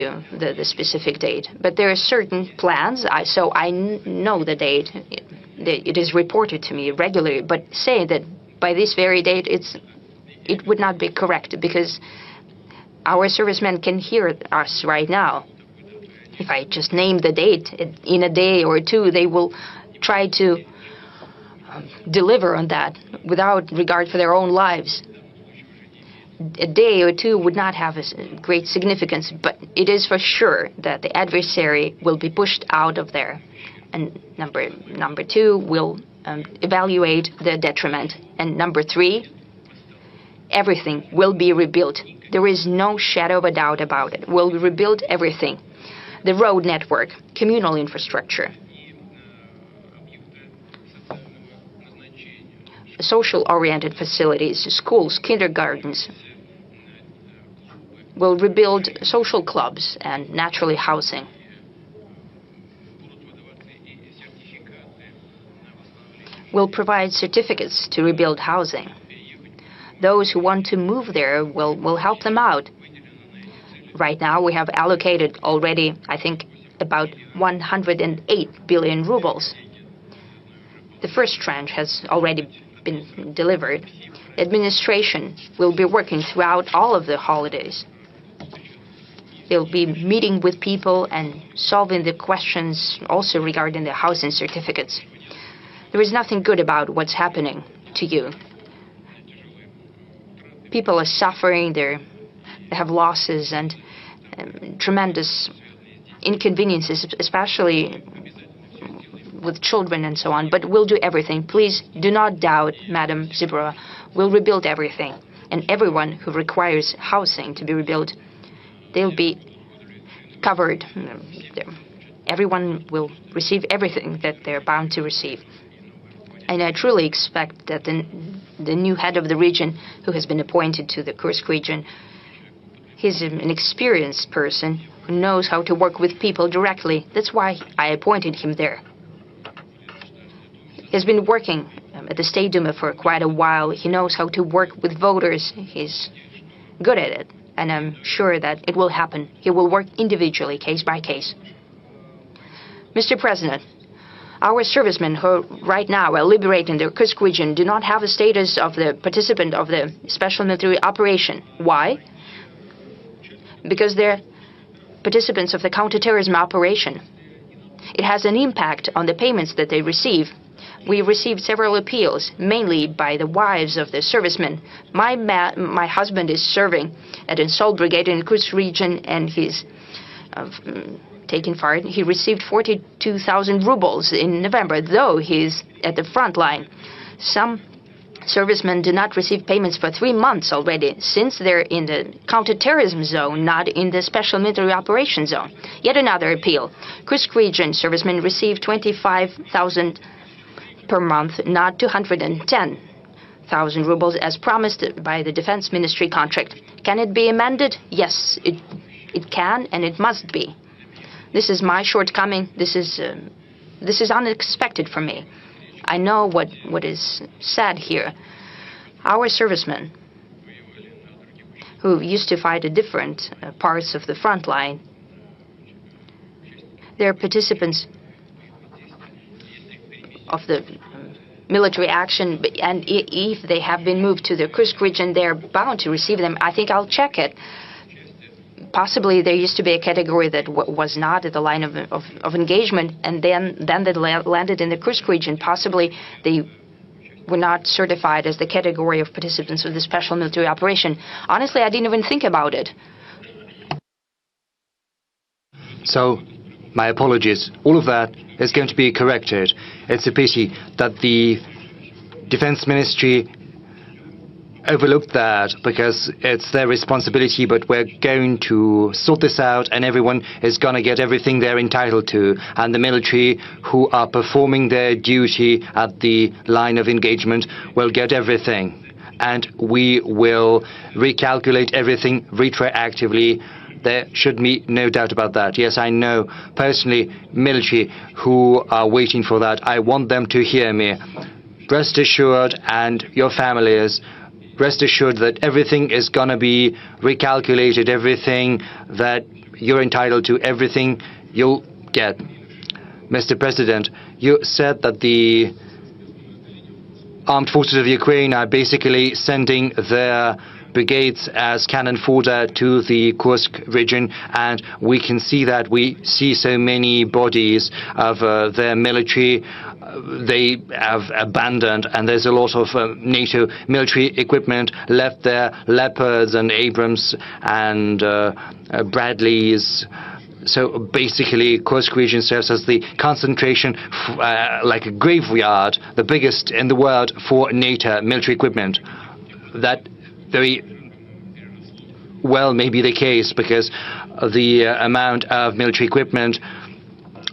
the specific date, but there are certain plans. So I know the date. It is reported to me regularly. But saying that by this very date, it would not be correct, because our servicemen can hear us right now. If I just name the date, in a day or two, they will try to deliver on that without regard for their own lives. A day or two would not have a great significance, but it is for sure that the adversary will be pushed out of there. And number two, will evaluate the detriment. And number three, everything will be rebuilt. There is no shadow of a doubt about it. We'll rebuild everything. The road network, communal infrastructure, social-oriented facilities, schools, kindergartens. We'll rebuild social clubs and naturally housing. We'll provide certificates to rebuild housing. Those who want to move there, will help them out. Right now, we have allocated already, I think, about 108 billion rubles. The first tranche has already been delivered. Administration will be working throughout all of the holidays. They'll be meeting with people and solving the questions also regarding the housing certificates. There is nothing good about what's happening to you. People are suffering, they have losses and tremendous inconveniences, especially with children and so on. But we'll do everything. Please do not doubt, Madam Zibora. We'll rebuild everything. And everyone who requires housing to be rebuilt, they'll be covered. Everyone will receive everything that they're bound to receive. And I truly expect that the new head of the region, who has been appointed to the Kursk region, he's an experienced person who knows how to work with people directly. That's why I appointed him there. He's been working at the State Duma for quite a while. He knows how to work with voters. He's good at it. And I'm sure that it will happen. He will work individually, case by case. Mr. President, our servicemen who right now are liberating the Kursk region do not have a status of the participant of the special military operation. Why? Because they're participants of the counterterrorism operation. It has an impact on the payments that they receive. We received several appeals, mainly by the wives of the servicemen. My husband is serving at an assault brigade in the Kursk region, and he's taking part. He received 42,000 rubles in November, though he's at the front line. Some servicemen do not receive payments for 3 months already, since they're in the counterterrorism zone, not in the special military operations zone. Yet another appeal. Kursk region servicemen receive 25,000 per month, not 210,000 rubles as promised by the Defense Ministry contract. Can it be amended? Yes, it can and it must be. This is my shortcoming. This is unexpected for me. I know what is said here. Our servicemen, who used to fight at different parts of the front line, they're participants of the military action, and if they have been moved to the Kursk region, they're bound to receive them. I think I'll check it. Possibly there used to be a category that was not at the line of engagement, and then they landed in the Kursk region. Possibly they were not certified as the category of participants of the special military operation. Honestly, I didn't even think about it. So, my apologies. All of that is going to be corrected. It's a pity that the Defense Ministry overlooked that, because it's their responsibility, but we're going to sort this out and everyone is going to get everything they're entitled to. And the military who are performing their duty at the line of engagement will get everything. And we will recalculate everything retroactively. There should be no doubt about that. Yes, I know personally military who are waiting for that. I want them to hear me. Rest assured, and your families, rest assured that everything is going to be recalculated, everything that you're entitled to everything you'll get. Mr. President, you said that the armed forces of Ukraine are basically sending their brigades as cannon fodder to the Kursk region, and we can see that. We see so many bodies of their military they have abandoned, and there's a lot of NATO military equipment left there, Leopards and Abrams and Bradleys. So basically, Kursk region serves as the concentration, like a graveyard, the biggest in the world for NATO military equipment. That very well may be the case, because the amount of military equipment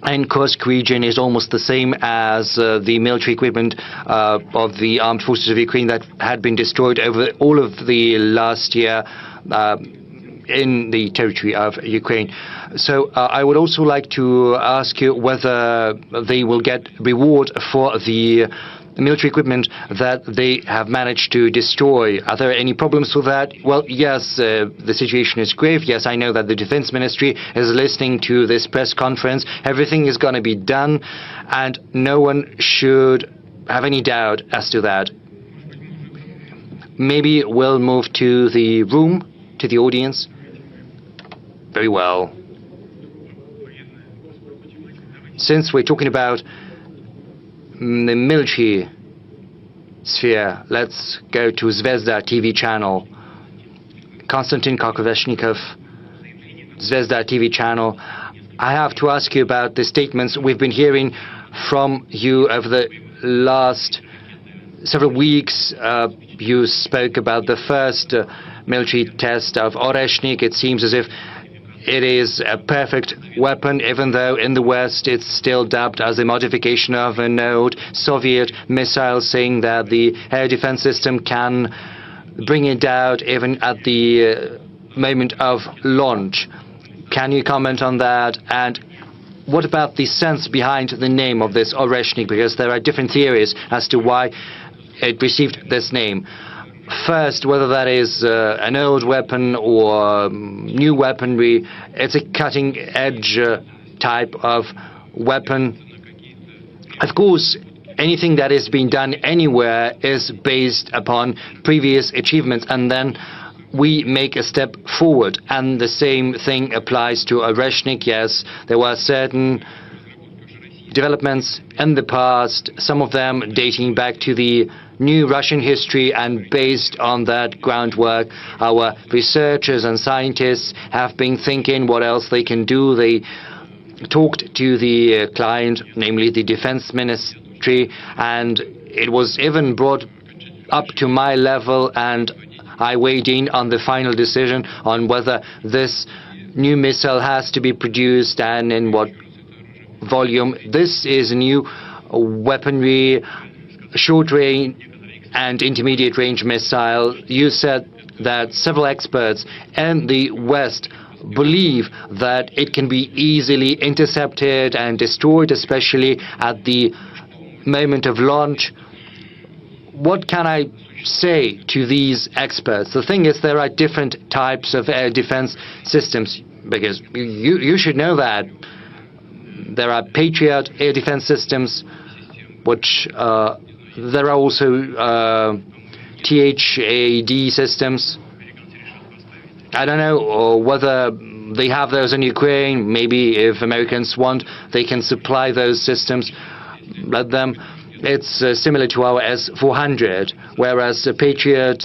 in Kursk region is almost the same as the military equipment of the armed forces of Ukraine that had been destroyed over all of the last year in the territory of Ukraine. So I would also like to ask you whether they will get reward for the military equipment that they have managed to destroy. Are there any problems with that? Well, yes, the situation is grave. Yes, I know that the Defense Ministry is listening to this press conference. Everything is going to be done, and no one should have any doubt as to that. Maybe we'll move to the room, to the audience. Very well. Since we're talking about the military sphere, let's go to Zvezda TV channel. Konstantin Kokoveshnikov, Zvezda TV channel. I have to ask you about the statements we've been hearing from you over the last several weeks. You spoke about the first military test of Oreshnik. It seems as if it is a perfect weapon, even though in the West it's still dubbed as a modification of an old Soviet missile, saying that the air defense system can bring it down even at the moment of launch. Can you comment on that? And what about the sense behind the name of this Oreshnik? Because there are different theories as to why it received this name. First, whether that is an old weapon or new weaponry, it's a cutting-edge type of weapon. Of course, anything that is being done anywhere is based upon previous achievements, and then we make a step forward. And the same thing applies to Oreshnik. Yes, there were certain developments in the past, some of them dating back to the new Russian history, and based on that groundwork, our researchers and scientists have been thinking what else they can do. They talked to the client, namely the Defense Ministry, and it was even brought up to my level, and I weighed in on the final decision on whether this new missile has to be produced and in what volume. This is a new weaponry, short range and intermediate range missile. You said that several experts in the West believe that it can be easily intercepted and destroyed, especially at the moment of launch. What can I say to these experts? The thing is, there are different types of air defense systems, because you should know that there are Patriot air defense systems, which there are also THAD systems. I don't know whether they have those in Ukraine. Maybe if Americans want, they can supply those systems. Let them. It's similar to our S-400, whereas Patriot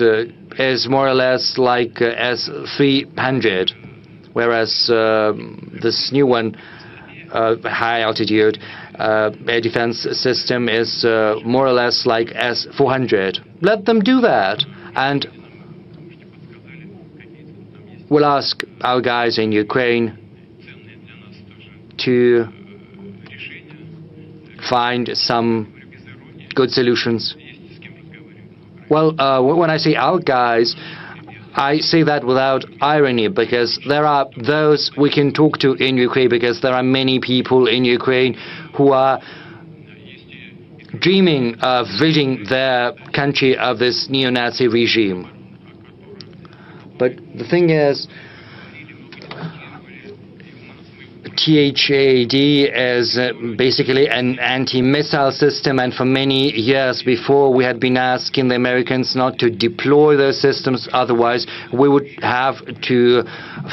is more or less like S-300, whereas this new one, high altitude air defense system, is more or less like S-400. Let them do that, and we'll ask our guys in Ukraine to find some good solutions. Well, when I say our guys, I say that without irony, because there are those we can talk to in Ukraine, because there are many people in Ukraine who are dreaming of ridding their country of this neo-Nazi regime. But the thing is, THAD is basically an anti-missile system, and for many years before we had been asking the Americans not to deploy those systems, otherwise we would have to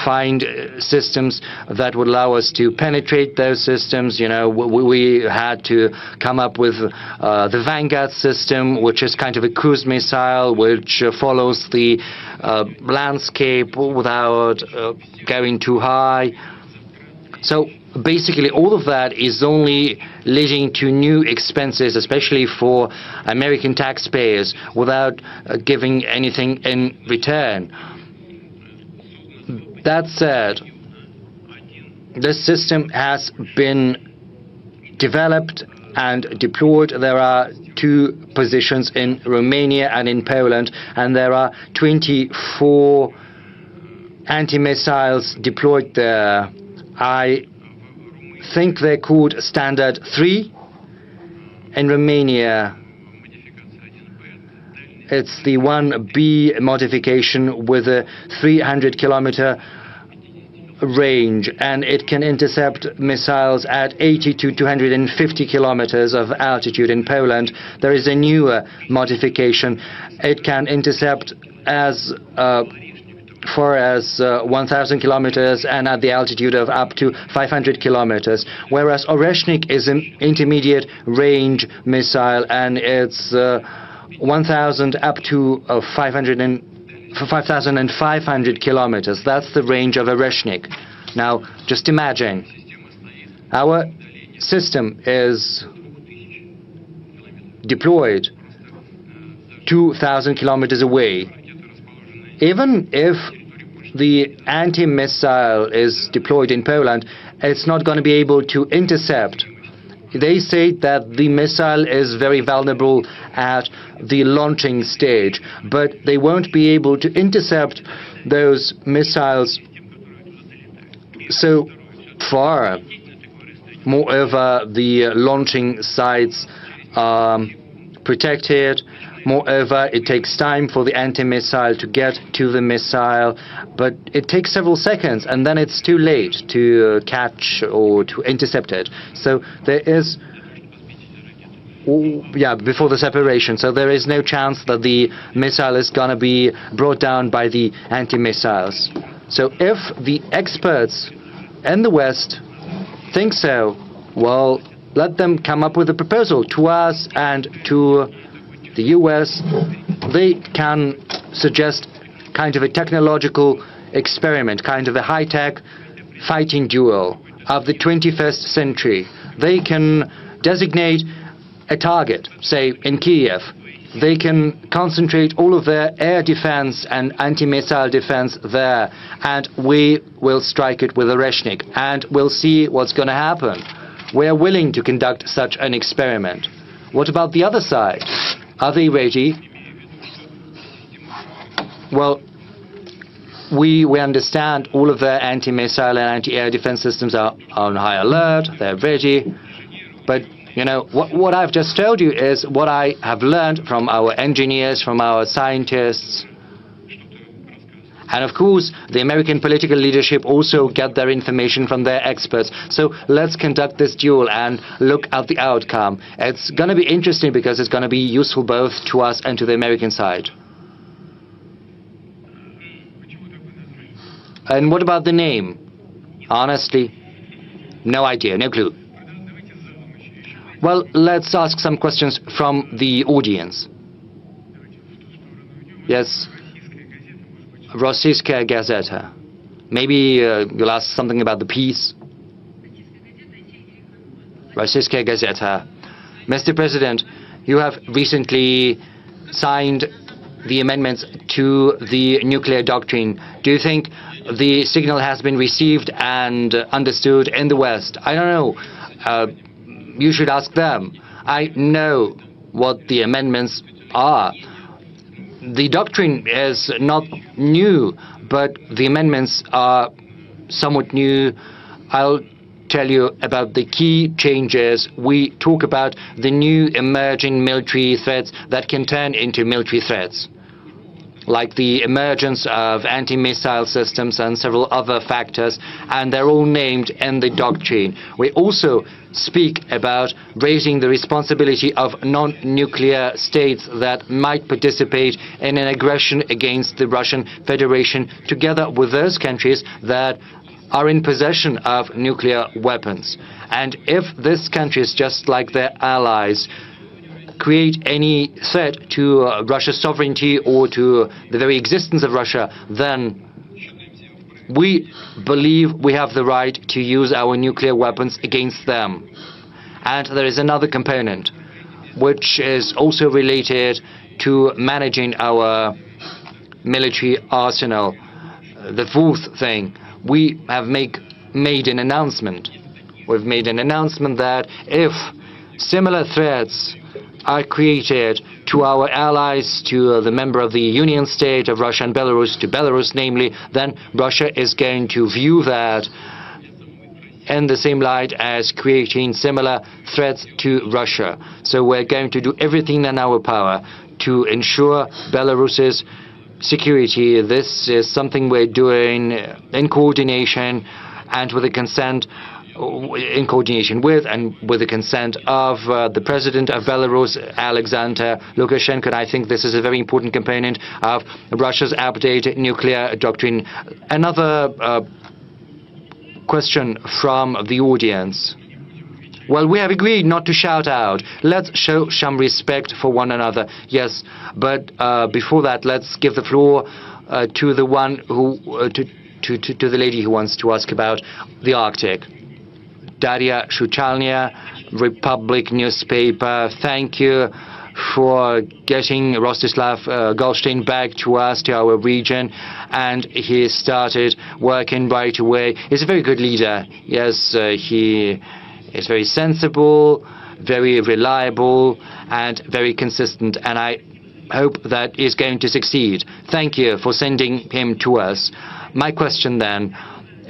find systems that would allow us to penetrate those systems. You know, we had to come up with the Vanguard system, which is kind of a cruise missile which follows the landscape without going too high. So basically all of that is only leading to new expenses, especially for American taxpayers, without giving anything in return. That said, this system has been developed and deployed. There are 2 positions in Romania and in Poland, and there are 24 anti-missiles deployed there. I think they're called Standard 3. In Romania, it's the 1B modification with a 300-kilometer range, and it can intercept missiles at 80 to 250 kilometers of altitude. In Poland, there is a newer modification. It can intercept as far as 1,000 kilometers and at the altitude of up to 500 kilometers, whereas Oreshnik is an intermediate range missile, and it's 1,000 up to 5,500 kilometers. That's the range of Oreshnik. Now, just imagine, our system is deployed 2,000 kilometers away. Even if the anti-missile is deployed in Poland, it's not going to be able to intercept. They say that the missile is very vulnerable at the launching stage, but they won't be able to intercept those missiles so far. Moreover, the launching sites are protected. Moreover, it takes time for the anti-missile to get to the missile, but it takes several seconds, and then it's too late to catch or to intercept it. So there is, before the separation, so there is no chance that the missile is going to be brought down by the anti-missiles. So if the experts in the West think so, well, let them come up with a proposal to us and to the US. They can suggest kind of a technological experiment, kind of a high-tech fighting duel of the 21st century. They can designate a target, say in Kiev. They can concentrate all of their air defense and anti-missile defense there, and we will strike it with Oreshnik, and we'll see what's going to happen. We are willing to conduct such an experiment. What about the other side? Are they ready? Well, we understand all of their anti-missile and anti-air defense systems are on high alert. They're ready. But, you know, what I've just told you is what I have learned from our engineers, from our scientists. And of course, the American political leadership also get their information from their experts. So let's conduct this duel and look at the outcome. It's going to be interesting because it's going to be useful both to us and to the American side. And what about the name? Honestly, no idea, no clue. Well, let's ask some questions from the audience. Yes. Rossiyskaya Gazeta. Maybe you'll ask something about the peace. Rossiyskaya Gazeta. Mr. President, you have recently signed the amendments to the nuclear doctrine. Do you think the signal has been received and understood in the West? I don't know. You should ask them. I know what the amendments are. The doctrine is not new, but the amendments are somewhat new. I'll tell you about the key changes. We talk about the new emerging military threats that can turn into military threats. like the emergence of anti-missile systems and several other factors, and they're all named in the doctrine. We also speak about raising the responsibility of non-nuclear states that might participate in an aggression against the Russian Federation, together with those countries that are in possession of nuclear weapons. And if these countries, just like their allies, create any threat to Russia's sovereignty or to the very existence of Russia, then we believe we have the right to use our nuclear weapons against them. And there is another component, which is also related to managing our military arsenal. The fourth thing, we have made an announcement. We've made an announcement that if similar threats are created to our allies, to the member of the Union State of Russia and Belarus, to Belarus namely, then Russia is going to view that in the same light as creating similar threats to Russia. So we're going to do everything in our power to ensure Belarus's security. This is something we're doing in coordination and with the consent in coordination with and with the consent of the President of Belarus, Alexander Lukashenko. And I think this is a very important component of Russia's updated nuclear doctrine. Another question from the audience. Well, we have agreed not to shout out. Let's show some respect for one another. Yes, but before that, let's give the floor to the one who to the lady who wants to ask about the Arctic. Daria Shuchalnia, Republic newspaper. Thank you for getting Rostislav Goldstein back to us, to our region, and he started working right away. He's a very good leader. Yes, he is very sensible, very reliable, and very consistent, and I hope that he's going to succeed. Thank you for sending him to us. My question then,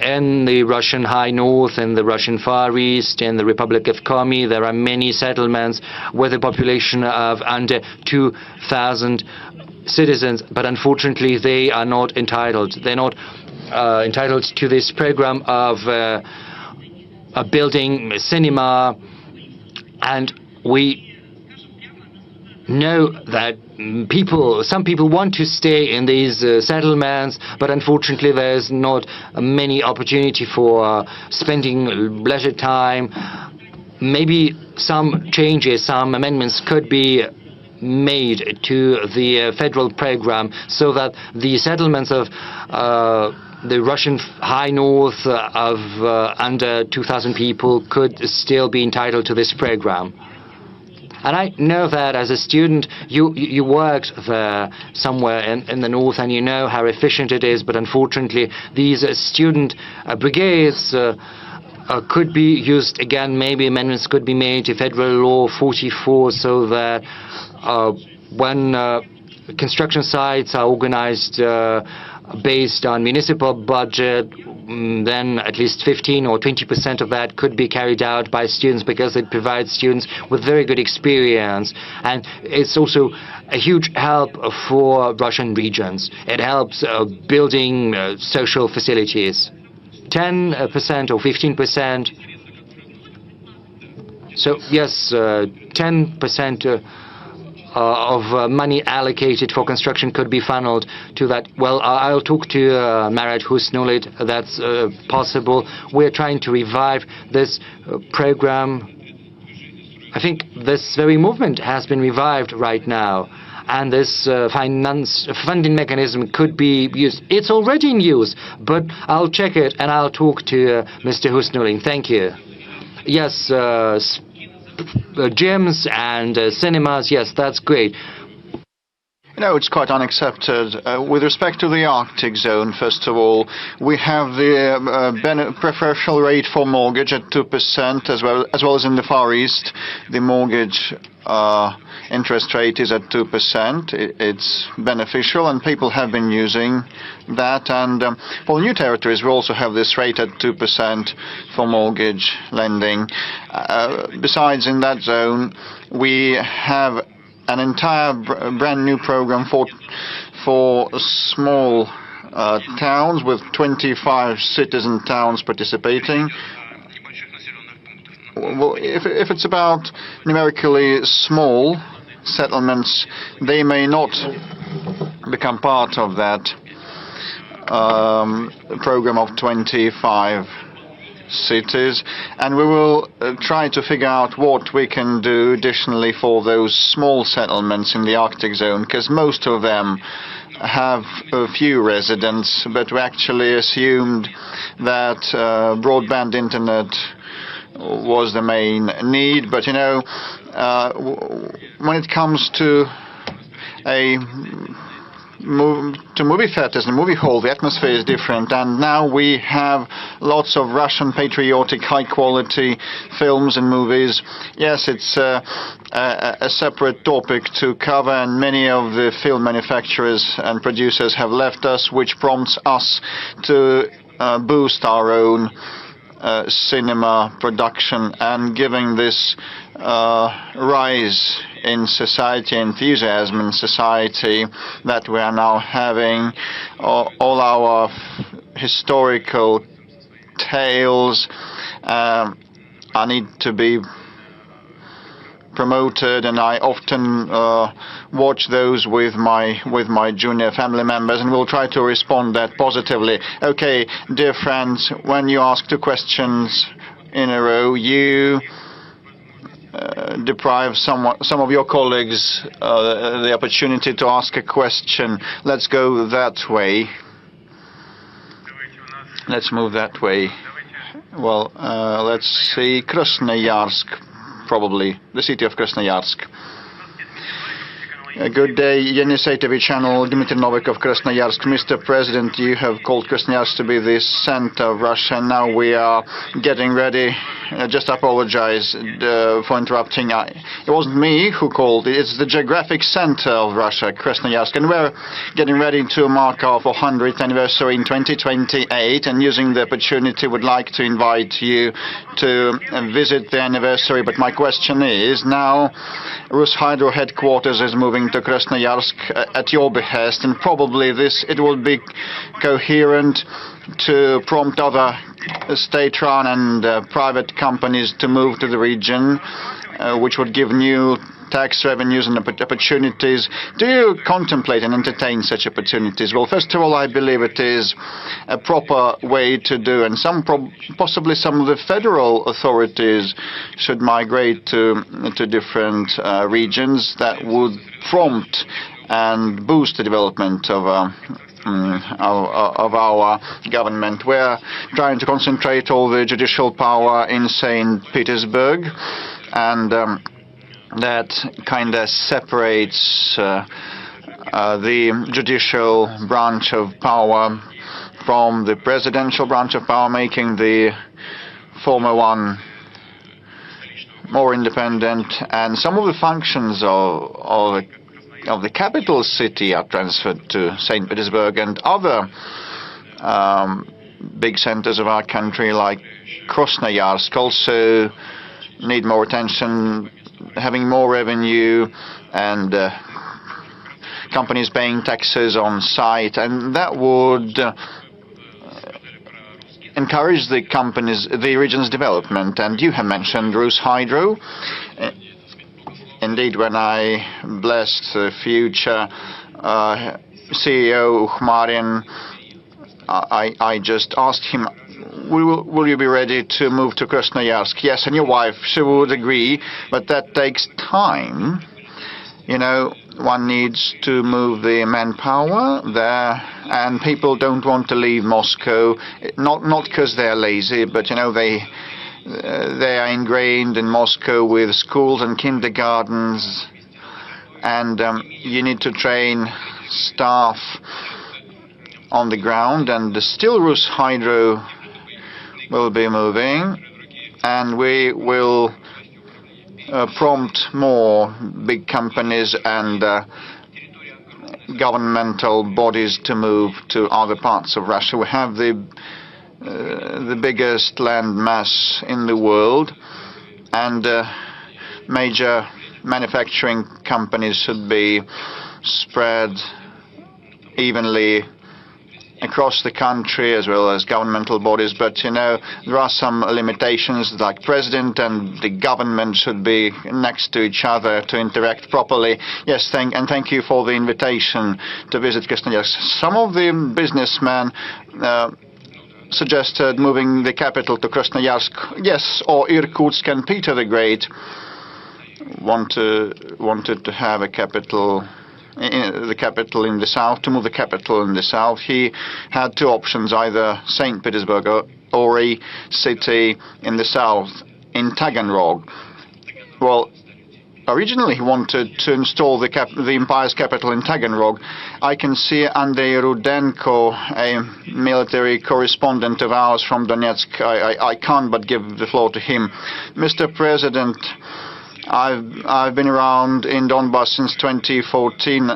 in the Russian High North, in the Russian Far East, in the Republic of Komi, there are many settlements with a population of under 2,000 citizens, but unfortunately they are not entitled. They're not entitled to this program of building a cinema, and we know that some people want to stay in these settlements, but unfortunately there's not many opportunity for spending leisure time. Maybe some changes, some amendments could be made to the federal program so that the settlements of the Russian High North of under 2,000 people could still be entitled to this program. And I know that as a student, you worked there somewhere in the north, and you know how efficient it is. But unfortunately, these student brigades could be used again. Maybe amendments could be made to Federal Law 44, so that when construction sites are organized based on municipal budget, then at least 15 or 20% of that could be carried out by students, because it provides students with very good experience, and it's also a huge help for Russian regions. It helps building social facilities. 10% or 15%. So yes, 10% of money allocated for construction could be funneled to that. Well, I'll talk to Marat Husnulit. That's possible. We're trying to revive this program. I think this very movement has been revived right now, and this funding mechanism could be used. It's already in use, but I'll check it and I'll talk to Mr. Husnulit. Thank you. Yes, gyms and cinemas, yes, that's great. You know, it's quite unaccepted. With respect to the Arctic zone, first of all, we have the preferential rate for mortgage at 2%, as well as in the Far East. The mortgage interest rate is at 2%. It's beneficial, and people have been using that. And for new territories, we also have this rate at 2% for mortgage lending. Besides, in that zone, we have an entire brand new program for for small towns with 25 citizen towns participating. Well, if it's about numerically small settlements, they may not become part of that program of 25 cities, and we will try to figure out what we can do additionally for those small settlements in the Arctic zone, because most of them have a few residents, but we actually assumed that broadband internet was the main need. But when it comes to movie theaters and movie hall, the atmosphere is different, and now we have lots of Russian patriotic high-quality films and movies. Yes, it's a separate topic to cover, and many of the film manufacturers and producers have left us, which prompts us to boost our own cinema production, and giving this rise in society, enthusiasm in society that we are now having. All our historical tales need to be promoted, and I often watch those with my junior family members, and we'll try to respond that positively. Okay, dear friends, when you ask 2 questions in a row, you deprive some of your colleagues the opportunity to ask a question. Let's go that way. Let's move that way. Well, let's see, Krasnoyarsk, probably, the city of Krasnoyarsk. Good day, Yenisei channel, Dmitry Novikov, Krasnoyarsk. Mr. President, you have called Krasnoyarsk to be the center of Russia. Now we are getting ready. Just apologize for interrupting. It wasn't me who called. It's the geographic center of Russia, Krasnoyarsk. And we're getting ready to mark our 400th anniversary in 2028. And using the opportunity, would like to invite you to visit the anniversary. But my question is, now Rushydro headquarters is moving to Krasnoyarsk at your behest, and probably it will be coherent to prompt other state-run and private companies to move to the region, which would give new tax revenues and opportunities. Do you contemplate and entertain such opportunities? Well, first of all, I believe it is a proper way to do, and possibly some of the federal authorities should migrate to different regions. That would prompt and boost the development of our government. We're trying to concentrate all the judicial power in St. Petersburg, and that kind of separates the judicial branch of power from the presidential branch of power, making the former one more independent. And some of the functions of the capital city are transferred to St. Petersburg, and other big centers of our country like Krasnoyarsk also need more attention, having more revenue, and companies paying taxes on site, and that would encourage the region's development. And you have mentioned Rushydro. Indeed, when I blessed the future CEO Khmarin, I just asked him, will you be ready to move to Krasnoyarsk? Yes, and your wife, she would agree, but that takes time. One needs to move the manpower there, and people don't want to leave Moscow, not because they're lazy, but they are ingrained in Moscow with schools and kindergartens, and you need to train staff on the ground, and still Rushydro will be moving, and we will prompt more big companies and governmental bodies to move to other parts of Russia. We have the biggest land mass in the world, and major manufacturing companies should be spread evenly across the country as well as governmental bodies, but there are some limitations, like president and the government should be next to each other to interact properly. Yes, thank you for the invitation to visit Krasnoyarsk. Some of the businessmen suggested moving the capital to Krasnoyarsk, yes, or Irkutsk, and Peter the Great wanted to have a capital. The capital in the south, to move the capital in the south. He had two options, either St. Petersburg or a city in the south, in Taganrog. Well, originally he wanted to install the empire's capital in Taganrog. I can see Andrei Rudenko, a military correspondent of ours from Donetsk. I can't but give the floor to him. Mr. President, I've been around in Donbass since 2014,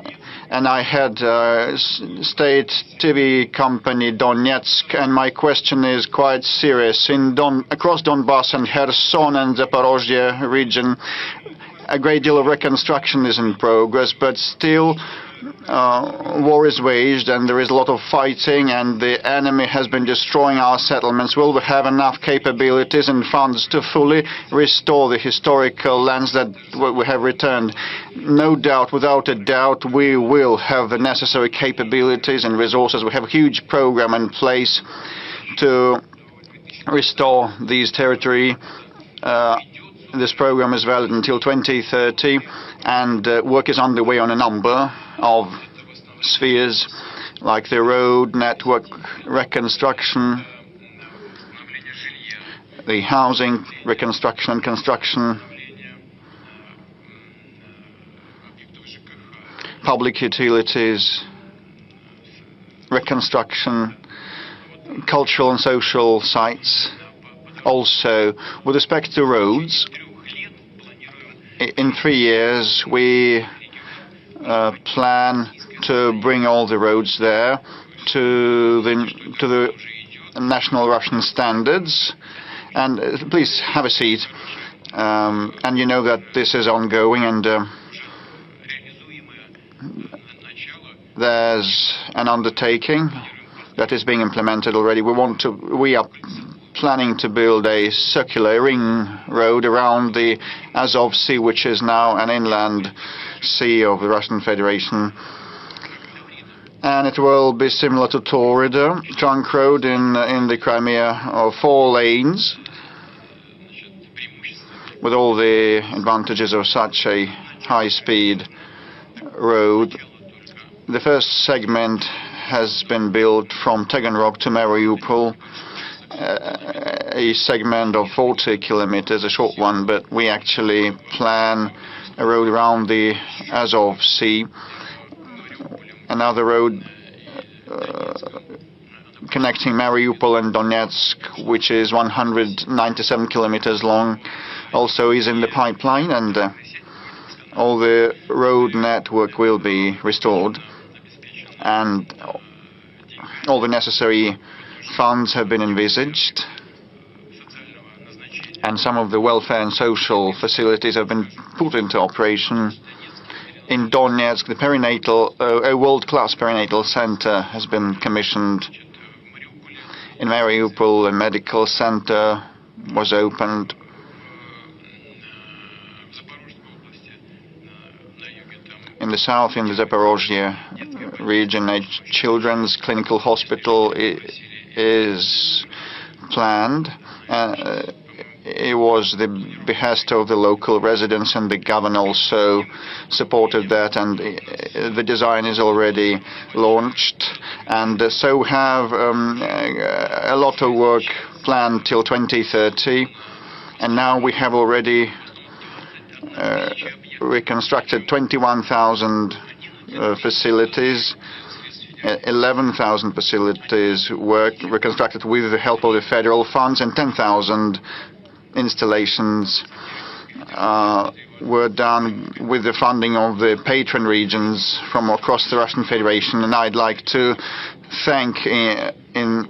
and I had state TV company Donetsk, and my question is quite serious. Across Donbass and Kherson and Zaporozhye region, a great deal of reconstruction is in progress, but still war is waged and there is a lot of fighting, and the enemy has been destroying our settlements. Will we have enough capabilities and funds to fully restore the historical lands that we have returned? No doubt, without a doubt, we will have the necessary capabilities and resources. We have a huge program in place to restore these territory. This program is valid until 2030, and work is underway on a number of spheres, like the road network reconstruction, the housing reconstruction and construction, public utilities reconstruction, cultural and social sites. Also, with respect to roads, in 3 years we plan to bring all the roads there to the national Russian standards. And please have a seat. And you know that this is ongoing, and there's an undertaking that is being implemented already. We are planning to build a circular ring road around the Azov Sea, which is now an inland sea of the Russian Federation. And it will be similar to Taurida trunk road in the Crimea, of 4 lanes, with all the advantages of such a high-speed road. The first segment has been built from Taganrog to Mariupol, a segment of 40 kilometers, a short one, but we actually plan a road around the Azov Sea, another road connecting Mariupol and Donetsk, which is 197 kilometers long, also is in the pipeline, and all the road network will be restored, and all the necessary funds have been envisaged, and some of the welfare and social facilities have been put into operation. In Donetsk, the perinatal, a world-class perinatal center has been commissioned. In Mariupol, a medical center was opened. In the south, in the Zaporozhye region, a children's clinical hospital is planned. It was the behest of the local residents, and the governor also supported that, and the design is already launched. And so we have a lot of work planned till 2030, and now we have already reconstructed 21,000 facilities. 11,000 facilities were reconstructed with the help of the federal funds, and 10,000 installations were done with the funding of the patron regions from across the Russian Federation. And I'd like to thank in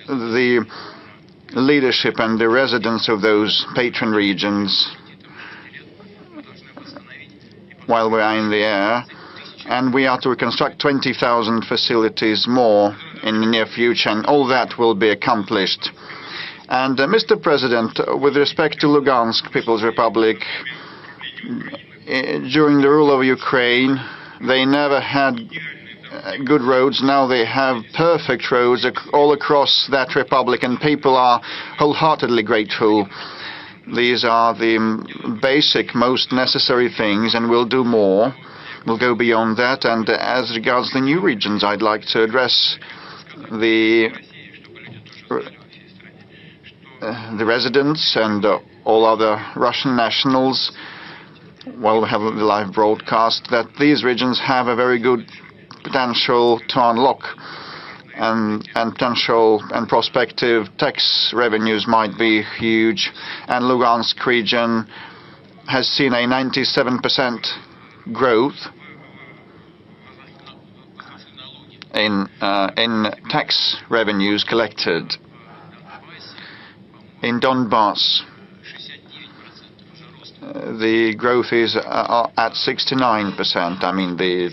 the leadership and the residents of those patron regions while we are in the air. and we are to reconstruct 20,000 facilities more in the near future, and all that will be accomplished. And Mr. President, with respect to Lugansk People's Republic, during the rule of Ukraine, they never had good roads. Now they have perfect roads all across that republic, and people are wholeheartedly grateful. These are the basic, most necessary things, and we'll do more. We'll go beyond that. And as regards the new regions, I'd like to address the residents and all other Russian nationals. Well, we have the live broadcast that these regions have a very good potential to unlock, and potential and prospective tax revenues might be huge. And Lugansk region has seen a 97% growth in tax revenues collected. In Donbass, the growth is at 69%, I mean the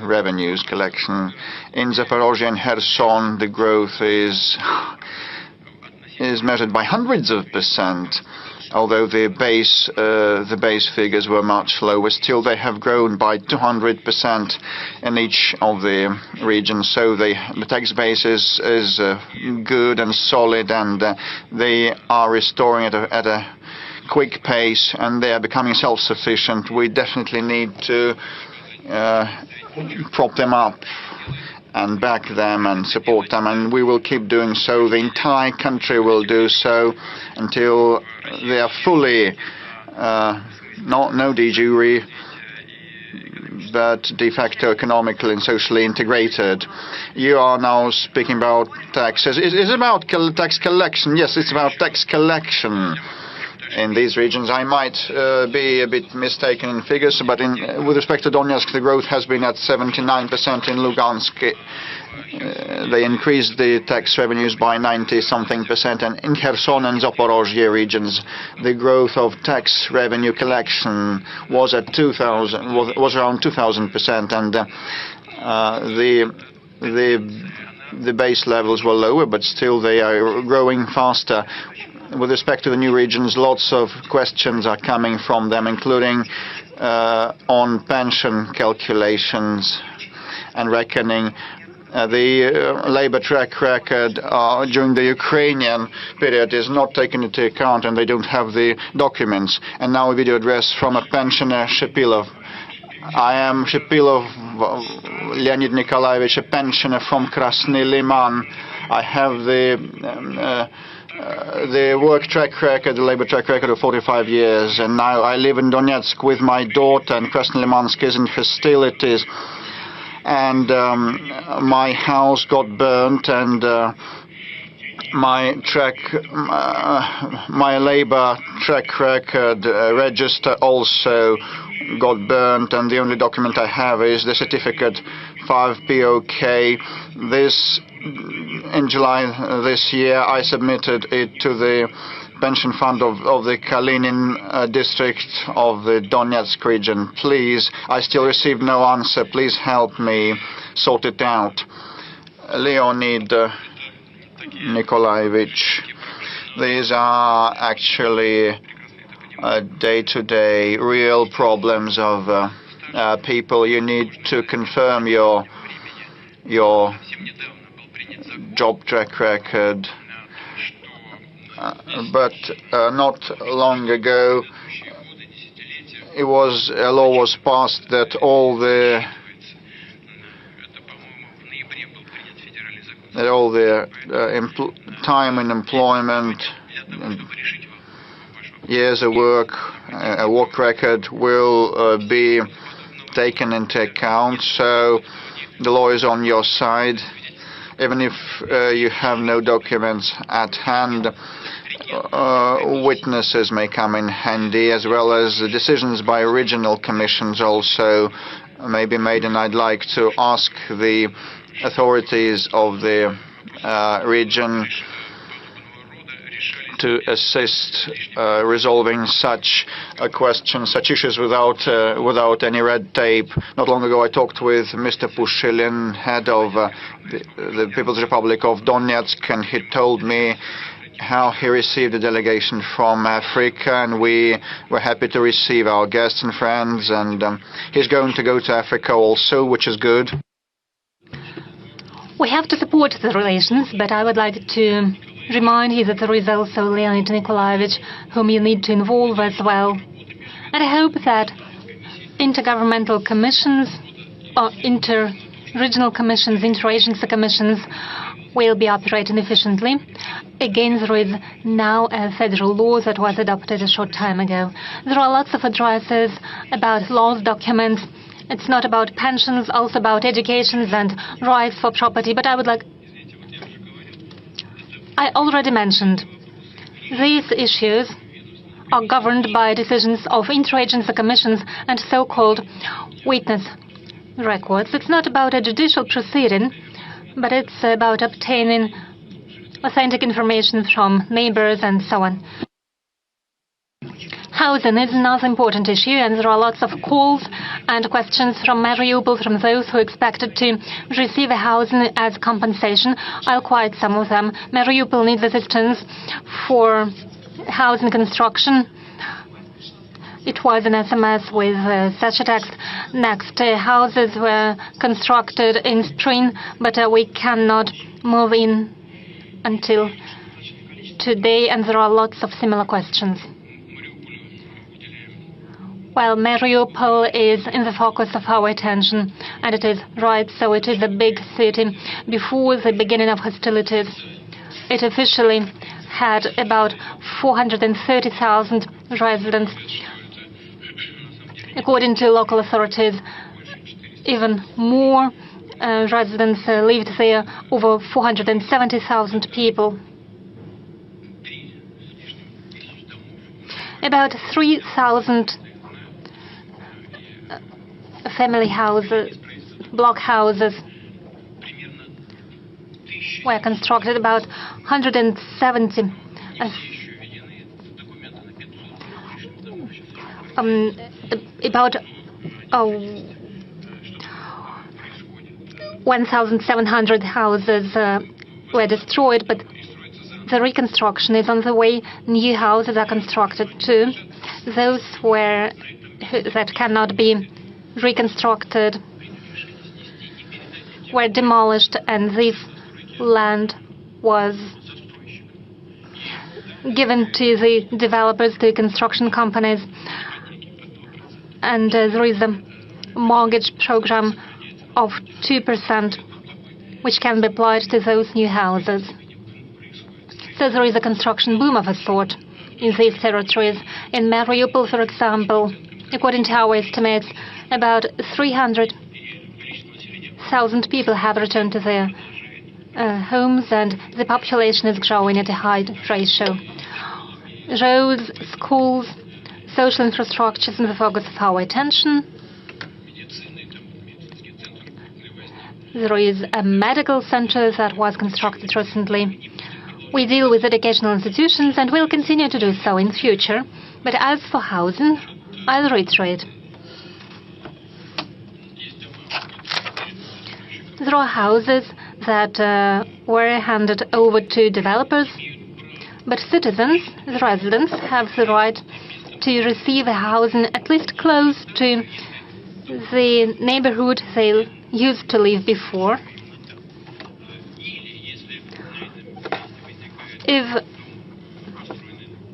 revenues collection. In Zaporozhye and Kherson, the growth is measured by hundreds of percent. Although the base figures were much lower, still they have grown by 200% in each of the regions. So the tax base is good and solid, and they are restoring at a quick pace, and they are becoming self-sufficient. We definitely need to prop them up and back them and support them, and we will keep doing so. The entire country will do so until they are fully, no de jure, but de facto economically and socially integrated. You are now speaking about taxes. It's about tax collection. Yes, it's about tax collection. In these regions, I might be a bit mistaken in figures, but with respect to Donetsk, the growth has been at 79%. In Lugansk, they increased the tax revenues by 90-something%, and in Kherson and Zaporozhye regions, the growth of tax revenue collection was at was around 2,000%, and the base levels were lower, but still they are growing faster. With respect to the new regions, lots of questions are coming from them, including on pension calculations and reckoning. The labor track record during the Ukrainian period is not taken into account, and they don't have the documents. And now a video address from a pensioner, Shepilov. I am Shepilov Leonid Nikolaevich, a pensioner from Krasny Liman. I have the work track record, the labor track record of 45 years, and now I live in Donetsk with my daughter, and Krasnolimansk is in hostilities, and my house got burnt, and my labor track record register also got burnt, and the only document I have is the certificate 5 POK. In July this year, I submitted it to the pension fund of the Kalinin district of the Donetsk region. Please, I still received no answer. Please help me sort it out. Leonid Nikolaevich, these are actually day-to-day real problems of people. You need to confirm your job track record, but not long ago a law was passed that all the time in employment, years of work, a work record will be taken into account. So the law is on your side. Even if you have no documents at hand, witnesses may come in handy, as well as the decisions by regional commissions also may be made. And I'd like to ask the authorities of the region to assist resolving such questions, such issues without any red tape. Not long ago, I talked with Mr. Pushilin, head of the People's Republic of Donetsk, and he told me how he received a delegation from Africa, and we were happy to receive our guests and friends, and he's going to go to Africa also, which is good. We have to support the relations, but I would like to remind you that there is also Leonid Nikolaevich, whom you need to involve as well. And I hope that intergovernmental commissions, or inter-regional commissions, inter-agency commissions will be operating efficiently. Again, there is now a federal law that was adopted a short time ago. There are lots of addresses about laws, documents. It's not about pensions, also about educations and rights for property. But I already mentioned, these issues are governed by decisions of interagency commissions and so-called witness records. It's not about a judicial proceeding, but it's about obtaining authentic information from neighbors and so on. Housing is another important issue, and there are lots of calls and questions from Mariupol, from those who expected to receive a housing as compensation. I'll quote some of them. Mariupol needs assistance for housing construction. It was an SMS with such a text. Next, houses were constructed in spring, but we cannot move in until today, and there are lots of similar questions. Well, Mariupol is in the focus of our attention, and it is right, so it is a big city. Before the beginning of hostilities, it officially had about 430,000 residents. According to local authorities, even more residents lived there, over 470,000 people. About 3,000 family houses, block houses, were constructed. About 170 about 1,700 houses were destroyed, but the reconstruction is on the way. New houses are constructed too. Those that cannot be reconstructed were demolished, and this land was given to the developers, the construction companies, and there is a mortgage program of 2%, which can be applied to those new houses. So there is a construction boom of a sort in these territories. In Mariupol, for example, according to our estimates, about 300,000 people have returned to their homes, and the population is growing at a high ratio. Roads, schools, social infrastructure is in the focus of our attention. There is a medical center that was constructed recently. We deal with educational institutions and will continue to do so in the future. But as for housing, I'll reiterate. There are houses that were handed over to developers, but citizens, the residents, have the right to receive a housing at least close to the neighborhood they used to live before. If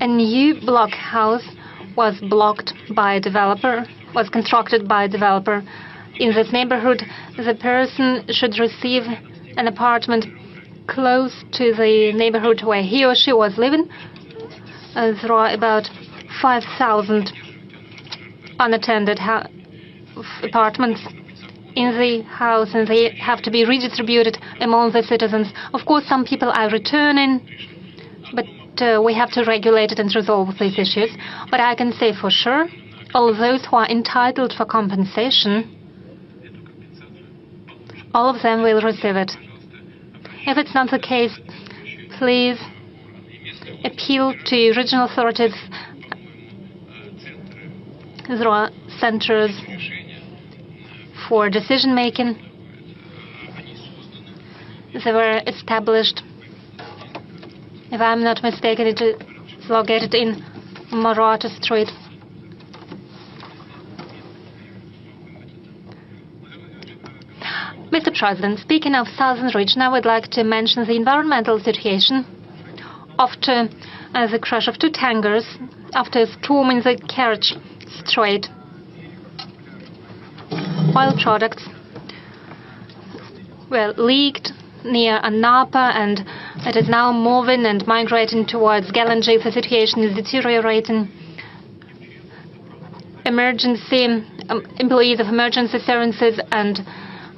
a new block house was blocked by a developer, was constructed by a developer in this neighborhood, the person should receive an apartment close to the neighborhood where he or she was living. There are about 5,000 unattended apartments in the house, and they have to be redistributed among the citizens. Of course, some people are returning, but we have to regulate it and resolve these issues. But I can say for sure, all those who are entitled for compensation, all of them will receive it. If it's not the case, please appeal to regional authorities. There are centers for decision-making. They were established, if I'm not mistaken, it is located in Maratha Street. Mr. President, speaking of southern region, I would like to mention the environmental situation after the crash of 2 tankers after a storm in the Kerch Strait. Oil products were leaked near Anapa, and it is now moving and migrating towards Galanji. The situation is deteriorating. Employees of emergency services and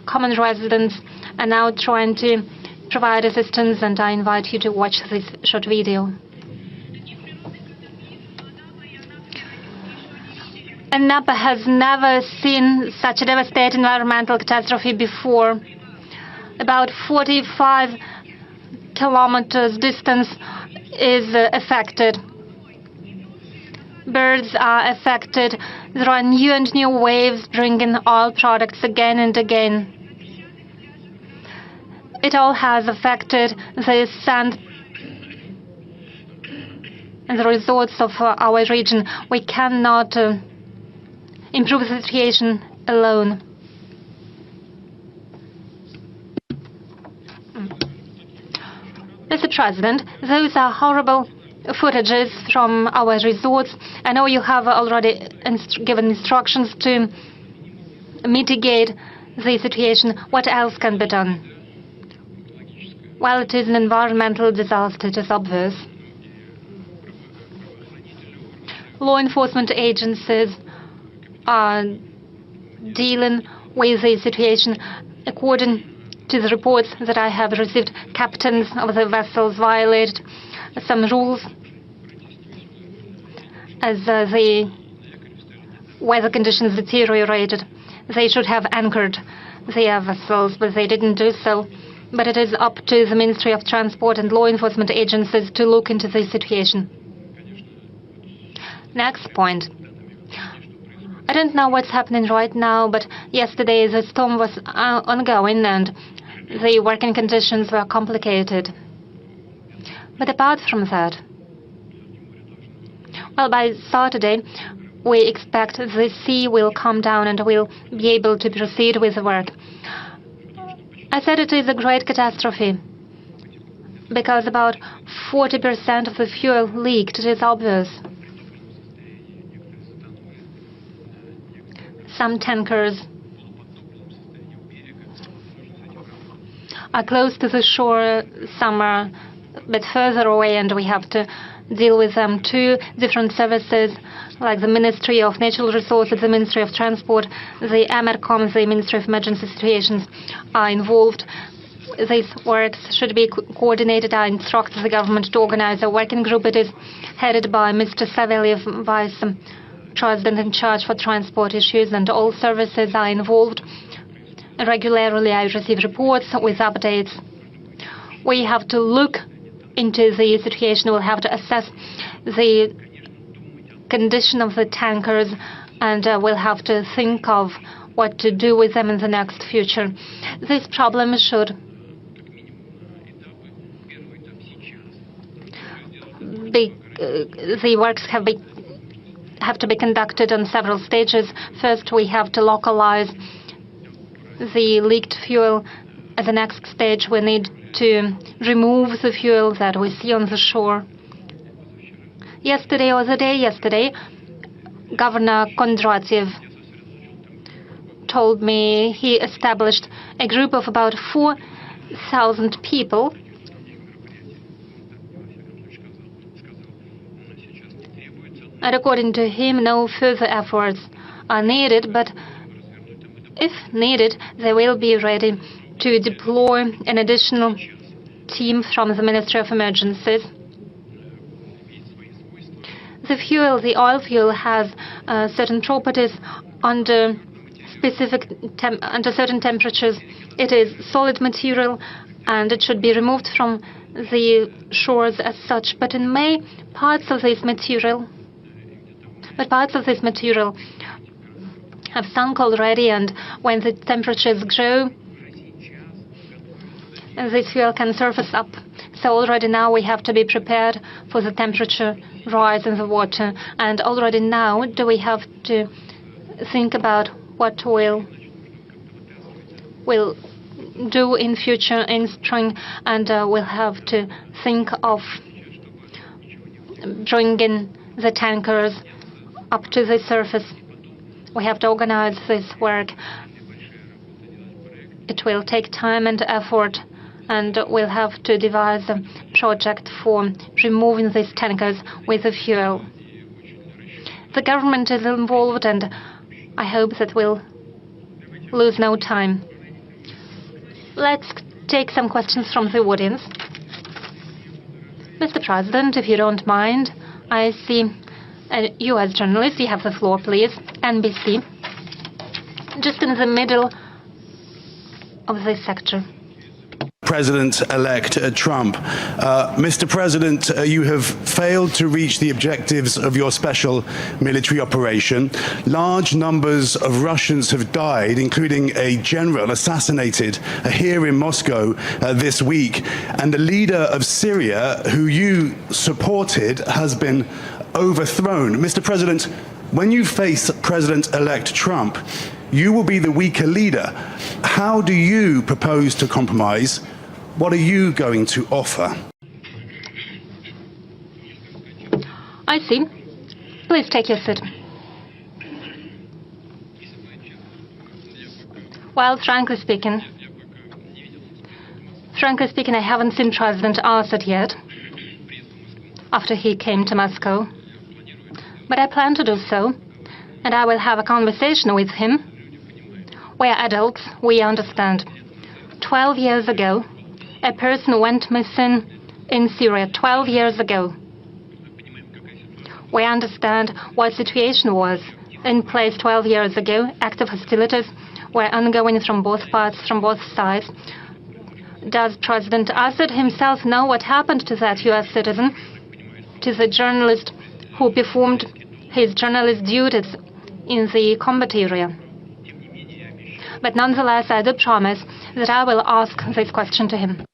common residents are now trying to provide assistance, and I invite you to watch this short video. Anapa has never seen such a devastating environmental catastrophe before. About 45 kilometers distance is affected. Birds are affected. There are new and new waves bringing oil products again and again. It all has affected the sand and the resorts of our region. We cannot improve the situation alone. Mr. President, those are horrible footages from our resorts. I know you have already given instructions to mitigate the situation. What else can be done? Well, it is an environmental disaster, it is obvious. Law enforcement agencies are dealing with the situation. According to the reports that I have received, captains of the vessels violated some rules as the weather conditions deteriorated. They should have anchored their vessels, but they didn't do so. But it is up to the Ministry of Transport and law enforcement agencies to look into this situation. Next point. I don't know what's happening right now, but yesterday the storm was ongoing and the working conditions were complicated. But apart from that, well, by Saturday, we expect the sea will calm down and we'll be able to proceed with the work. I said it is a great catastrophe because about 40% of the fuel leaked. It is obvious. Some tankers are close to the shore, some are a bit further away, and we have to deal with them. 2 different services, like the Ministry of Natural Resources, the Ministry of Transport, the Emercom, the Ministry of Emergency Situations, are involved. These works should be coordinated. I instruct the government to organize a working group. It is headed by Mr. Savelyev, Vice President in charge for transport issues, and all services are involved. Regularly, I receive reports with updates. We have to look into the situation. We'll have to assess the condition of the tankers, and we'll have to think of what to do with them in the next future. This problem should be, the works have to be conducted on several stages. First, we have to localize the leaked fuel. At the next stage, we need to remove the fuel that we see on the shore. Yesterday, or the day yesterday, Governor Kondratiev told me he established a group of about 4,000 people and according to him, no further efforts are needed, but if needed, they will be ready to deploy an additional team from the Ministry of Emergencies. The fuel, the oil fuel, has certain properties under certain temperatures. It is solid material, and it should be removed from the shores as such, but in May, parts of this material have sunk already, and when the temperatures grow, this fuel can surface up. So already now we have to be prepared for the temperature rise in the water, and already now we have to think about what we'll do in future in spring, and we'll have to think of bringing the tankers up to the surface. We have to organize this work. It will take time and effort, and we'll have to devise a project for removing these tankers with the fuel. The government is involved, and I hope that we'll lose no time. Let's take some questions from the audience. Mr. President, if you don't mind, I see you as journalist, you have the floor, please. NBC. Just in the middle of this sector. President-elect Trump. Mr. President, you have failed to reach the objectives of your special military operation. Large numbers of Russians have died, including a general assassinated here in Moscow this week. And the leader of Syria, who you supported, has been overthrown. Mr. President, when you face President-elect Trump, you will be the weaker leader. How do you propose to compromise? What are you going to offer? I see. Please take your seat. Well, frankly speaking, I haven't seen President Assad yet, after he came to Moscow. But I plan to do so, and I will have a conversation with him. We are adults, we understand. 12 years ago, a person went missing in Syria 12 years ago. We understand what situation was in place 12 years ago. Active hostilities were ongoing from both parts, from both sides. Does President Assad himself know what happened to that US citizen, to the journalist who performed his journalist duties in the combat area? But nonetheless, I do promise that I will ask this question to him.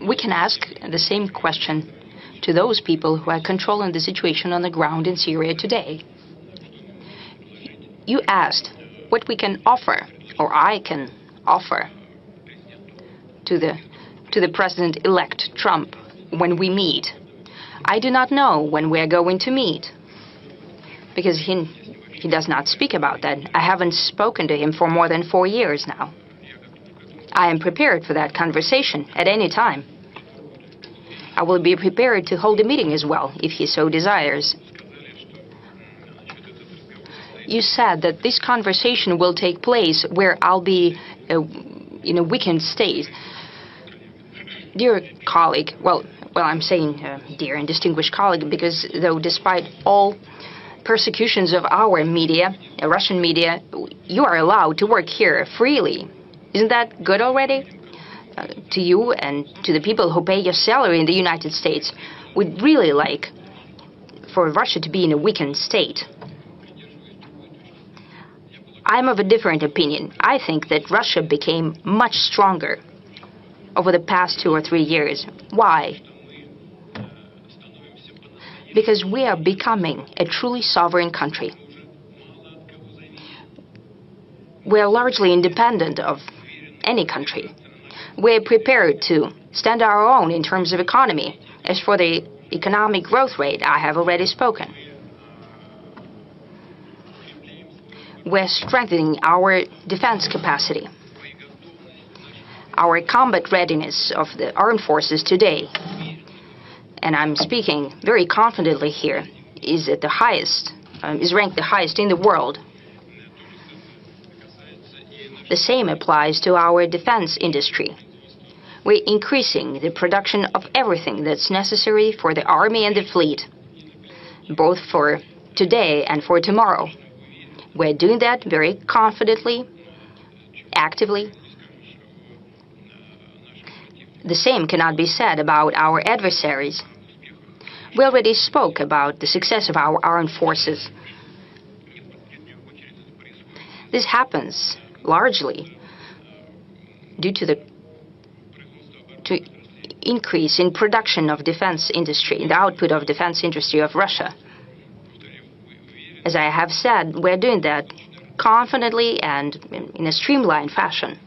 We can ask the same question to those people who are controlling the situation on the ground in Syria today. You asked what we can offer, or I can offer, to the President-elect Trump when we meet. I do not know when we are going to meet, because he does not speak about that. I haven't spoken to him for more than 4 years now. I am prepared for that conversation at any time. I will be prepared to hold a meeting as well, if he so desires. You said that this conversation will take place where I'll be in a weakened state. Dear colleague, well, I'm saying dear and distinguished colleague, because though despite all persecutions of our media, Russian media, you are allowed to work here freely. Isn't that good already? To you and to the people who pay your salary in the United States, we'd really like for Russia to be in a weakened state. I'm of a different opinion. I think that Russia became much stronger over the past 2 or 3 years. Why? Because we are becoming a truly sovereign country. We are largely independent of any country. We're prepared to stand our own in terms of economy. As for the economic growth rate, I have already spoken. We're strengthening our defense capacity. Our combat readiness of the armed forces today, and I'm speaking very confidently here, is at the highest, is ranked the highest in the world. The same applies to our defense industry. We're increasing the production of everything that's necessary for the army and the fleet, both for today and for tomorrow. We're doing that very confidently, actively. The same cannot be said about our adversaries. We already spoke about the success of our armed forces. This happens largely due to the increase in production of defense industry, in the output of defense industry of Russia. As I have said, we're doing that confidently and in a streamlined fashion.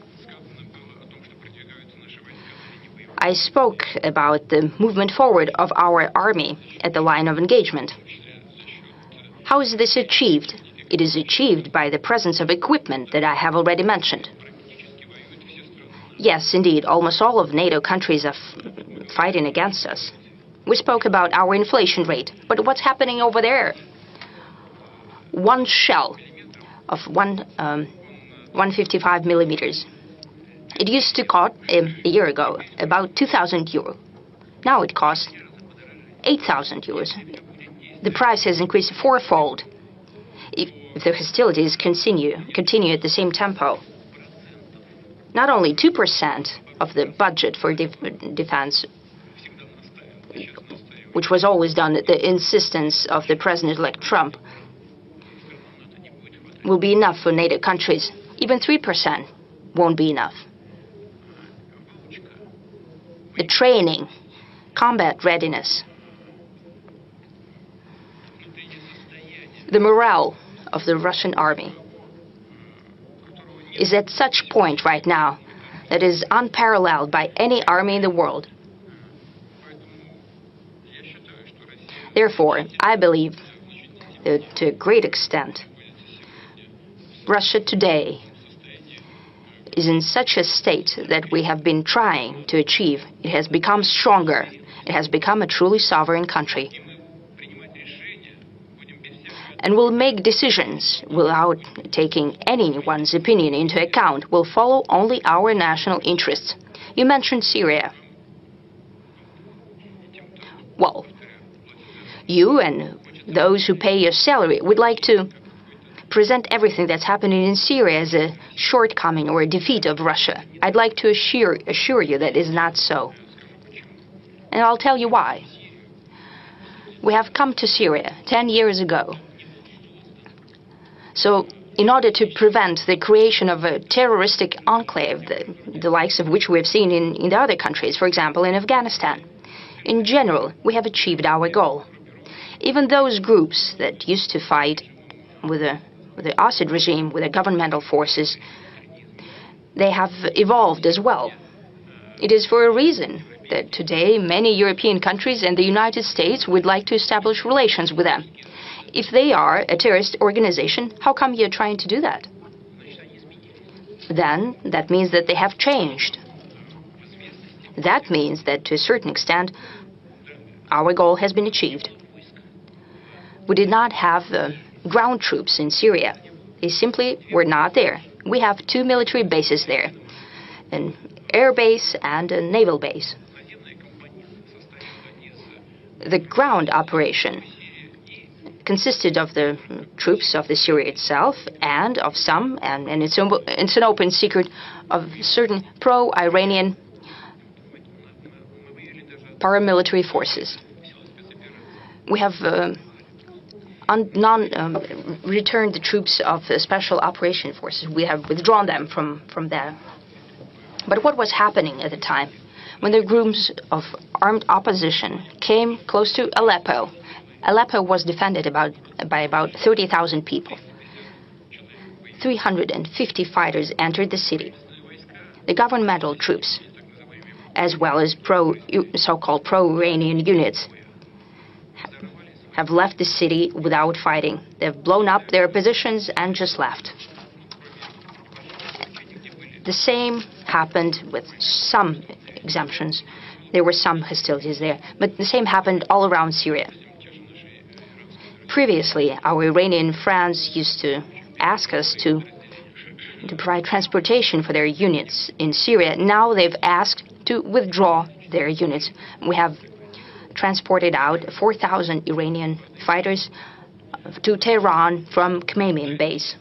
I spoke about the movement forward of our army at the line of engagement. How is this achieved? It is achieved by the presence of equipment that I have already mentioned. Yes, indeed, almost all of NATO countries are fighting against us. We spoke about our inflation rate, but what's happening over there? One shell of 155 millimeters. It used to cost, a year ago, about 2,000 euro. Now it costs 8,000 euros. The price has increased fourfold. If the hostilities continue at the same tempo, not only 2% of the budget for defense, which was always done at the insistence of the President-elect Trump, will be enough for NATO countries. Even 3% won't be enough. The training, combat readiness, the morale of the Russian army is at such point right now that is unparalleled by any army in the world. Therefore, I believe that to a great extent, Russia today is in such a state that we have been trying to achieve. It has become stronger. It has become a truly sovereign country. And will make decisions without taking anyone's opinion into account, will follow only our national interests. You mentioned Syria. Well, you and those who pay your salary would like to present everything that's happening in Syria as a shortcoming or a defeat of Russia. I'd like to assure you that is not so. And I'll tell you why. We have come to Syria 10 years ago. So, in order to prevent the creation of a terroristic enclave, the likes of which we have seen in the other countries, for example, in Afghanistan, in general, we have achieved our goal. Even those groups that used to fight with the Assad regime, with the governmental forces, they have evolved as well. It is for a reason that today many European countries and the United States would like to establish relations with them. If they are a terrorist organization, how come you're trying to do that? Then that means that they have changed. That means that to a certain extent, our goal has been achieved. We did not have ground troops in Syria. They simply were not there. We have 2 military bases there, an air base and a naval base. The ground operation consisted of the troops of the Syria itself and of some, and it's an open secret, of certain pro-Iranian paramilitary forces. We have returned the troops of the Special Operation Forces. We have withdrawn them from there. But what was happening at the time? When the groups of armed opposition came close to Aleppo, Aleppo was defended by about 30,000 people. 350 fighters entered the city. The governmental troops, as well as so-called pro-Iranian units, have left the city without fighting. They've blown up their positions and just left. The same happened with some exemptions. There were some hostilities there, but the same happened all around Syria. Previously, our Iranian friends used to ask us to provide transportation for their units in Syria. Now they've asked to withdraw their units. We have transported out 4,000 Iranian fighters to Tehran from Khmeimim base.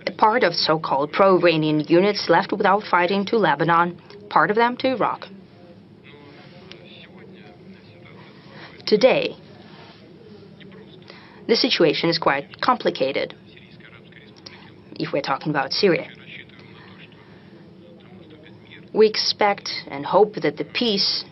A part of so-called pro-Iranian units left without fighting to Lebanon part of them to Iraq. Today, the situation is quite complicated if we're talking about Syria. We expect and hope that the peace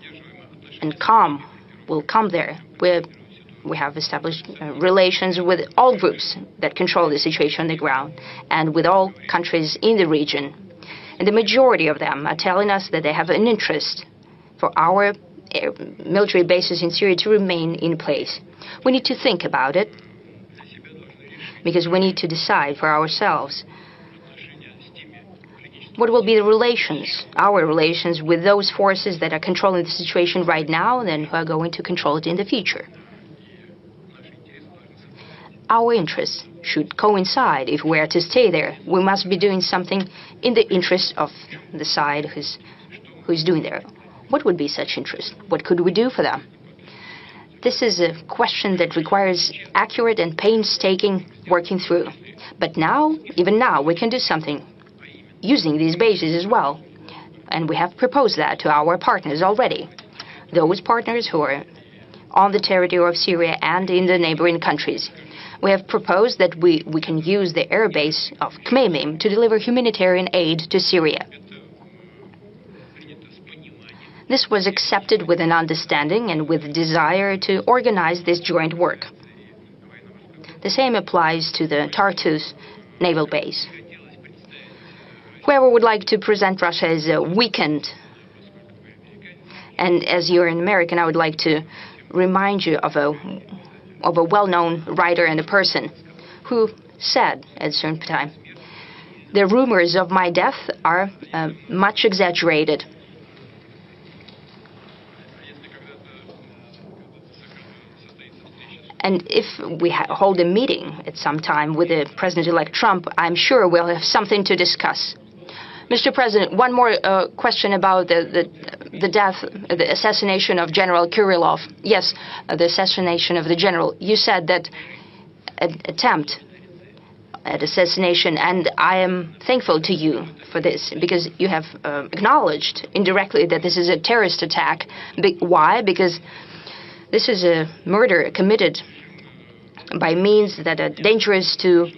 and calm will come there. We have established relations with all groups that control the situation on the ground and with all countries in the region. And the majority of them are telling us that they have an interest for our military bases in Syria to remain in place. We need to think about it because we need to decide for ourselves what will be the relations, our relations with those forces that are controlling the situation right now and who are going to control it in the future. Our interests should coincide if we are to stay there. We must be doing something in the interest of the side who's doing there. What would be such interest? What could we do for them? This is a question that requires accurate and painstaking working through. But now, even now, we can do something using these bases as well. And we have proposed that to our partners already. Those partners who are on the territory of Syria and in the neighboring countries. We have proposed that we can use the air base of Kremlin to deliver humanitarian aid to Syria. This was accepted with an understanding and with a desire to organize this joint work. The same applies to the Tartus naval base. Whoever would like to present Russia as a weakened, and as you're an American, I would like to remind you of a well-known writer and a person who said at a certain time, "The rumors of my death are much exaggerated." And if we hold a meeting at some time with the President-elect Trump, I'm sure we'll have something to discuss. Mr. President, one more question about the death, the assassination of General Kirillov. Yes, the assassination of the general. You said that an attempt at assassination, and I am thankful to you for this, because you have acknowledged indirectly that this is a terrorist attack. Why? Because this is a murder committed by means that are dangerous to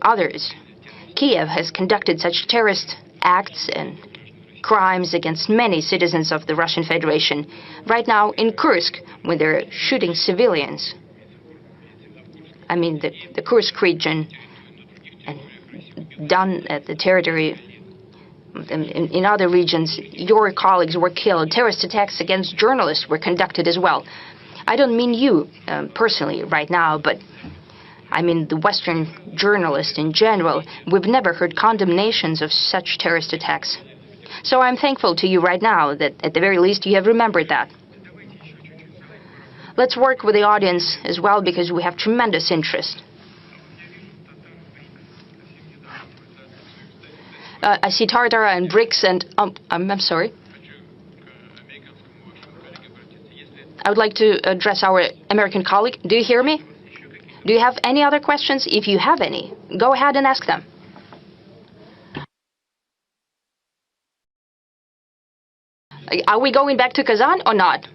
others. Kiev has conducted such terrorist acts and crimes against many citizens of the Russian Federation. Right now in Kursk, when they're shooting civilians, I mean the Kursk region, and done at the territory in other regions, your colleagues were killed. Terrorist attacks against journalists were conducted as well. I don't mean you personally right now, but I mean the Western journalists in general. We've never heard condemnations of such terrorist attacks. So I'm thankful to you right now that at the very least you have remembered that. Let's work with the audience as well, because we have tremendous interest. I see Tartar and BRICS and I'm sorry. I would like to address our American colleague. Do you hear me? Do you have any other questions? If you have any, go ahead and ask them. Are we going back to Kazan or not?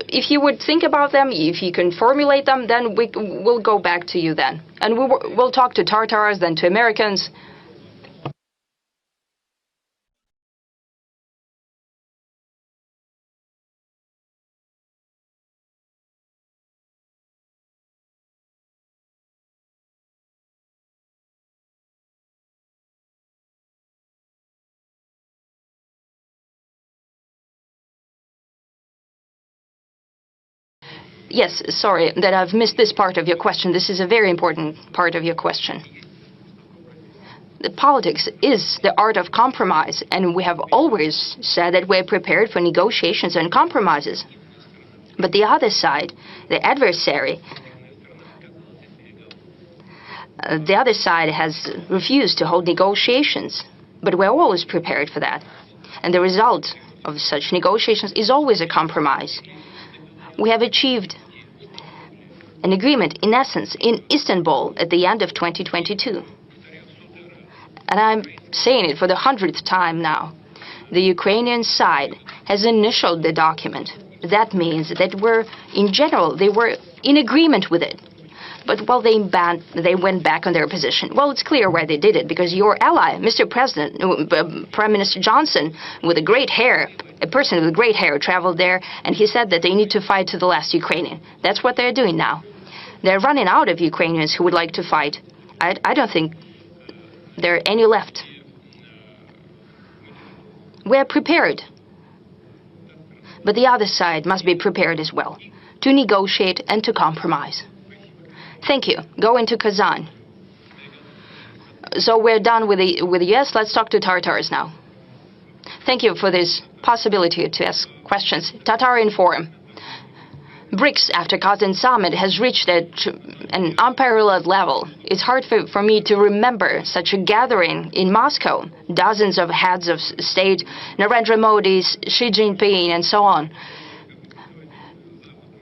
If you would think about them, if you can formulate them, then we'll go back to you then. And we'll talk to Tartars, then to Americans. Yes, sorry that I've missed this part of your question. This is a very important part of your question. The politics is the art of compromise, and we have always said that we're prepared for negotiations and compromises. But the other side, the adversary, has refused to hold negotiations. But we're always prepared for that. And the result of such negotiations is always a compromise. We have achieved an agreement, in essence, in Istanbul at the end of 2022. And I'm saying it for the 100th time now. the Ukrainian side has initialed the document. That means that in general, they were in agreement with it. But while they went back on their position. Well, it's clear why they did it, because your ally, Mr. President, Prime Minister Johnson, with a great hair, a person with great hair, traveled there, and he said that they need to fight to the last Ukrainian. That's what they're doing now. They're running out of Ukrainians who would like to fight. I don't think there are any left. We're prepared. But the other side must be prepared as well, to negotiate and to compromise. Thank you. Go into Kazan. So we're done with the US. Let's talk to Tatars now. Thank you for this possibility to ask questions. Tatarin Forum. BRICS after Kazan summit has reached an unparalleled level. It's hard for me to remember such a gathering in Moscow. Dozens of heads of state, Narendra Modi, Xi Jinping, and so on.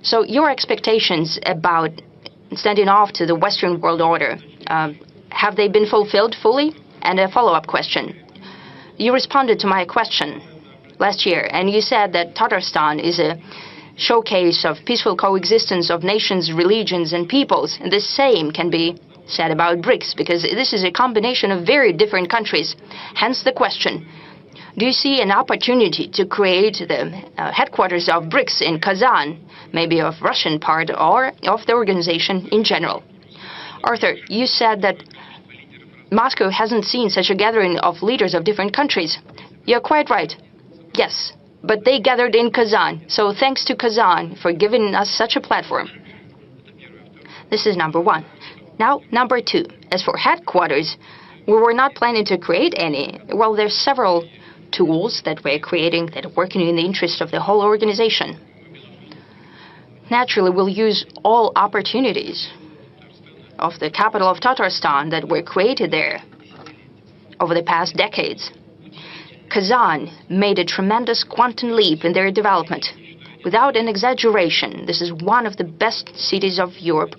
So your expectations about standing off to the Western world order, have they been fulfilled fully? And a follow-up question. You responded to my question last year, and you said that Tatarstan is a showcase of peaceful coexistence of nations, religions, and peoples. And the same can be said about BRICS, because this is a combination of very different countries. Hence the question, do you see an opportunity to create the headquarters of BRICS in Kazan, maybe of Russian part or of the organization in general? Arthur, you said that Moscow hasn't seen such a gathering of leaders of different countries. You're quite right. Yes, but they gathered in Kazan. So thanks to Kazan for giving us such a platform. This is number one. Now, number two. As for headquarters, we were not planning to create any. Well, there's several tools that we're creating that are working in the interest of the whole organization. Naturally, we'll use all opportunities of the capital of Tatarstan that were created there over the past decades. Kazan made a tremendous quantum leap in their development. Without an exaggeration, this is one of the best cities of Europe.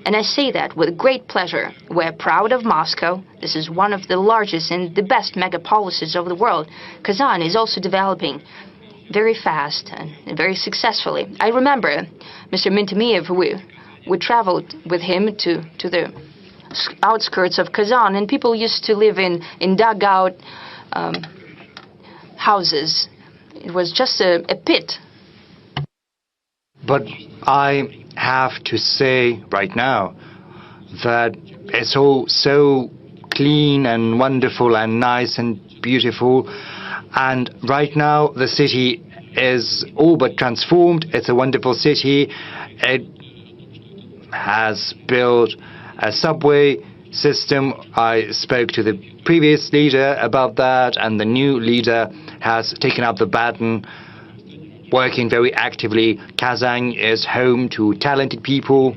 And I say that with great pleasure. We're proud of Moscow. This is one of the largest and the best megapolises of the world. Kazan is also developing very fast and very successfully. I remember Mr. Mintemiev, we traveled with him to the outskirts of Kazan, and people used to live in dugout houses. It was just a pit. But I have to say right now that it's all so clean and wonderful and nice and beautiful. And right now the city is all but transformed. It's a wonderful city. It has built a subway system. I spoke to the previous leader about that, and the new leader has taken up the baton, working very actively. Kazan is home to talented people.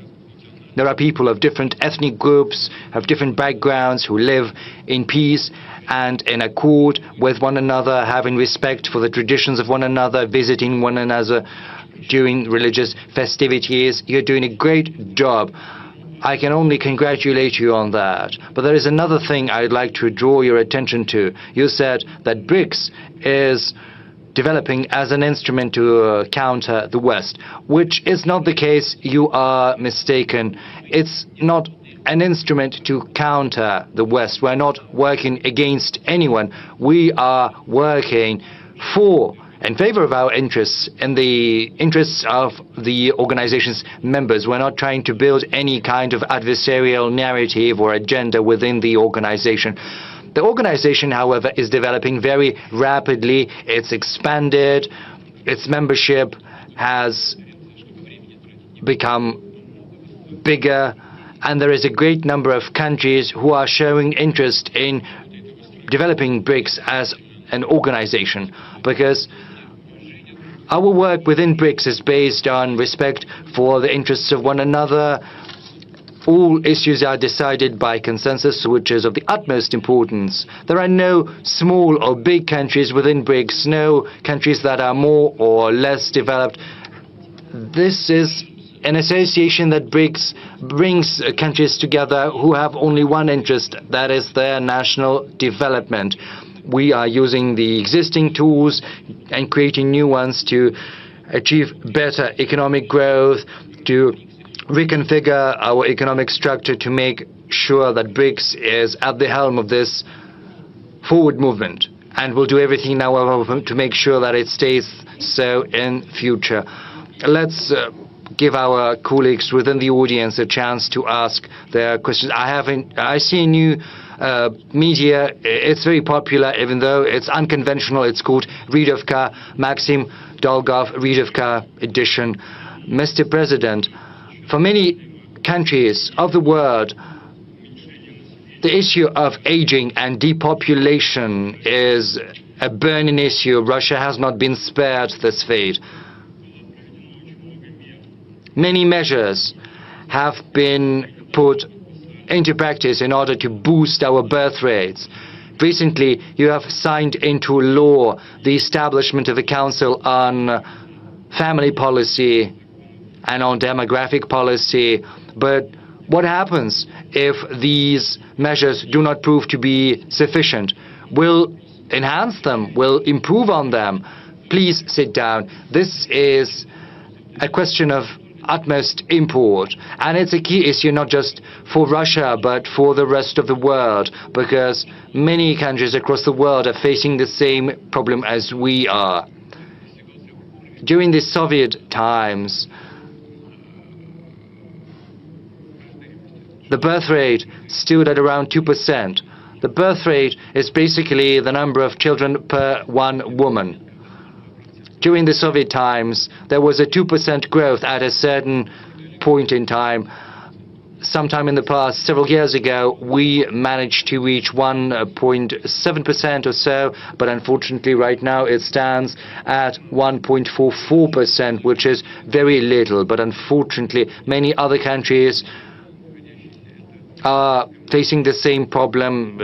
There are people of different ethnic groups, of different backgrounds, who live in peace and in accord with one another, having respect for the traditions of one another, visiting one another during religious festivities. You're doing a great job. I can only congratulate you on that. But there is another thing I'd like to draw your attention to. You said that BRICS is developing as an instrument to counter the West, which is not the case. You are mistaken. It's not an instrument to counter the West. We're not working against anyone. We are working in favor of our interests, in the interests of the organization's members. We're not trying to build any kind of adversarial narrative or agenda within the organization. The organization, however, is developing very rapidly. It's expanded. Its membership has become bigger, and there is a great number of countries who are showing interest in developing BRICS as an organization, because our work within BRICS is based on respect for the interests of one another. All issues are decided by consensus, which is of the utmost importance. There are no small or big countries within BRICS, no countries that are more or less developed. This is an association that brings countries together who have only one interest, that is their national development. We are using the existing tools and creating new ones to achieve better economic growth, to reconfigure our economic structure to make sure that BRICS is at the helm of this forward movement. And we'll do everything now to make sure that it stays so in future. Let's give our colleagues within the audience a chance to ask their questions. I see a new media. It's very popular, even though it's unconventional. It's called Readovka, Maxim Dolgov Readovka edition. Mr. President, for many countries of the world, the issue of aging and depopulation is a burning issue. Russia has not been spared this fate. Many measures have been put into practice in order to boost our birth rates. Recently, you have signed into law the establishment of a council on family policy and on demographic policy. But what happens if these measures do not prove to be sufficient? We'll enhance them, we'll improve on them. Please sit down. This is a question of utmost import, and it's a key issue not just for Russia but for the rest of the world, because many countries across the world are facing the same problem as we are. During the Soviet times, the birth rate stood at around 2%. The birth rate is basically the number of children per one woman. During the Soviet times, there was a 2% growth at a certain point in time. Sometime in the past, several years ago, we managed to reach 1.7% or so, but unfortunately right now it stands at 1.44%, which is very little. But unfortunately, many other countries are facing the same problem.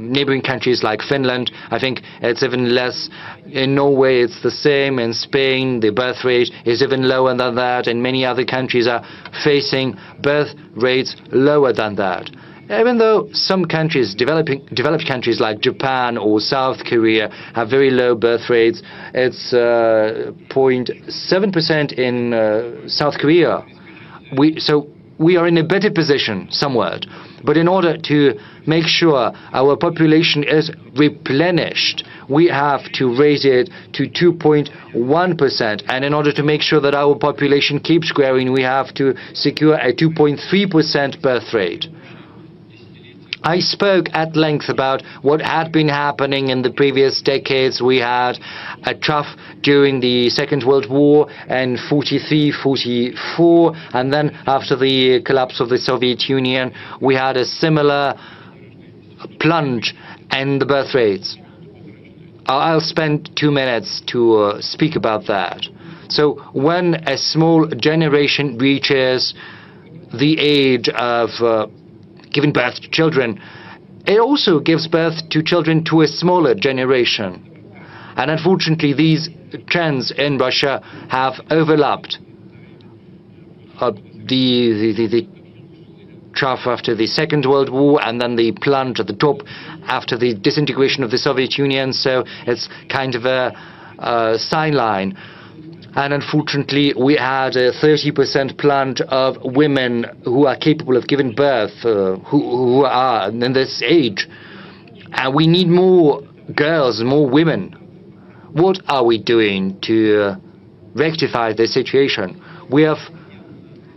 Neighboring countries like Finland, I think it's even less. In Norway, it's the same. In Spain, the birth rate is even lower than that, and many other countries are facing birth rates lower than that. Even though some countries, developed countries like Japan or South Korea, have very low birth rates, it's 0.7% in South Korea. So we are in a better position somewhat. But in order to make sure our population is replenished, we have to raise it to 2.1%. And in order to make sure that our population keeps growing, we have to secure a 2.3% birth rate. I spoke at length about what had been happening in the previous decades. We had a trough during the Second World War in 43-44, and then after the collapse of the Soviet Union, we had a similar plunge in the birth rates. I'll spend 2 minutes to speak about that. So when a small generation reaches the age of giving birth to children, it also gives birth to children to a smaller generation. And unfortunately, these trends in Russia have overlapped. The trough after the Second World War, and then the plunge at the top after the disintegration of the Soviet Union. So it's kind of a sign line. And unfortunately, we had a 30% plunge of women who are capable of giving birth, who are in this age. And we need more girls, more women. What are we doing to rectify this situation? We have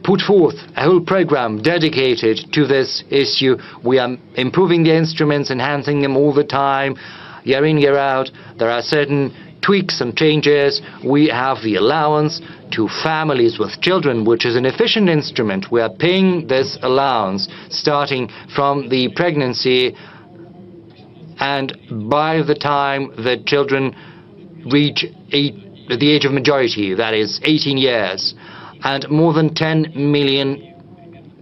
put forth a whole program dedicated to this issue. We are improving the instruments, enhancing them all the time, year in, year out. There are certain tweaks and changes. We have the allowance to families with children, which is an efficient instrument. We are paying this allowance starting from the pregnancy, and by the time the children reach the age of majority, that is 18 years, and more than 10 million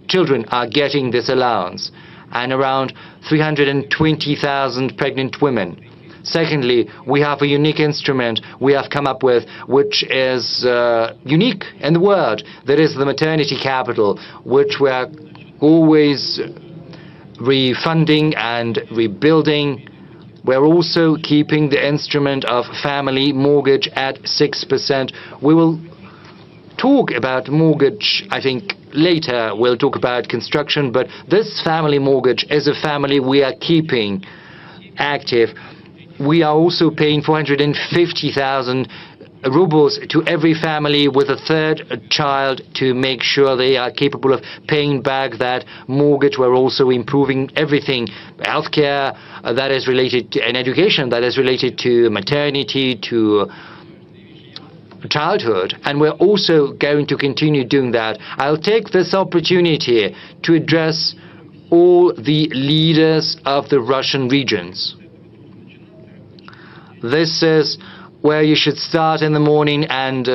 children are getting this allowance, and around 320,000 pregnant women. Secondly, we have a unique instrument we have come up with, which is unique in the world. That is the maternity capital, which we are always refunding and rebuilding. We're also keeping the instrument of family mortgage at 6%. We will talk about mortgage, I think, later. We'll talk about construction, but this family mortgage is a family we are keeping active. We are also paying 450,000 rubles to every family with a third child to make sure they are capable of paying back that mortgage. We're also improving everything, healthcare that is related to, and education that is related to maternity, to childhood, and we're also going to continue doing that. I'll take this opportunity to address all the leaders of the Russian regions. This is where you should start in the morning and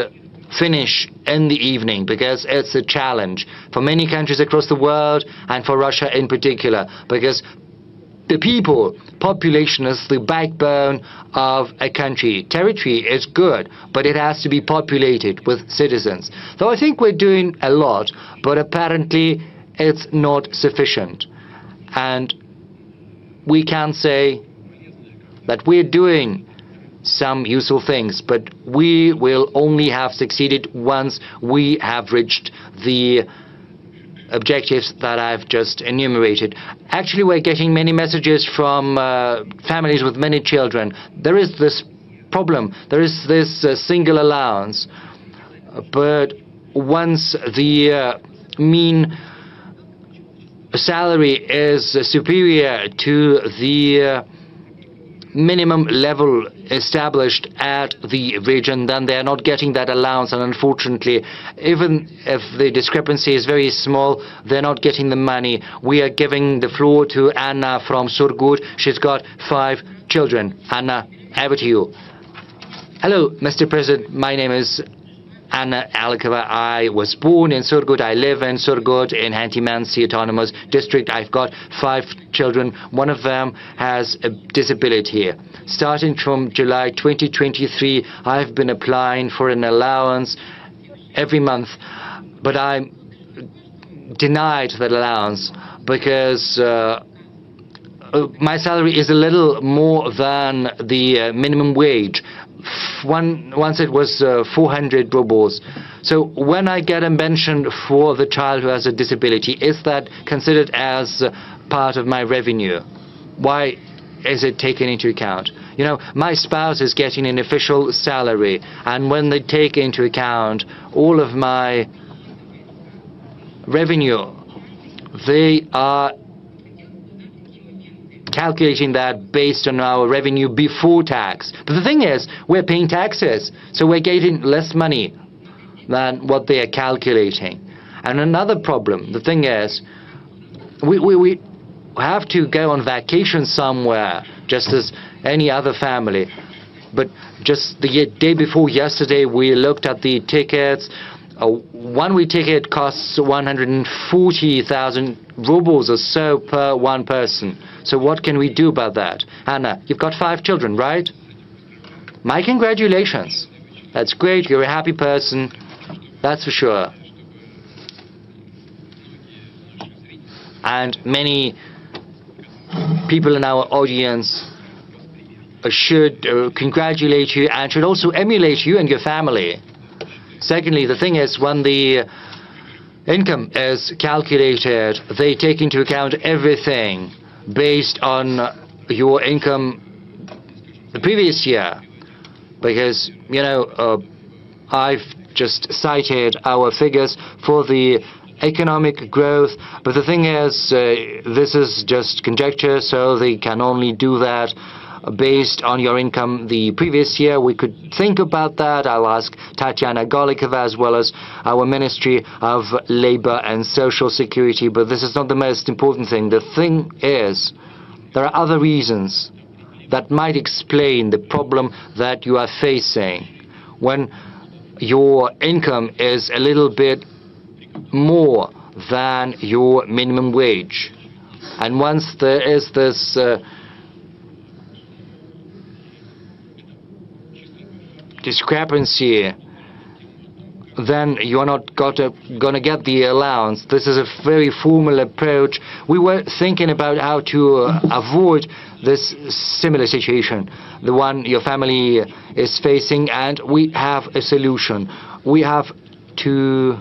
finish in the evening, because it's a challenge for many countries across the world and for Russia in particular, because the people, population is the backbone of a country. Territory is good, but it has to be populated with citizens. So I think we're doing a lot, but apparently it's not sufficient. And we can say that we're doing some useful things, but we will only have succeeded once we have reached the objectives that I've just enumerated. Actually, we're getting many messages from families with many children. There is this problem. There is this single allowance. But once the mean salary is superior to the minimum level established at the region, then they are not getting that allowance, and unfortunately, even if the discrepancy is very small, they're not getting the money. We are giving the floor to Anna from Surgut. She's got 5 children. Anna, over to you. Hello, Mr. President. My name is Anna Alikova. I was born in Surgut. I live in Surgut in Hanti-Mansi Autonomous District. I've got 5 children. One of them has a disability. Starting from July 2023, I've been applying for an allowance every month, but I'm denied that allowance because my salary is a little more than the minimum wage. Once it was 400 rubles. So when I get a pension for the child who has a disability, is that considered as part of my revenue? Why is it taken into account? You know, my spouse is getting an official salary, and when they take into account all of my revenue, they are calculating that based on our revenue before tax. But the thing is, we're paying taxes, so we're getting less money than what they are calculating. And another problem, the thing is, we have to go on vacation somewhere, just as any other family. But just the day before yesterday, we looked at the tickets. A one-way ticket costs 140,000 rubles or so per one person. So what can we do about that? Anna, you've got 5 children, right? My congratulations. That's great. You're a happy person. That's for sure. And many people in our audience should congratulate you and should also emulate you and your family. Secondly, the thing is, when the income is calculated, they take into account everything based on your income the previous year. Because, you know, I've just cited our figures for the economic growth, but the thing is, this is just conjecture, so they can only do that based on your income the previous year. We could think about that. I'll ask Tatiana Golikova as well as our Ministry of Labor and Social Security, but this is not the most important thing. The thing is, there are other reasons that might explain the problem that you are facing. When your income is a little bit more than your minimum wage, and once there is this discrepancy then you're not gonna get the allowance. This is a very formal approach. We were thinking about how to avoid this similar situation, the one your family is facing, and we have a solution. We have to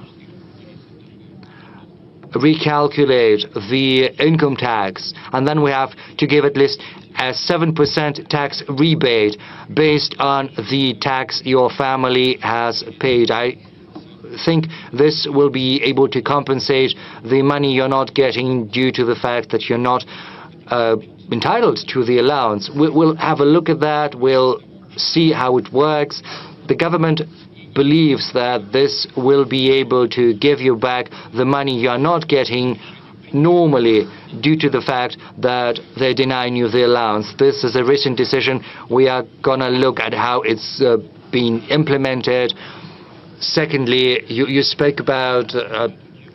recalculate the income tax, and then we have to give at least a 7% tax rebate based on the tax your family has paid. I think this will be able to compensate the money you're not getting due to the fact that you're not entitled to the allowance. We'll have a look at that. We'll see how it works. The government believes that this will be able to give you back the money you're not getting normally due to the fact that they're denying you the allowance. This is a recent decision. We are gonna look at how it's been implemented. Secondly, you spoke about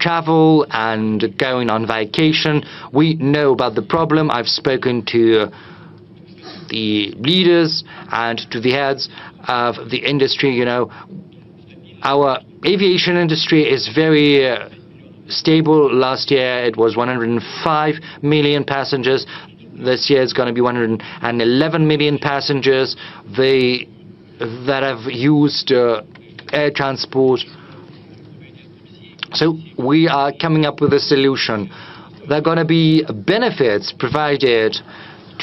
travel and going on vacation. We know about the problem. I've spoken to the leaders and to the heads of the industry. You know, our aviation industry is very stable. Last year it was 105 million passengers. This year it's going to be 111 million passengers that have used air transport. So we are coming up with a solution. There are going to be benefits provided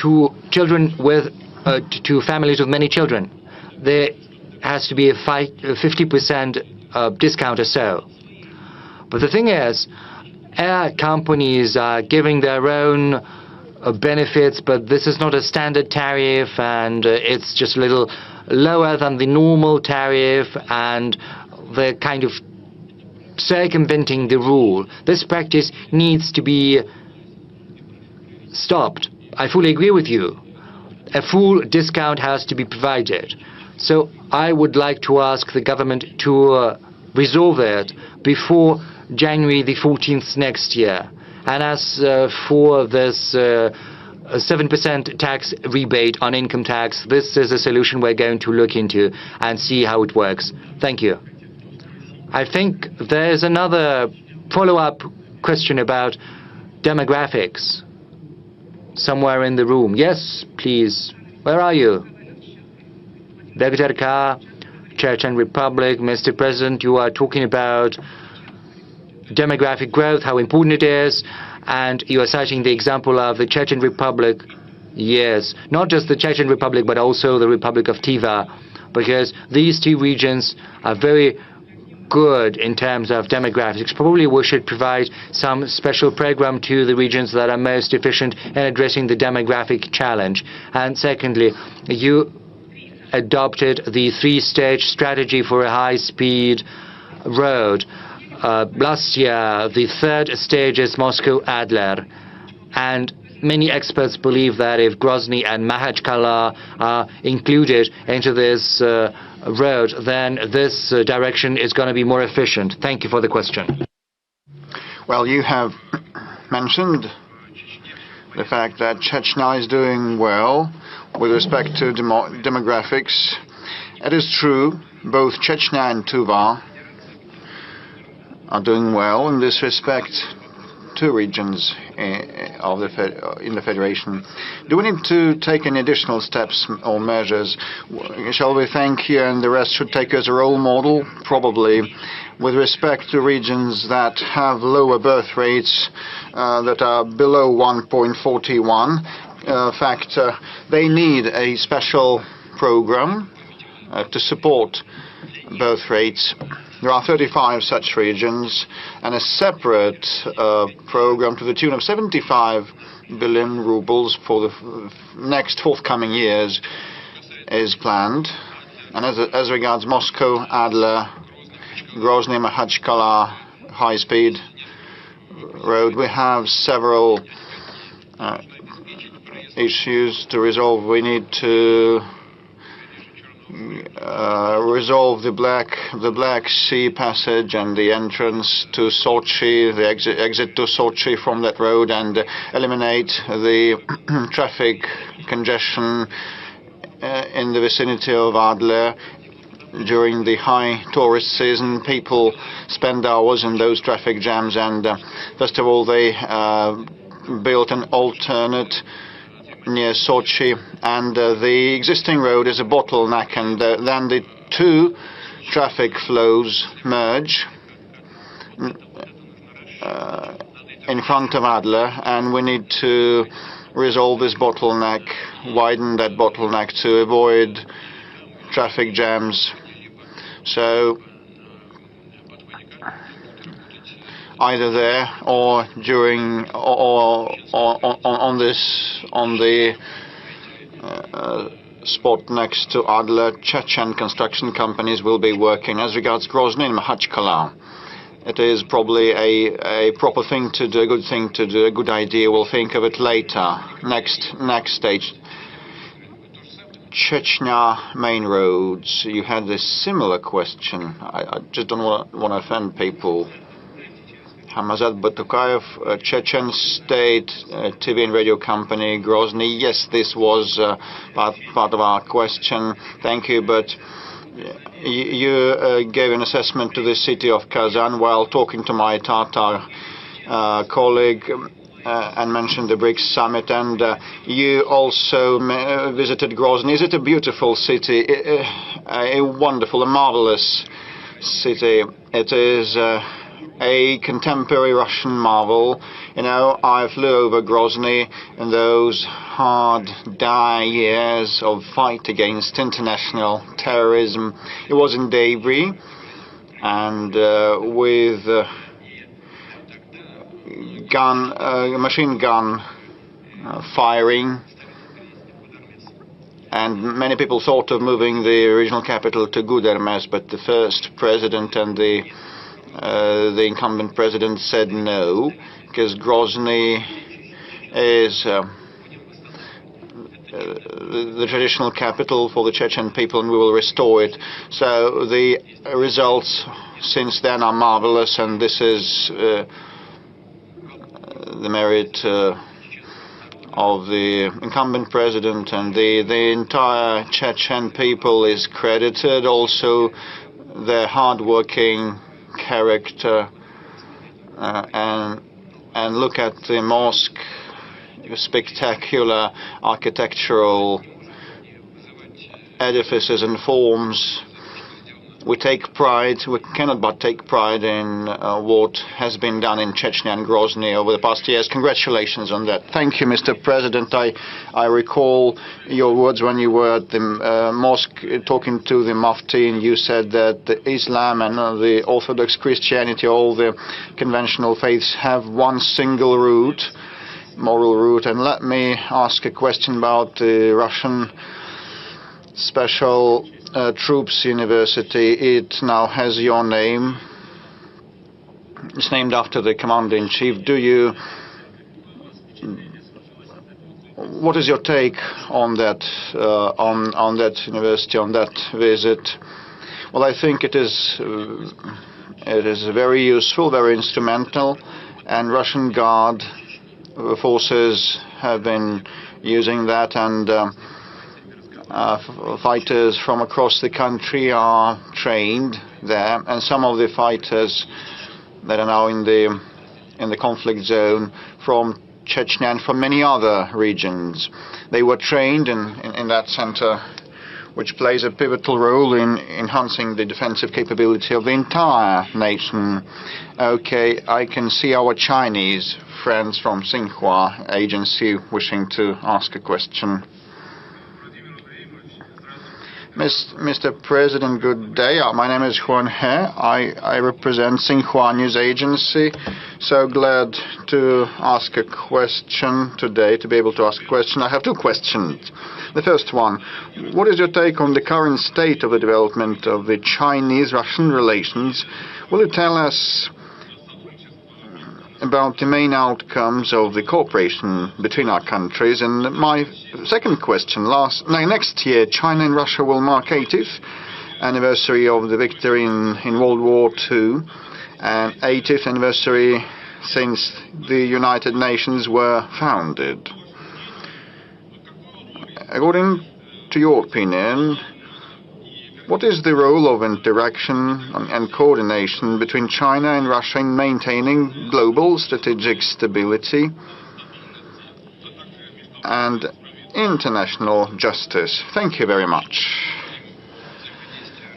to children with to families with many children. There has to be a 50% discount or so. But the thing is, air companies are giving their own benefits, but this is not a standard tariff, and it's just a little lower than the normal tariff, and they're kind of circumventing the rule. This practice needs to be stopped. I fully agree with you. A full discount has to be provided. So I would like to ask the government to resolve it before January the 14th next year. And as for this 7% tax rebate on income tax, this is a solution we're going to look into and see how it works. Thank you. I think there's another follow-up question about demographics somewhere in the room. Yes, please. Where are you? Dr. K, Czech and Republic. Mr. President, you are talking about demographic growth, how important it is, and you are citing the example of the Czech Republic. Yes, not just the Czech Republic, but also the Republic of Tiva, because these two regions are very good in terms of demographics. Probably we should provide some special program to the regions that are most efficient in addressing the demographic challenge. And secondly, you adopted the three-stage strategy for a high-speed road. Last year, the third stage is Moscow-Adler, and many experts believe that if Grozny and Makhachkala are included into this road, then this direction is going to be more efficient. Thank you for the question. Well, you have mentioned the fact that Chechnya is doing well with respect to demographics. It is true, both Chechnya and Tuva are doing well in this respect. Two regions in the Federation. Do we need to take any additional steps or measures? Shall we think here and the rest should take as a role model? Probably. With respect to regions that have lower birth rates that are below 1.41 factor, they need a special program to support birth rates. There are 35 such regions, and a separate program to the tune of 75 billion rubles for the next forthcoming years is planned. And as regards Moscow, Adler, Grozny, Makhachkala high-speed road, we have several issues to resolve. We need to resolve the Black Sea passage and the entrance to Sochi, the exit to Sochi from that road, and eliminate the traffic congestion in the vicinity of Adler. during the high tourist season, people spend hours in those traffic jams, and first of all, they built an alternate near Sochi, and the existing road is a bottleneck, and then the two traffic flows merge in front of Adler, and we need to resolve this bottleneck, widen that bottleneck to avoid traffic jams. So either there or during or on the spot next to Adler, Chechen construction companies will be working. As regards Grozny and Makhachkala, it is probably a proper thing to do, a good thing to do, a good idea. We'll think of it later. Next stage. Chechnya main roads. You had a similar question. I just don't want to offend people. Hamazat Batukayev, Chechen State TV and radio company, Grozny. Yes, this was part of our question. Thank you, but you gave an assessment to the city of Kazan while talking to my Tatar colleague and mentioned the BRICS summit, and you also visited Grozny. Is it a beautiful city? A wonderful, a marvelous city. It is a contemporary Russian marvel. You know, I flew over Grozny in those hard, dire years of fight against international terrorism. It was in debris, and with machine gun firing, and many people thought of moving the regional capital to Gudermes, but the first president and the incumbent president said no, because Grozny is the traditional capital for the Chechen people, and we will restore it. So the results since then are marvelous, and this is the merit of the incumbent president, and the entire Chechen people is credited. Also, their hard-working character, and look at the mosque, spectacular architectural edifices and forms. We take pride, we cannot but take pride in what has been done in Chechnya and Grozny over the past years. Congratulations on that. Thank you, Mr. President. I recall your words when you were at the mosque talking to the Mufti, and you said that the Islam and the Orthodox Christianity, all the conventional faiths, have one single root, moral root. And let me ask a question about the Russian Special Troops University. It now has your name. It's named after the commander-in-chief. What is your take on that university, on that visit? Well, I think it is very useful, very instrumental, and Russian Guard forces have been using that, and fighters from across the country are trained there, and some of the fighters that are now in the conflict zone from Chechnya and from many other regions, they were trained in that center, which plays a pivotal role in enhancing the defensive capability of the entire nation. Okay, I can see our Chinese friends from Xinhua agency wishing to ask a question. Mr. President, good day. My name is Juan He. I represent Xinhua News Agency. So glad to ask a question today, to be able to ask a question. I have two questions. The first one, what is your take on the current state of the development of the Chinese-Russian relations? Will you tell us about the main outcomes of the cooperation between our countries? And my second question, next year China and Russia will mark 80th anniversary of the victory in World War II, and 80th anniversary since the United Nations were founded. According to your opinion, What is the role of interaction and coordination between China and Russia in maintaining global strategic stability and international justice? Thank you very much.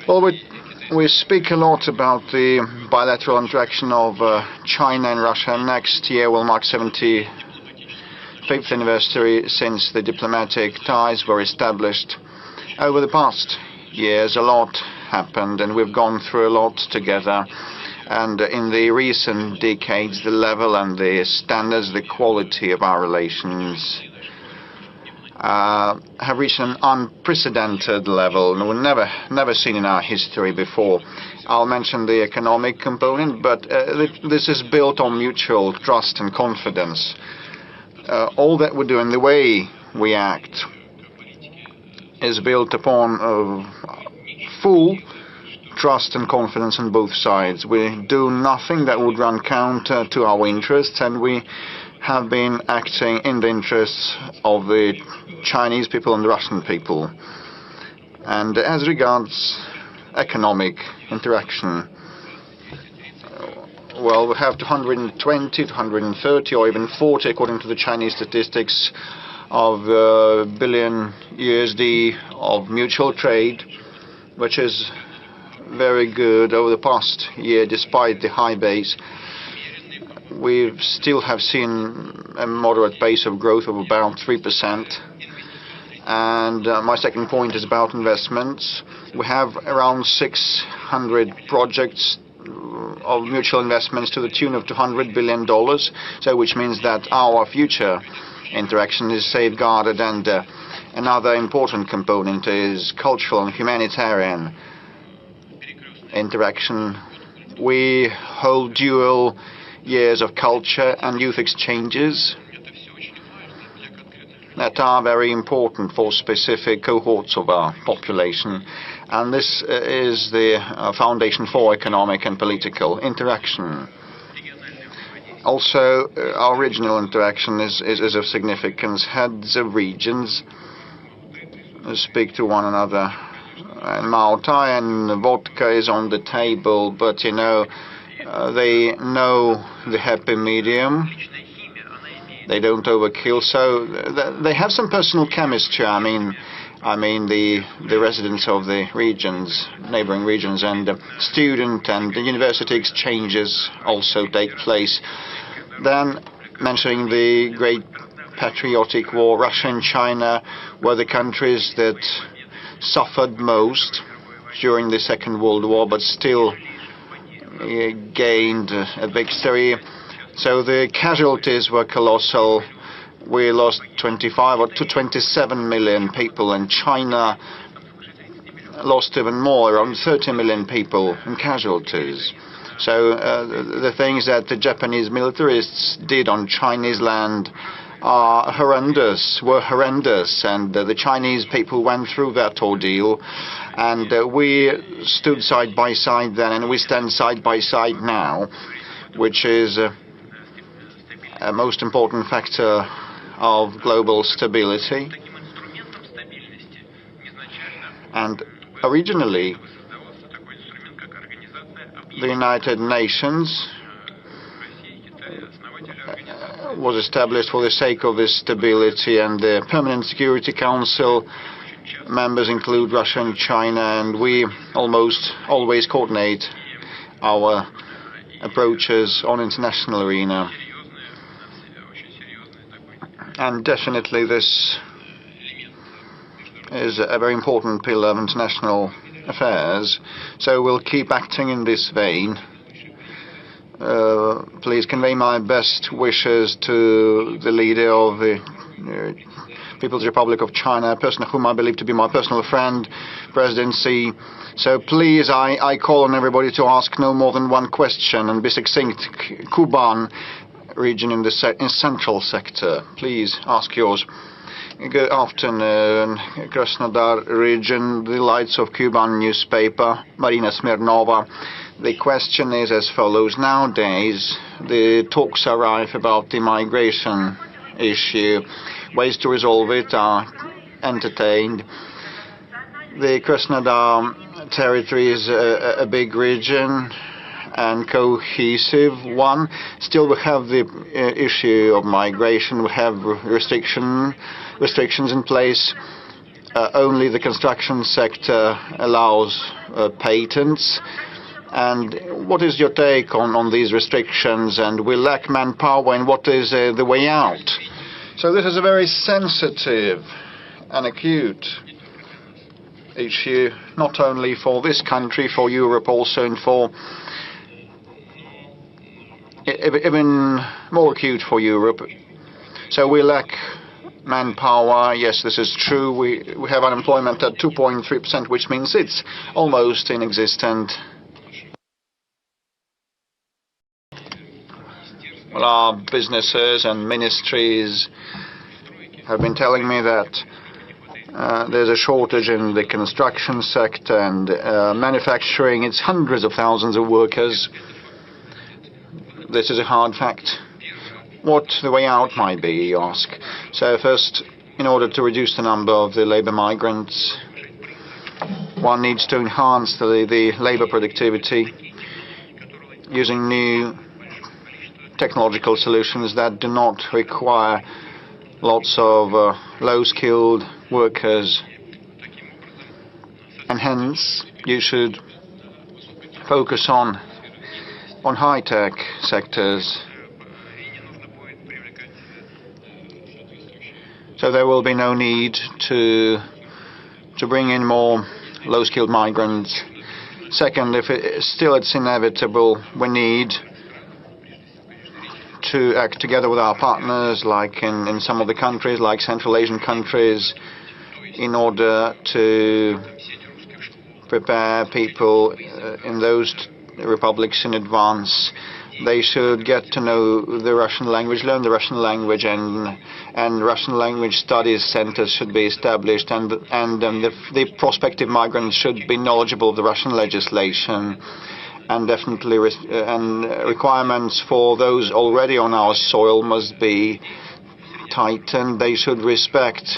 Well, we speak a lot about the bilateral interaction of China and Russia. Next year will mark 75th anniversary since the diplomatic ties were established. Over the past years, a lot happened, and we've gone through a lot together. And in the recent decades, the level and the standards, the quality of our relations have reached an unprecedented level, and we've never seen in our history before. I'll mention the economic component, but this is built on mutual trust and confidence. All that we do and the way we act is built upon full trust and confidence on both sides. We do nothing that would run counter to our interests, and we have been acting in the interests of the Chinese people and the Russian people. And as regards economic interaction, well, we have 220, 230, or even 40, according to the Chinese statistics, of billion USD of mutual trade, which is very good. Over the past year, despite the high base, we still have seen a moderate pace of growth of about 3%. And my second point is about investments. We have around 600 projects of mutual investments to the tune of $200 billion, so which means that our future interaction is safeguarded. And another important component is cultural and humanitarian interaction. We hold dual years of culture and youth exchanges that are very important for specific cohorts of our population, and this is the foundation for economic and political interaction. Also, our regional interaction is of significance. Heads of regions speak to one another. And Malta and vodka is on the table, but you know, they know the happy medium. They don't overkill, so they have some personal chemistry. I mean the residents of the regions, neighboring regions, and student and university exchanges also take place. Then, mentioning the great patriotic war, Russia and China were the countries that suffered most during the Second World War, but still gained a victory. So the casualties were colossal. We lost 25 to 27 million people, and China lost even more, around 30 million people in casualties. So the things that the Japanese militarists did on Chinese land were horrendous, and the Chinese people went through that ordeal, and we stood side by side then, and we stand side by side now, which is a most important factor of global stability. And originally, the United Nations was established for the sake of this stability, and the Permanent Security Council members include Russia and China, and we almost always coordinate our approaches on international arena. And definitely this is a very important pillar of international affairs, so we'll keep acting in this vein. Please convey my best wishes to the leader of the People's Republic of China, a person whom I believe to be my personal friend, President Xi. So please, I call on everybody to ask no more than one question and be succinct. Kuban region in the central sector. Please ask yours. Good afternoon. Krasnodar region, the Lights of Kuban newspaper, Marina Smirnova. The question is as follows. Nowadays, the talks are rife about the migration issue. Ways to resolve it are entertained. The Krasnodar territory is a big region and cohesive one. Still, we have the issue of migration. We have restrictions in place. Only the construction sector allows patents. And what is your take on these restrictions? And we lack manpower, and what is the way out? So this is a very sensitive and acute issue, not only for this country, for Europe also, and for even more acute for Europe. So we lack manpower. Yes, this is true. We have unemployment at 2.3%, which means it's almost inexistent. Well, our businesses and ministries have been telling me that there's a shortage in the construction sector and manufacturing. It's hundreds of thousands of workers. This is a hard fact. What the way out might be, you ask. So first, in order to reduce the number of the labor migrants, one needs to enhance the labor productivity using new technological solutions that do not require lots of low-skilled workers. And hence, you should focus on high-tech sectors. So there will be no need to bring in more low-skilled migrants. Second, if it's inevitable, we need to act together with our partners, like in some of the countries, like Central Asian countries, in order to prepare people in those republics in advance. They should get to know the Russian language, learn the Russian language, and Russian language studies centers should be established, and the prospective migrants should be knowledgeable of the Russian legislation, and definitely requirements for those already on our soil must be tightened. They should respect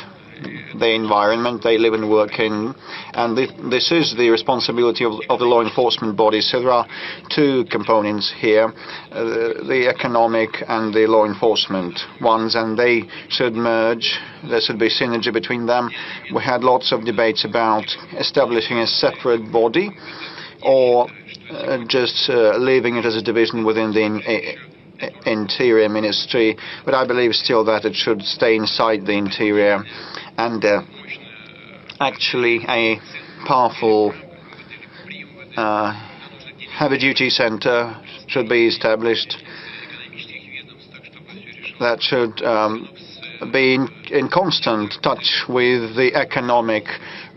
the environment they live and work in, and this is the responsibility of the law enforcement bodies. So there are two components here, the economic and the law enforcement ones, and they should merge. There should be synergy between them. We had lots of debates about establishing a separate body or just leaving it as a division within the Interior Ministry, but I believe still that it should stay inside the Interior, and actually a powerful heavy-duty center should be established that should be in constant touch with the economic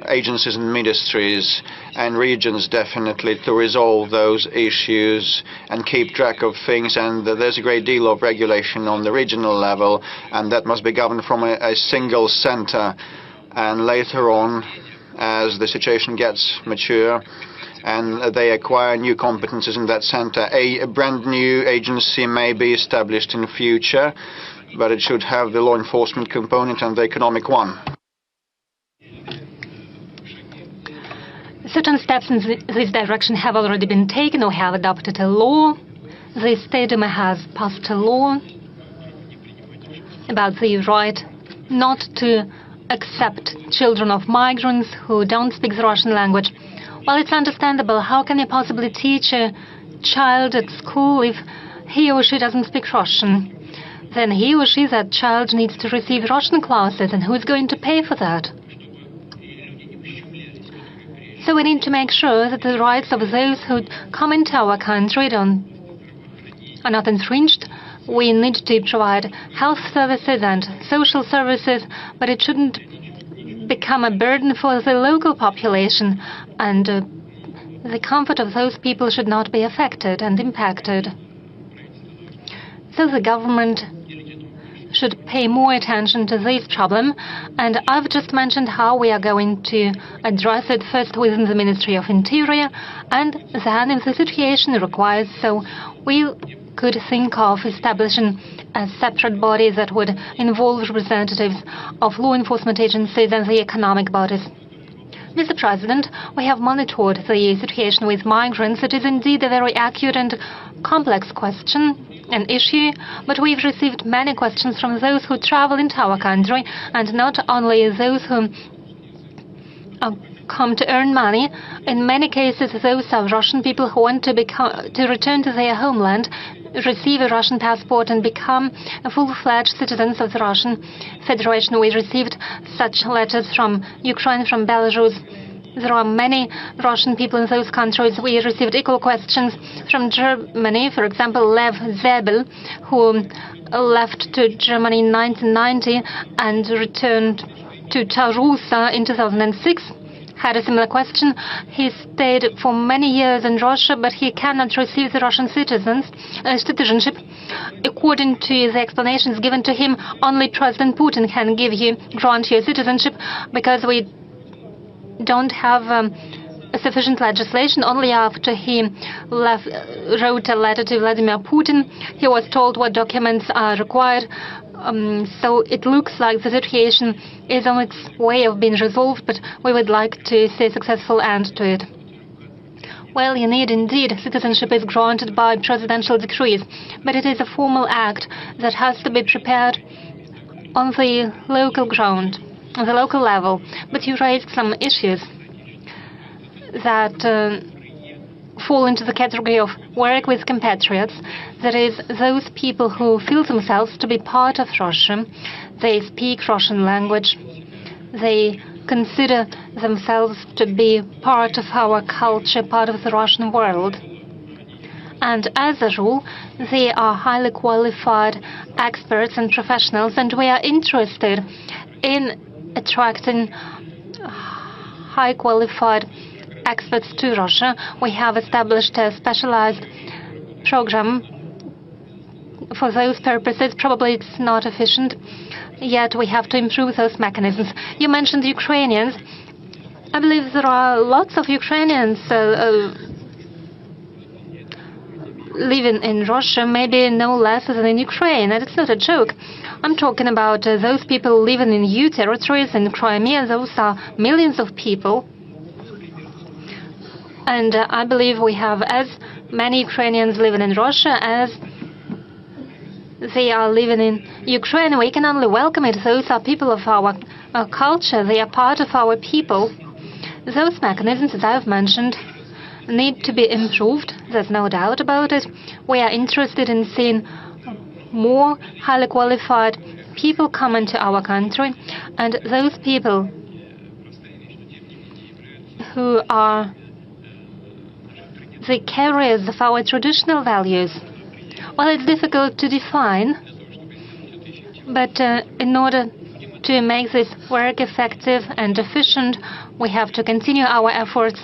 agencies and ministries and regions, definitely, to resolve those issues and keep track of things. And there's a great deal of regulation on the regional level, and that must be governed from a single center. And later on, as the situation gets mature and they acquire new competences in that center, a brand new agency may be established in the future, but it should have the law enforcement component and the economic one. Certain steps in this direction have already been taken or have adopted a law. The State Duma has passed a law about the right not to accept children of migrants who don't speak the Russian language. Well, it's understandable. How can you possibly teach a child at school if he or she doesn't speak Russian? Then he or she, that child, needs to receive Russian classes, and who's going to pay for that? So we need to make sure that the rights of those who come into our country are not infringed. We need to provide health services and social services, but it shouldn't become a burden for the local population, and the comfort of those people should not be affected and impacted. So the government should pay more attention to this problem, and I've just mentioned how we are going to address it, first within the Ministry of Interior, and then if the situation requires so, we could think of establishing a separate body that would involve representatives of law enforcement agencies and the economic bodies. Mr. President, we have monitored the situation with migrants. It is indeed a very acute and complex question, an issue, but we've received many questions from those who travel into our country, and not only those who come to earn money. In many cases, those are Russian people who want to return to their homeland, receive a Russian passport and become full-fledged citizens of the Russian Federation. We received such letters from Ukraine, from Belarus. There are many Russian people in those countries. We received equal questions from Germany. For example, Lev Zebel, who left to Germany in 1990 and returned to Tarusa in 2006. Had a similar question. He stayed for many years in Russia, but he cannot receive the Russian citizenship. According to the explanations given to him, only President Putin can grant you citizenship, because we don't have sufficient legislation. Only after he wrote a letter to Vladimir Putin, he was told what documents are required. So it looks like the situation is on its way of being resolved, but we would like to see a successful end to it. Well, indeed, citizenship is granted by presidential decrees, but it is a formal act that has to be prepared on the local ground, on the local level. But you raised some issues that fall into the category of work with compatriots. That is, those people who feel themselves to be part of Russia. They speak Russian language. They consider themselves to be part of our culture, part of the Russian world. And as a rule, they are highly qualified experts and professionals, and we are interested in attracting high qualified experts to Russia. We have established a specialized program for those purposes. Probably it's not efficient, yet we have to improve those mechanisms. You mentioned Ukrainians. I believe there are lots of Ukrainians living in Russia, maybe no less than in Ukraine, and it's not a joke. I'm talking about those people living in new territories in Crimea. Those are millions of people. And I believe we have as many Ukrainians living in Russia as they are living in Ukraine. We can only welcome it. Those are people of our culture. They are part of our people. Those mechanisms, as I've mentioned, need to be improved. There's no doubt about it. We are interested in seeing more highly qualified people come into our country, and those people who are the carriers of our traditional values. Well, it's difficult to define, but in order to make this work effective and efficient, we have to continue our efforts.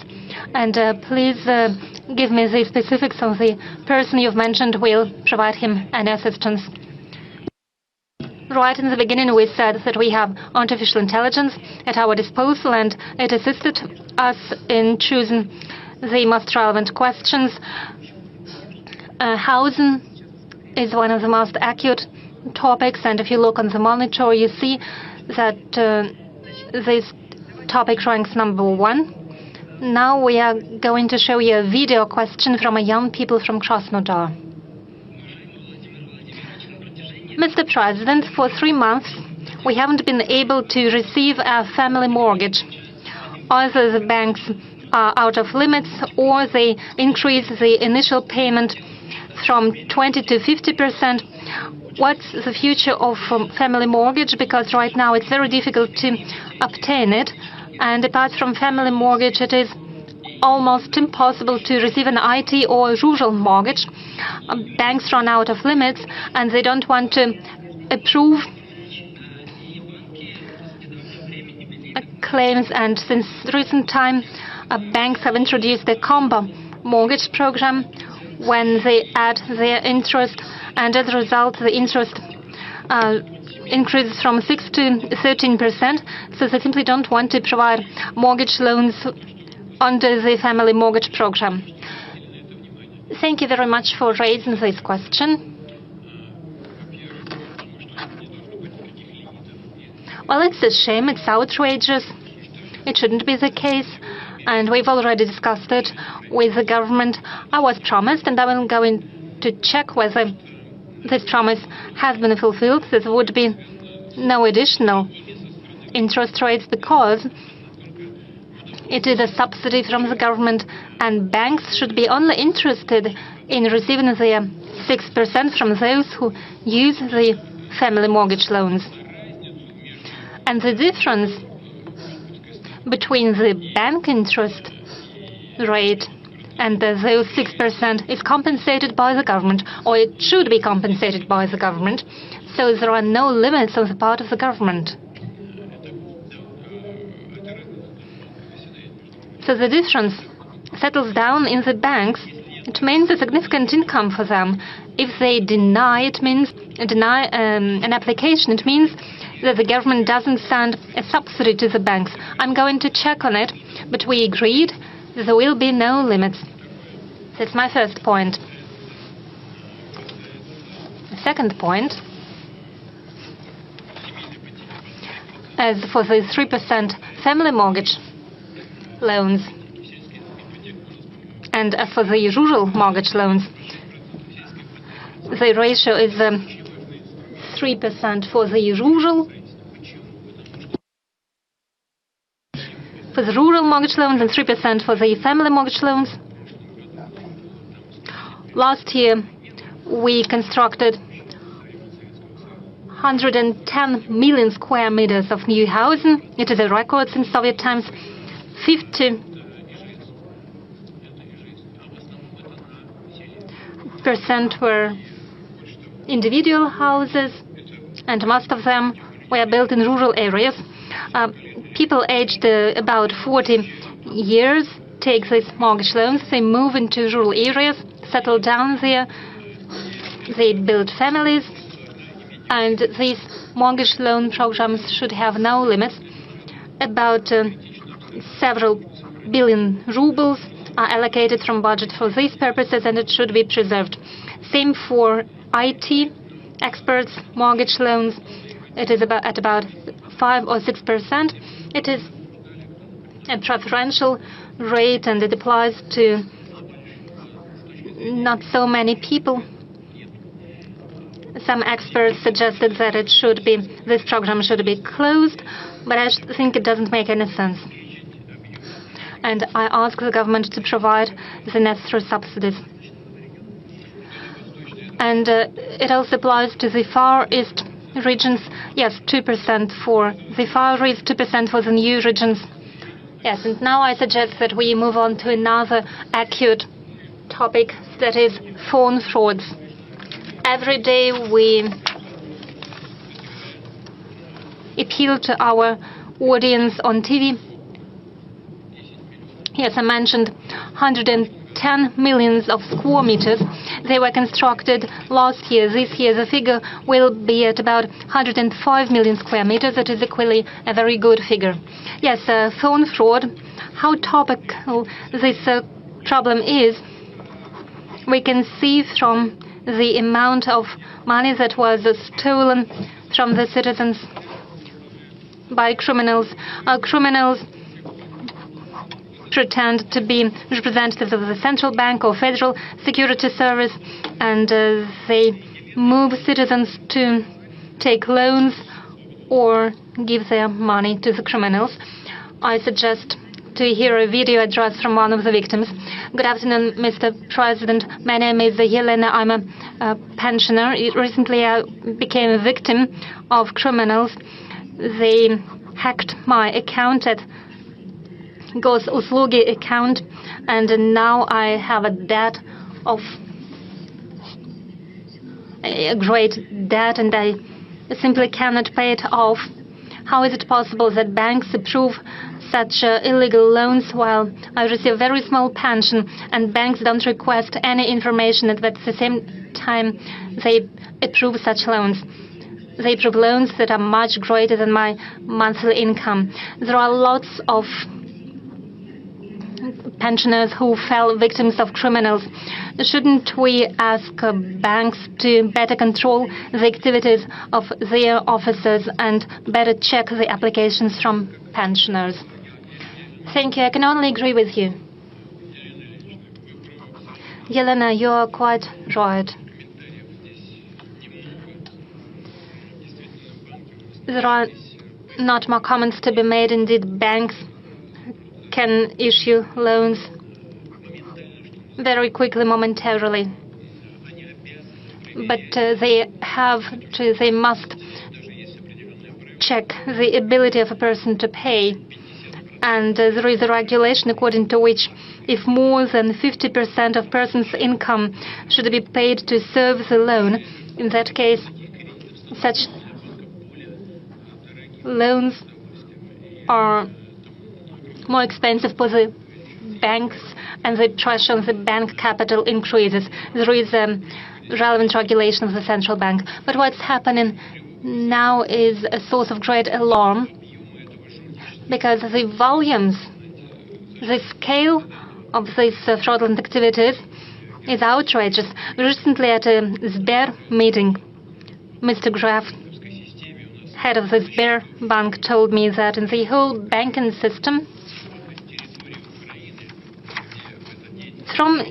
And please give me the specifics of the person you've mentioned. We'll provide him any assistance. Right in the beginning, we said that we have artificial intelligence at our disposal, and it assisted us in choosing the most relevant questions. Housing is one of the most acute topics, and if you look on the monitor, you see that this topic ranks #1. Now we are going to show you a video question from a young people from Krasnodar. Mr. President, for 3 months, we haven't been able to receive a family mortgage. Either the banks are out of limits, or they increase the initial payment from 20 to 50%. What's the future of family mortgage? Because right now it's very difficult to obtain it. And apart from family mortgage, it is almost impossible to receive an IT or rural mortgage. Banks run out of limits, and they don't want to approve claims. And since recent time, banks have introduced a combo mortgage program when they add their interest, and as a result, the interest increases from 6 to 13%. So they simply don't want to provide mortgage loans under the family mortgage program. Thank you very much for raising this question. Well, it's a shame. It's outrageous. It shouldn't be the case, and we've already discussed it with the government. I was promised, and I'm going to check whether this promise has been fulfilled. There would be no additional interest rates because it is a subsidy from the government, and banks should be only interested in receiving the 6% from those who use the family mortgage loans. And the difference between the bank interest rate and those 6% is compensated by the government, or it should be compensated by the government, so there are no limits on the part of the government. So the difference settles down in the banks. It means a significant income for them. If they deny an application, it means that the government doesn't send a subsidy to the banks. I'm going to check on it, but we agreed that there will be no limits. That's my first point. The second point, as for the 3% family mortgage loans, and as for the rural mortgage loans, the ratio is 3% for the rural mortgage loans and 3% for the family mortgage loans. Last year, we constructed 110 million square meters of new housing. It is a record since Soviet times. 50% were individual houses, and most of them were built in rural areas. People aged about 40 years take these mortgage loans. They move into rural areas, settle down there, they build families, and these mortgage loan programs should have no limits. About several billion rubles are allocated from budget for these purposes, and it should be preserved. Same for IT experts mortgage loans. It is at about 5 or 6%. It is a preferential rate, and it applies to not so many people. Some experts suggested that this program should be closed, but I think it doesn't make any sense. And I ask the government to provide the necessary subsidies. And it also applies to the Far East regions. Yes, 2% for the Far East, 2% for the new regions. Yes, and now I suggest that we move on to another acute topic, that is phone frauds. Every day we appeal to our audience on TV. Yes, I mentioned 110 million of square meters. They were constructed last year. This year the figure will be at about 105 million square meters. That is equally a very good figure. Yes, phone fraud, how topical this problem is, we can see from the amount of money that was stolen from the citizens by criminals. Criminals pretend to be representatives of the central bank or federal security service, and they move citizens to take loans or give their money to the criminals. I suggest to hear a video address from one of the victims. Good afternoon, Mr. President. My name is Yelena. I'm a pensioner. Recently, I became a victim of criminals. They hacked my account at Gosuslugi account, and now I have a debt of a great debt, and I simply cannot pay it off. How is it possible that banks approve such illegal loans while I receive a very small pension, and banks don't request any information, and at the same time they approve such loans? They approve loans that are much greater than my monthly income. There are lots of pensioners who fell victims of criminals. Shouldn't we ask banks to better control the activities of their officers and better check the applications from pensioners? Thank you. I can only agree with you. Yelena, you are quite right. There are not more comments to be made. Indeed, banks can issue loans very quickly, momentarily. But they must check the ability of a person to pay. And there is a regulation according to which if more than 50% of person's income should be paid to serve the loan, in that case, such loans are more expensive for the banks and the pressure on the bank capital increases. There is relevant regulation of the central bank. But what's happening now is a source of great alarm, because the volumes, the scale of these fraudulent activities is outrageous. Recently at a Sber meeting, Mr. Graf, head of the Sber bank, told me that in the whole banking system, from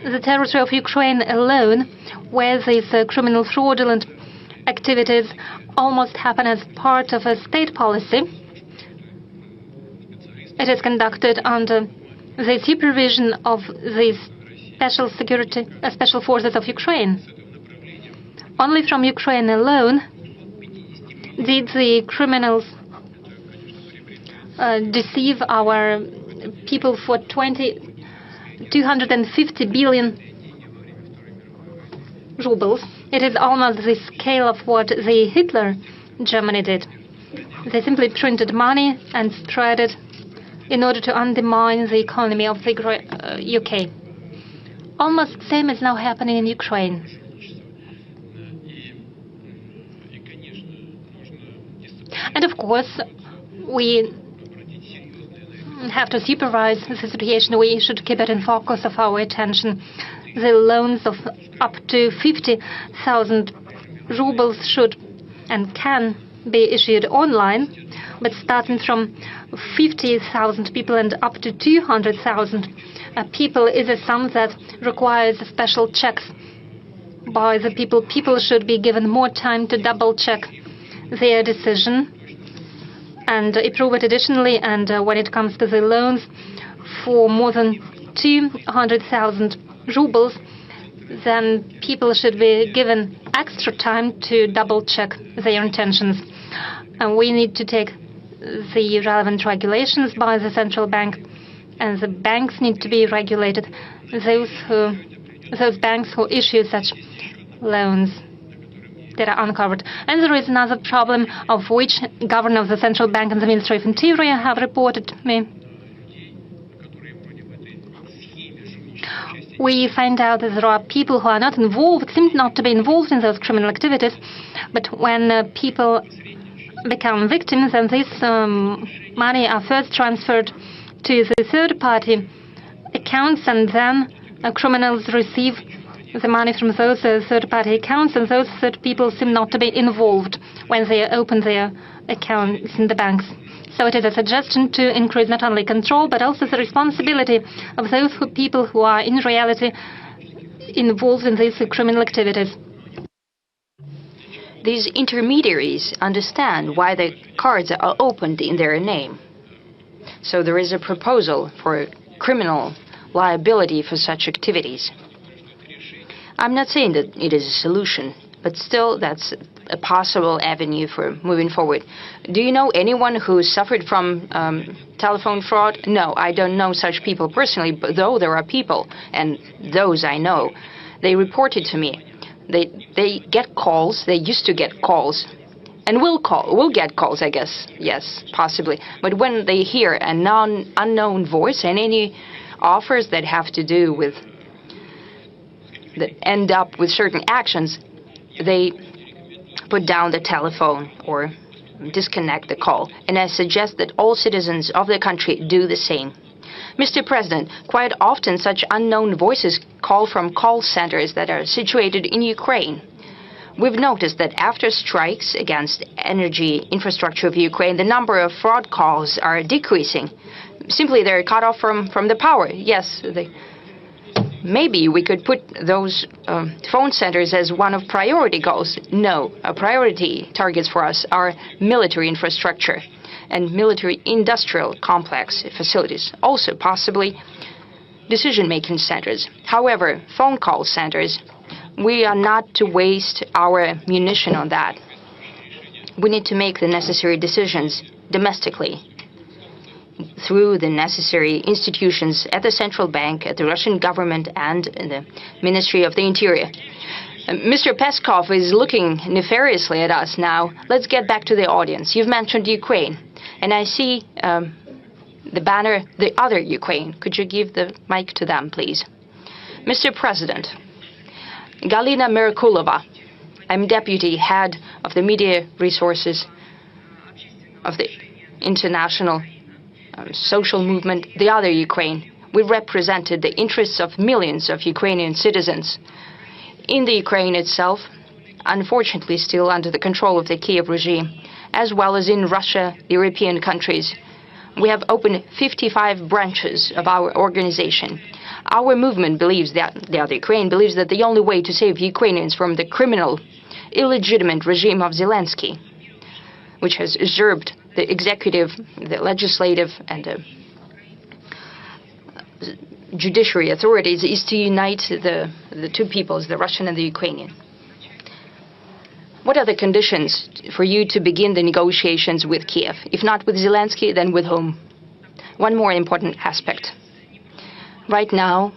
the territory of Ukraine alone, where these criminal fraudulent activities almost happen as part of a state policy, it is conducted under the supervision of the special forces of Ukraine. Only from Ukraine alone did the criminals deceive our people for 250 billion rubles. It is almost the scale of what the Hitler Germany did. They simply printed money and spread it in order to undermine the economy of the UK. Almost the same is now happening in Ukraine. And of course, we have to supervise the situation. We should keep it in focus of our attention. The loans of up to 50,000 rubles should and can be issued online, but starting from 50,000 people and up to 200,000 people is a sum that requires special checks by the people. People should be given more time to double-check their decision and approve it additionally. And when it comes to the loans for more than 200,000 rubles, then people should be given extra time to double-check their intentions. And we need to take the relevant regulations by the central bank, and the banks need to be regulated. Those banks who issue such loans that are uncovered. And there is another problem of which Governor of the Central Bank and the Ministry of Interior have reported to me. We find out that there are people who are not involved, seem not to be involved in those criminal activities, but when people become victims, and this money are first transferred to the third-party accounts, and then criminals receive the money from those third-party accounts, and those third people seem not to be involved when they open their accounts in the banks. So it is a suggestion to increase not only control, but also the responsibility of those people who are in reality involved in these criminal activities. These intermediaries understand why the cards are opened in their name. So there is a proposal for criminal liability for such activities. I'm not saying that it is a solution, but still that's a possible avenue for moving forward. Do you know anyone who suffered from telephone fraud? No, I don't know such people personally, but though there are people, and those I know, they reported to me. They get calls, they used to get calls, and will get calls, I guess, yes, possibly. But when they hear an unknown voice and any offers that have to do with, that end up with certain actions, they put down the telephone or disconnect the call. And I suggest that all citizens of the country do the same. Mr. President, quite often such unknown voices call from call centers that are situated in Ukraine. We've noticed that after strikes against energy infrastructure of Ukraine, the number of fraud calls are decreasing. simply they're cut off from the power. Yes, maybe we could put those phone centers as one of priority goals. No, priority targets for us are military infrastructure and military industrial complex facilities, also possibly decision-making centers. However, phone call centers, we are not to waste our munition on that. We need to make the necessary decisions domestically through the necessary institutions at the central bank, at the Russian government, and the Ministry of the Interior. Mr. Peskov is looking nefariously at us now. Let's get back to the audience. You've mentioned Ukraine, and I see the banner, the other Ukraine. Could you give the mic to them, please? Mr. President, Galina Merkulova, I'm deputy head of the media resources of the international social movement, the other Ukraine. We represented the interests of millions of Ukrainian citizens. In the Ukraine itself, unfortunately still under the control of the Kiev regime, as well as in Russia, European countries. We have opened 55 branches of our organization. Our movement believes that, the other Ukraine believes that the only way to save Ukrainians from the criminal, illegitimate regime of Zelensky, which has usurped the executive, the legislative, and the judiciary authorities, is to unite the two peoples, the Russian and the Ukrainian. What are the conditions for you to begin the negotiations with Kiev? If not with Zelensky, then with whom? One more important aspect. Right now,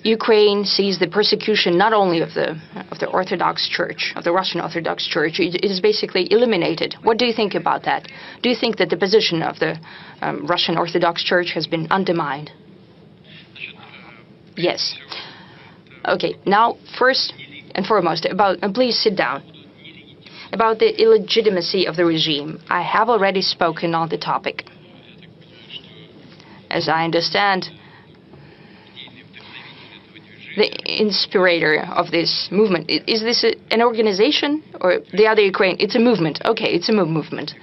Ukraine sees the persecution not only of the Orthodox Church, of the Russian Orthodox Church. It is basically eliminated. What do you think about that? Do you think that the position of the Russian Orthodox Church has been undermined? Yes. Okay, now first and foremost, please sit down. About the illegitimacy of the regime, I have already spoken on the topic. As I understand, the inspirator of this movement, is this an organization or the other Ukraine? It's a movement. Okay, it's a movement.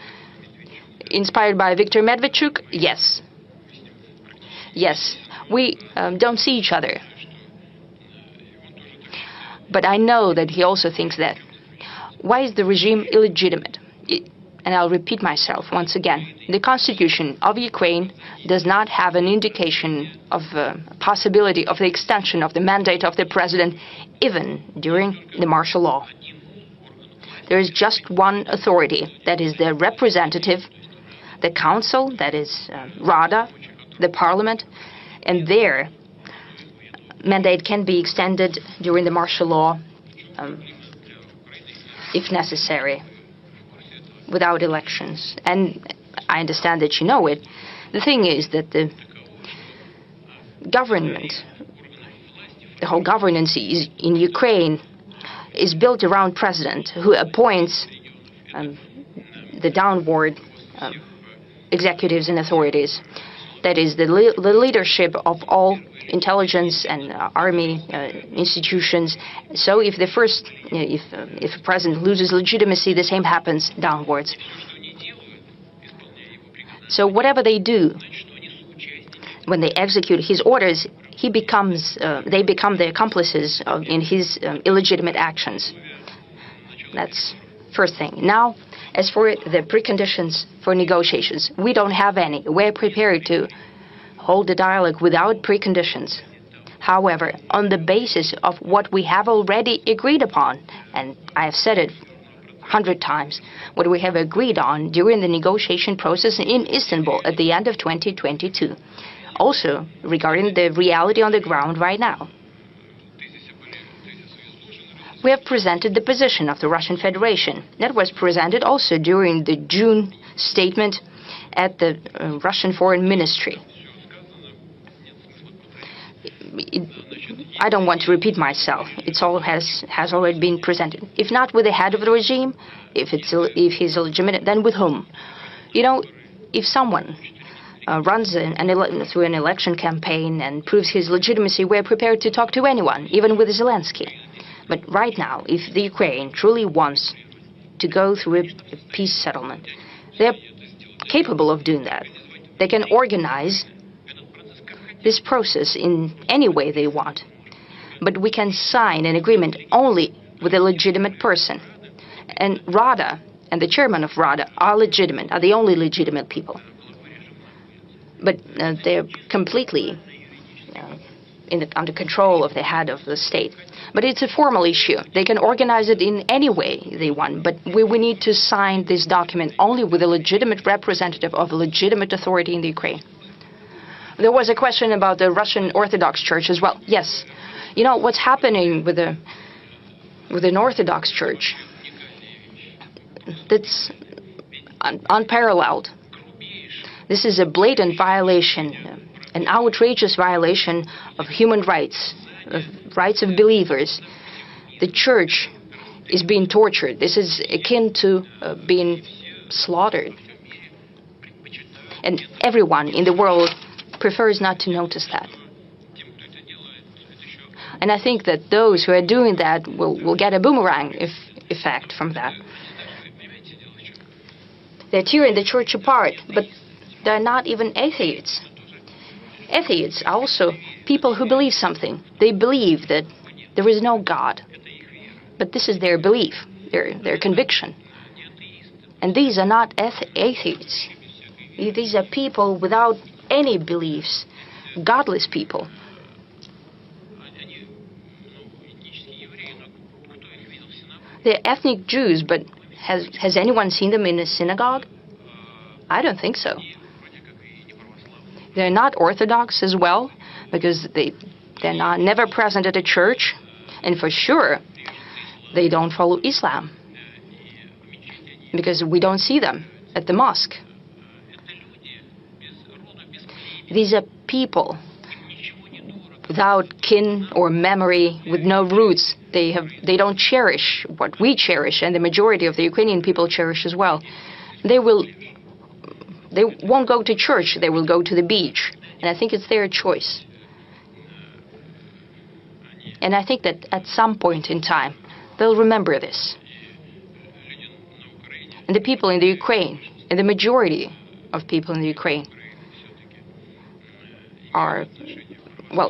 Inspired by Viktor Medvedchuk? Yes. Yes, we don't see each other. But I know that he also thinks that. Why is the regime illegitimate? And I'll repeat myself once again. The constitution of Ukraine does not have an indication of possibility of the extension of the mandate of the president, even during the martial law. There is just one authority, that is the representative, the council, that is Rada, the parliament, and their mandate can be extended during the martial law if necessary, without elections. And I understand that you know it. The thing is that the government, the whole governance in Ukraine is built around president who appoints the downward executives and authorities. That is the leadership of all intelligence and army institutions. So if if a president loses legitimacy, the same happens downwards. So whatever they do, when they execute his orders, they become the accomplices in his illegitimate actions. That's first thing. Now, as for the preconditions for negotiations, we don't have any. We're prepared to hold a dialogue without preconditions. However, on the basis of what we have already agreed upon, and I have said it 100 times, what we have agreed on during the negotiation process in Istanbul at the end of 2022. Also, regarding the reality on the ground right now. We have presented the position of the Russian Federation. That was presented also during the June statement at the Russian Foreign Ministry. I don't want to repeat myself. It all has already been presented. If not with the head of the regime, if he's illegitimate, then with whom? You know, if someone runs through an election campaign and proves his legitimacy, we're prepared to talk to anyone, even with Zelensky. But right now, if the Ukraine truly wants to go through a peace settlement, they're capable of doing that. They can organize this process in any way they want. But we can sign an agreement only with a legitimate person. And Rada and the chairman of Rada are legitimate, are the only legitimate people. But they're completely under control of the head of the state. But it's a formal issue. They can organize it in any way they want, but we need to sign this document only with a legitimate representative of a legitimate authority in the Ukraine. There was a question about the Russian Orthodox Church as well. Yes. You know, what's happening with an Orthodox Church, that's unparalleled. This is a blatant violation, an outrageous violation of human rights, of rights of believers. The church is being tortured. This is akin to being slaughtered. And everyone in the world prefers not to notice that. And I think that those who are doing that will get a boomerang effect from that. They're tearing the church apart, but they're not even atheists. Atheists are also people who believe something. They believe that there is no God. But this is their belief, their conviction. And these are not atheists. These are people without any beliefs, godless people. They're ethnic Jews, but has anyone seen them in a synagogue? I don't think so. They're not Orthodox as well, because they're never present at a church, and for sure, they don't follow Islam, because we don't see them at the mosque. These are people without kin or memory, with no roots. They don't cherish what we cherish, and the majority of the Ukrainian people cherish as well. They won't go to church, they will go to the beach. And I think it's their choice. And I think that at some point in time, they'll remember this. And the people in the Ukraine, and the majority of people in the Ukraine,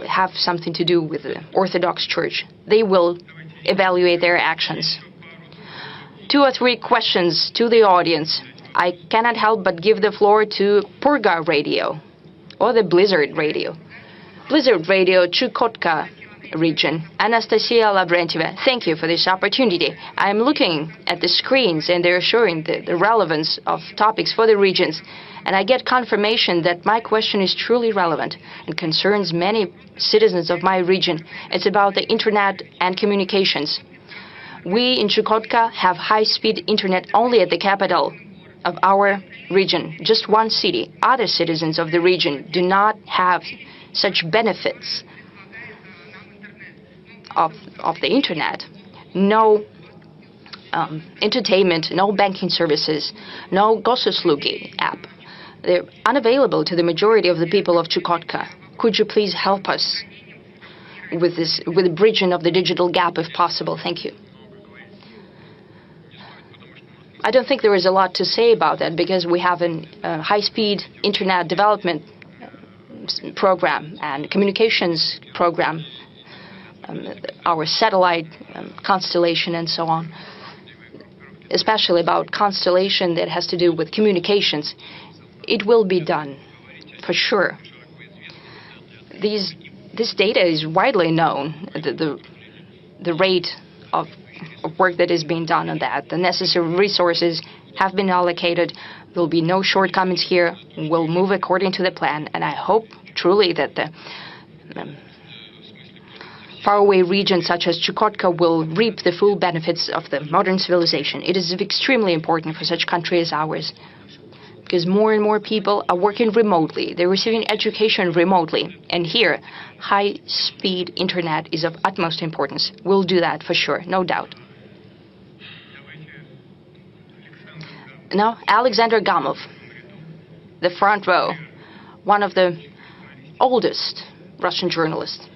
have something to do with the Orthodox Church. They will evaluate their actions. 2 or 3 questions to the audience. I cannot help but give the floor to Purga Radio, or the Blizzard Radio. Blizzard Radio, Chukotka region. Anastasia Lavrentieva, thank you for this opportunity. I'm looking at the screens, and they're showing the relevance of topics for the regions. And I get confirmation that my question is truly relevant and concerns many citizens of my region. It's about the internet and communications. We in Chukotka have high-speed internet only at the capital of our region, just one city. Other citizens of the region do not have such benefits of the internet. No entertainment, no banking services, no Gosuslugi app. They're unavailable to the majority of the people of Chukotka. Could you please help us with the bridging of the digital gap if possible? Thank you. I don't think there is a lot to say about that, because we have a high-speed internet development program and communications program, our satellite constellation and so on, especially about constellation that has to do with communications. It will be done, for sure. This data is widely known, the rate of work that is being done on that. The necessary resources have been allocated. There will be no shortcomings here. We'll move according to the plan, and I hope truly that the faraway regions such as Chukotka will reap the full benefits of the modern civilization. It is extremely important for such a country as ours, because more and more people are working remotely. They're receiving education remotely. And here, high-speed internet is of utmost importance. We'll do that for sure, no doubt. Now, Alexander Gamov, the front row, one of the oldest Russian journalists.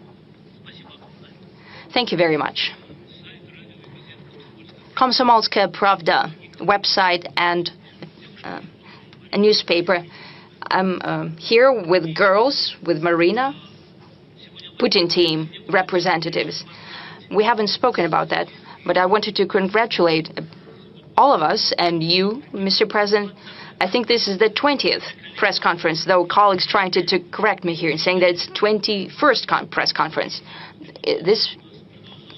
Thank you very much. Komsomolskaya Pravda website and a newspaper I'm here with girls, with Marina, Putin team representatives. We haven't spoken about that, but I wanted to congratulate all of us and you, Mr. President. I think this is the 20th press conference, though colleagues trying to correct me here, saying that it's 21st press conference. This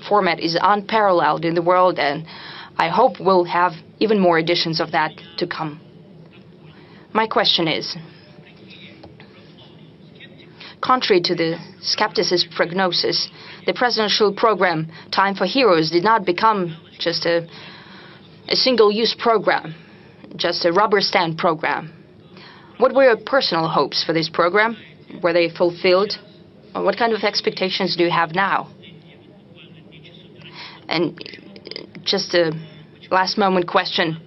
format is unparalleled in the world, and I hope we'll have even more editions of that to come. My question is, contrary to the skepticist prognosis, the presidential program Time for Heroes did not become just a single-use program, just a rubber stamp program. What were your personal hopes for this program? Were they fulfilled? Or what kind of expectations do you have now? And just a last-moment question.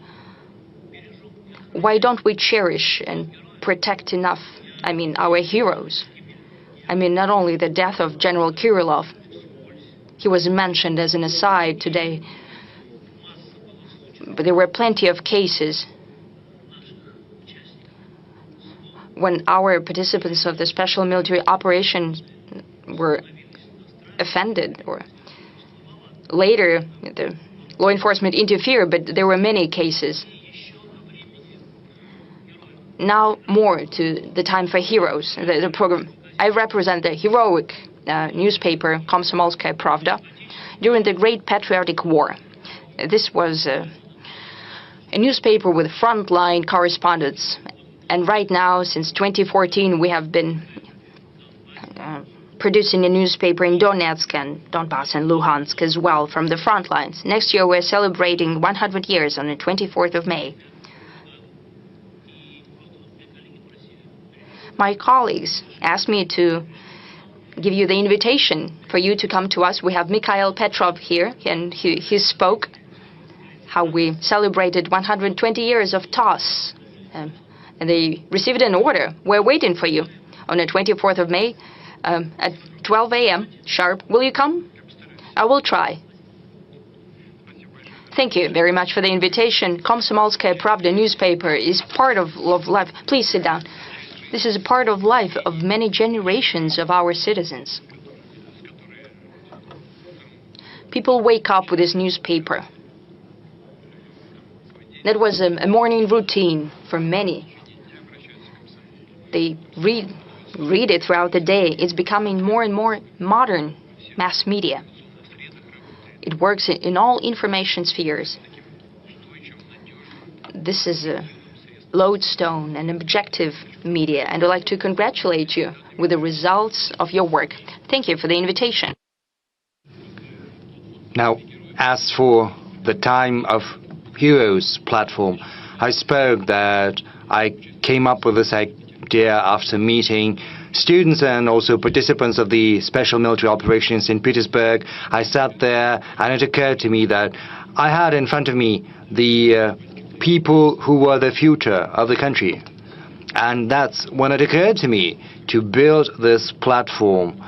Why don't we cherish and protect enough, our heroes? Not only the death of General Kirillov. He was mentioned as an aside today. But there were plenty of cases when our participants of the special military operation were offended, or later the law enforcement interfered, but there were many cases. Now more to the Time for Heroes, the program. I represent the heroic newspaper Komsomolskaya Pravda during the Great Patriotic War. This was a newspaper with frontline correspondents. And right now, since 2014, we have been producing a newspaper in Donetsk and Donbass and Luhansk as well, from the front lines. Next year, we're celebrating 100 years on the 24th of May. My colleagues asked me to give you the invitation for you to come to us. We have Mikhail Petrov here, and he spoke how we celebrated 120 years of TOS. And they received an order. We're waiting for you on the 24th of May at 12 a.m. sharp. Will you come? I will try. Thank you very much for the invitation. Komsomolskaya Pravda newspaper is part of life. Please sit down. This is a part of life of many generations of our citizens. People wake up with this newspaper. That was a morning routine for many. They read it throughout the day. It's becoming more and more modern mass media. It works in all information spheres. This is a lodestone and objective media, and I'd like to congratulate you with the results of your work. Thank you for the invitation. Now, as for the Time of Heroes platform, I spoke that I came up with this idea after meeting students and also participants of the special military operation in St. Petersburg. I sat there and it occurred to me that I had in front of me the people who were the future of the country. And that's when it occurred to me to build this platform.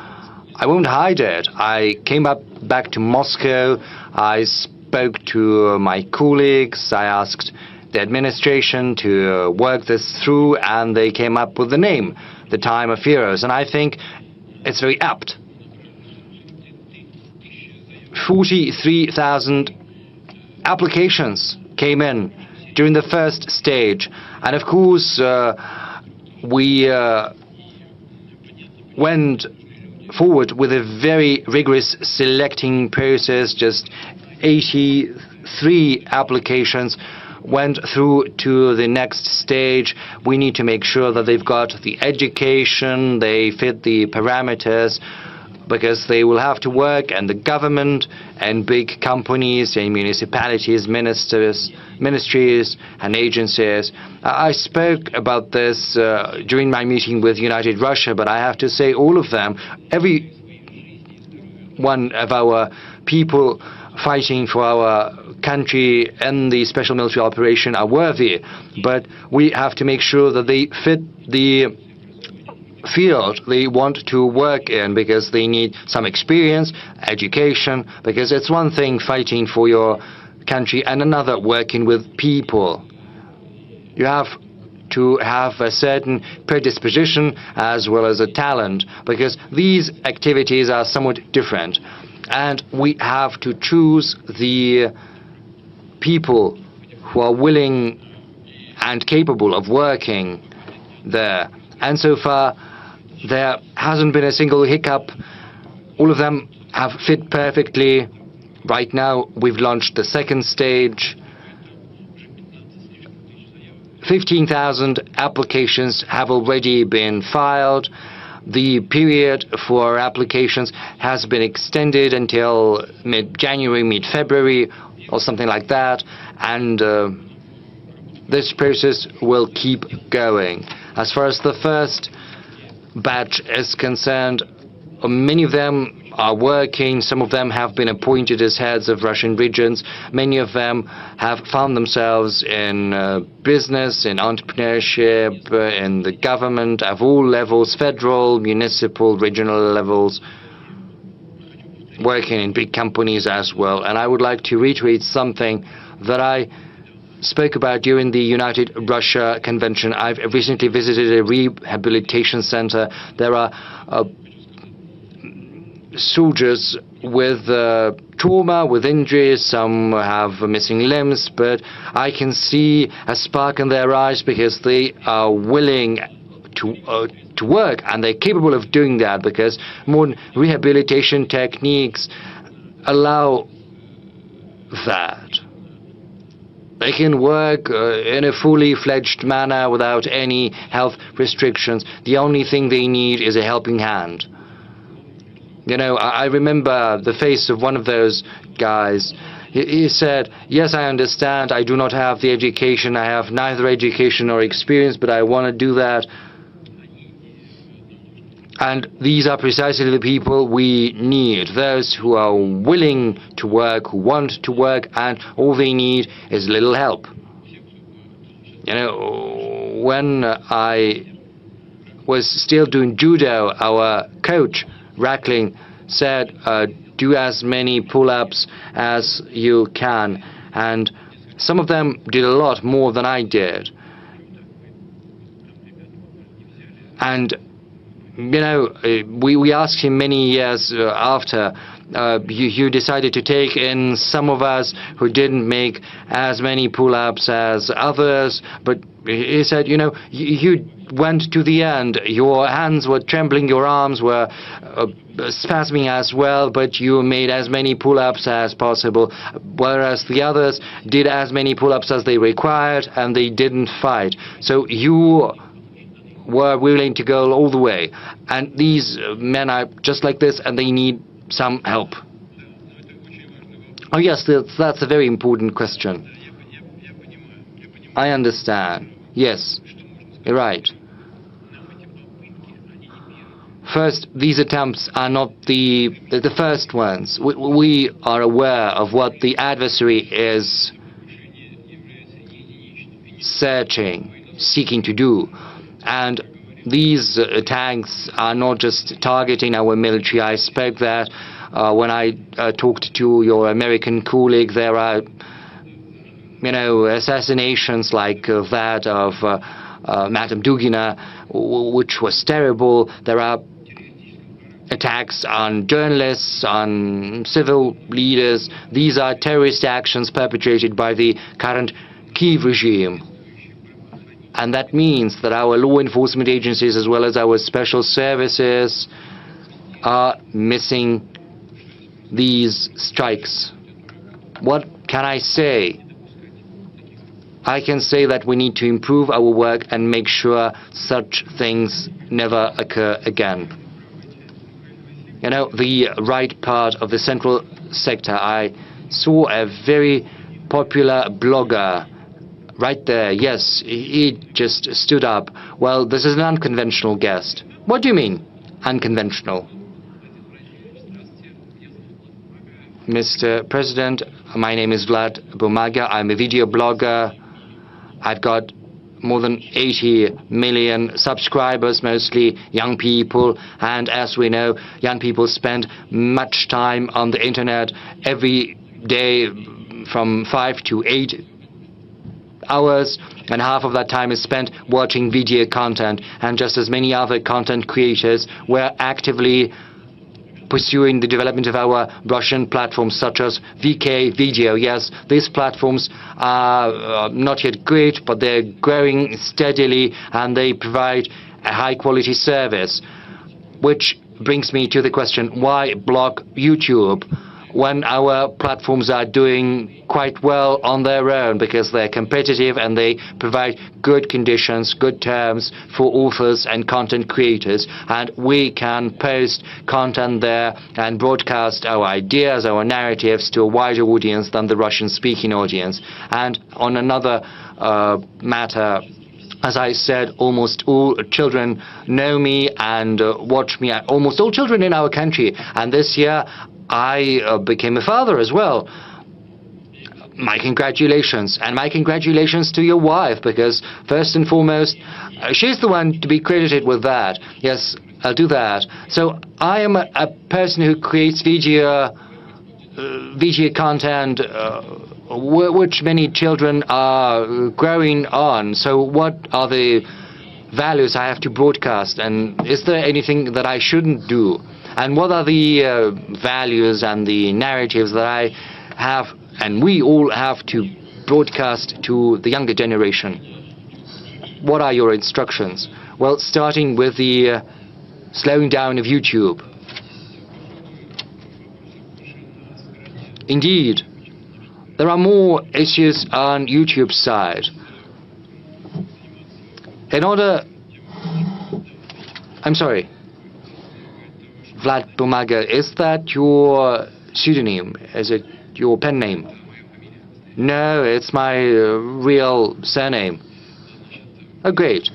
I won't hide it. I came back to Moscow. I spoke to my colleagues. I asked the administration to work this through, and they came up with the name, the Time of Heroes. And I think it's very apt. 43,000 applications came in during the first stage. And of course, we went forward with a very rigorous selecting process. Just 83 applications went through to the next stage. We need to make sure that they've got the education, they fit the parameters, because they will have to work, and the government and big companies and municipalities, ministries and agencies. I spoke about this during my meeting with United Russia, but I have to say all of them, every one of our people fighting for our country and the special military operation are worthy, but we have to make sure that they fit the field they want to work in, because they need some experience, education, because it's one thing fighting for your country and another working with people. You have to have a certain predisposition as well as a talent, because these activities are somewhat different. And we have to choose the people who are willing and capable of working there. And so far, there hasn't been a single hiccup. All of them have fit perfectly. Right now, we've launched the second stage. 15,000 applications have already been filed. The period for applications has been extended until mid-January, mid-February, or something like that. And this process will keep going. As far as the first batch is concerned, many of them are working. Some of them have been appointed as heads of Russian regions. Many of them have found themselves in business, in entrepreneurship, in the government at all levels, federal, municipal, regional levels, working in big companies as well. And I would like to reiterate something that I spoke about during the United Russia Convention. I've recently visited a rehabilitation center. There are soldiers with trauma, with injuries. Some have missing limbs, but I can see a spark in their eyes because they are willing to work, and they're capable of doing that because modern rehabilitation techniques allow that. They can work in a fully fledged manner without any health restrictions. The only thing they need is a helping hand. You know, I remember the face of one of those guys. He said, yes, I understand, I do not have the education, I have neither education nor experience, but I want to do that. And these are precisely the people we need, those who are willing to work, who want to work, and all they need is a little help. You know, when I was still doing judo, our coach, Rackling, said, do as many pull-ups as you can. And some of them did a lot more than I did. And you know, we asked him many years after, you decided to take in some of us who didn't make as many pull-ups as others, but he said, you know, you went to the end. Your hands were trembling, your arms were spasming as well, but you made as many pull-ups as possible, whereas the others did as many pull-ups as they required, and they didn't fight. So you were willing to go all the way. And these men are just like this, and they need some help. Oh yes, that's a very important question. I understand. Yes, you're right. First, these attempts are not the first ones. We are aware of what the adversary is seeking to do. And these attacks are not just targeting our military. I expect that when I talked to your American colleague, there are, you know, assassinations like that of Madame Dugina, which was terrible. There are attacks on journalists, on civil leaders. These are terrorist actions perpetrated by the current Kiev regime. And that means that our law enforcement agencies as well as our special services are missing these strikes. What can I say? I can say that we need to improve our work and make sure such things never occur again. You know, the right part of the central sector, I saw a very popular blogger right there. Yes, he just stood up. Well, this is an unconventional guest. What do you mean, unconventional? Mr. President, my name is Vlad Bumaga. I'm a video blogger. I've got more than 80 million subscribers, mostly young people. And as we know, young people spend much time on the internet every day from 5 to 8 hours, and half of that time is spent watching video content. And just as many other content creators were actively pursuing the development of our Russian platforms such as VK Video. Yes, these platforms are not yet great, but they're growing steadily and they provide a high-quality service. Which brings me to the question, why block YouTube when our platforms are doing quite well on their own, because they're competitive and they provide good conditions, good terms for authors and content creators, and we can post content there and broadcast our ideas, our narratives to a wider audience than the Russian-speaking audience. And on another matter, as I said, almost all children know me and watch me, almost all children in our country, and this year I became a father as well. My congratulations, and my congratulations to your wife, because first and foremost, she's the one to be credited with that. Yes, I'll do that. So I am a person who creates video content which many children are growing on. So what are the values I have to broadcast, and is there anything that I shouldn't do? And what are the values and the narratives that I have and we all have to broadcast to the younger generation? What are your instructions? Well, starting with the slowing down of YouTube. Indeed, there are more issues on YouTube's side. In order... I'm sorry. Vlad Bumaga, is that your pseudonym? Is it your pen name? No, it's my real surname. Oh, great.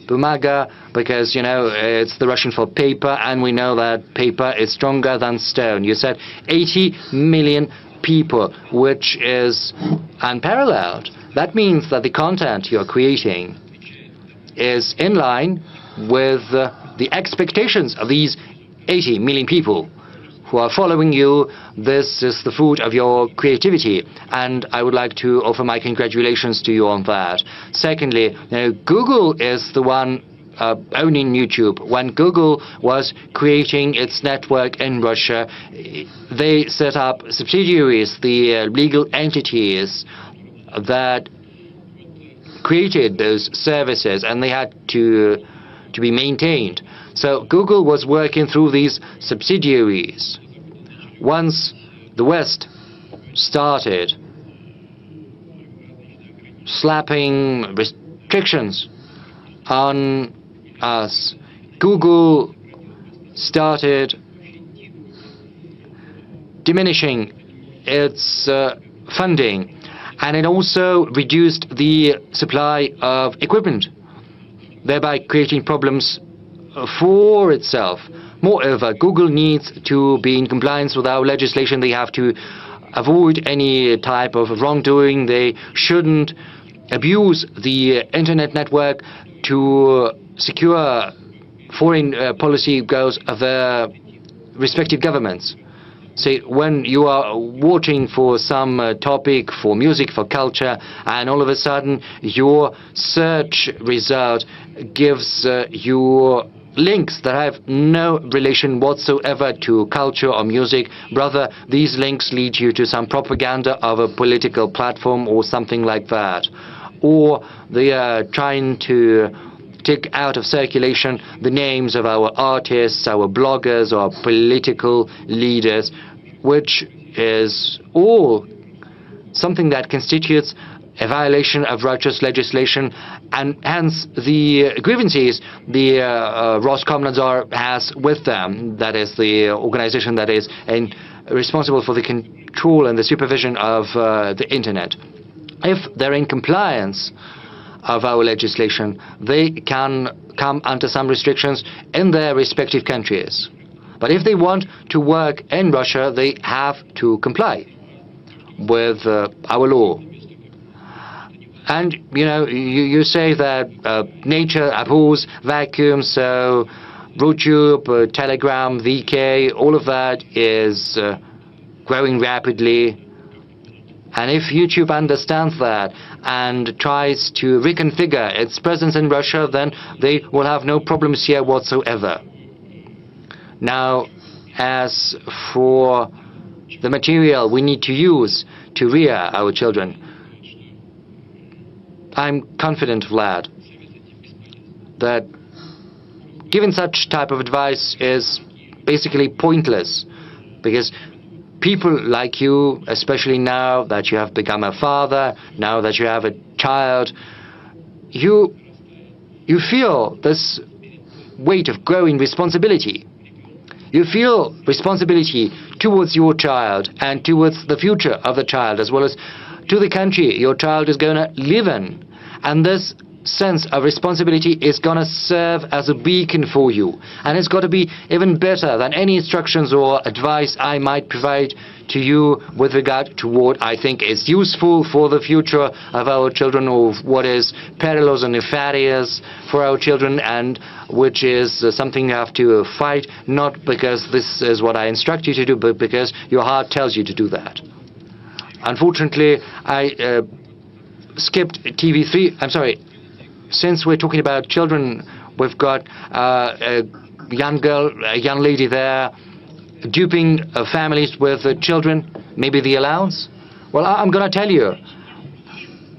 Bumaga, because, you know, it's the Russian for paper, and we know that paper is stronger than stone. You said 80 million people, which is unparalleled. That means that the content you're creating is in line with the expectations of these 80 million people who are following you. This is the fruit of your creativity, and I would like to offer my congratulations to you on that. Secondly, Google is the one owning YouTube. When Google was creating its network in Russia, they set up subsidiaries, the legal entities that created those services, and they had to be maintained. So Google was working through these subsidiaries. Once the West started slapping restrictions on us, Google started diminishing its funding, and it also reduced the supply of equipment, thereby creating problems for itself. Moreover, Google needs to be in compliance with our legislation. They have to avoid any type of wrongdoing. They shouldn't abuse the internet network to secure foreign policy goals of their respective governments. Say, when you are watching for some topic, for music, for culture, and all of a sudden your search result gives you links that have no relation whatsoever to culture or music. Rather, these links lead you to some propaganda of a political platform or something like that. Or they are trying to take out of circulation the names of our artists, our bloggers, or political leaders, which is all something that constitutes a violation of righteous legislation, and hence the grievances the Roskomnadzor has with them, that is the organization that is responsible for the control and the supervision of the internet. If they're in compliance of our legislation, they can come under some restrictions in their respective countries. But if they want to work in Russia, they have to comply with our law. And, you know, you say that nature abhors vacuum, so YouTube, Telegram, VK, all of that is growing rapidly. And if YouTube understands that and tries to reconfigure its presence in Russia, then they will have no problems here whatsoever. Now, as for the material we need to use to rear our children, I'm confident, Vlad, that giving such type of advice is basically pointless, because people like you, especially now that you have become a father, now that you have a child, you feel this weight of growing responsibility. You feel responsibility towards your child and towards the future of the child, as well as to the country your child is going to live in. And this sense of responsibility is going to serve as a beacon for you. And it's got to be even better than any instructions or advice I might provide to you with regard to what I think is useful for the future of our children, or what is perilous and nefarious for our children, and which is something you have to fight, not because this is what I instruct you to do, but because your heart tells you to do that. Unfortunately, I skipped TV3. I'm sorry. Since we're talking about children, we've got a young girl, a young lady there, duping families with children, maybe the allowance? Well, I'm going to tell you.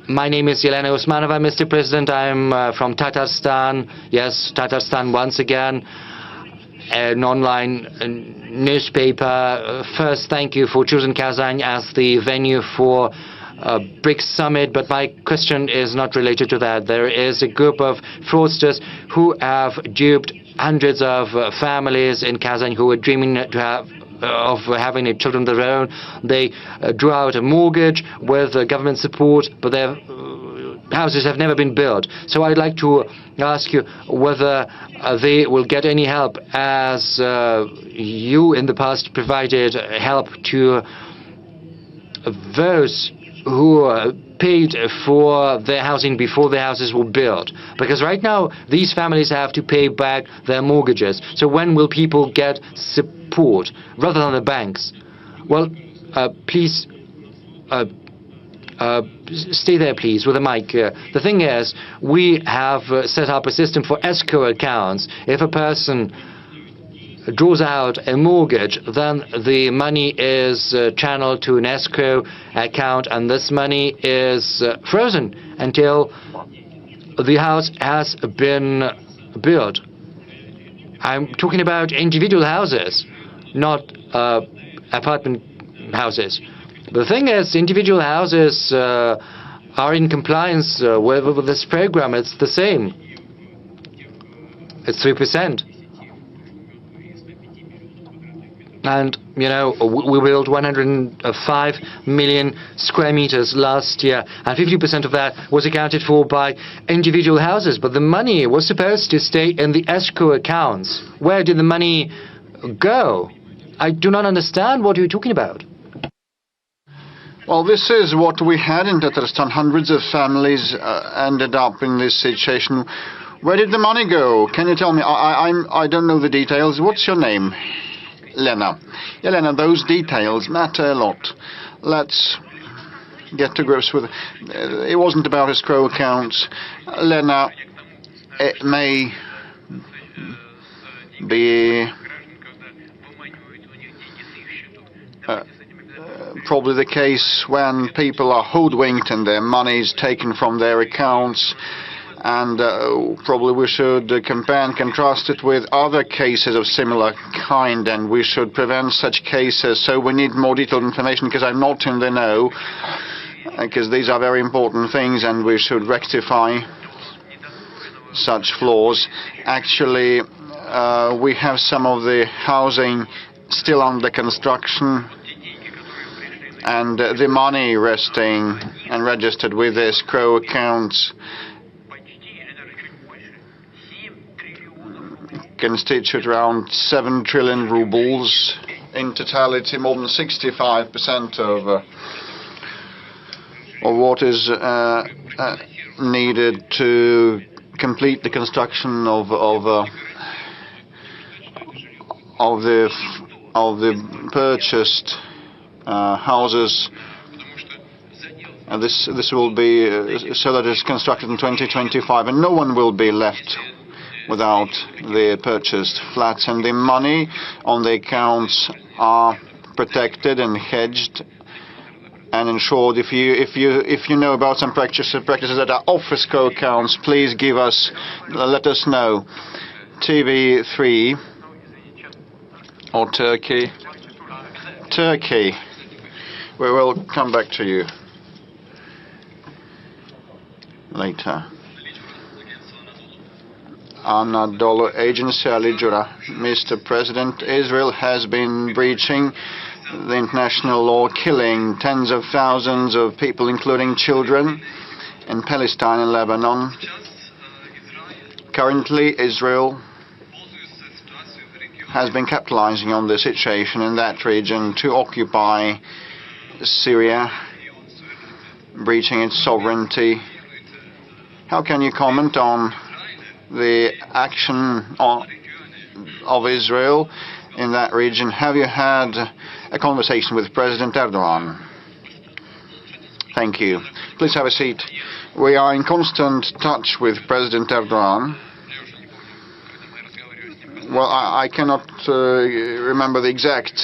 My name is Yelena Usmanova, Mr. President. I'm from Tatarstan. Yes, Tatarstan once again. An online newspaper. First, thank you for choosing Kazan as the venue for BRICS summit, but my question is not related to that. There is a group of fraudsters who have duped hundreds of families in Kazan who were dreaming to have of having children of their own. They drew out a mortgage with government support, but their houses have never been built. So I'd like to ask you whether they will get any help, as you in the past provided help to those who paid for their housing before their houses were built. Because right now, these families have to pay back their mortgages. So when will people get support rather than the banks? Well, please, stay there, please, with the mic. The thing is, we have set up a system for escrow accounts. If a person draws out a mortgage, then the money is channeled to an escrow account, and this money is frozen until the house has been built. I'm talking about individual houses, not apartment houses. The thing is, individual houses are in compliance with this program. It's the same. It's 3%. And, you know, we built 105 million square meters last year, and 50% of that was accounted for by individual houses. But the money was supposed to stay in the escrow accounts. Where did the money go? I do not understand what you're talking about. Well, this is what we had in Tatarstan. Hundreds of families ended up in this situation. Where did the money go? Can you tell me? I don't know the details. What's your name? Lena. Elena, those details matter a lot. Let's get to grips with it. It wasn't about escrow accounts. Lena, it may be probably the case when people are hoodwinked and their money is taken from their accounts. And probably we should compare and contrast it with other cases of similar kind, and we should prevent such cases. So we need more detailed information, because I'm not in the know, because these are very important things, and we should rectify such flaws. Actually, we have some of the housing still under construction, and the money resting and registered with escrow accounts constitute around 7 trillion rubles. In totality, more than 65% of what is needed to complete the construction of the purchased houses And this will be so that it's constructed in 2025, and no one will be left without the purchased flats, and the money on the accounts are protected and hedged and ensured. If you know about some practices that are off escrow accounts, please let us know. TV3 or Turkey. We will come back to you later. Anadolu Agency, Ali Jura. Mr. President, Israel has been breaching the international law, killing tens of thousands of people, including children, in Palestine and Lebanon. Currently, Israel has been capitalizing on the situation in that region to occupy Syria, breaching its sovereignty. How can you comment on the action of Israel in that region? Have you had a conversation with President Erdogan? Thank you. Please have a seat. We are in constant touch with President Erdogan. Well, I cannot remember the exact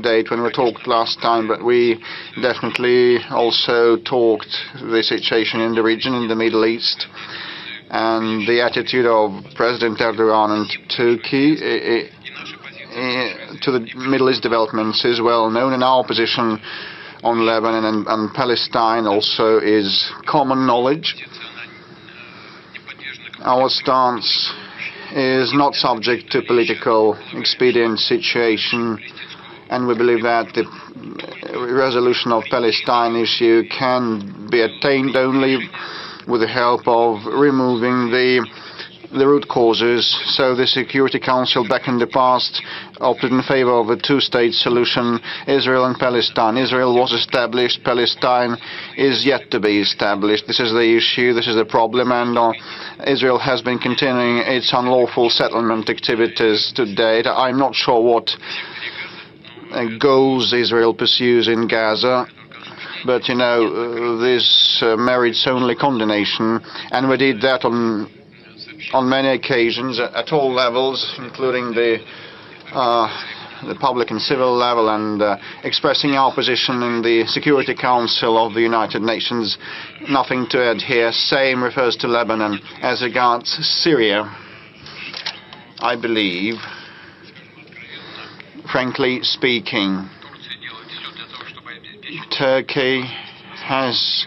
date when we talked last time, but we definitely also talked the situation in the region, in the Middle East. And the attitude of President Erdogan and Turkey to the Middle East developments is well known, and our position on Lebanon and Palestine also is common knowledge. Our stance is not subject to political expedient situation, and we believe that the resolution of Palestine issue can be attained only with the help of removing the root causes. So the Security Council back in the past opted in favor of a two-state solution, Israel and Palestine. Israel was established, Palestine is yet to be established. This is the issue, this is the problem, and Israel has been continuing its unlawful settlement activities to date. I'm not sure what goals Israel pursues in Gaza, but you know, this merits only condemnation, and we did that on many occasions at all levels, including the public and civil level, and expressing our position in the Security Council of the United Nations. Nothing to add here. Same refers to Lebanon. As regards Syria, I believe, frankly speaking, Turkey has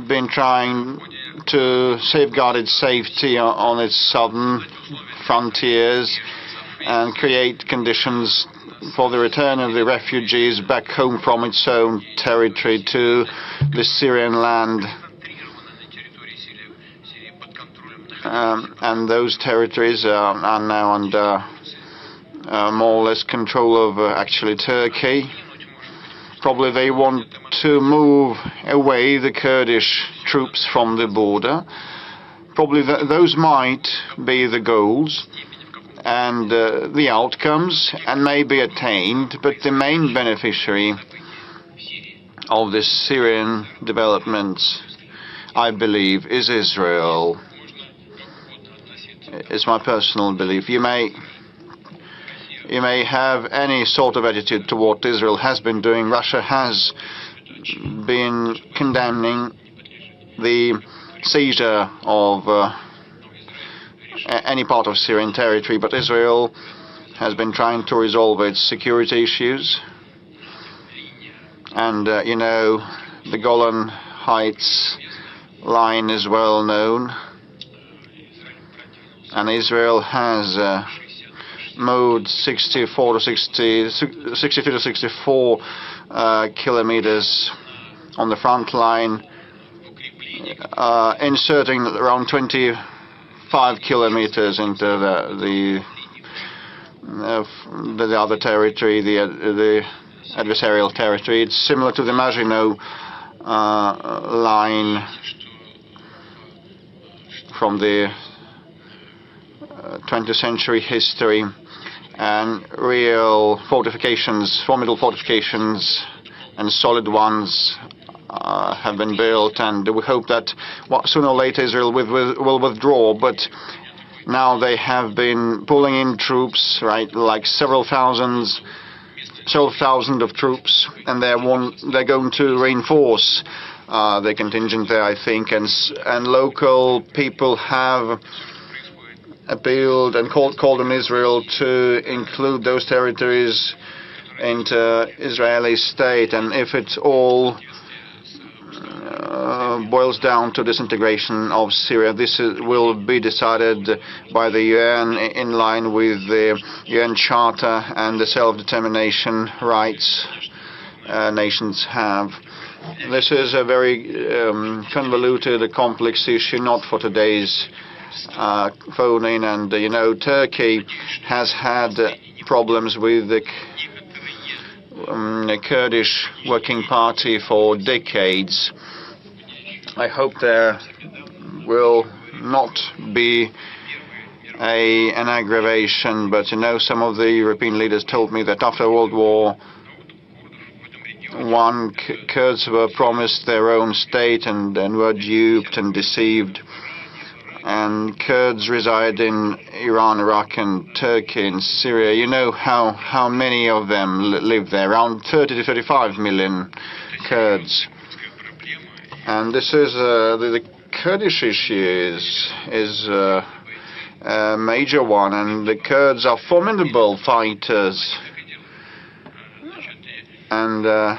been trying to safeguard its safety on its southern frontiers and create conditions for the return of the refugees back home from its own territory to the Syrian land. And those territories are now under more or less control of actually Turkey. Probably they want to move away the Kurdish troops from the border. Probably those might be the goals and the outcomes, and may be attained, but the main beneficiary of this Syrian developments, I believe, is Israel. It's my personal belief. You may have any sort of attitude to what Israel has been doing. Russia has been condemning the seizure of any part of Syrian territory, but Israel has been trying to resolve its security issues. And, you know, the Golan Heights line is well known. And Israel has moved 62 to 64 kilometers on the front line, inserting around 25 kilometers into the other territory, the adversarial territory. It's similar to the Maginot line from the 20th century history, and real fortifications, formidable fortifications and solid ones have been built, and we hope that sooner or later Israel will withdraw. But now they have been pulling in troops, right, like several thousand of troops, and they're going to reinforce their contingent there, I think, and local people have appealed and called on Israel to include those territories into Israeli state, and if it all boils down to disintegration of Syria, this will be decided by the UN in line with the UN Charter and the self-determination rights nations have. This is a very convoluted, complex issue, not for today's phone-in, and Turkey has had problems with the Kurdish Working Party for decades. I hope there will not be an aggravation, but some of the European leaders told me that after World War I, Kurds were promised their own state and were duped and deceived. And Kurds reside in Iran, Iraq, and Turkey, and Syria. You know how many of them live there, around 30 to 35 million Kurds. And this is the Kurdish issue is a major one, and the Kurds are formidable fighters. And the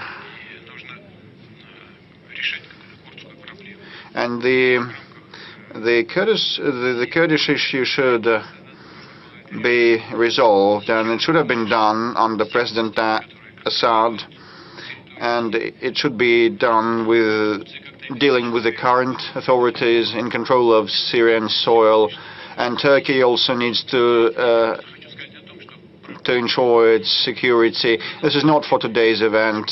Kurdish issue should be resolved, and it should have been done under President Assad, and it should be done with dealing with the current authorities in control of Syrian soil, and Turkey also needs to ensure its security. This is not for today's event,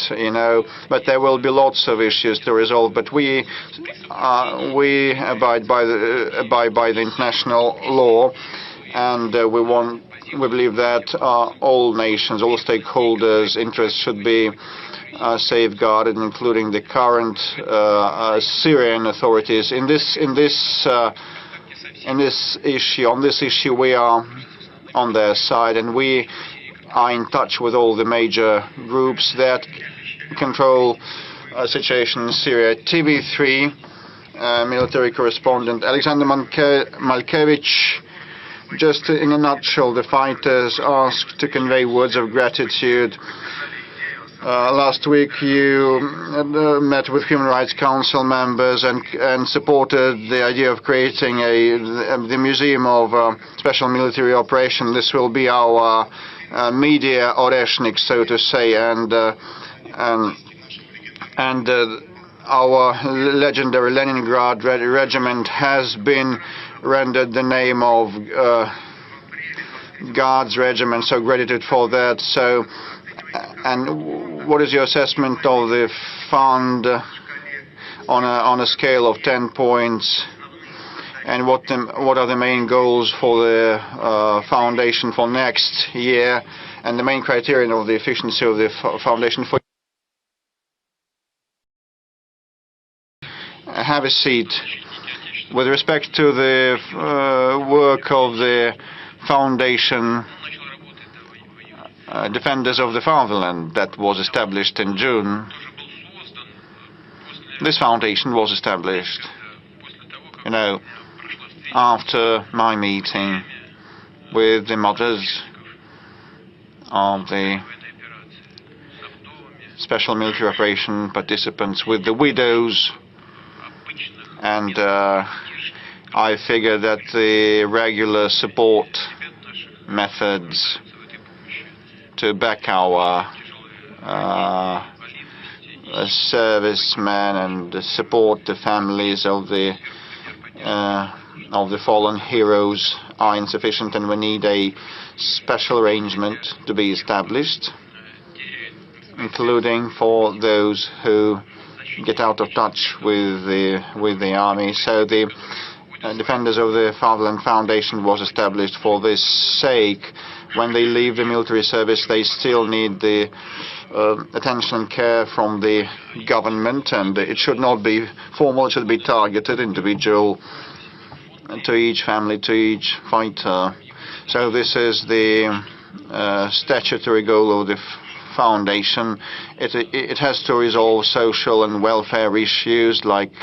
but there will be lots of issues to resolve. But we abide by the international law, and we believe that all nations, all stakeholders' interests should be safeguarded, including the current Syrian authorities. On this issue, we are on their side, and we are in touch with all the major groups that control situation in Syria. TV3 military correspondent Alexander Malkevich. Just in a nutshell, the fighters asked to convey words of gratitude. Last week you met with Human Rights Council members and supported the idea of creating the Museum of Special Military Operation. This will be our media Oreshnik, so to say, and our legendary Leningrad regiment has been rendered the name of Guards Regiment, so gratitude for that. So, and what is your assessment of the fund on a scale of 10 points? And what are the main goals for the foundation for next year, and the main criterion of the efficiency of the foundation for? Have a seat. With respect to the work of the foundation, Defenders of the Fatherland, that was established in June. This foundation was established, after my meeting with the mothers of the special military operation participants, with the widows, and I figure that the regular support methods to back our servicemen and support the families of the fallen heroes are insufficient, and we need a special arrangement to be established, including for those who get out of touch with the army. So the Defenders of the Fatherland Foundation was established for this sake. When they leave the military service, they still need the attention and care from the government, and it should not be formal, it should be targeted, individual, to each family, to each fighter. So this is the statutory goal of the foundation. It has to resolve social and welfare issues like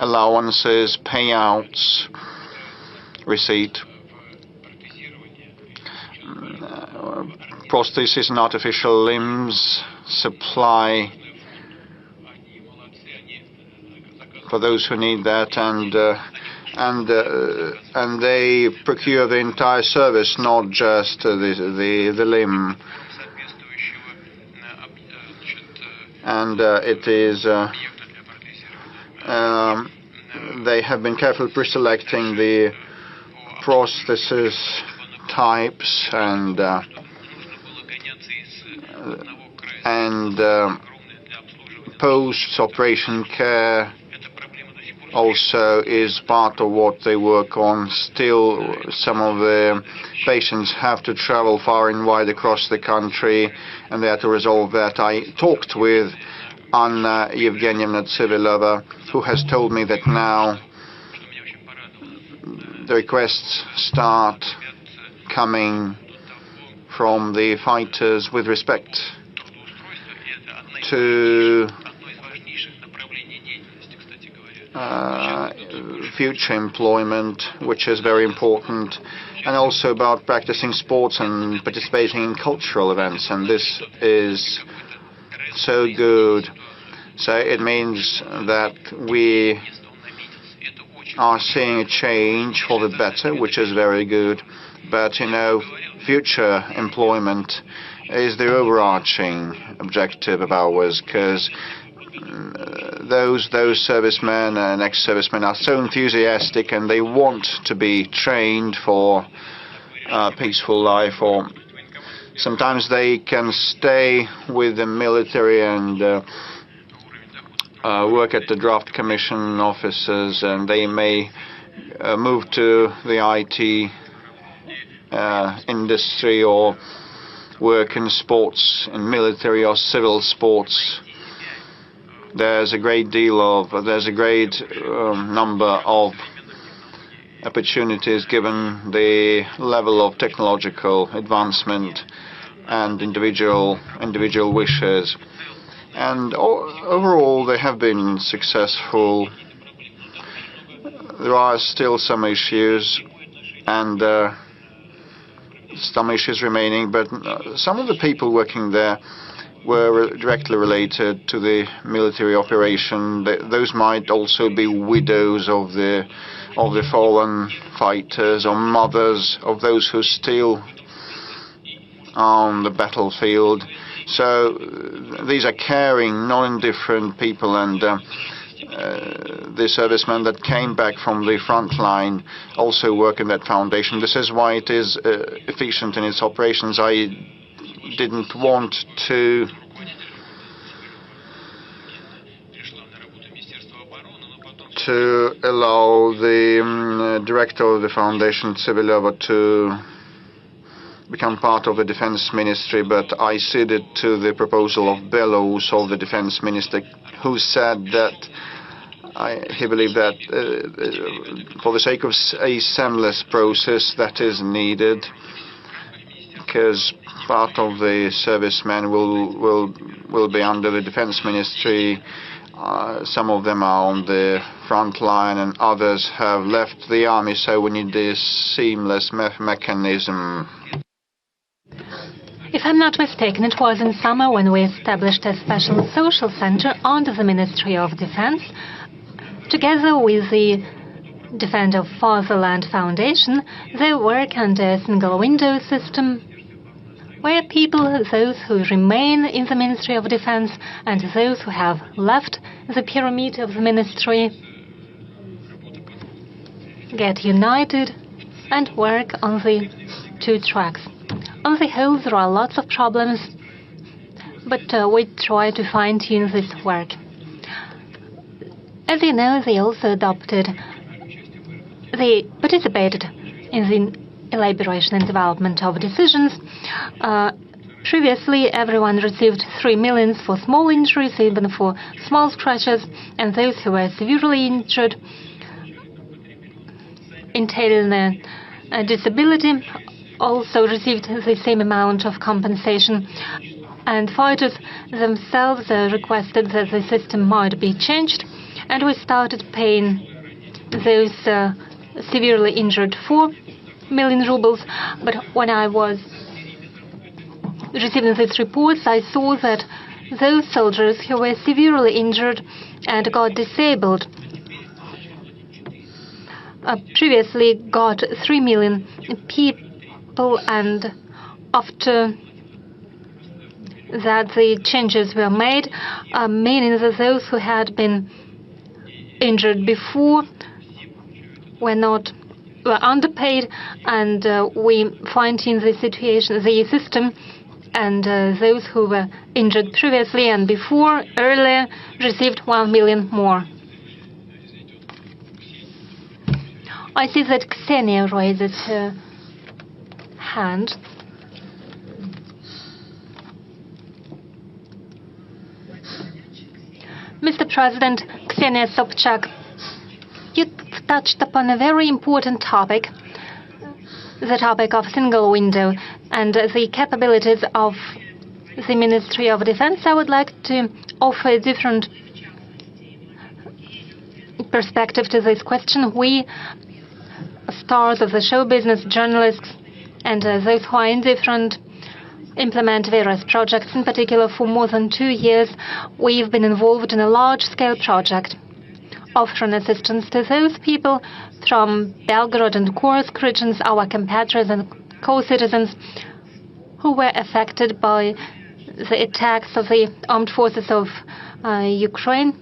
allowances, payouts, receipt, prosthesis and artificial limbs, supply for those who need that, and they procure the entire service, not just the limb. And it is they have been carefully pre-selecting the prosthesis types and post-operation care also is part of what they work on. Still, some of the patients have to travel far and wide across the country, and they have to resolve that. I talked with Anna Yevgenievna Tsivilova, who has told me that now the requests start coming from the fighters with respect to future employment, which is very important, and also about practicing sports and participating in cultural events, and this is so good. So it means that we are seeing a change for the better, which is very good. But, you know, future employment is the overarching objective of ours, because those servicemen and ex-servicemen are so enthusiastic and they want to be trained for a peaceful life, or sometimes they can stay with the military and work at the draft commission offices, and they may move to the IT industry or work in sports, in military or civil sports. There's a great number of opportunities given the level of technological advancement and individual wishes. And overall, they have been successful. There are still some issues, and some issues remaining, but some of the people working there were directly related to the military operation. Those might also be widows of the fallen fighters, or mothers of those who still are on the battlefield. So these are caring, non-indifferent people, and the servicemen that came back from the front line also work in that foundation. This is why it is efficient in its operations. I didn't want to allow the director of the foundation, Tsivilova, to become part of the defense ministry, but I ceded to the proposal of Belarus, of the defense minister, who said that he believed that for the sake of a seamless process that is needed, because part of the servicemen will be under the defense ministry. Some of them are on the front line and others have left the army, so we need this seamless mechanism. If I'm not mistaken, it was in summer when we established a special social center under the Ministry of Defense, together with the Defend of Fatherland Foundation. They work under a single window system, where people, those who remain in the Ministry of Defense and those who have left the pyramid of the ministry, get united and work on the two tracks. On the whole, there are lots of problems, but we try to fine-tune this work. As you know, they also adopted they participated in the elaboration and development of decisions. Previously, everyone received 3 million for small injuries, even for small scratches, and those who were severely injured, entailing a disability, also received the same amount of compensation. And fighters themselves requested that the system might be changed, and we started paying those severely injured 4 million rubles. But when I was receiving these reports, I saw that those soldiers who were severely injured and got disabled previously got 3 million people, and after that the changes were made, meaning that those who had been injured before were underpaid, and we fine-tuned the situation, the system, and those who were injured previously and before, earlier, received 1 million more. I see that Ksenia raises her hand. Mr. President, Ksenia Sobchak, you touched upon a very important topic, the topic of single window and the capabilities of the Ministry of Defense. I would like to offer a different perspective to this question. We, stars of the show business, journalists, and those who are indifferent, implement various projects. In particular, for more than 2 years, we've been involved in a large-scale project offering assistance to those people from Belgorod and Kursk regions, our compatriots and co-citizens who were affected by the attacks of the armed forces of Ukraine.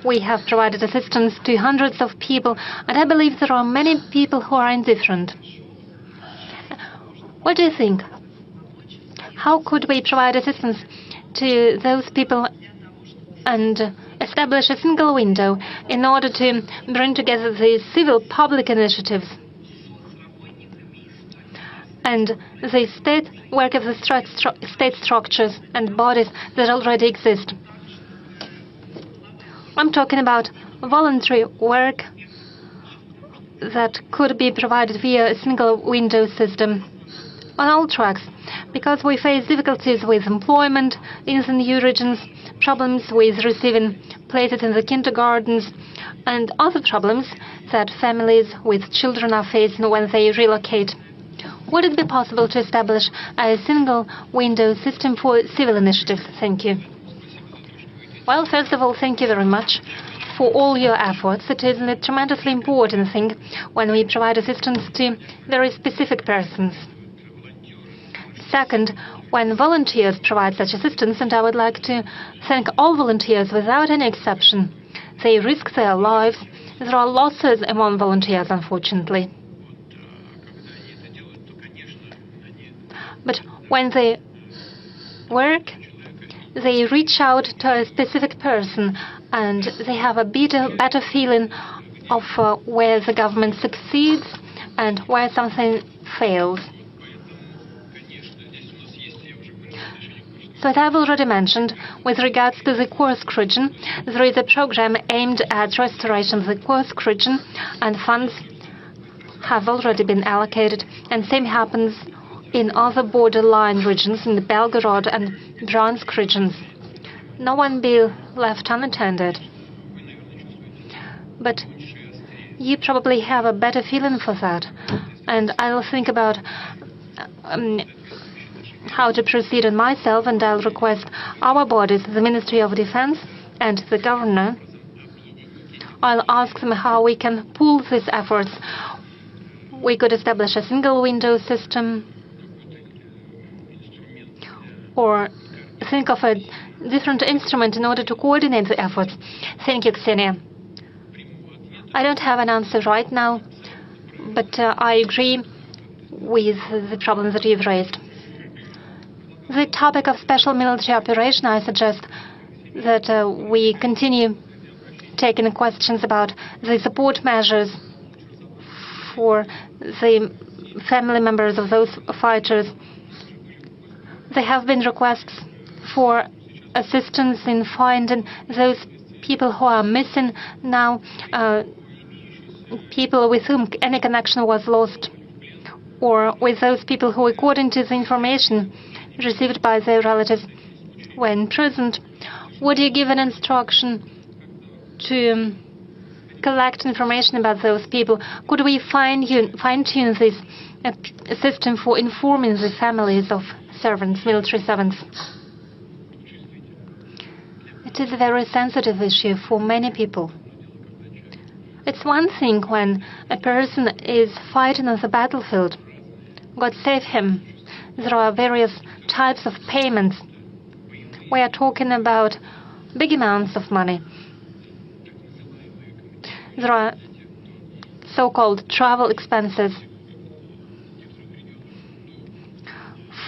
We have provided assistance to hundreds of people, and I believe there are many people who are indifferent. What do you think? How could we provide assistance to those people and establish a single window in order to bring together the civil public initiatives and the state work of the state structures and bodies that already exist? I'm talking about voluntary work that could be provided via a single window system on all tracks, because we face difficulties with employment in the new regions, problems with receiving places in the kindergartens, and other problems that families with children are facing when they relocate. Would it be possible to establish a single window system for civil initiatives? Thank you. Well, first of all, thank you very much for all your efforts. It is a tremendously important thing when we provide assistance to very specific persons. Second, when volunteers provide such assistance, and I would like to thank all volunteers without any exception. They risk their lives. There are losses among volunteers, unfortunately. But when they work, they reach out to a specific person, and they have a better feeling of where the government succeeds and where something fails. So as I've already mentioned, with regards to the Kursk region, there is a program aimed at restoration of the Kursk region, and funds have already been allocated, and same happens in other borderline regions, in the Belgorod and Bryansk regions. No one be left unattended. But you probably have a better feeling for that, and I'll think about how to proceed on myself, and I'll request our bodies, the Ministry of Defense and the governor. I'll ask them how we can pool these efforts. We could establish a single window system, or think of a different instrument in order to coordinate the efforts. Thank you, Ksenia. I don't have an answer right now, but I agree with the problems that you've raised. The topic of special military operation, I suggest that we continue taken questions about the support measures for the family members of those fighters. There have been requests for assistance in finding those people who are missing now, people with whom any connection was lost, or with those people who, according to the information received by their relatives, were imprisoned. Would you give an instruction to collect information about those people? Could we fine-tune this system for informing the families of servants, military servants? It is a very sensitive issue for many people. It's one thing when a person is fighting on the battlefield. God save him. There are various types of payments. We are talking about big amounts of money. There are so-called travel expenses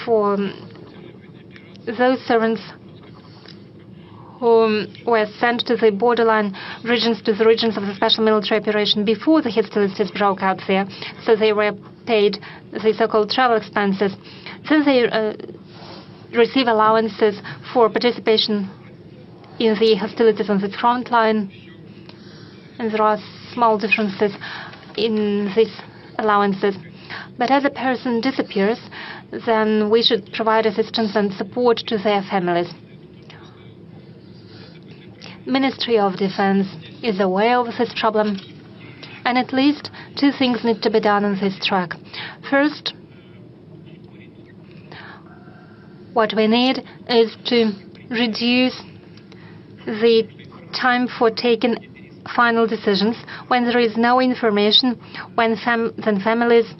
for those servants who were sent to the borderline regions, to the regions of the special military operation before the hostilities broke out there. So they were paid the so-called travel expenses. Then they receive allowances for participation in the hostilities on the front line. And there are small differences in these allowances. But as a person disappears, then we should provide assistance and support to their families. Ministry of Defense is aware of this problem, and at least two things need to be done on this track. First, what we need is to reduce the time for taking final decisions when there is no information, when then families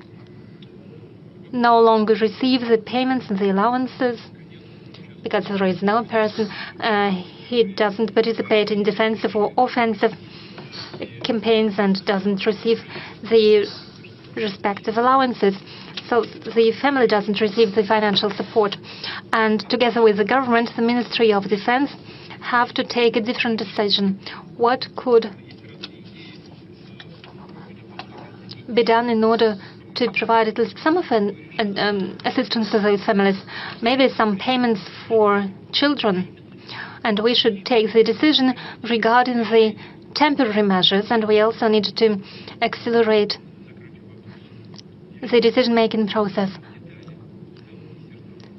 no longer receive the payments and the allowances, because there is no person, he doesn't participate in defensive or offensive campaigns and doesn't receive the respective allowances. So the family doesn't receive the financial support. And together with the government, the Ministry of Defense have to take a different decision. What could be done in order to provide at least some of an assistance to those families? Maybe some payments for children. And we should take the decision regarding the temporary measures, and we also need to accelerate the decision-making process,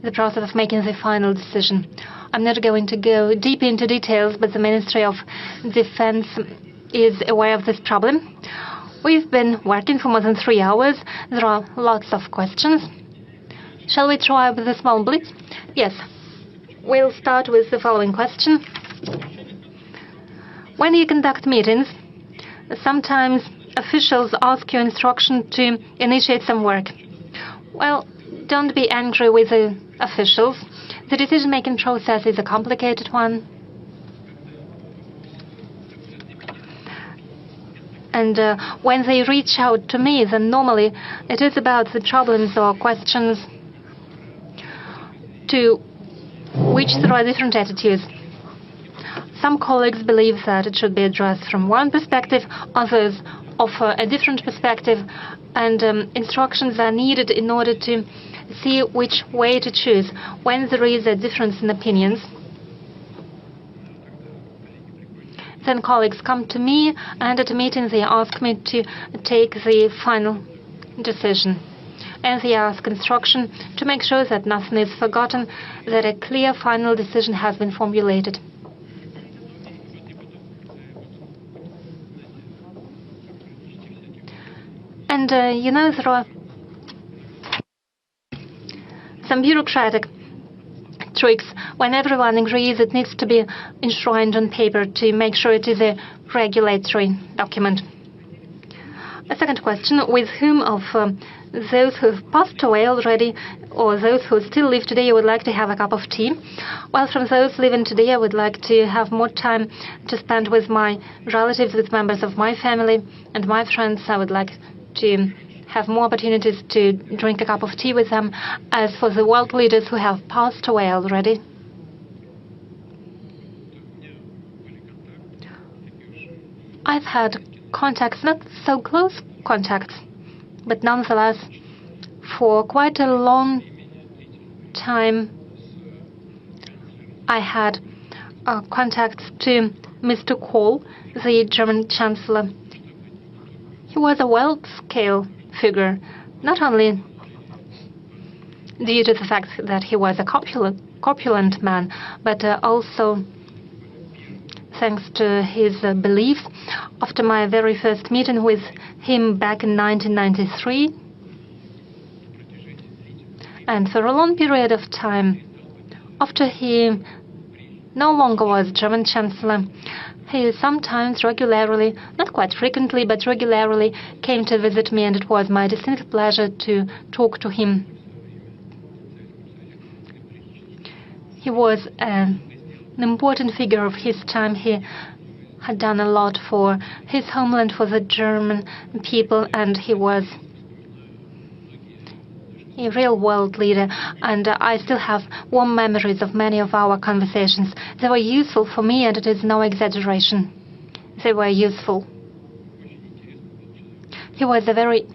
the process of making the final decision. I'm not going to go deep into details, but the Ministry of Defense is aware of this problem. We've been working for more than 3 hours. There are lots of questions. Shall we try with a small blitz? Yes. We'll start with the following question. When you conduct meetings, sometimes officials ask you instruction to initiate some work. Well, don't be angry with the officials. The decision-making process is a complicated one. And when they reach out to me, then normally it is about the problems or questions to which there are different attitudes. Some colleagues believe that it should be addressed from one perspective, others offer a different perspective, and instructions are needed in order to see which way to choose when there is a difference in opinions. Then colleagues come to me, and at a meeting they ask me to take the final decision. And they ask instruction to make sure that nothing is forgotten, that a clear final decision has been formulated. And, there are some bureaucratic tricks when everyone agrees it needs to be enshrined on paper to make sure it is a regulatory document. A second question, with whom of those who have passed away already or those who still live today you would like to have a cup of tea? Well, from those living today, I would like to have more time to spend with my relatives, with members of my family and my friends. I would like to have more opportunities to drink a cup of tea with them. As for the world leaders who have passed away already, I've had contacts, not so close contacts, but nonetheless, for quite a long time, I had contacts to Mr. Kohl, the German Chancellor. He was a world-scale figure, not only due to the fact that he was a corpulent man, but also thanks to his beliefs. After my very first meeting with him back in 1993, and for a long period of time, after he no longer was German Chancellor, he sometimes regularly, not quite frequently, but regularly came to visit me, and it was my distinct pleasure to talk to him. He was an important figure of his time. He had done a lot for his homeland, for the German people, and he was a real world leader. And I still have warm memories of many of our conversations. They were useful for me, and it is no exaggeration. They were useful. He was a very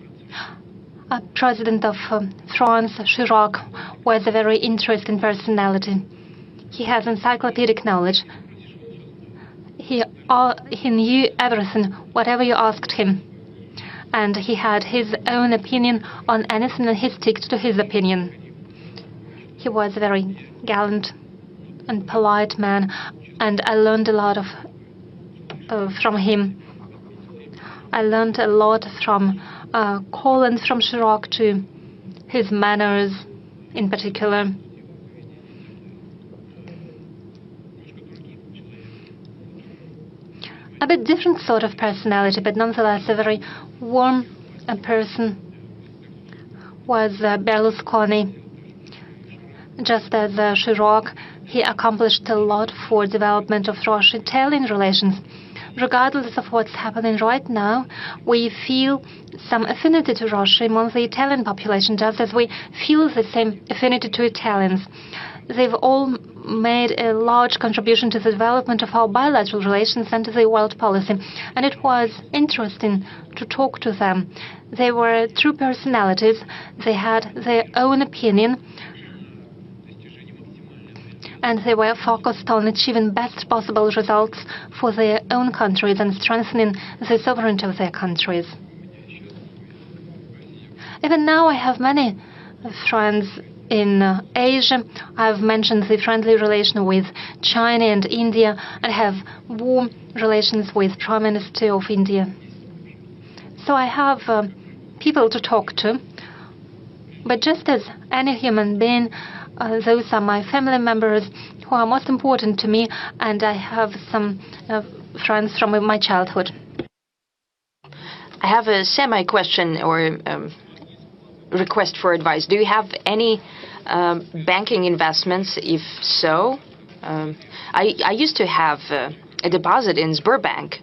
President of France, Chirac, was a very interesting personality. He has encyclopedic knowledge. He knew everything, whatever you asked him. And he had his own opinion on anything, and he stuck to his opinion. He was a very gallant and polite man, and I learned a lot from him. I learned a lot from Kohl and from Chirac too, his manners in particular. A bit different sort of personality, but nonetheless a very warm person was Berlusconi. Just as Chirac, he accomplished a lot for development of Russia-Italian relations. Regardless of what's happening right now, we feel some affinity to Russia among the Italian population, just as we feel the same affinity to Italians. They've all made a large contribution to the development of our bilateral relations and to the world policy, and it was interesting to talk to them. They were true personalities. They had their own opinion, and they were focused on achieving best possible results for their own countries and strengthening the sovereignty of their countries. Even now, I have many friends in Asia. I've mentioned the friendly relation with China and India, and have warm relations with Prime Minister of India. So I have people to talk to, but just as any human being, those are my family members who are most important to me, and I have some friends from my childhood. I have a semi-question or request for advice. Do you have any banking investments? If so, I used to have a deposit in Sberbank,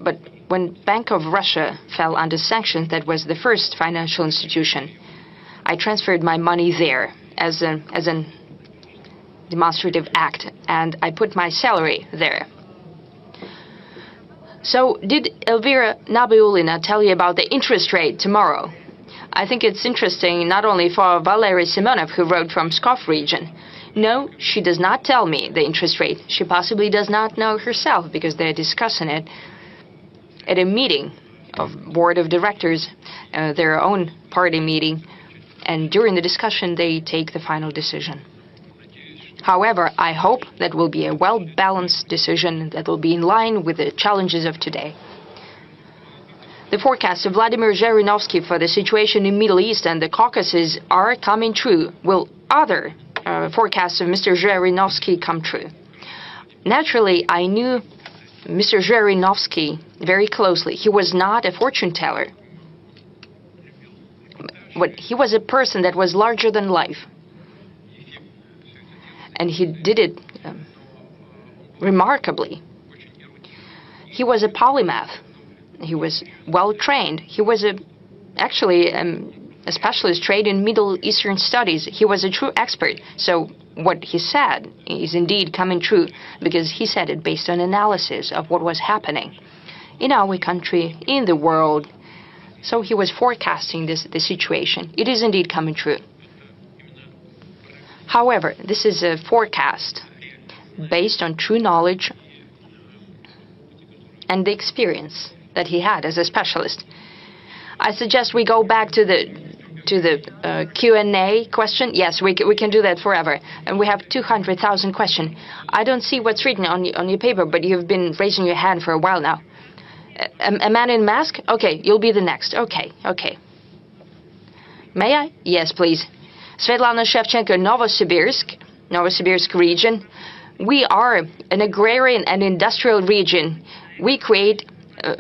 but when Bank of Russia fell under sanctions, that was the first financial institution, I transferred my money there as an demonstrative act, and I put my salary there. So did Elvira Nabiulina tell you about the interest rate tomorrow? I think it's interesting not only for Valery Simonov, who wrote from Pskov region. No, she does not tell me the interest rate. She possibly does not know herself, because they're discussing it at a meeting of board of directors, their own party meeting, and during the discussion they take the final decision. However, I hope that will be a well-balanced decision that will be in line with the challenges of today. The forecasts of Vladimir Zhirinovsky for the situation in the Middle East and the Caucasus are coming true. Will other forecasts of Mr. Zhirinovsky come true? Naturally, I knew Mr. Zhirinovsky very closely. He was not a fortune teller, but he was a person that was larger than life. And he did it remarkably. He was a polymath. He was well-trained. He was actually a specialist trained in Middle Eastern studies. He was a true expert. So what he said is indeed coming true, because he said it based on analysis of what was happening. in our country, in the world. So he was forecasting this situation. It is indeed coming true. However, this is a forecast based on true knowledge and the experience that he had as a specialist. I suggest we go back to the Q&A question. Yes, we can do that forever. And we have 200,000 questions. I don't see what's written on your paper, but you've been raising your hand for a while now. A man in mask? Okay, you'll be the next. Okay. May I? Yes, please. Svetlana Shevchenko, Novosibirsk region. We are an agrarian and industrial region. We create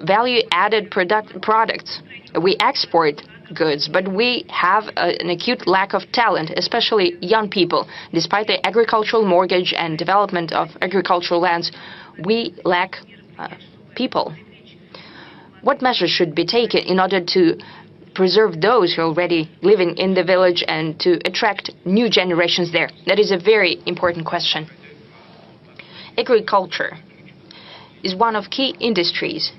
value-added products. We export goods, but we have an acute lack of talent, especially young people. Despite the agricultural mortgage and development of agricultural lands, we lack people. What measures should be taken in order to preserve those who are already living in the village and to attract new generations there? That is a very important question. Agriculture is one of key industries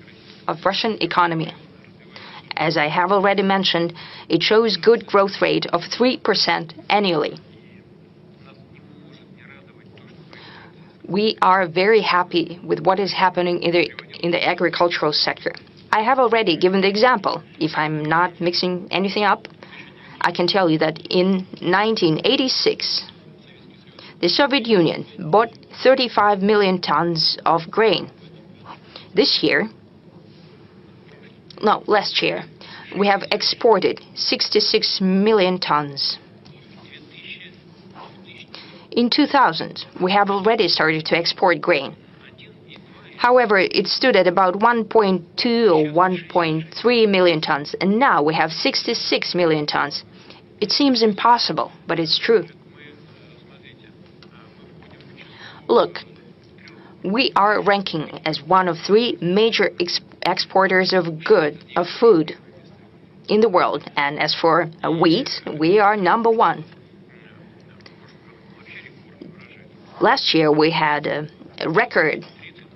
of Russian economy. As I have already mentioned, it shows good growth rate of 3% annually. We are very happy with what is happening in the agricultural sector. I have already given the example. If I'm not mixing anything up, I can tell you that in 1986, the Soviet Union bought 35 million tons of grain. Last year, we have exported 66 million tons. In 2000, we have already started to export grain. However, it stood at about 1.2 or 1.3 million tons, and now we have 66 million tons. It seems impossible, but it's true. Look, we are ranking as one of 3 major exporters of food in the world, and as for wheat, we are number 1. Last year we had a record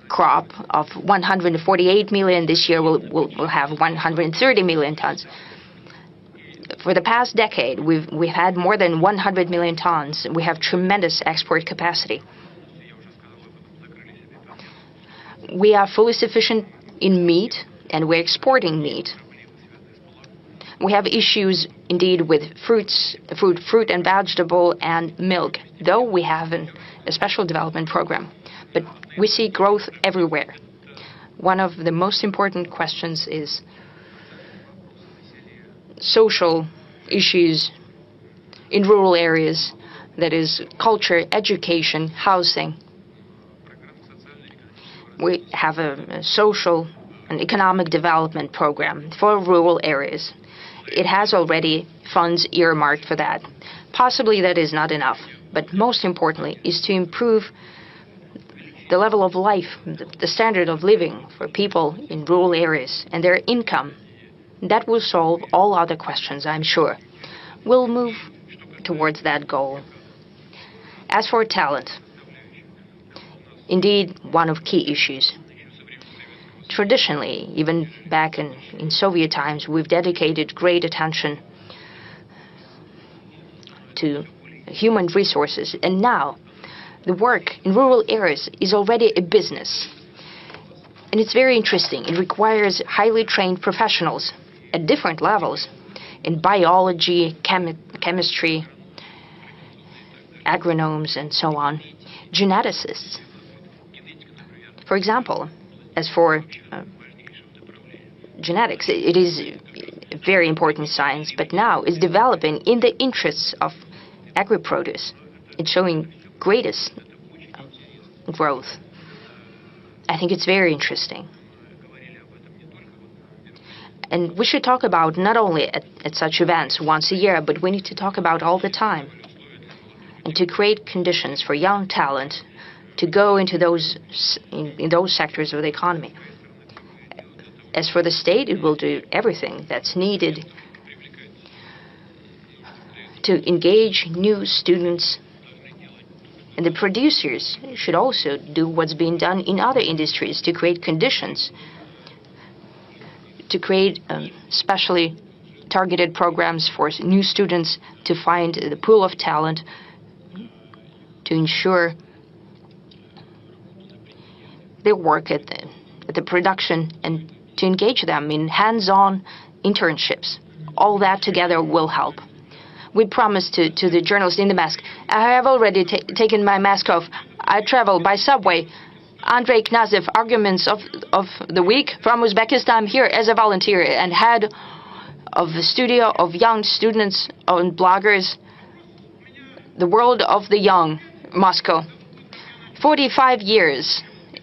crop of 148 million. This year we'll have 130 million tons. For the past decade, we've had more than 100 million tons. We have tremendous export capacity. We are fully sufficient in meat, and we're exporting meat. We have issues indeed with fruit and vegetable and milk, though we have a special development program. But we see growth everywhere. One of the most important questions is social issues in rural areas, that is culture, education, housing. We have a social and economic development program for rural areas. It has already funds earmarked for that. Possibly that is not enough, but most importantly is to improve the level of life, the standard of living for people in rural areas and their income. That will solve all other questions, I'm sure. We'll move towards that goal. As for talent, indeed one of key issues. Traditionally, even back in Soviet times, we've dedicated great attention to human resources, and now the work in rural areas is already a business. And it's very interesting. It requires highly trained professionals at different levels in biology, chemistry, agronomes, and so on, geneticists. For example, as for genetics, it is a very important science, but now it's developing in the interests of agri-produce. It's showing greatest growth. I think it's very interesting. And we should talk about not only at such events once a year, but we need to talk about all the time. And to create conditions for young talent to go into those sectors of the economy. As for the state, it will do everything that's needed to engage new students. And the producers should also do what's being done in other industries to create conditions to create specially targeted programs for new students to find the pool of talent, to ensure their work at the production, and to engage them in hands-on internships. All that together will help. We promised to the journalist in the mask. I have already taken my mask off. I travel by subway. Andrei Knyazev, Arguments of the Week from Uzbekistan, here as a volunteer and head of the studio of young students and bloggers, the world of the young, Moscow. 45 years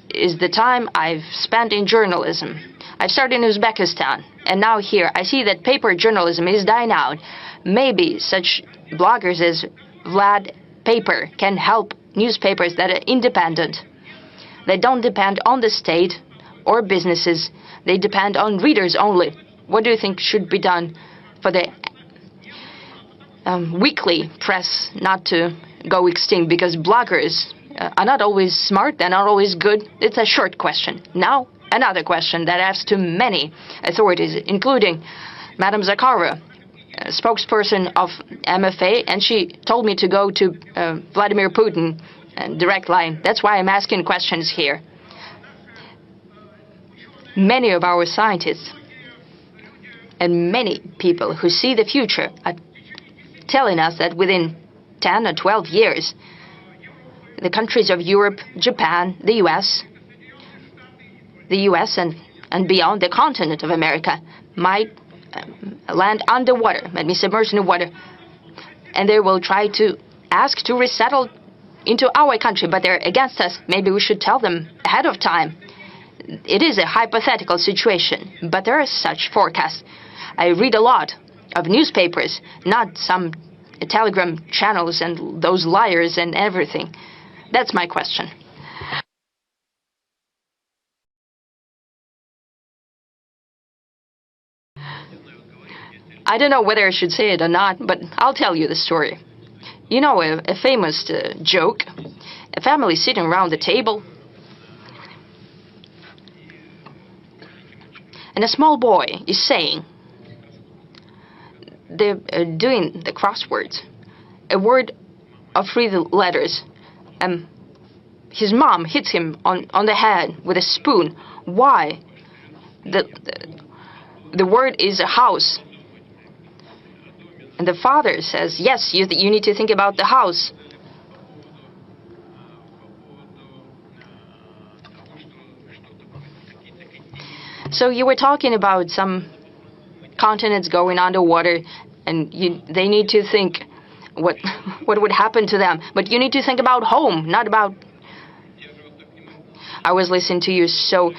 is the time I've spent in journalism. I've started in Uzbekistan, and now here I see that paper journalism is dying out. Maybe such bloggers as Vlad Paper can help newspapers that are independent. They don't depend on the state or businesses. They depend on readers only. What do you think should be done for the weekly press not to go extinct? Because bloggers are not always smart, they're not always good. It's a short question. Now, another question that asks to many authorities, including Madam Zakharova, spokesperson of MFA, and she told me to go to Vladimir Putin, direct line. That's why I'm asking questions here. Many of our scientists and many people who see the future are telling us that within 10 or 12 years, the countries of Europe, Japan, the US and beyond, the continent of America, might land underwater, might be submerged in the water, and they will try to ask to resettle into our country, but they're against us. Maybe we should tell them ahead of time. It is a hypothetical situation, but there are such forecasts. I read a lot of newspapers, not some telegram channels and those liars and everything. That's my question. I don't know whether I should say it or not, but I'll tell you the story. You know, a famous joke, a family sitting around the table, and a small boy is saying, they're doing the crosswords, a word of 3 letters. His mom hits him on the head with a spoon. Why? The word is a house. And the father says, yes, you need to think about the house. So you were talking about some continents going underwater, and they need to think what would happen to them. But you need to think about home, not about... I was listening to you so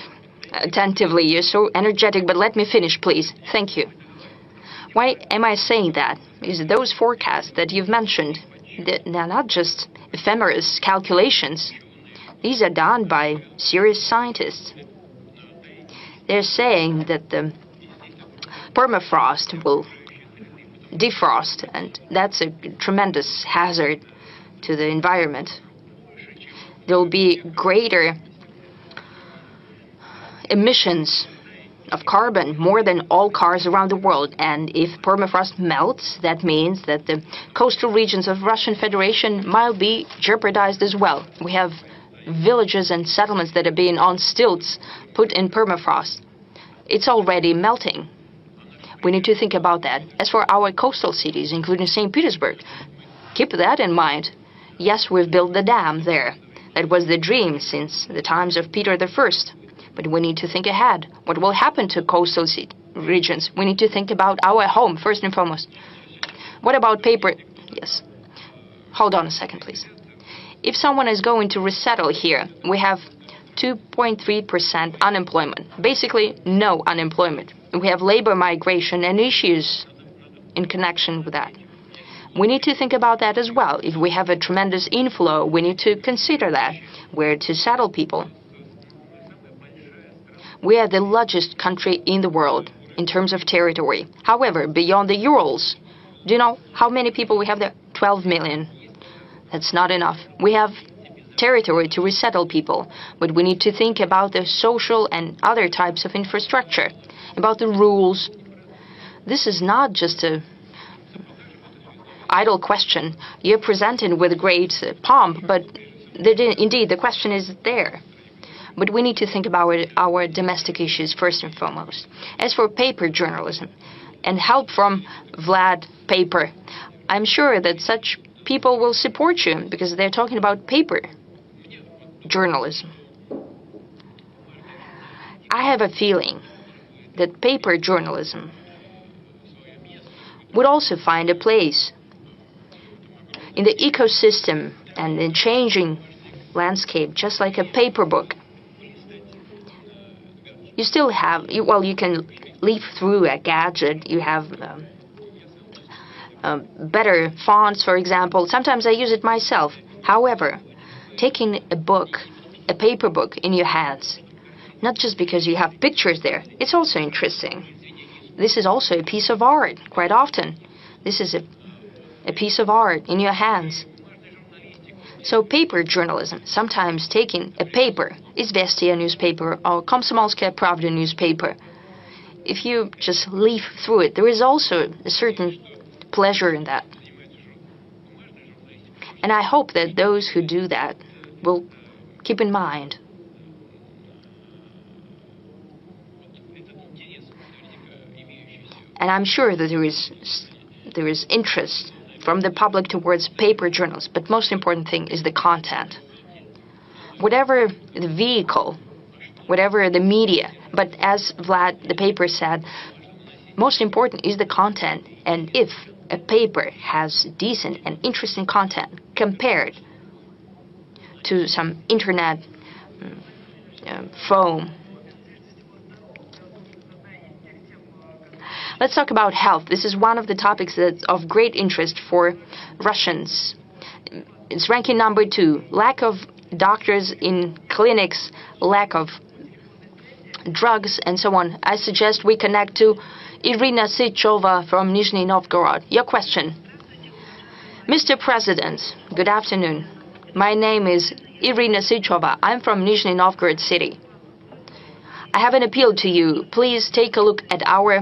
attentively. You're so energetic, but let me finish, please. Thank you. Why am I saying that? Is those forecasts that you've mentioned, they're not just ephemeris calculations. These are done by serious scientists. They're saying that the permafrost will defrost, and that's a tremendous hazard to the environment. There will be greater emissions of carbon, more than all cars around the world. And if permafrost melts, that means that the coastal regions of Russian Federation might be jeopardized as well. We have villages and settlements that are being on stilts put in permafrost. It's already melting. We need to think about that. As for our coastal cities, including St. Petersburg, keep that in mind. Yes, we've built the dam there. That was the dream since the times of Peter I. But we need to think ahead. What will happen to coastal regions? We need to think about our home, first and foremost. What about paper? Yes. Hold on a second, please. If someone is going to resettle here, we have 2.3% unemployment. Basically, no unemployment. We have labor migration and issues in connection with that. We need to think about that as well. If we have a tremendous inflow, we need to consider that, where to settle people. We are the largest country in the world in terms of territory. However, beyond the Urals, do you know how many people we have there? 12 million. That's not enough. We have territory to resettle people, but we need to think about the social and other types of infrastructure, about the rules. This is not just a idle question. You're presented with great pomp, but indeed the question is there. But we need to think about our domestic issues first and foremost. As for paper journalism and help from Vlad Paper, I'm sure that such people will support you because they're talking about paper journalism. I have a feeling that paper journalism would also find a place in the ecosystem and in changing landscape, just like a paper book. You still have, well, you can leaf through a gadget. You have better fonts, for example. Sometimes I use it myself. However, taking a book, a paper book in your hands, not just because you have pictures there, it's also interesting. This is also a piece of art, quite often. This is a piece of art in your hands. So paper journalism, sometimes taking a paper, Izvestia newspaper or Komsomolskaya Pravda newspaper, if you just leaf through it, there is also a certain pleasure in that. And I hope that those who do that will keep in mind. And I'm sure that there is interest from the public towards paper journals, but most important thing is the content. Whatever the vehicle, whatever the media, but as Vlad the Paper said, most important is the content. And if a paper has decent and interesting content compared to some internet foam. Let's talk about health. This is one of the topics that's of great interest for Russians. It's ranking number 2. Lack of doctors in clinics, lack of drugs, and so on. I suggest we connect to Irina Sychova from Nizhny Novgorod. Your question. Mr. President, good afternoon. My name is Irina Sychova. I'm from Nizhny Novgorod city. I have an appeal to you. Please take a look at our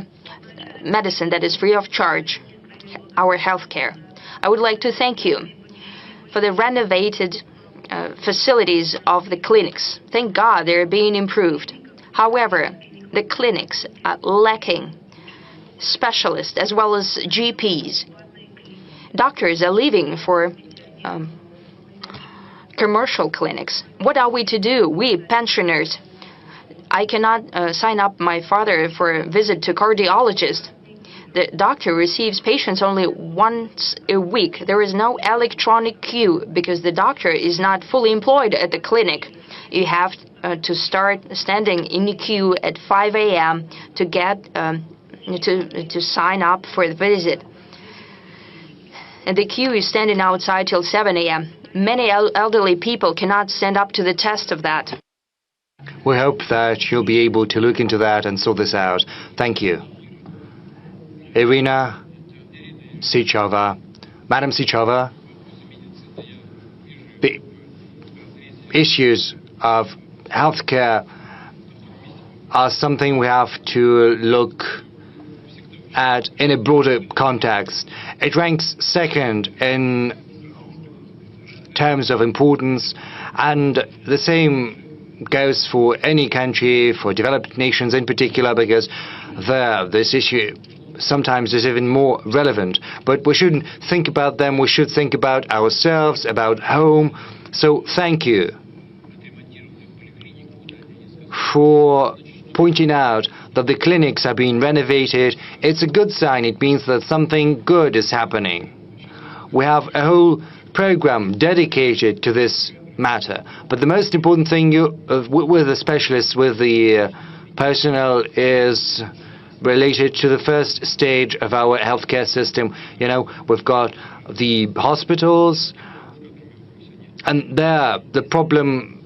medicine that is free of charge, our health care. I would like to thank you for the renovated facilities of the clinics. Thank God they're being improved. However, the clinics are lacking specialists as well as GPs. Doctors are leaving for commercial clinics. What are we to do? We pensioners. I cannot sign up my father for a visit to cardiologist. The doctor receives patients only once a week. There is no electronic queue because the doctor is not fully employed at the clinic. You have to start standing in the queue at 5 a.m. to get to sign up for the visit. And the queue is standing outside till 7 a.m. Many elderly people cannot stand up to the test of that. We hope that you'll be able to look into that and sort this out. Thank you. Irina Sychova. Madam Sychova, the issues of healthcare are something we have to look at in a broader context. It ranks second in terms of importance, and the same goes for any country, for developed nations in particular, because there this issue sometimes is even more relevant. But we shouldn't think about them, we should think about ourselves, about home. So thank you for pointing out that the clinics are being renovated. It's a good sign. It means that something good is happening. We have a whole program dedicated to this matter. But the most important thing with the specialists, with the personnel, is related to the first stage of our healthcare system. You know, we've got the hospitals, and there the problem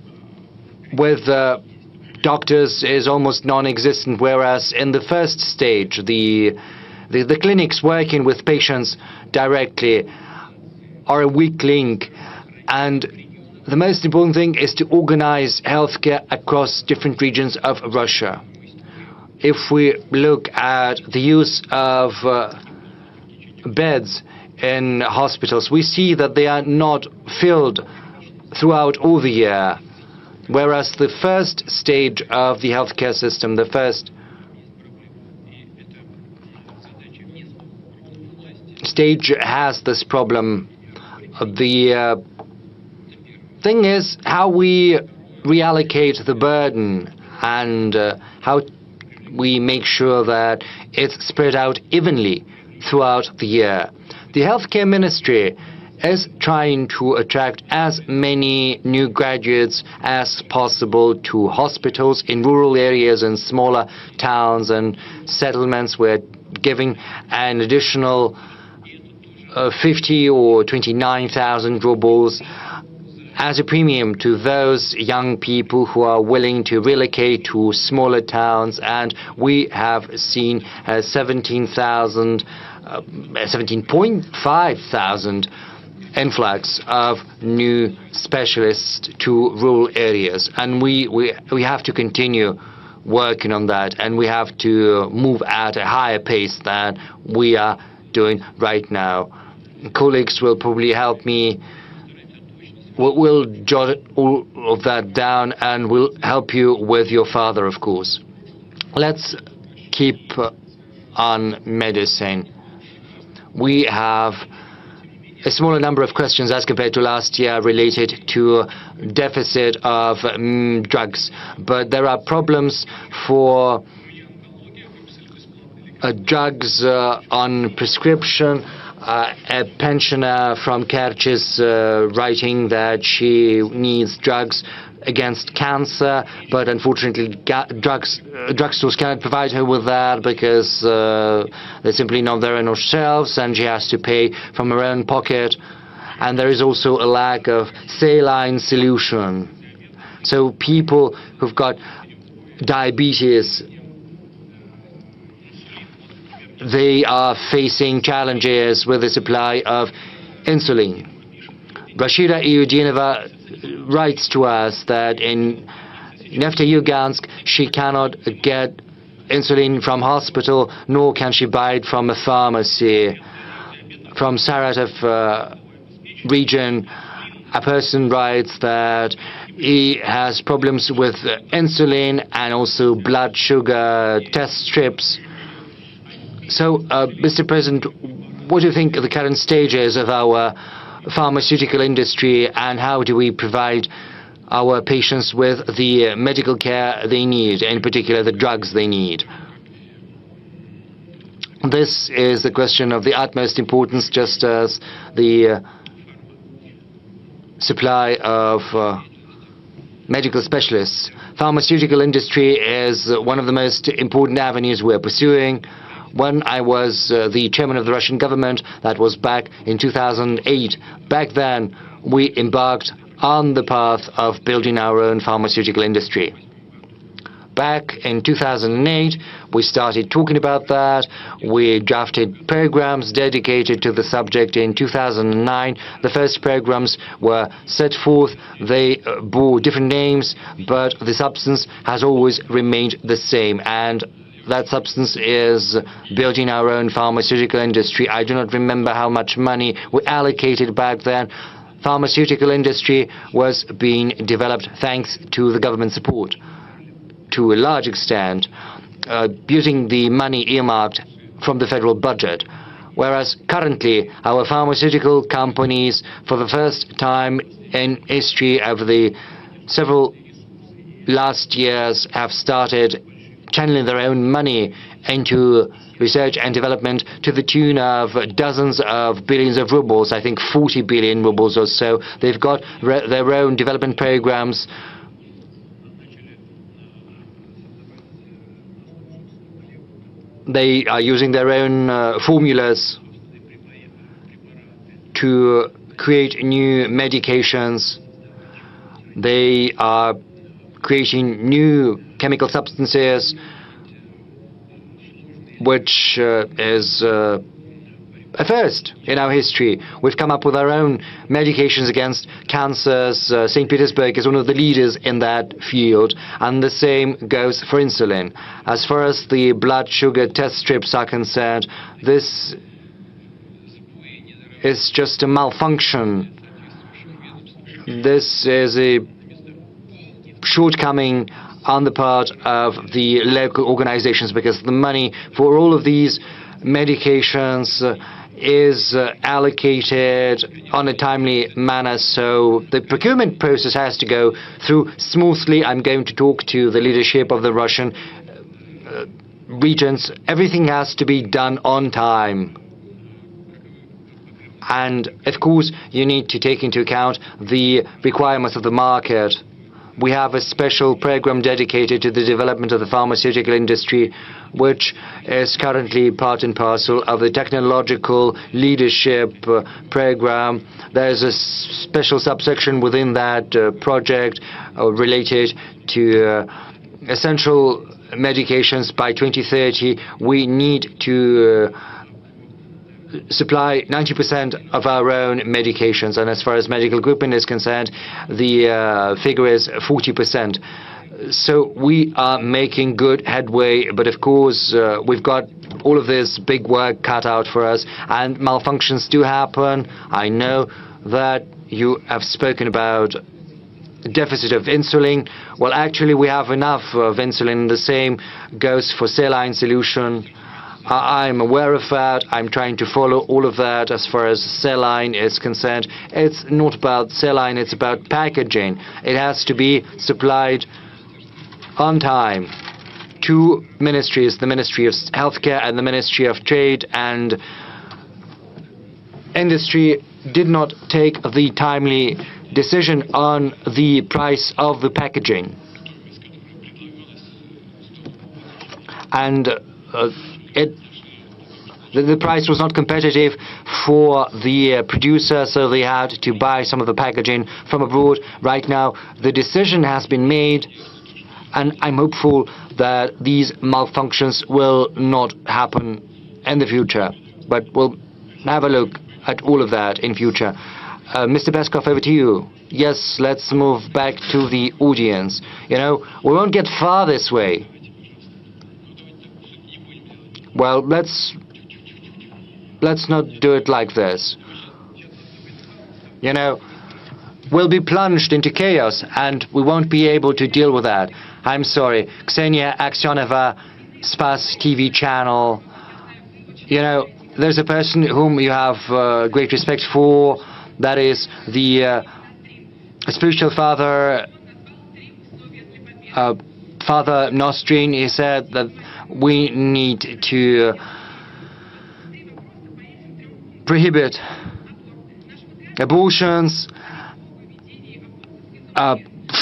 with doctors is almost non-existent, whereas in the first stage, the clinics working with patients directly are a weak link, and the most important thing is to organize healthcare across different regions of Russia. If we look at the use of beds in hospitals, we see that they are not filled throughout all the year, whereas the first stage of the healthcare system, the first stage has this problem. The thing is how we reallocate the burden and how we make sure that it's spread out evenly throughout the year. The healthcare ministry is trying to attract as many new graduates as possible to hospitals in rural areas and smaller towns and settlements. We're giving an additional 50 or 29,000 rubles as a premium to those young people who are willing to relocate to smaller towns, and we have seen 17.5 thousand influx of new specialists to rural areas, and we have to continue working on that, and we have to move at a higher pace than we are doing right now. Colleagues will probably help me. We'll jot all of that down, and we'll help you with your father, of course. Let's keep on medicine. We have a smaller number of questions as compared to last year related to deficit of drugs, but there are problems for drugs on prescription. A pensioner from Kerch is writing that she needs drugs against cancer, but unfortunately drugstores cannot provide her with that because they're simply not there on shelves, and she has to pay from her own pocket. And there is also a lack of saline solution. So people who've got diabetes, they are facing challenges with the supply of insulin. Rashida Iudinova writes to us that in Neftejugansk she cannot get insulin from hospital, nor can she buy it from a pharmacy. From Saratov region, a person writes that he has problems with insulin and also blood sugar test strips. So, Mr. President, what do you think of the current stages of our pharmaceutical industry, and how do we provide our patients with the medical care they need, in particular the drugs they need? This is the question of the utmost importance, just as the supply of medical specialists. Pharmaceutical industry is one of the most important avenues we're pursuing. When I was the chairman of the Russian government, that was back in 2008. Back then, we embarked on the path of building our own pharmaceutical industry. Back in 2008, we started talking about that. We drafted programs dedicated to the subject in 2009. The first programs were set forth. They bore different names, but the substance has always remained the same. And that substance is building our own pharmaceutical industry. I do not remember how much money we allocated back then. Pharmaceutical industry was being developed thanks to the government support, to a large extent, using the money earmarked from the federal budget. Whereas currently, our pharmaceutical companies, for the first time in history over the several last years, have started channeling their own money into research and development to the tune of dozens of billions of rubles, I think 40 billion rubles or so. They've got their own development programs. They are using their own formulas to create new medications. They are creating new chemical substances, which is a first in our history. We've come up with our own medications against cancers. St. Petersburg is one of the leaders in that field, and the same goes for insulin. As far as the blood sugar test strips are concerned, this is just a malfunction. This is a shortcoming on the part of the local organizations, because the money for all of these medications is allocated on a timely manner, so the procurement process has to go through smoothly. I'm going to talk to the leadership of the Russian regions. Everything has to be done on time. And of course, you need to take into account the requirements of the market. We have a special program dedicated to the development of the pharmaceutical industry, which is currently part and parcel of the technological leadership program. There's a special subsection within that project related to essential medications. By 2030, we need to supply 90% of our own medications, and as far as medical equipment is concerned, the figure is 40%. So we are making good headway, but of course we've got all of this big work cut out for us, and malfunctions do happen. I know that you have spoken about deficit of insulin. Well, actually we have enough of insulin. The same goes for saline solution. I'm aware of that. I'm trying to follow all of that as far as saline is concerned. It's not about saline, it's about packaging. It has to be supplied on time. Two ministries, the Ministry of Healthcare and the Ministry of Trade and Industry, did not take the timely decision on the price of the packaging. And the price was not competitive for the producer, so they had to buy some of the packaging from abroad. Right now, the decision has been made, and I'm hopeful that these malfunctions will not happen in the future. But we'll have a look at all of that in future. Mr. Peskov, over to you. Yes, let's move back to the audience. You know, we won't get far this way. Well, let's not do it like this. You know, we'll be plunged into chaos and we won't be able to deal with that. I'm sorry. Ksenia Aksionova, Spas TV channel. You know, there's a person whom you have great respect for. That is the spiritual father, Father Nostrin. He said that we need to prohibit abortions,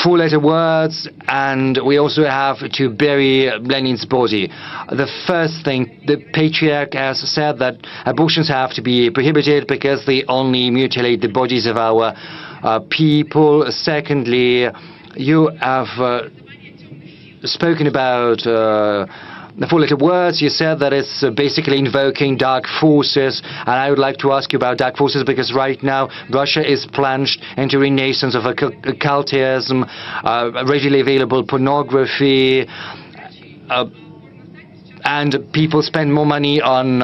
four-letter words, and we also have to bury Lenin's body. The first thing, the patriarch has said that abortions have to be prohibited because they only mutilate the bodies of our people. Secondly, you have spoken about the four-letter words. You said that it's basically invoking dark forces, and I would like to ask you about dark forces, because right now Russia is plunged into renaissance of occultism, readily available pornography, and people spend more money on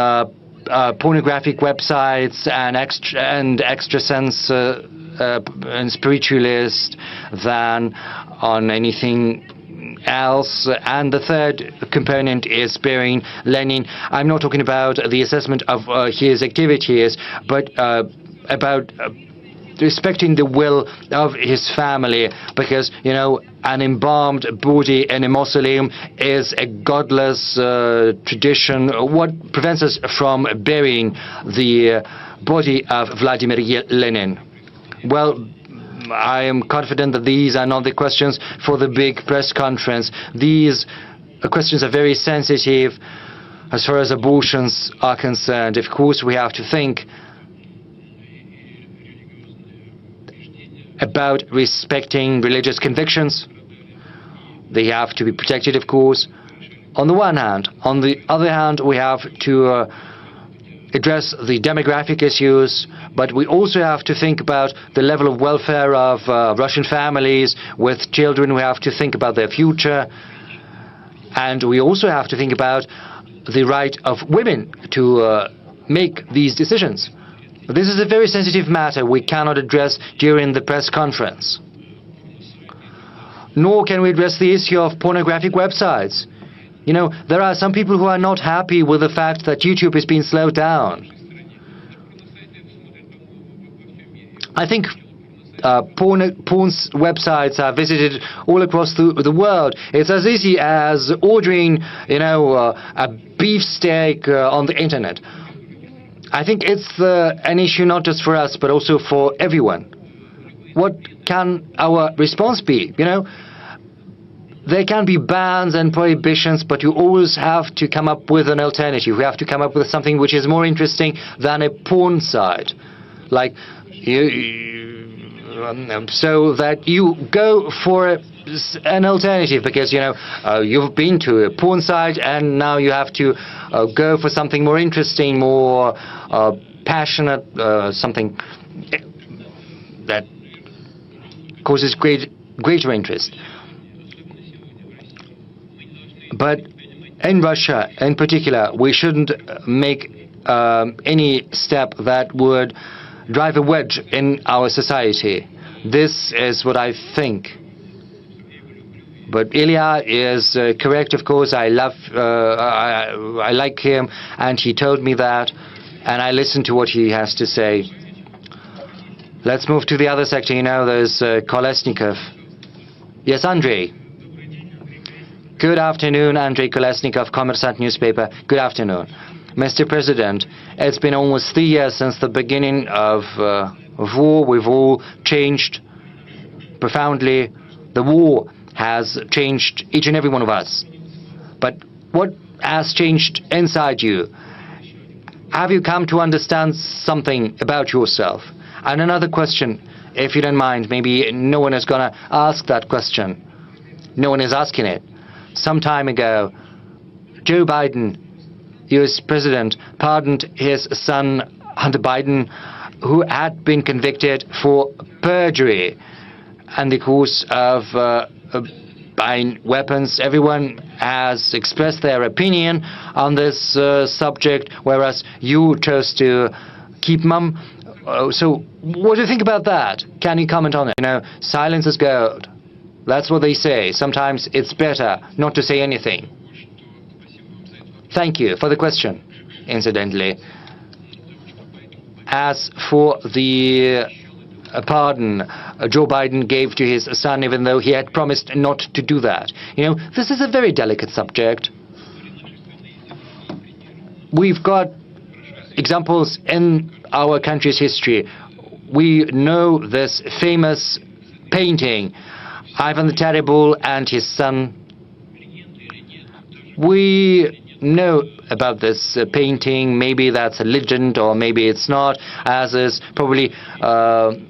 pornographic websites and extrasense and spiritualist than on anything else. And the third component is burying Lenin. I'm not talking about the assessment of his activities, but about respecting the will of his family, because, you know, an embalmed body in a mausoleum is a godless tradition. What prevents us from burying the body of Vladimir Lenin? Well, I am confident that these are not the questions for the big press conference. These questions are very sensitive as far as abortions are concerned. Of course, we have to think about respecting religious convictions. They have to be protected, of course, on the one hand. On the other hand, we have to address the demographic issues, but we also have to think about the level of welfare of Russian families with children. We have to think about their future. And we also have to think about the right of women to make these decisions. This is a very sensitive matter we cannot address during the press conference. Nor can we address the issue of pornographic websites. You know, there are some people who are not happy with the fact that YouTube is being slowed down. I think porn websites are visited all across the world. It's as easy as ordering, a beefsteak on the internet. I think it's an issue not just for us, but also for everyone. What can our response be? There can be bans and prohibitions, but you always have to come up with an alternative. You have to come up with something which is more interesting than a porn site. Like, so that you go for an alternative, because, you've been to a porn site and now you have to go for something more interesting, more passionate, something that causes greater interest. But in Russia, in particular, we shouldn't make any step that would drive a wedge in our society. This is what I think. But Ilya is correct, of course. I like him, and he told me that, and I listened to what he has to say. Let's move to the other sector. There's Kolesnikov. Yes, Andrei. Good afternoon, Andrei Kolesnikov, Kommersant newspaper. Good afternoon. Mr. President, it's been almost 3 years since the beginning of war. We've all changed profoundly. The war has changed each and every one of us. But what has changed inside you? Have you come to understand something about yourself? And another question, if you don't mind, maybe no one is going to ask that question. No one is asking it. Some time ago, Joe Biden, U.S. President, pardoned his son, Hunter Biden, who had been convicted for perjury and the course of buying weapons. Everyone has expressed their opinion on this subject, whereas you chose to keep mum. So what do you think about that? Can you comment on it? Silence is gold. That's what they say. Sometimes it's better not to say anything. Thank you for the question, incidentally. As for the pardon Joe Biden gave to his son, even though he had promised not to do that. This is a very delicate subject. We've got examples in our country's history. We know this famous painting, Ivan the Terrible and his son. We know about this painting. Maybe that's a legend, or maybe it's not, as is probably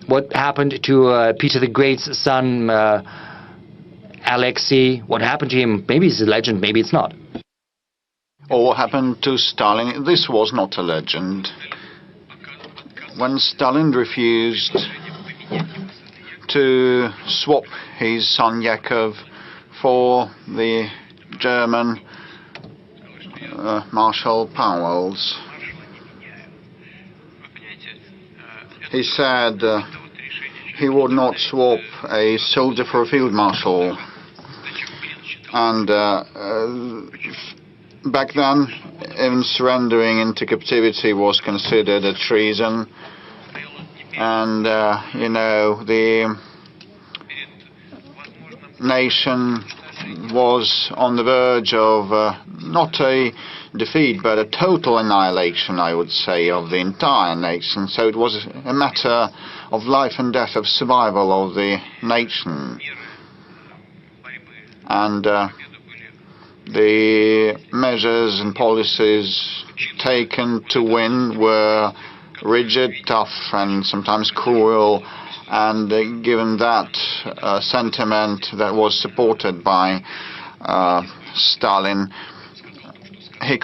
what happened to Peter the Great's son, Alexei. What happened to him? Maybe it's a legend, maybe it's not. Or what happened to Stalin? This was not a legend. When Stalin refused to swap his son Yakov for the German Marshal Powell's, he said he would not swap a soldier for a field marshal. And back then, even surrendering into captivity was considered a treason. And, the nation was on the verge of not a defeat, but a total annihilation, I would say, of the entire nation. So it was a matter of life and death, of survival of the nation. And the measures and policies taken to win were rigid, tough, and sometimes cruel. And given that sentiment that was supported by Stalin, he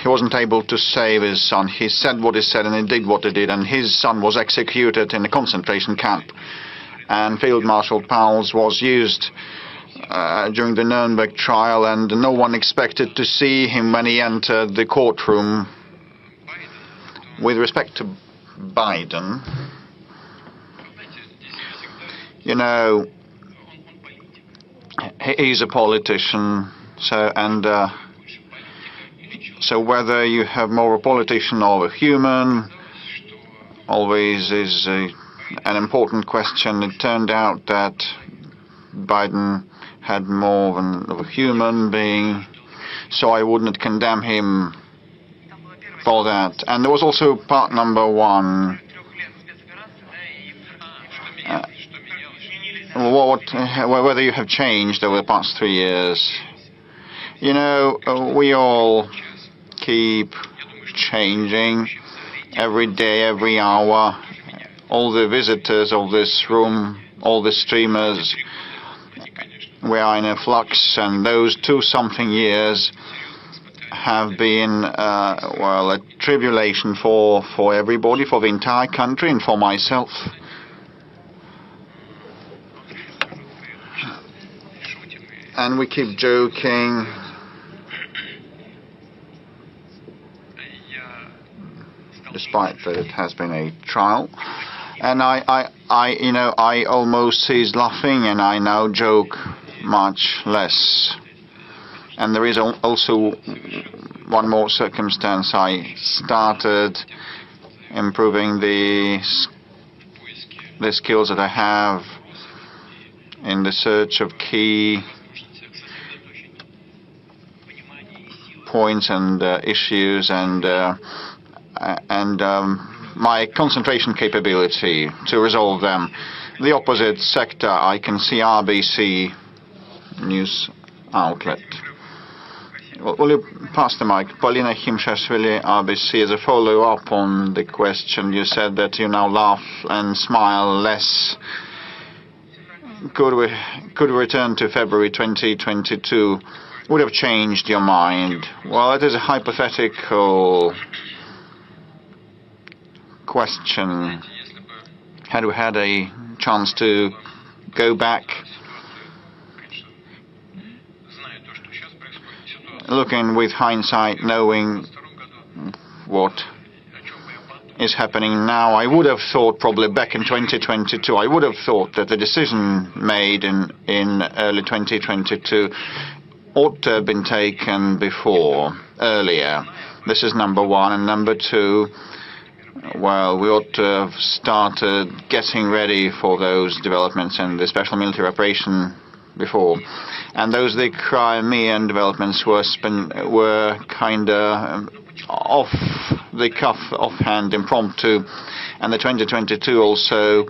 wasn't able to save his son. He said what he said and he did what he did, and his son was executed in a concentration camp. And Field Marshal Pauls was used during the Nuremberg trial, and no one expected to see him when he entered the courtroom. With respect to Biden, you know, he's a politician, so whether you have more a politician or a human always is an important question. It turned out that Biden had more of a human being, so I wouldn't condemn him for that. And there was also part number one. Whether you have changed over the past 3 years. You know, we all keep changing every day, every hour. All the visitors of this room, all the streamers, we are in a flux, and those 2-something years have been, a tribulation for everybody, for the entire country, and for myself. And we keep joking. Despite that it has been a trial. And I almost ceased laughing, and I now joke much less. And there is also one more circumstance. I started improving the skills that I have in the search of key points and issues, and my concentration capability to resolve them. The opposite sector, I can see RBC news outlet. Will you pass the mic? Polina Himshashvili, RBC, as a follow-up on the question, you said that you now laugh and smile less. Could we return to February 2022? Would have changed your mind? Well, it is a hypothetical question. Had we had a chance to go back, looking with hindsight, knowing what is happening now, I would have thought probably back in 2022, I would have thought that the decision made in early 2022 ought to have been taken earlier. This is number one. And number two, well, we ought to have started getting ready for those developments and the special military operation before. And those the Crimean developments were kind of off the cuff, offhand, impromptu. And the 2022 also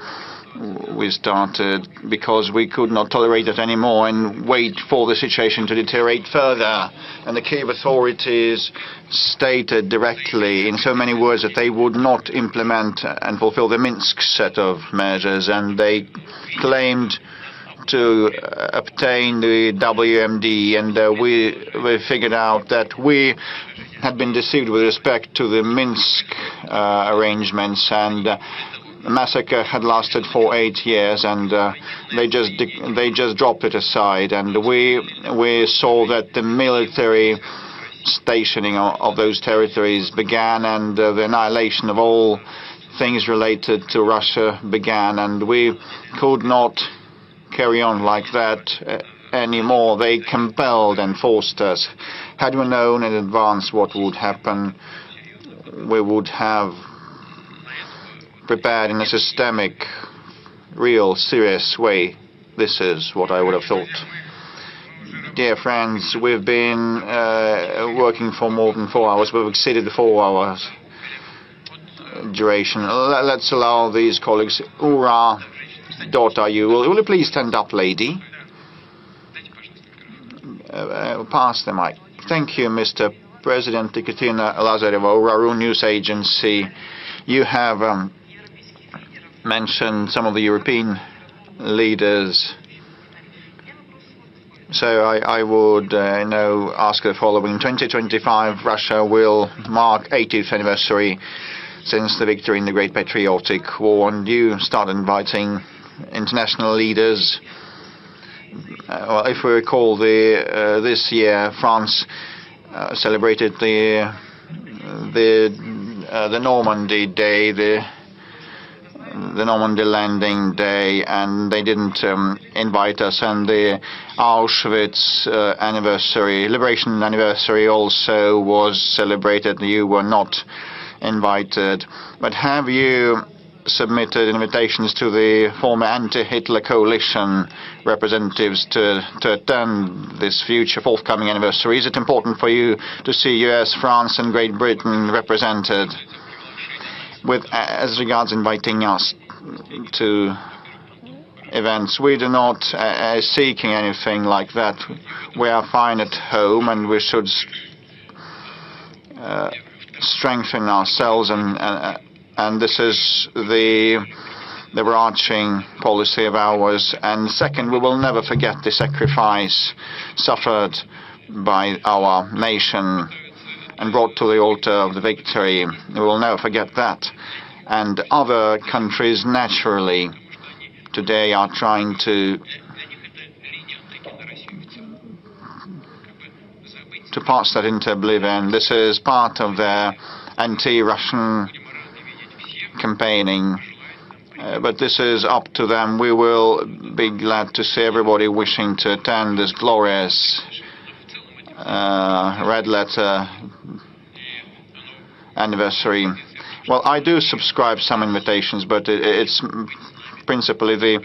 we started because we could not tolerate it anymore and wait for the situation to deteriorate further. And the Kiev authorities stated directly in so many words that they would not implement and fulfill the Minsk set of measures, and they claimed to obtain the WMD, and we figured out that we had been deceived with respect to the Minsk arrangements, and the massacre had lasted for 8 years, and they just dropped it aside. And we saw that the military stationing of those territories began, and the annihilation of all things related to Russia began, and we could not carry on like that anymore. They compelled and forced us. Had we known in advance what would happen, we would have prepared in a systemic, real, serious way. This is what I would have thought. Dear friends, we've been working for more than 4 hours. We've exceeded the 4 hours duration. Let's allow these colleagues. Ura, daughter, will you please stand up, lady? Pass the mic. Thank you, Mr. President. Ekaterina Lazareva, Ura News Agency. You have mentioned some of the European leaders So I would now ask the following. 2025, Russia will mark 80th anniversary since the victory in the Great Patriotic War, and you start inviting international leaders. Well, if we recall, this year France celebrated the Normandy Day, the Normandy landing day, and they didn't invite us. And the Auschwitz anniversary, liberation anniversary, also was celebrated. You were not invited. But have you submitted invitations to the former anti-Hitler coalition representatives to attend this future forthcoming anniversary? Is it important for you to see US, France and Great Britain represented? As regards inviting us to events, we do not seeking anything like that. We are fine at home, and we should strengthen ourselves, and this is the overarching policy of ours. And second, we will never forget the sacrifice suffered by our nation and brought to the altar of the victory. We will never forget that. And other countries, naturally, today are trying to pass that into oblivion. This is part of their anti-Russian campaigning. But this is up to them. We will be glad to see everybody wishing to attend this glorious red letter anniversary. Well, I do subscribe some invitations, but it's principally the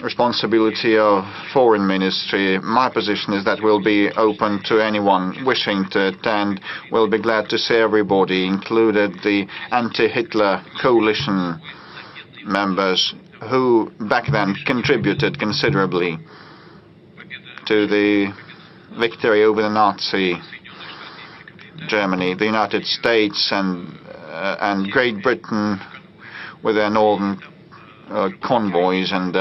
responsibility of foreign ministry. My position is that we'll be open to anyone wishing to attend. We'll be glad to see everybody, included the anti-Hitler coalition members who back then contributed considerably to the victory over the Nazi Germany. The United States and Great Britain with their northern convoys, and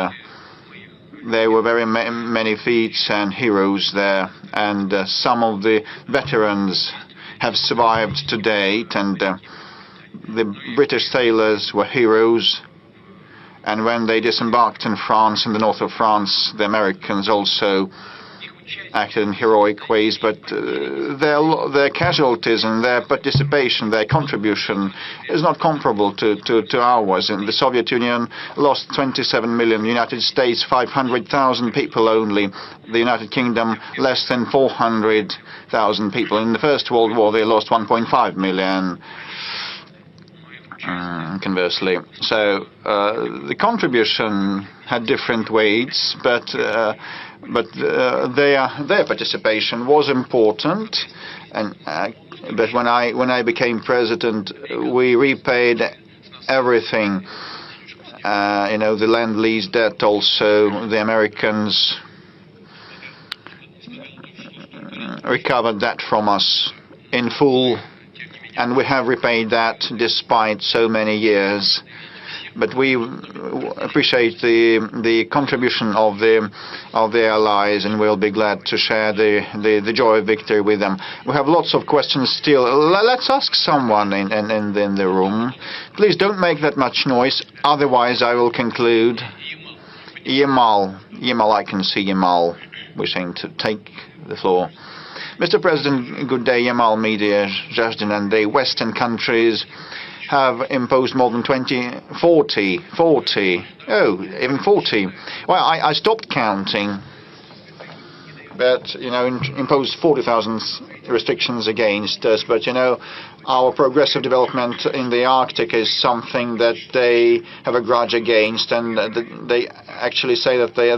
there were very many feats and heroes there, and some of the veterans have survived to date, and the British sailors were heroes. And when they disembarked in France, in the north of France, the Americans also acted in heroic ways, but their casualties and their participation, their contribution is not comparable to ours. And the Soviet Union lost 27 million, the United States 500,000 people only, the United Kingdom less than 400,000 people. In the First World War they lost 1.5 million. Conversely, so the contribution had different weights, but their participation was important. And but when I became president, we repaid everything. The Lend-Lease debt. Also, the Americans recovered that from us in full. And we have repaid that despite so many years. But we appreciate the contribution of the allies, and we'll be glad to share the joy of victory with them. We have lots of questions still. Let's ask someone in the room. Please don't make that much noise, otherwise I will conclude. Yamal, I can see Yamal wishing to take the floor. Mr. President, good day. Yamal Media, Zhazdin, and the Western countries have imposed more than 40. Well, I stopped counting, but, imposed 40,000 restrictions against us. But, our progressive development in the Arctic is something that they have a grudge against, and they actually say that their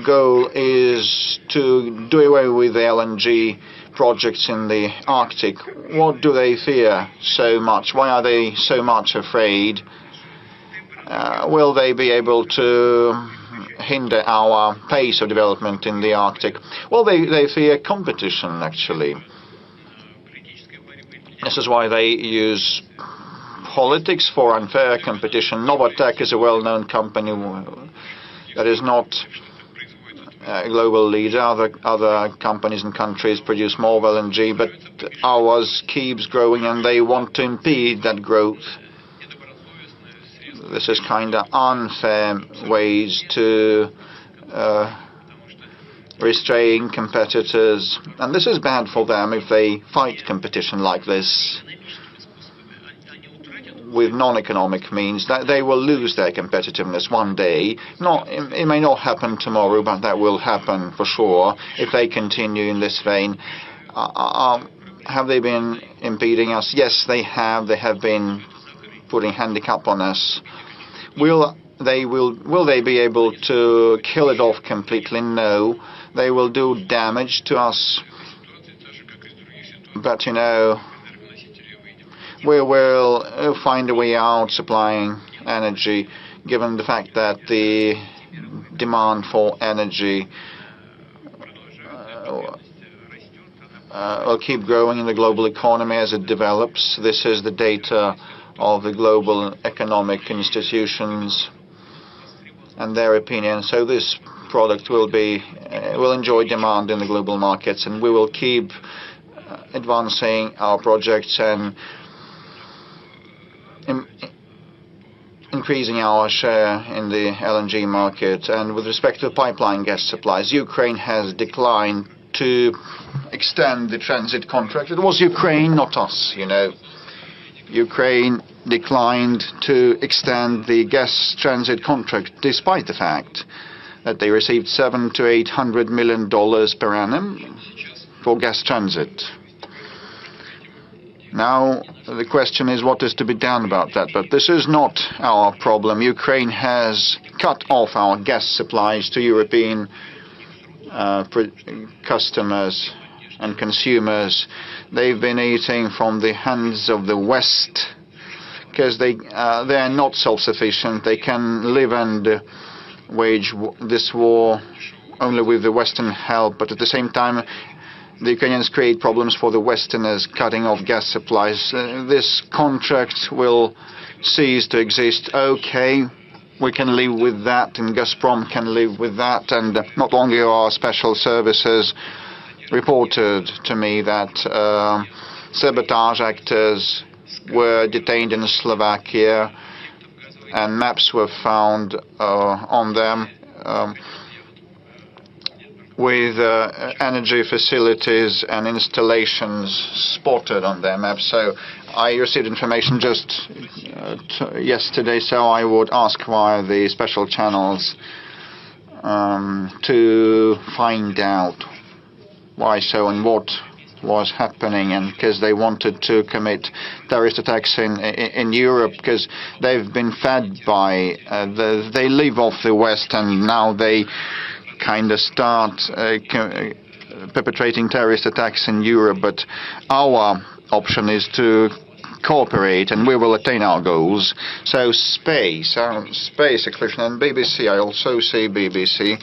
goal is to do away with the LNG projects in the Arctic. What do they fear so much? Why are they so much afraid? Will they be able to hinder our pace of development in the Arctic? Well, they fear competition, actually. This is why they use politics for unfair competition. Novatek is a well-known company that is not global leader. Other companies and countries produce more LNG, but ours keeps growing, and they want to impede that growth. This is kind of unfair ways to restrain competitors, and this is bad for them if they fight competition like this with non-economic means. That they will lose their competitiveness one day. It may not happen tomorrow, but that will happen for sure if they continue in this vein. Have they been impeding us? Yes, they have. They have been putting handicap on us. Will they be able to kill it off completely? No. They will do damage to us. But, we will find a way out supplying energy, given the fact that the demand for energy will keep growing in the global economy as it develops. This is the data of the global economic institutions and their opinion. So this product will enjoy demand in the global markets, and we will keep advancing our projects and increasing our share in the LNG market. And with respect to pipeline gas supplies, Ukraine has declined to extend the transit contract. It was Ukraine, not us, Ukraine declined to extend the gas transit contract, despite the fact that they received $700 to $800 million per annum for gas transit. Now, the question is what is to be done about that. But this is not our problem. Ukraine has cut off our gas supplies to European customers and consumers. They've been eating from the hands of the West because they are not self-sufficient. They can live and wage this war only with the Western help. But at the same time, the Ukrainians create problems for the Westerners, cutting off gas supplies. This contract will cease to exist. Okay, we can live with that, and Gazprom can live with that. And not long ago, our special services reported to me that sabotage actors were detained in Slovakia, and maps were found on them with energy facilities and installations spotted on their maps. So I received information just yesterday, so I would ask via the special channels to find out why so and what was happening, and because they wanted to commit terrorist attacks in Europe, because they've been fed by they live off the West, and now they kind of start perpetrating terrorist attacks in Europe. But our option is to cooperate, and we will attain our goals. So space exclusion, and BBC, I also see BBC,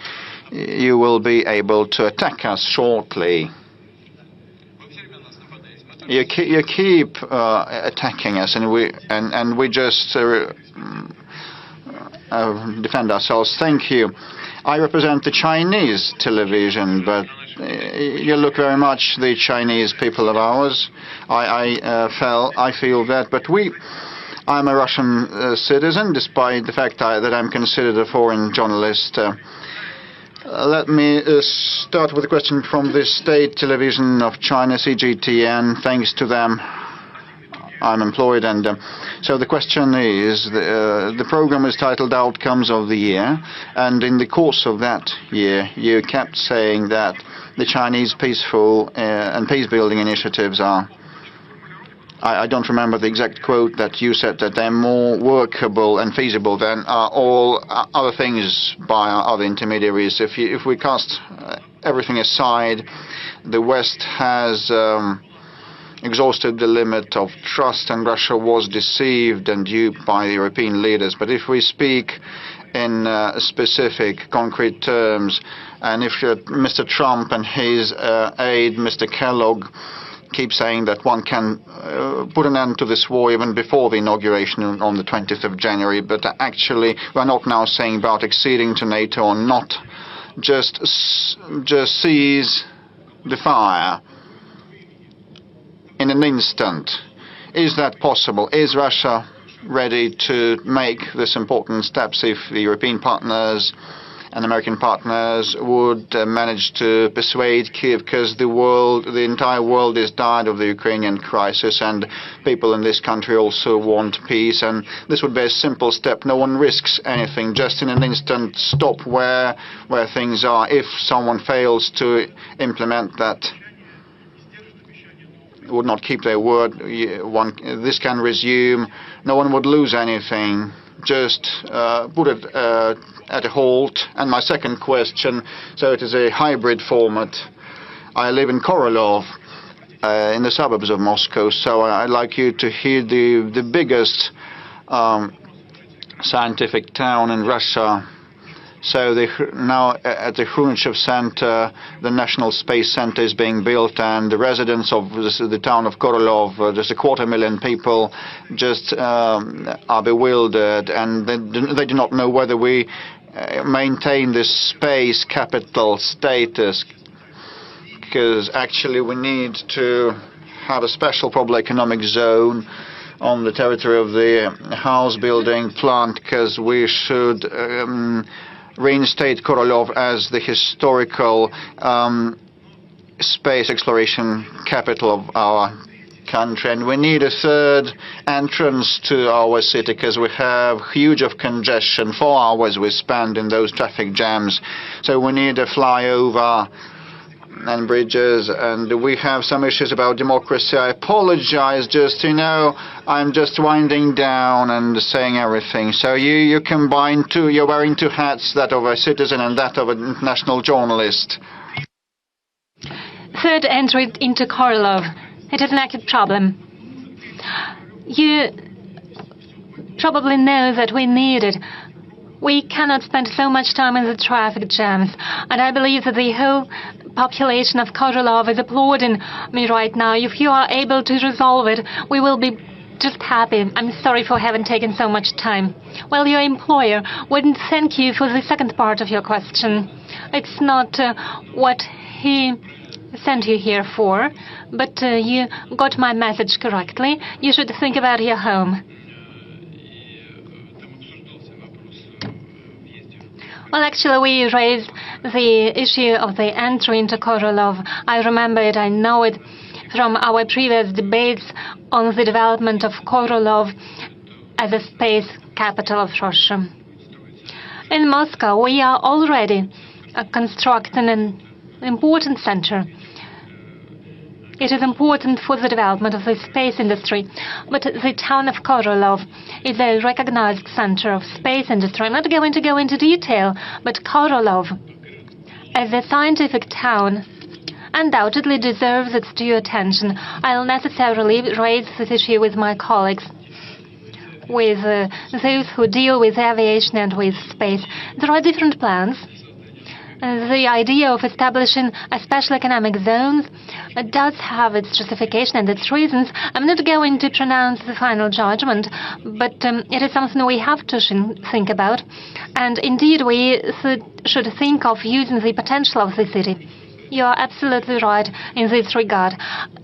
you will be able to attack us shortly. You keep attacking us, and we just defend ourselves. Thank you. I represent the Chinese television, but you look very much the Chinese people of ours. I feel that, but I'm a Russian citizen, despite the fact that I'm considered a foreign journalist. Let me start with a question from the state television of China, CGTN. Thanks to them, I'm employed, and so the question is, the program is titled Outcomes of the Year, and in the course of that year, you kept saying that the Chinese peaceful and peace-building initiatives are, I don't remember the exact quote, that you said that they're more workable and feasible than all other things by other intermediaries. If we cast everything aside, the West has exhausted the limit of trust, and Russia was deceived and duped by the European leaders. But if we speak in specific, concrete terms, and if Mr. Trump and his aide, Mr. Kellogg, keep saying that one can put an end to this war even before the inauguration on the 20th of January, but actually we're not now saying about acceding to NATO or not just seize the fire in an instant. Is that possible? Is Russia ready to make this important steps if the European partners and American partners would manage to persuade Kyiv, because the entire world is tired of the Ukrainian crisis, and people in this country also want peace, and this would be a simple step. No one risks anything, just in an instant stop where things are. If someone fails to implement that, would not keep their word, this can resume. No one would lose anything. Just put it at a halt. And my second question, so it is a hybrid format. I live in Korolyov, in the suburbs of Moscow, so I'd like you to hear the biggest scientific town in Russia. So now at the Khrushchev Center, the National Space Center is being built, and the residents of the town of Korolyov, just 250,000 people, just are bewildered, and they do not know whether we maintain this space capital status, because actually we need to have a special probably economic zone on the territory of the house building plant, because we should reinstate Korolyov as the historical space exploration capital of our country. And we need a third entrance to our city, because we have huge of congestion. 4 hours we spend in those traffic jams. So we need a flyover and bridges, and we have some issues about democracy. I apologize, I'm just winding down and saying everything. So you combine you're wearing two hats, that of a citizen and that of an international journalist. Third entry into Korolyov. It is an acute problem. You probably know that we need it. We cannot spend so much time in the traffic jams, and I believe that the whole population of Korolyov is applauding me right now. If you are able to resolve it, we will be just happy. I'm sorry for having taken so much time. Well, your employer wouldn't thank you for the second part of your question. It's not what he sent you here for, but you got my message correctly. You should think about your home. Well, actually, we raised the issue of the entry into Korolyov. I remember it, I know it from our previous debates on the development of Korolyov as a space capital of Russia. In Moscow, we are already constructing an important center. It is important for the development of the space industry, but the town of Korolyov is a recognized center of space industry. I'm not going to go into detail, but Korolyov, as a scientific town, undoubtedly deserves its due attention. I'll necessarily raise this issue with my colleagues, with those who deal with aviation and with space. There are different plans. The idea of establishing a special economic zone does have its justification and its reasons. I'm not going to pronounce the final judgment, but it is something we have to think about. And indeed, we should think of using the potential of the city. You are absolutely right in this regard.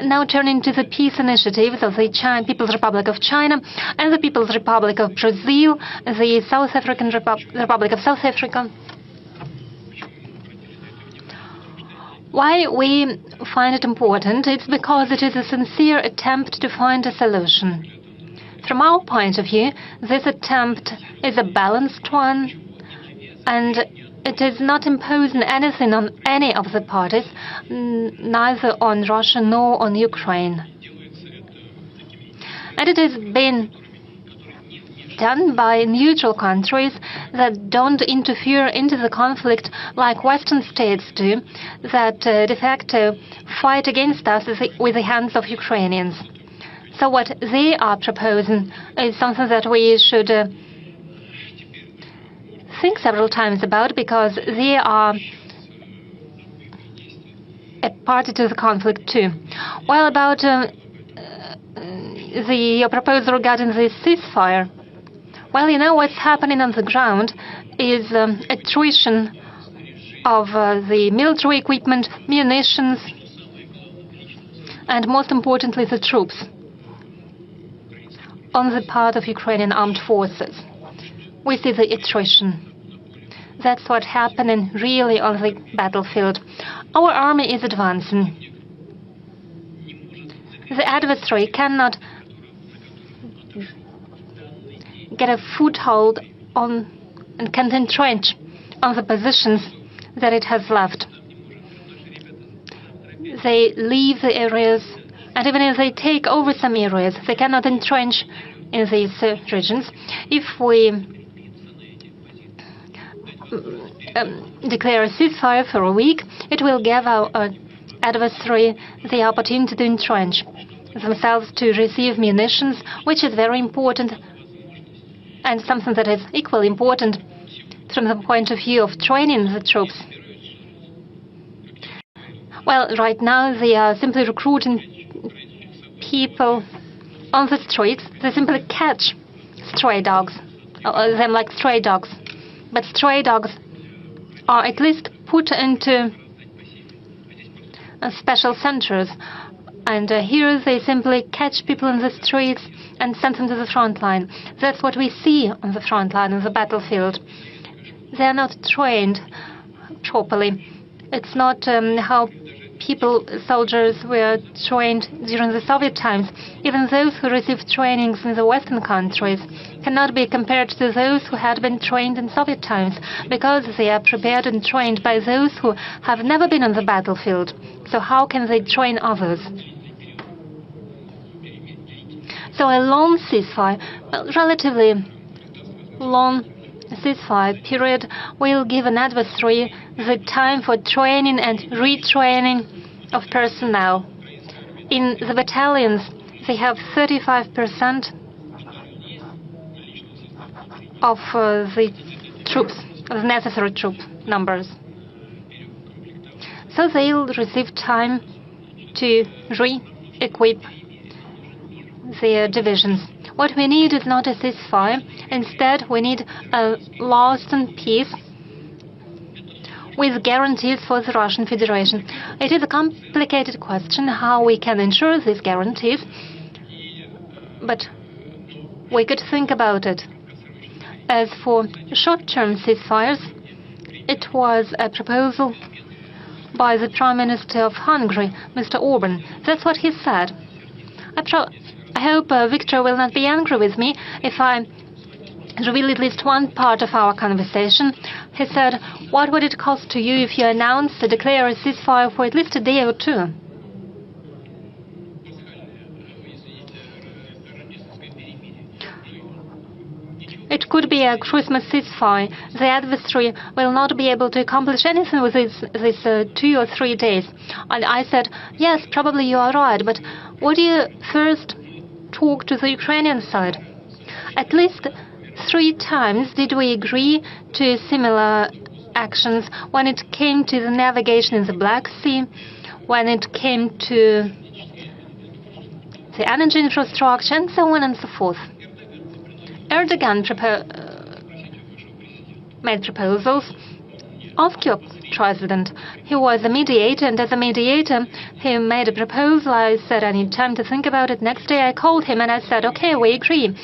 Now turning to the peace initiatives of the People's Republic of China and the People's Republic of Brazil, the South African Republic of South Africa. Why we find it important? It's because it is a sincere attempt to find a solution. From our point of view, this attempt is a balanced one, and it is not imposing anything on any of the parties, neither on Russia nor on Ukraine. And it has been done by neutral countries that don't interfere into the conflict like Western states do, that de facto fight against us with the hands of Ukrainians. So what they are proposing is something that we should think several times about, because they are a party to the conflict too. Well, about your proposal regarding the ceasefire, well, you know, what's happening on the ground is attrition of the military equipment, munitions, and most importantly, the troops on the part of Ukrainian armed forces. We see the attrition. That's what happening really on the battlefield. Our army is advancing. The adversary cannot get a foothold on and can entrench on the positions that it has left. They leave the areas, and even if they take over some areas, they cannot entrench in these regions. If we declare a ceasefire for a week, it will give our adversary the opportunity to entrench themselves, to receive munitions, which is very important, and something that is equally important from the point of view of training the troops. Well, right now they are simply recruiting people on the streets. They simply catch stray dogs, them like stray dogs. But stray dogs are at least put into special centers. And here they simply catch people in the streets and send them to the front line. That's what we see on the front line, on the battlefield. They are not trained properly. It's not how soldiers were trained during the Soviet times. Even those who received trainings in the Western countries cannot be compared to those who had been trained in Soviet times, because they are prepared and trained by those who have never been on the battlefield. So how can they train others? So a long ceasefire, relatively long ceasefire period, will give an adversary the time for training and retraining of personnel. In the battalions, they have 35% of the troops, of the necessary troop numbers. So they'll receive time to re-equip their divisions. What we need is not a ceasefire. Instead, we need a lasting peace with guarantees for the Russian Federation. It is a complicated question how we can ensure these guarantees, but we could think about it. As for short-term ceasefires, it was a proposal by the Prime Minister of Hungary, Mr. Orban. That's what he said. I hope Victor will not be angry with me if I reveal at least one part of our conversation. He said, "What would it cost to you if you announced to declare a ceasefire for at least a day or two?" It could be a Christmas ceasefire. The adversary will not be able to accomplish anything with these 2 or 3 days. And I said, yes, probably you are right, but would you first talk to the Ukrainian side? At least 3 times did we agree to similar actions when it came to the navigation in the Black Sea, when it came to the energy infrastructure, and so on and so forth. Erdogan made proposals. Ask your president. He was a mediator, and as a mediator, he made a proposal. I said, I need time to think about it. Next day, I called him, and I said, okay, we agree.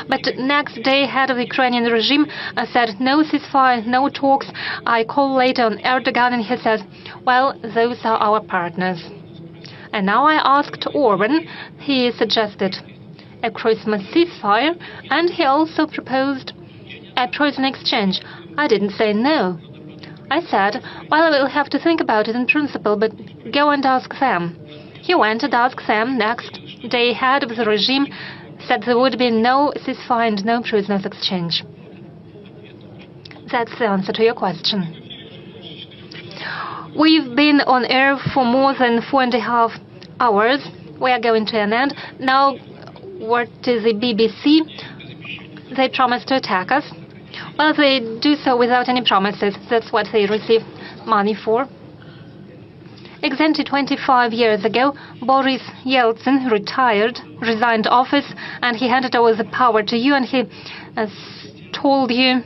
But next day, head of the Ukrainian regime said, no ceasefire, no talks. I called later on Erdogan, and he says, well, those are our partners. And now I asked Orban. He suggested a Christmas ceasefire, and he also proposed a prison exchange. I didn't say no. I said, well, I will have to think about it in principle, but go and ask them. He went and asked them. Next day, head of the regime said there would be no ceasefire and no prisoners exchange. That's the answer to your question. We've been on air for more than 4.5 hours. We are going to an end. Now, what is the BBC? They promised to attack us. Well, they do so without any promises. That's what they receive money for. Exactly 25 years ago, Boris Yeltsin resigned office, and he handed over the power to you, and he told you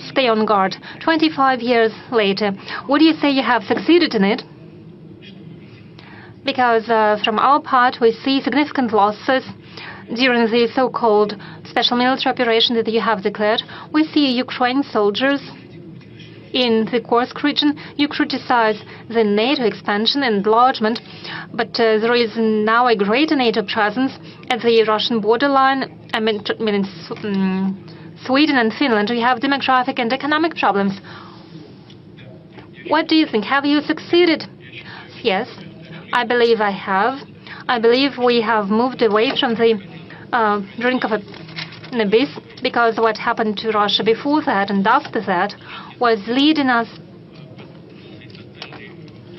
stay on guard. 25 years later, would you say you have succeeded in it? Because from our part, we see significant losses during the so-called special military operation that you have declared. We see Ukraine soldiers in the Kursk region. You criticize the NATO expansion and enlargement, but there is now a greater NATO presence at the Russian borderline. I mean in Sweden and Finland, we have demographic and economic problems. What do you think? Have you succeeded? Yes, I believe I have. I believe we have moved away from the brink of an abyss, because what happened to Russia before that and after that was leading us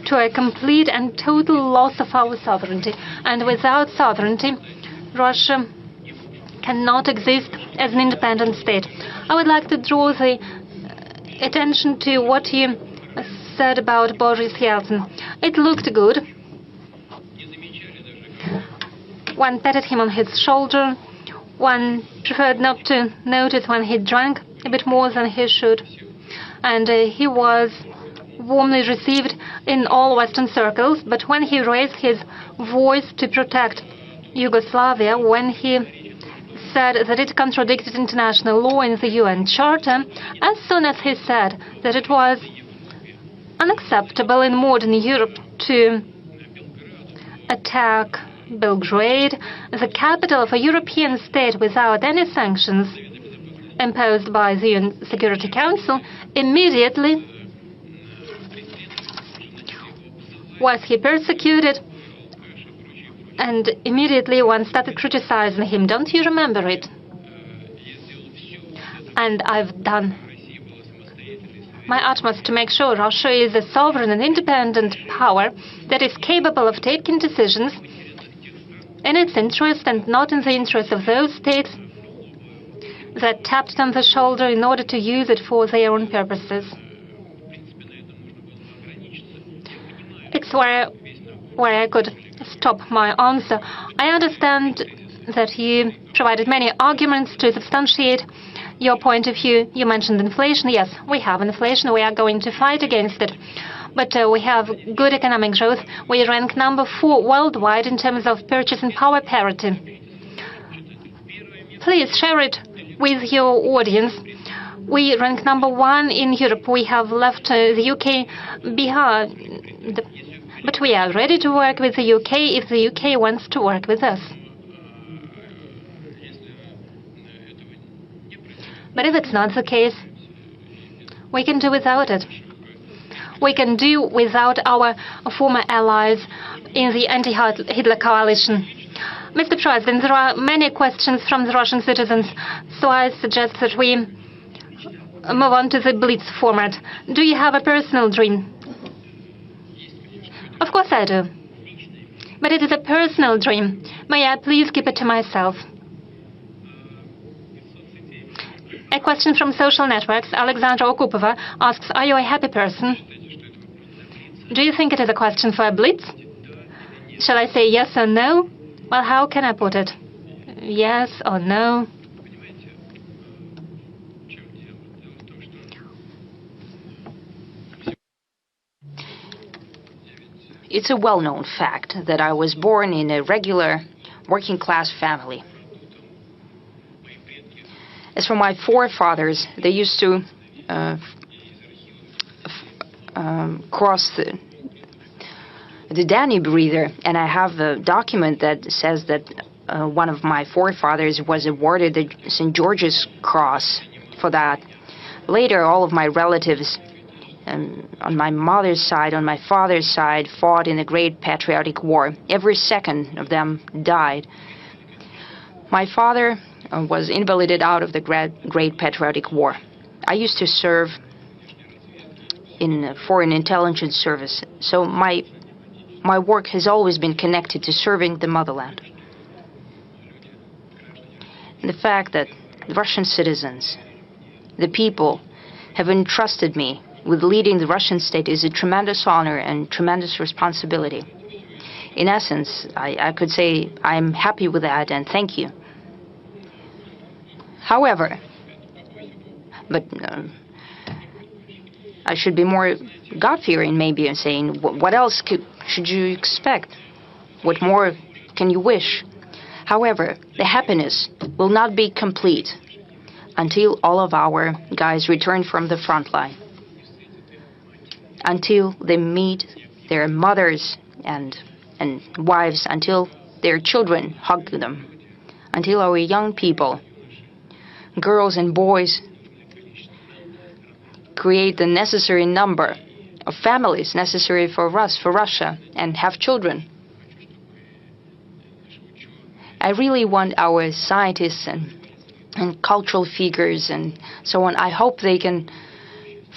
to a complete and total loss of our sovereignty. And without sovereignty, Russia cannot exist as an independent state. I would like to draw the attention to what you said about Boris Yeltsin. It looked good. One patted him on his shoulder. One preferred not to notice when he drank a bit more than he should. And he was warmly received in all Western circles. But when he raised his voice to protect Yugoslavia, when he said that it contradicted international law in the UN Charter, as soon as he said that it was unacceptable in modern Europe to attack Belgrade, the capital of a European state, without any sanctions imposed by the UN Security Council, immediately was he persecuted, and immediately one started criticizing him. Don't you remember it? And I've done my utmost to make sure Russia is a sovereign and independent power that is capable of taking decisions in its interest and not in the interest of those states that tapped it on the shoulder in order to use it for their own purposes. It's where I could stop my answer. I understand that you provided many arguments to substantiate your point of view. You mentioned inflation. Yes, we have inflation. We are going to fight against it. But we have good economic growth. We rank number 4 worldwide in terms of purchasing power parity. Please share it with your audience. We rank number 1 in Europe. We have left the UK behind. But we are ready to work with the UK if the UK wants to work with us. But if it's not the case, we can do without it. We can do without our former allies in the anti-Hitler coalition. Mr. President, there are many questions from the Russian citizens, so I suggest that we move on to the Blitz format. Do you have a personal dream? Of course I do. But it is a personal dream. May I please keep it to myself? A question from social networks. Alexandra Okupova asks, are you a happy person? Do you think it is a question for a Blitz? Shall I say yes or no? Well, how can I put it? Yes or no? It's a well-known fact that I was born in a regular working-class family. As for my forefathers, they used to cross the Danube River, and I have a document that says that one of my forefathers was awarded the St. George's Cross for that. Later, all of my relatives on my mother's side, on my father's side, fought in the Great Patriotic War. Every second of them died. My father was invalided out of the Great Patriotic War. I used to serve in Foreign Intelligence Service, so my work has always been connected to serving the motherland. And the fact that the Russian citizens, the people, have entrusted me with leading the Russian state is a tremendous honor and tremendous responsibility. In essence, I could say I'm happy with that and thank you. However, I should be more God-fearing maybe and saying, what else should you expect? What more can you wish? However, the happiness will not be complete until all of our guys return from the front line, until they meet their mothers and wives, until their children hug them, until our young people, girls and boys, create the necessary number of families necessary for us, for Russia, and have children. I really want our scientists and cultural figures and so on, I hope they can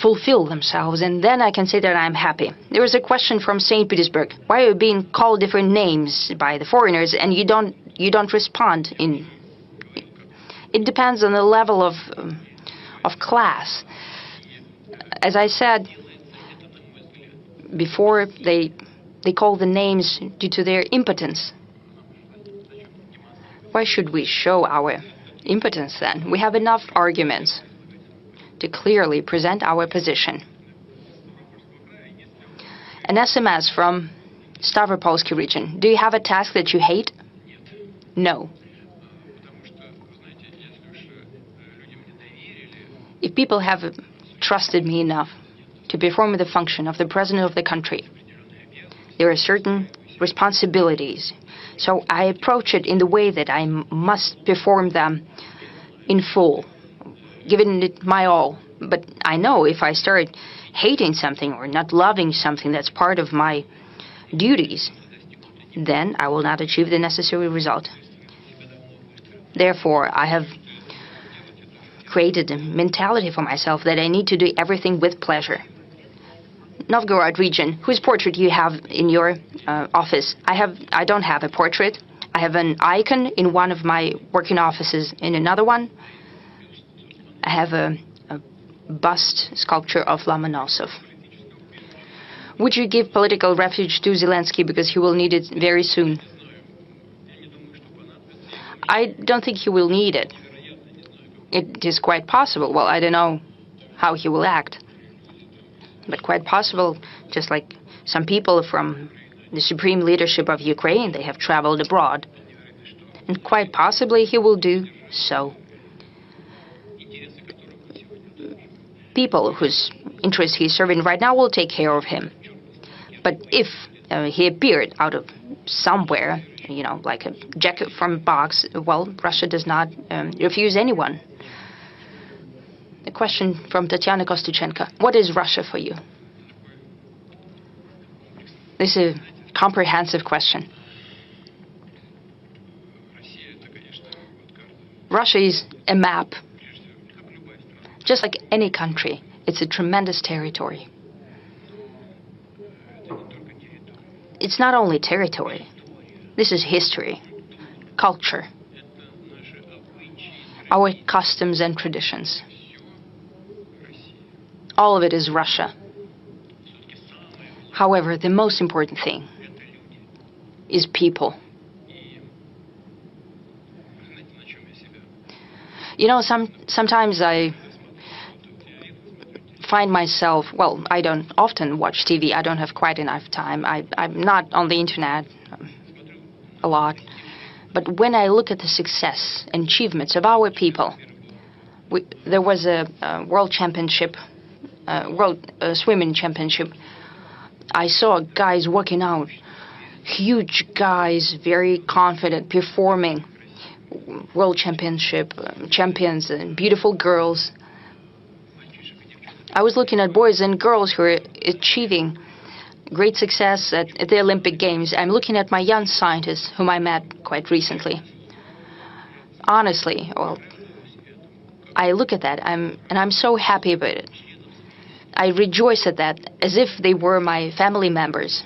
fulfill themselves, and then I can say that I'm happy. There was a question from St. Petersburg. Why are you being called different names by the foreigners and you don't respond? It depends on the level of class. As I said before, they call the names due to their impotence. Why should we show our impotence then? We have enough arguments to clearly present our position. An SMS from Stavropolsky region. Do you have a task that you hate? No. If people have trusted me enough to perform the function of the president of the country, there are certain responsibilities. So I approach it in the way that I must perform them in full, giving it my all. But I know if I start hating something or not loving something that's part of my duties, then I will not achieve the necessary result. Therefore, I have created a mentality for myself that I need to do everything with pleasure. Novgorod region, whose portrait you have in your office? I don't have a portrait. I have an icon in one of my working offices. In another one, I have a bust sculpture of Lomonosov. Would you give political refuge to Zelensky because he will need it very soon? I don't think he will need it. It is quite possible. Well, I don't know how he will act. But quite possible, just like some people from the supreme leadership of Ukraine, they have traveled abroad. And quite possibly he will do so. People whose interests he's serving right now will take care of him. But if he appeared out of somewhere, like a jacket from a box, well, Russia does not refuse anyone. A question from Tatiana Kostychenko. What is Russia for you? This is a comprehensive question. Russia is a map. Just like any country, it's a tremendous territory. It's not only territory. This is history, culture, our customs and traditions. All of it is Russia. However, the most important thing is people. Sometimes I find myself, well, I don't often watch TV. I don't have quite enough time. I'm not on the internet a lot. But when I look at the success and achievements of our people, there was a world championship, world swimming championship. I saw guys walking out, huge guys, very confident, performing. World championship champions and beautiful girls. I was looking at boys and girls who are achieving great success at the Olympic Games. I'm looking at my young scientists whom I met quite recently. Honestly, well, I look at that and I'm so happy about it. I rejoice at that as if they were my family members.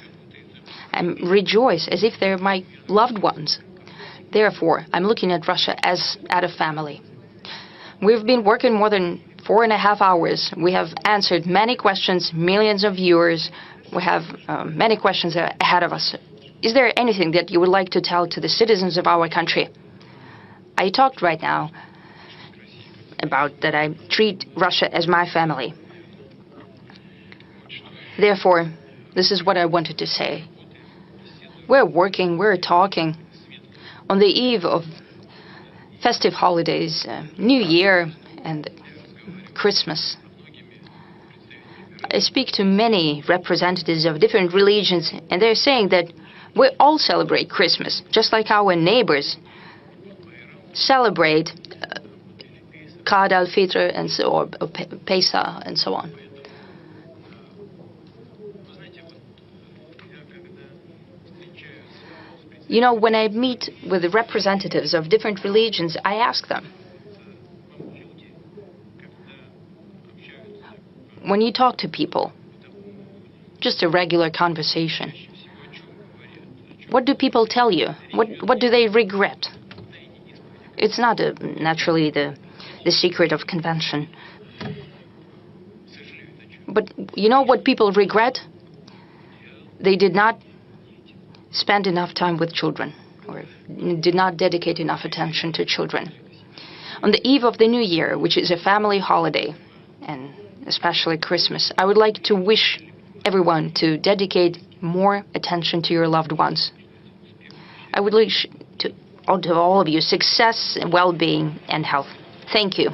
I rejoice as if they're my loved ones. Therefore, I'm looking at Russia as at a family. We've been working more than 4.5 hours. We have answered many questions, millions of viewers. We have many questions ahead of us. Is there anything that you would like to tell to the citizens of our country? I talked right now about that I treat Russia as my family. Therefore, this is what I wanted to say. We're working, we're talking on the eve of festive holidays, New Year and Christmas. I speak to many representatives of different religions, and they're saying that we all celebrate Christmas, just like our neighbors celebrate Qad al-Fitr and so, or Pesach and so on. You know, when I meet with the representatives of different religions, I ask them, when you talk to people, just a regular conversation, what do people tell you? What do they regret? It's not naturally the secret of convention. But you know what people regret? They did not spend enough time with children, or did not dedicate enough attention to children. On the eve of the New Year, which is a family holiday, and especially Christmas, I would like to wish everyone to dedicate more attention to your loved ones. I would wish to all of you success and well-being and health. Thank you.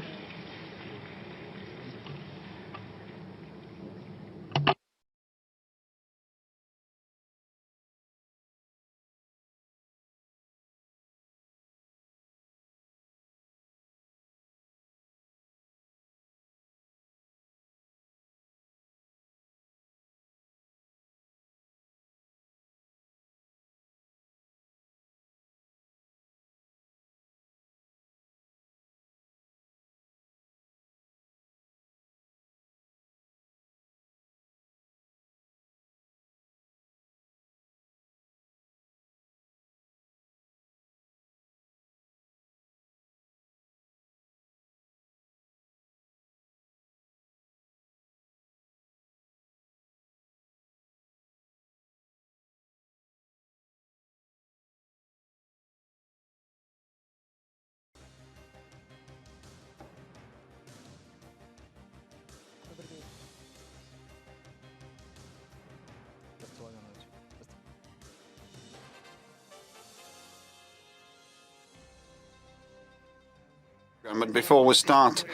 But before we start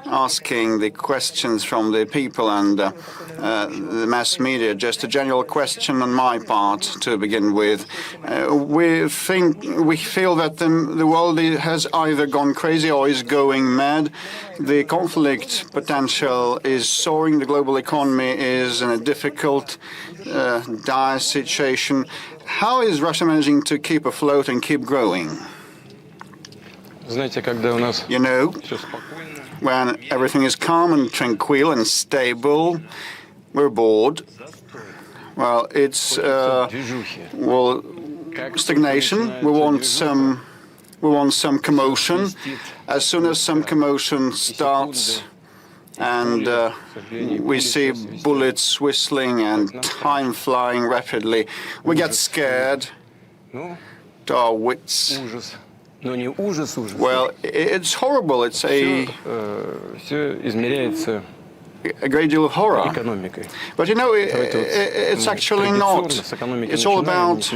asking the questions from the people and the mass media, just a general question on my part to begin with. We feel that the world has either gone crazy or is going mad. The conflict potential is soaring. The global economy is in a difficult, dire situation. How is Russia managing to keep afloat and keep growing? You know, when everything is calm and tranquil and stable, we're bored. Well, it's stagnation. We want some commotion. As soon as some commotion starts, and we see bullets whistling and time flying rapidly, we get scared to our wits. Well, it's horrible. It's a great deal of horror. But you know, it's actually not. It's all about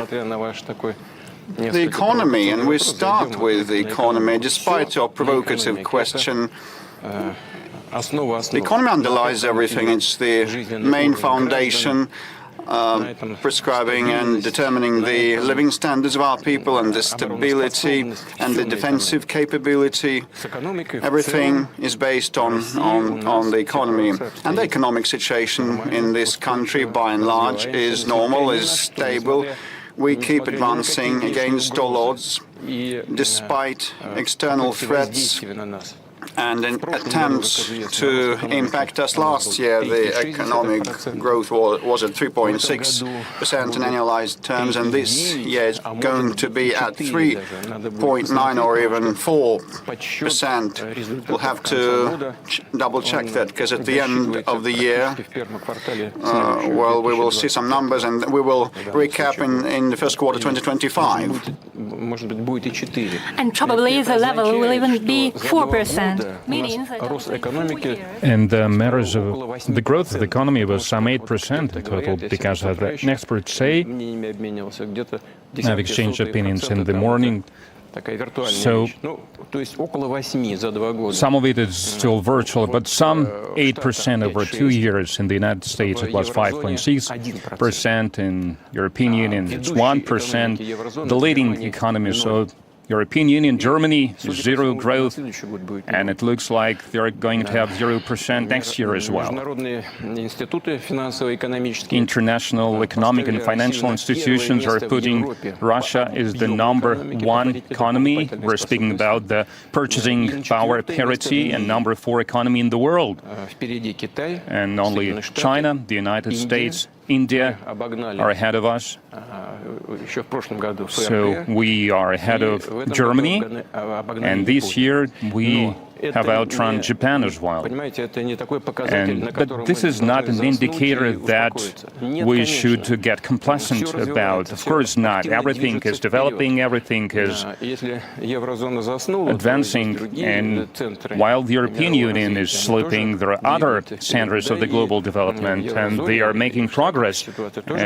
the economy, and we start with the economy, despite your provocative question. The economy underlies everything. It's the main foundation, prescribing and determining the living standards of our people and the stability and the defensive capability. Everything is based on the economy. And the economic situation in this country, by and large, is normal, is stable. We keep advancing against all odds, despite external threats and in attempts to impact us. Last year, the economic growth was at 3.6% in annualized terms, and this year it's going to be at 3.9 or even 4%. We'll have to double-check that, because at the end of the year, well, we will see some numbers, and we will recap in the first quarter 2025. And probably the level will even be 4%. meaning that after 4 years, In the matters of the growth of the economy was some 8% in total, because as the experts say, I've exchanged opinions in the morning. So some of it is still virtual, but some 8% over 2 years. In the United States, it was 5.6%. In European Union, it's 1%. The leading economies, so European Union, Germany, zero growth, and it looks like they're going to have 0% next year as well. International economic and financial institutions are putting Russia as the #1 economy. We're speaking about the purchasing power parity and #4 economy in the world. And only China, the United States, India are ahead of us. So we are ahead of Germany, and this year we have outrun Japan as well. But this is not an indicator that we should get complacent about. Of course not. Everything is developing, everything is advancing, and while the European Union is slipping, there are other centers of the global development, and they are making progress.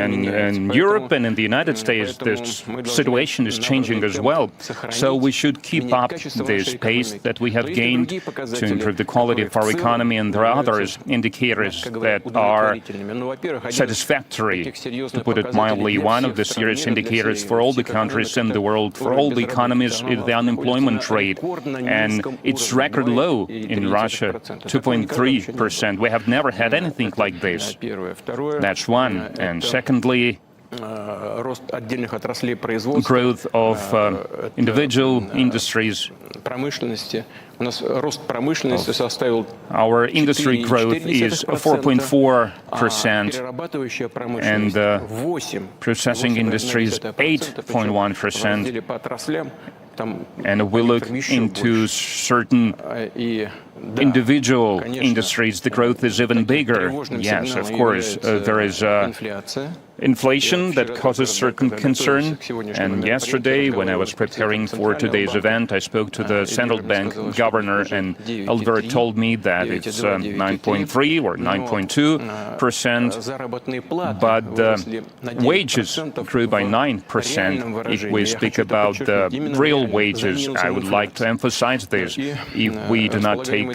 And in Europe and in the United States, this situation is changing as well. So we should keep up this pace that we have gained to improve the quality of our economy, and there are other indicators that are satisfactory, to put it mildly. One of the serious indicators for all the countries in the world, for all the economies, is the unemployment rate, and it's record low in Russia, 2.3%. We have never had anything like this. That's one. And secondly, growth of individual industries. Our industry growth is 4.4%, and processing industries 8.1%. And we look into certain individual industries, the growth is even bigger. Yes, of course, there is inflation that causes certain concern. And yesterday, when I was preparing for today's event, I spoke to the central bank governor, and Albert told me that it's 9.3 or 9.2%, but wages grew by 9%. If we speak about the real wages, I would like to emphasize this. If we do not take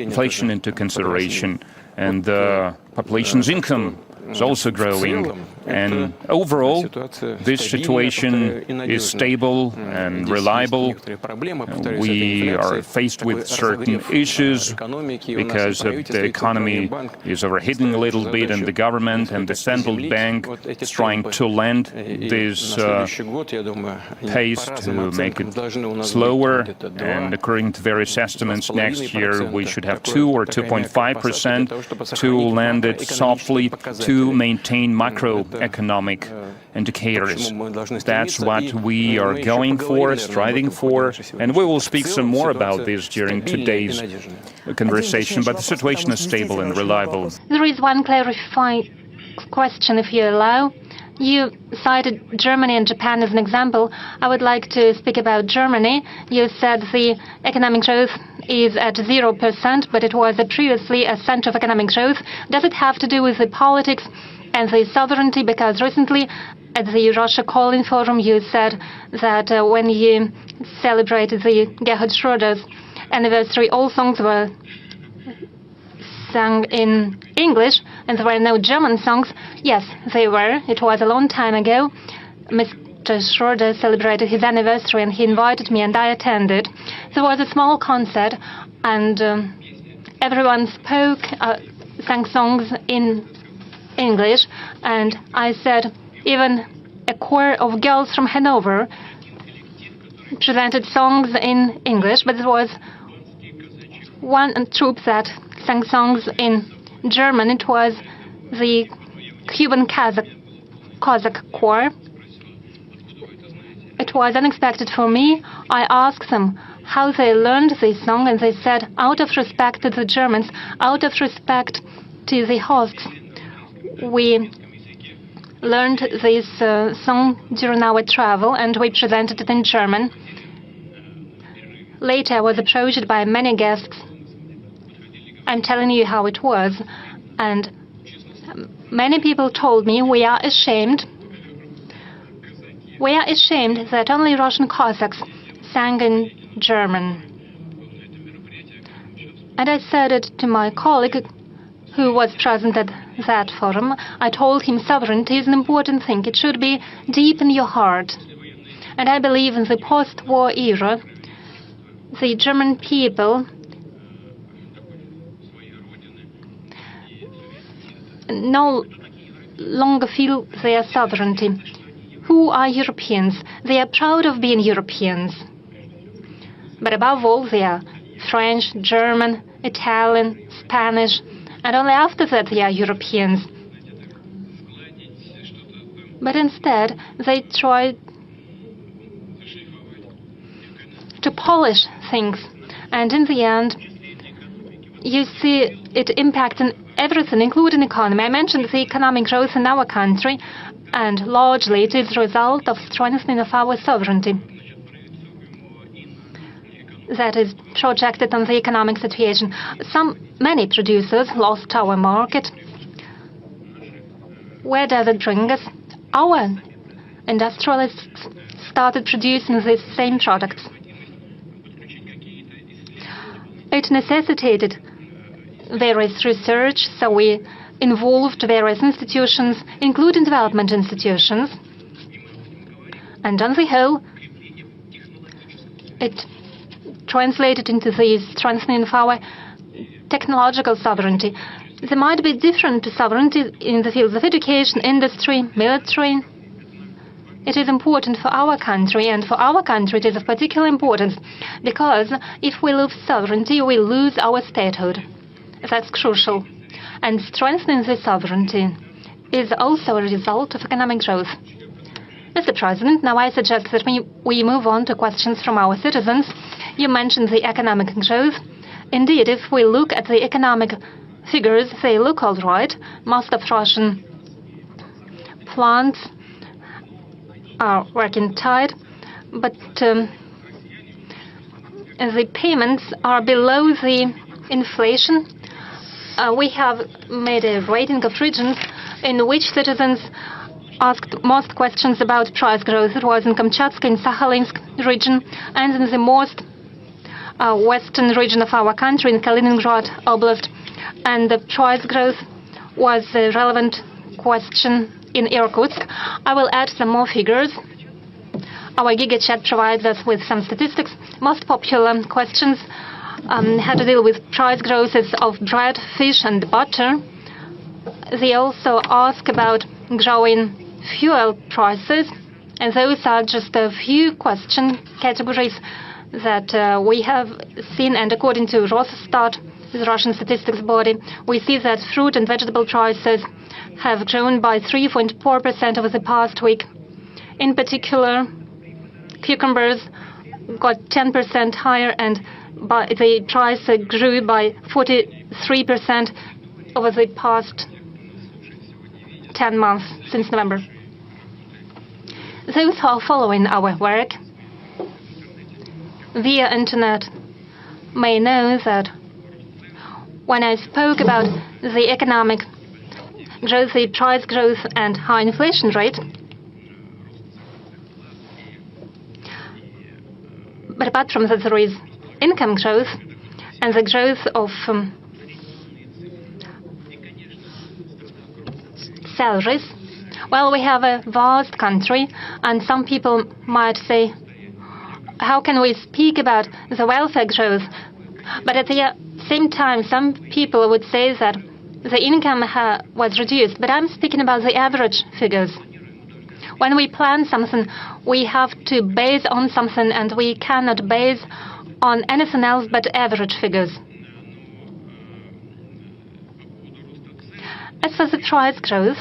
inflation into consideration, and the population's income is also growing. And overall, this situation is stable and reliable. We are faced with certain issues because the economy is overheating a little bit, and the government and the central bank is trying to lend this pace to make it slower. And according to various estimates, next year we should have 2 or 2.5% to lend it softly to maintain macroeconomic indicators. That's what we are going for, striving for, and we will speak some more about this during today's conversation, but the situation is stable and reliable. There is one clarifying question, if you allow. You cited Germany and Japan as an example. I would like to speak about Germany. You said the economic growth is at 0%, but it was previously a center of economic growth. Does it have to do with the politics and the sovereignty? Because recently at the Russia Calling Forum, you said that when you celebrated the Gerhard Schröder's anniversary, all songs were sung in English, and there were no German songs. Yes, they were. It was a long time ago. Mr. Schröder celebrated his anniversary, and he invited me, and I attended. There was a small concert, and everyone sang songs in English, and I said even a choir of girls from Hanover presented songs in English, but there was one troupe that sang songs in German. It was the Cuban Cossack choir. It was unexpected for me. I asked them how they learned this song, and they said, out of respect to the Germans, out of respect to the hosts, we learned this song during our travel, and we presented it in German. Later, I was approached by many guests. I'm telling you how it was. And many people told me we are ashamed. We are ashamed that only Russian Cossacks sang in German. And I said it to my colleague who was present at that forum. I told him sovereignty is an important thing. It should be deep in your heart. And I believe in the post-war era, the German people no longer feel their sovereignty. Who are Europeans? They are proud of being Europeans. But above all, they are French, German, Italian, Spanish, and only after that they are Europeans. But instead, they try to polish things, and in the end, you see it impacting everything, including economy. I mentioned the economic growth in our country, and largely it is a result of strengthening of our sovereignty. That is projected on the economic situation. Many producers lost our market. Where does it bring us? Our industrialists started producing these same products. It necessitated various research, so we involved various institutions, including development institutions. And on the whole, it translated into the strengthening of our technological sovereignty. There might be different sovereignty in the fields of education, industry, military. It is important for our country, and for our country it is of particular importance, because if we lose sovereignty, we lose our statehood. That's crucial. And strengthening the sovereignty is also a result of economic growth. Mr. President, now I suggest that we move on to questions from our citizens. You mentioned the economic growth. Indeed, if we look at the economic figures, they look all right. Most of Russian plants are working tight, but the payments are below the inflation. We have made a rating of regions in which citizens asked most questions about price growth. It was in Kamchatka, in Sakhalinsk region, and in the most western region of our country, in Kaliningrad Oblast. And the price growth was a relevant question in Irkutsk. I will add some more figures. Our GigaChat provides us with some statistics. Most popular questions had to deal with price growths of bread, fish, and butter. They also ask about growing fuel prices, and those are just a few question categories that we have seen. And according to Rosstat, the Russian statistics body, we see that fruit and vegetable prices have grown by 3.4% over the past week. In particular, cucumbers got 10% higher, and the price grew by 43% over the past 10 months since November. Those who are following our work via internet may know that when I spoke about the economic growth, the price growth, and high inflation rate, but apart from that, there is income growth and the growth of salaries. Well, we have a vast country, and some people might say, how can we speak about the welfare growth? But at the same time, some people would say that the income was reduced. But I'm speaking about the average figures. When we plan something, we have to base on something, and we cannot base on anything else but average figures. As for the price growth,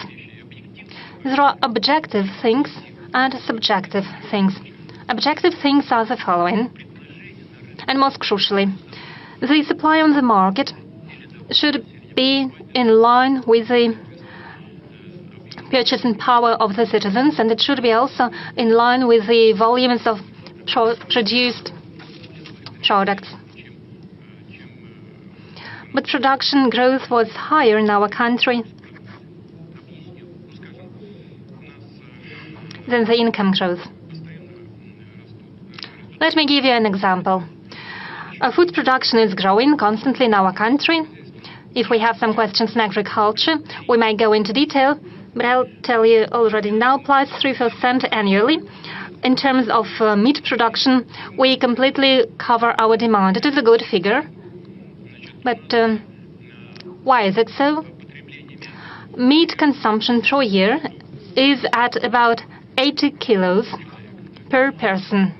there are objective things and subjective things. Objective things are the following. And most crucially, the supply on the market should be in line with the purchasing power of the citizens, and it should be also in line with the volumes of produced products. But production growth was higher in our country than the income growth. Let me give you an example. Food production is growing constantly in our country. If we have some questions in agriculture, we might go into detail, but I'll tell you already now, plus 3% annually. In terms of meat production, we completely cover our demand. It is a good figure. But why is it so? Meat consumption per year is at about 80 kilos per person,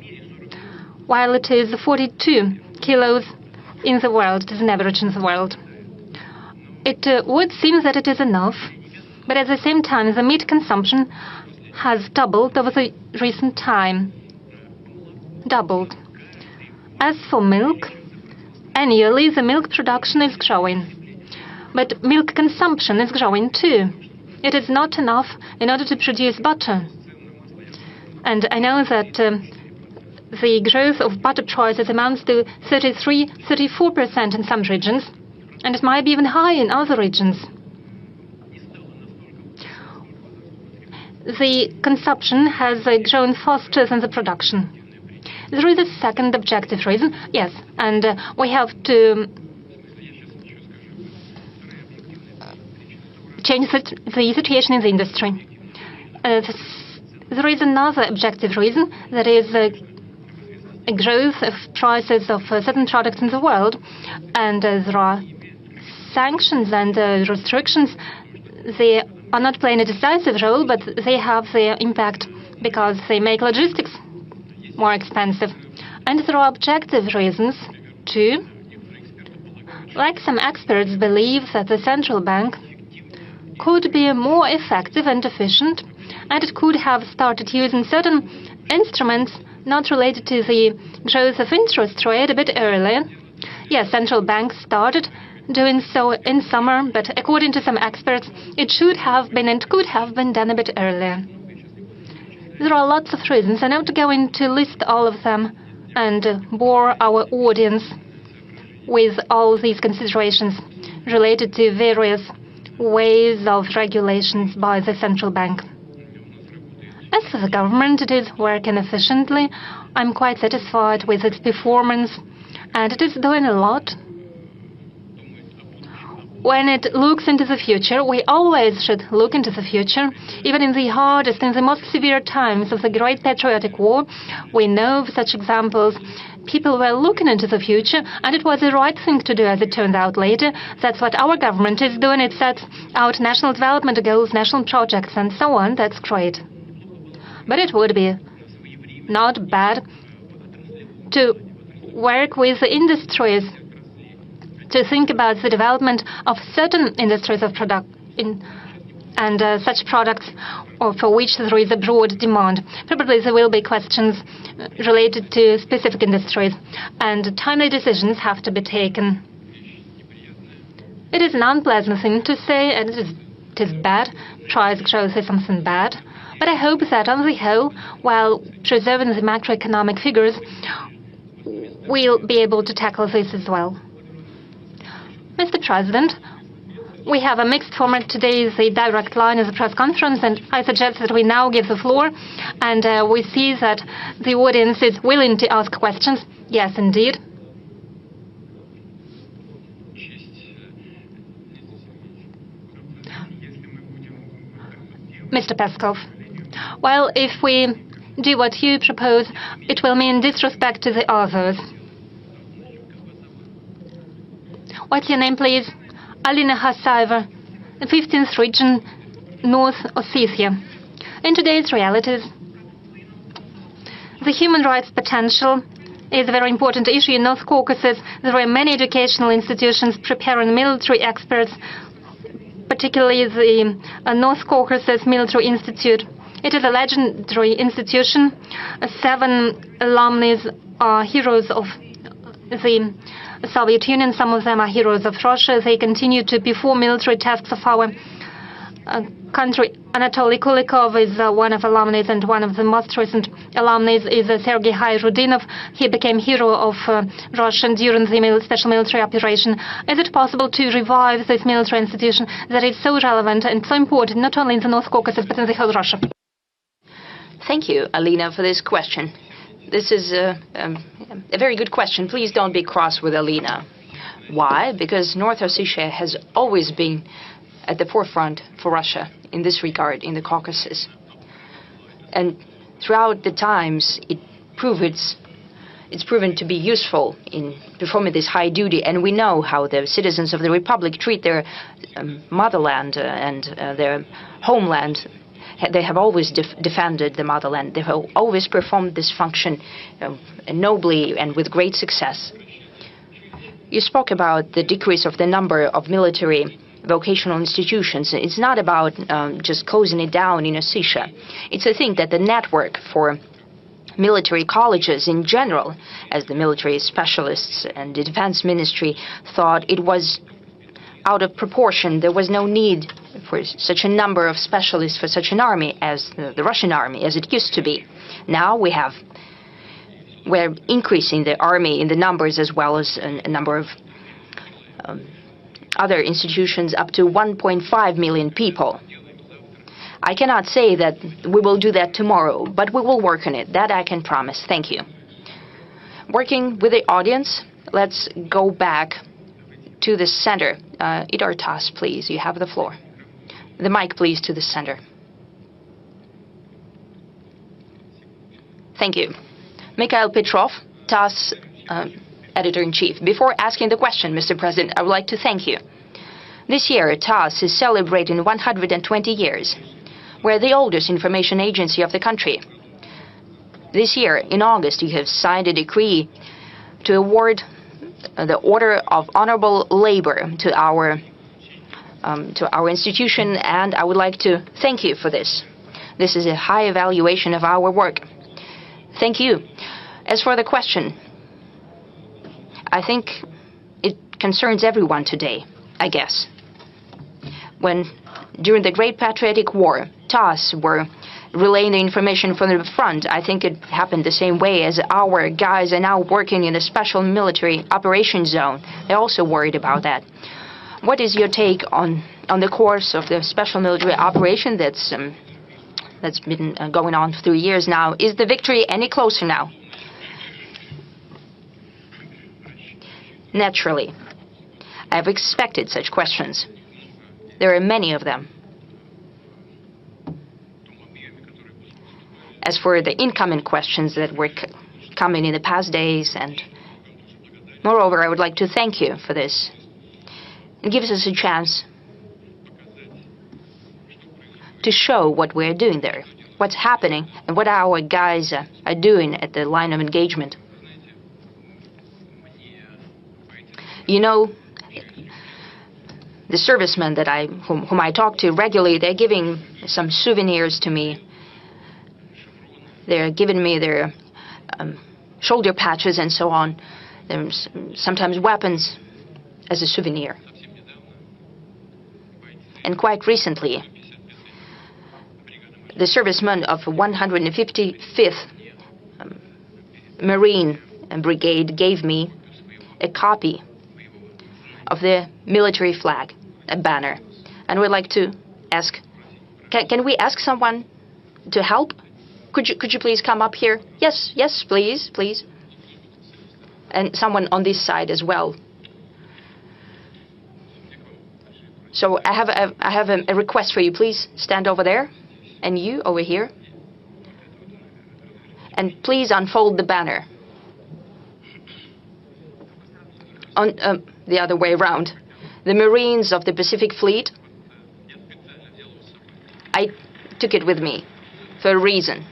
while it is 42 kilos in the world. It is an average in the world. It would seem that it is enough, but at the same time, the meat consumption has doubled over the recent time. Doubled. As for milk, annually the milk production is growing, but milk consumption is growing too. It is not enough in order to produce butter. And I know that the growth of butter prices amounts to 33–34% in some regions, and it might be even higher in other regions. The consumption has grown faster than the production. There is a second objective reason, yes, and we have to change the situation in the industry. There is another objective reason, that is a growth of prices of certain products in the world, and there are sanctions and restrictions. They are not playing a decisive role, but they have their impact because they make logistics more expensive. And there are objective reasons too. Like some experts believe that the central bank could be more effective and efficient, and it could have started using certain instruments not related to the growth of interest rate a bit earlier. Yes, central banks started doing so in summer, but according to some experts, it should have been and could have been done a bit earlier. There are lots of reasons. I'm not going to list all of them and bore our audience with all these considerations related to various ways of regulations by the central bank. As for the government, it is working efficiently. I'm quite satisfied with its performance, and it is doing a lot. When it looks into the future, we always should look into the future. Even in the hardest and the most severe times of the Great Patriotic War, we know of such examples. People were looking into the future, and it was the right thing to do, as it turned out later. That's what our government is doing. It sets out national development goals, national projects, and so on. That's great. But it would be not bad to work with the industries, to think about the development of certain industries of such products or for which there is a broad demand. Probably there will be questions related to specific industries, and timely decisions have to be taken. It is an unpleasant thing to say, and it is bad. Price growth is something bad. But I hope that on the whole, while preserving the macroeconomic figures, we'll be able to tackle this as well. Mr. President, we have a mixed format today. The direct line is a press conference, and I suggest that we now give the floor, and we see that the audience is willing to ask questions. Yes, indeed. Mr. Peskov, well, if we do what you propose, it will mean disrespect to the others. What's your name, please? Alina Hasaeva, 15th region, North Ossetia. In today's realities, the human rights potential is a very important issue in North Caucasus. There are many educational institutions preparing military experts, particularly the North Caucasus Military Institute. It is a legendary institution. 7 alumni are heroes of the Soviet Union. Some of them are heroes of Russia. They continue to perform military tasks of our country. Anatoly Kulikov is one of alumni, and one of the most recent alumni is Sergei Hayrudinov. He became hero of Russia during the special military operation. Is it possible to revive this military institution that is so relevant and so important, not only in the North Caucasus, but in the whole Russia? Thank you, Alina, for this question. This is a very good question. Please don't be cross with Alina. Why? Because North Ossetia has always been at the forefront for Russia in this regard in the Caucasus. And throughout the times, it's proven to be useful in performing this high duty. And we know how the citizens of the Republic treat their motherland and their homeland. They have always defended the motherland. They have always performed this function nobly and with great success. You spoke about the decrease of the number of military vocational institutions. It's not about just closing it down in Ossetia. It's a thing that the network for military colleges in general, as the military specialists and the defense ministry thought it was out of proportion. There was no need for such a number of specialists for such an army as the Russian army, as it used to be. Now we're increasing the army in the numbers as well as a number of other institutions up to 1.5 million people. I cannot say that we will do that tomorrow, but we will work on it. That I can promise. Thank you. Working with the audience, let's go back to the center. Idar Tas, please, you have the floor. The mic, please, to the center. Thank you. Mikhail Petrov, TASS Editor-in-Chief. Before asking the question, Mr. President, I would like to thank you. This year, TASS is celebrating 120 years. We're the oldest information agency of the country. This year, in August, you have signed a decree to award the Order of Honorable Labor to our institution, and I would like to thank you for this. This is a high evaluation of our work. Thank you. As for the question, I think it concerns everyone today, I guess. When, during the Great Patriotic War, TASS were relaying the information from the front, I think it happened the same way as our guys are now working in a special military operations zone. They're also worried about that. What is your take on the course of the special military operation that's been going on for 3 years now? Is the victory any closer now? Naturally, I've expected such questions. There are many of them. As for the incoming questions that were coming in the past days, and moreover, I would like to thank you for this. It gives us a chance to show what we're doing there, what's happening, and what our guys are doing at the line of engagement. You know, the servicemen that whom I talk to regularly, they're giving some souvenirs to me. They're giving me their shoulder patches and so on. There's sometimes weapons as a souvenir. And quite recently, the servicemen of 155th Marine Brigade gave me a copy of the military flag, a banner. And we'd like to ask, can we ask someone to help? Could you please come up here? Yes, please. And someone on this side as well. So I have a request for you. Please stand over there, and you over here. And please unfold the banner. On the other way around. The Marines of the Pacific Fleet. I took it with me for a reason.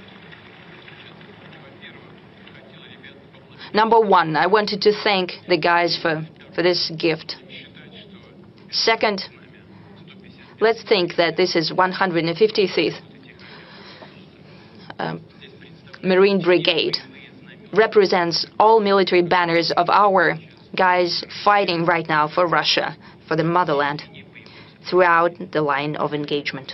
Number one, I wanted to thank the guys for this gift. Second, let's think that this is 155th Marine Brigade. Represents all military banners of our guys fighting right now for Russia, for the motherland. throughout the line of engagement.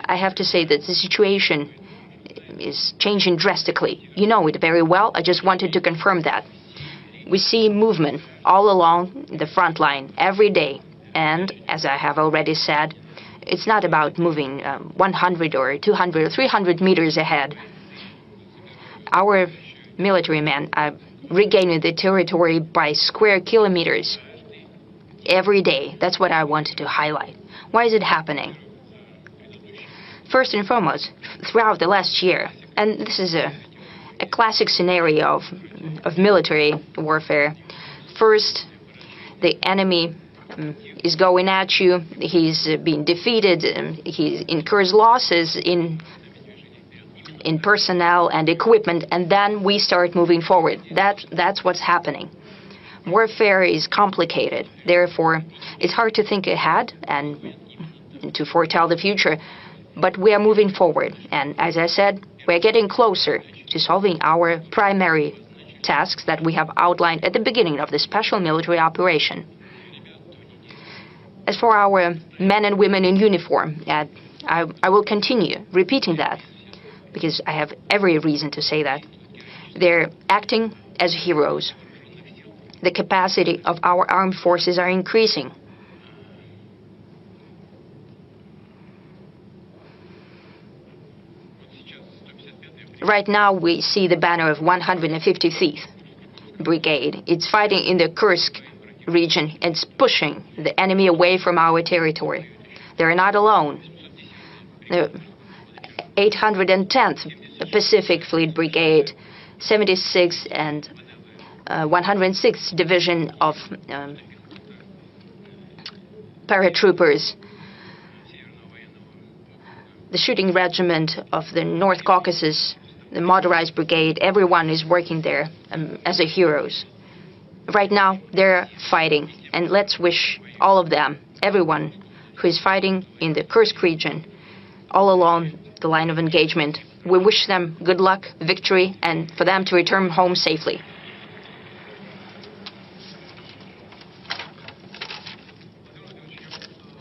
I have to say that the situation is changing drastically. You know it very well. I just wanted to confirm that. We see movement all along the front line every day. And as I have already said, it's not about moving 100 or 200 or 300 meters ahead. Our military men are regaining the territory by square kilometers every day. That's what I wanted to highlight. Why is it happening? First and foremost, throughout the last year, and this is a classic scenario of military warfare. First, the enemy is going at you, he's being defeated, he incurs losses in personnel and equipment, and then we start moving forward. That's what's happening. Warfare is complicated, therefore it's hard to think ahead and to foretell the future, but we are moving forward, and as I said, we're getting closer to solving our primary tasks that we have outlined at the beginning of the special military operation. As for our men and women in uniform, I will continue repeating that, because I have every reason to say that. They're acting as heroes. The capacity of our armed forces are increasing. Right now we see the banner of 155th Brigade. It's fighting in the Kursk region. It's pushing the enemy away from our territory. They're not alone. The 810th Pacific Fleet Brigade, 76th and 106th Division of paratroopers, the shooting regiment of the North Caucasus, the motorized brigade, everyone is working there as the heroes. Right now, they're fighting, and let's wish all of them, everyone who is fighting in the Kursk region, all along the line of engagement, we wish them good luck, victory, and for them to return home safely.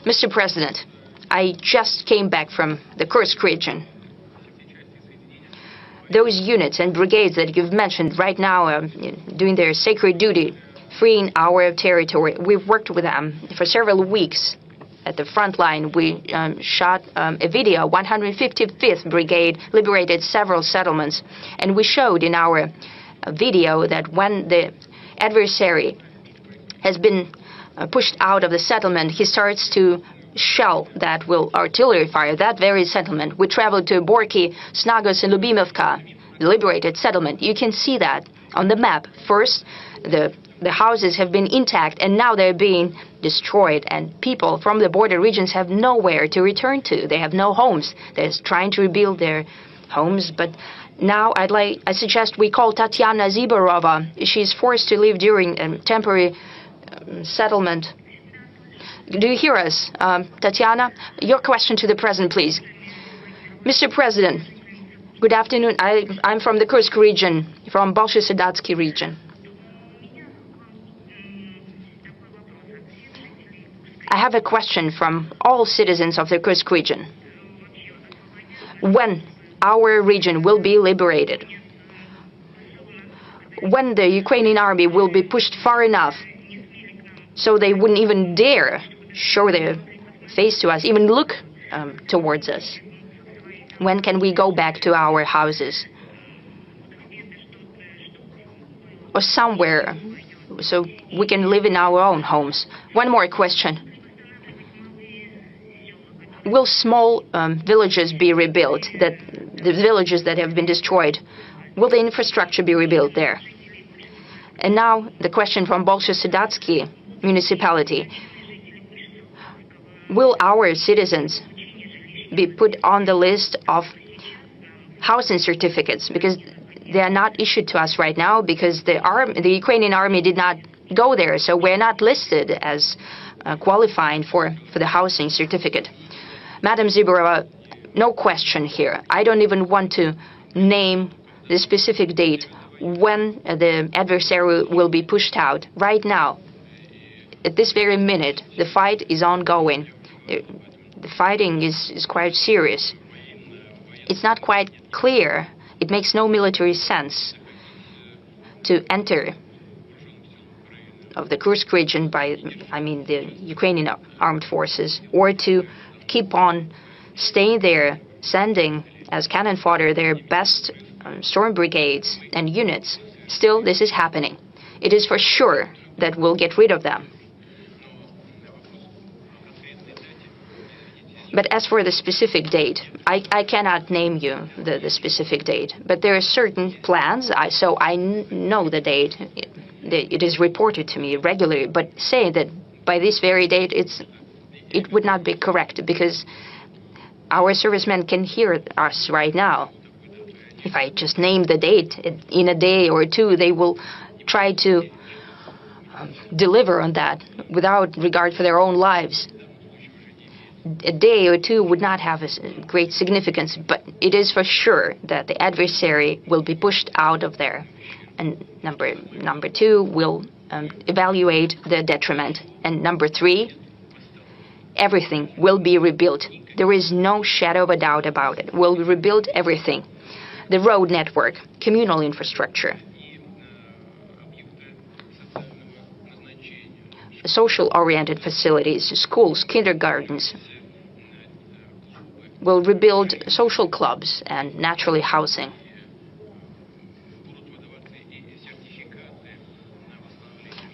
Mr. President, I just came back from the Kursk region. Those units and brigades that you've mentioned right now are doing their sacred duty, freeing our territory. We've worked with them for several weeks at the front line. We shot a video. 155th Brigade liberated several settlements, and we showed in our video that when the adversary has been pushed out of the settlement, he starts to shell that will artillery fire that very settlement. We traveled to Borky, Snagos, and Lubimovka, the liberated settlement. You can see that on the map. First, the houses have been intact, and now they're being destroyed, and people from the border regions have nowhere to return to. They have no homes. They're trying to rebuild their homes, but now I suggest we call Tatiana Ziborova. She's forced to live during a temporary settlement. Do you hear us, Tatiana? Your question to the President, please. Mr. President, good afternoon. I'm from the Kursk region, from Bolshe-Sedatsky region. I have a question from all citizens of the Kursk region. When our region will be liberated, when the Ukrainian army will be pushed far enough so they wouldn't even dare show their face to us, even look towards us, when can we go back to our houses or somewhere so we can live in our own homes? One more question. Will small villages be rebuilt, the villages that have been destroyed? Will the infrastructure be rebuilt there? And now the question from Bolshe-Sedatsky municipality. Will our citizens be put on the list of housing certificates? Because they are not issued to us right now because the Ukrainian army did not go there, so we're not listed as qualifying for the housing certificate. Madam Ziborova, no question here. I don't even want to name the specific date when the adversary will be pushed out. Right now, At this very minute, the fight is ongoing. The fighting is quite serious. It's not quite clear. It makes no military sense to enter of the Kursk region by, the Ukrainian armed forces, or to keep on staying there, sending as cannon fodder their best storm brigades and units. Still, this is happening. It is for sure that we'll get rid of them. But as for the specific date, I cannot name you the specific date, but there are certain plans, so I know the date. It is reported to me regularly, but saying that by this very date, it would not be correct, because our servicemen can hear us right now. If I just name the date, in a day or two, they will try to deliver on that without regard for their own lives. A day or two would not have a great significance, but it is for sure that the adversary will be pushed out of there. And number two, will evaluate the detriment. And number three, everything will be rebuilt. There is no shadow of a doubt about it. We'll rebuild everything. The road network, communal infrastructure, social-oriented facilities, schools, kindergartens. We'll rebuild social clubs and, naturally, housing.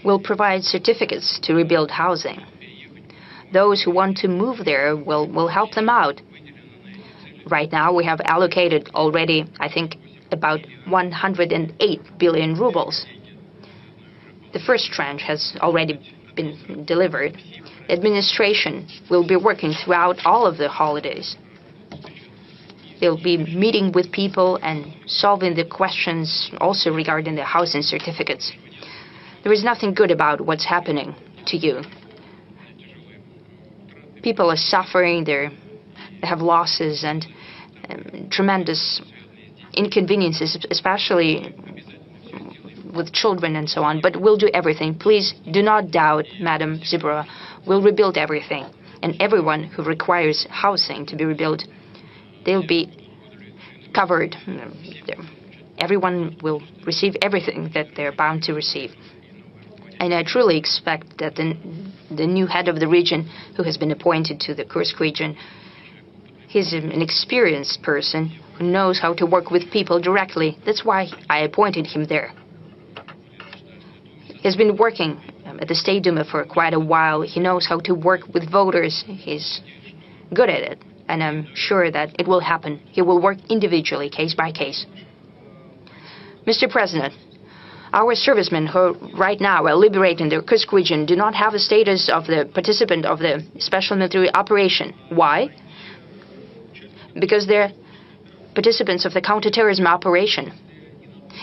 We'll provide certificates to rebuild housing. Those who want to move there, will help them out. Right now, we have allocated already, I think, about 108 billion rubles. The first tranche has already been delivered. The administration will be working throughout all of the holidays. They'll be meeting with people and solving the questions also regarding the housing certificates. There is nothing good about what's happening to you. People are suffering, they have losses and tremendous inconveniences, especially with children and so on. But we'll do everything. Please do not doubt, Madam Zibora. We'll rebuild everything. And everyone who requires housing to be rebuilt, they'll be covered. Everyone will receive everything that they're bound to receive. And I truly expect that the new head of the region, who has been appointed to the Kursk region, he's an experienced person who knows how to work with people directly. That's why I appointed him there. He's been working at the State Duma for quite a while. He knows how to work with voters. He's good at it. And I'm sure that it will happen. He will work individually, case by case. Mr. President, our servicemen who right now are liberating the Kursk region do not have the status of the participant of the special military operation. Why? Because they're participants of the counterterrorism operation.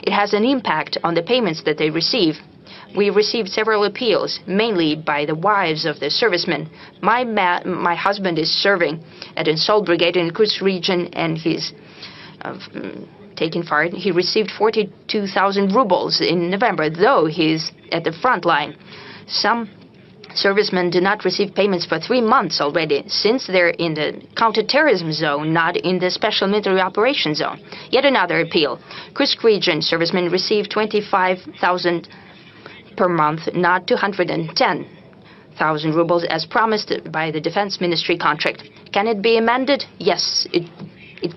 It has an impact on the payments that they receive. We received several appeals, mainly by the wives of the servicemen. My husband is serving at an assault brigade in the Kursk region, and he's taking part. He received 42,000 rubles in November, though he's at the front line. Some servicemen do not receive payments for 3 months already, since they're in the counterterrorism zone, not in the special military operations zone. Yet another appeal. Kursk region servicemen receive 25,000 per month, not 210,000 rubles as promised by the Defense Ministry contract. Can it be amended? Yes, it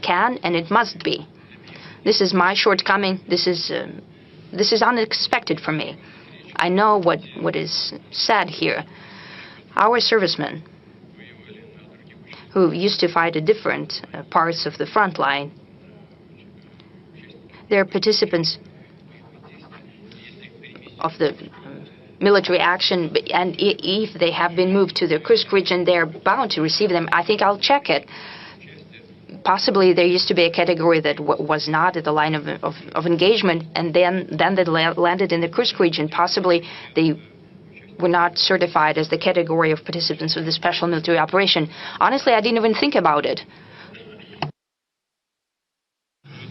can and it must be. This is my shortcoming. This is unexpected for me. I know what is said here. Our servicemen, who used to fight at different parts of the front line, they're participants of the military action, and if they have been moved to the Kursk region, they're bound to receive them. I think I'll check it. Possibly there used to be a category that was not at the line of engagement, and then they landed in the Kursk region. Possibly they were not certified as the category of participants of the special military operation. Honestly, I didn't even think about it.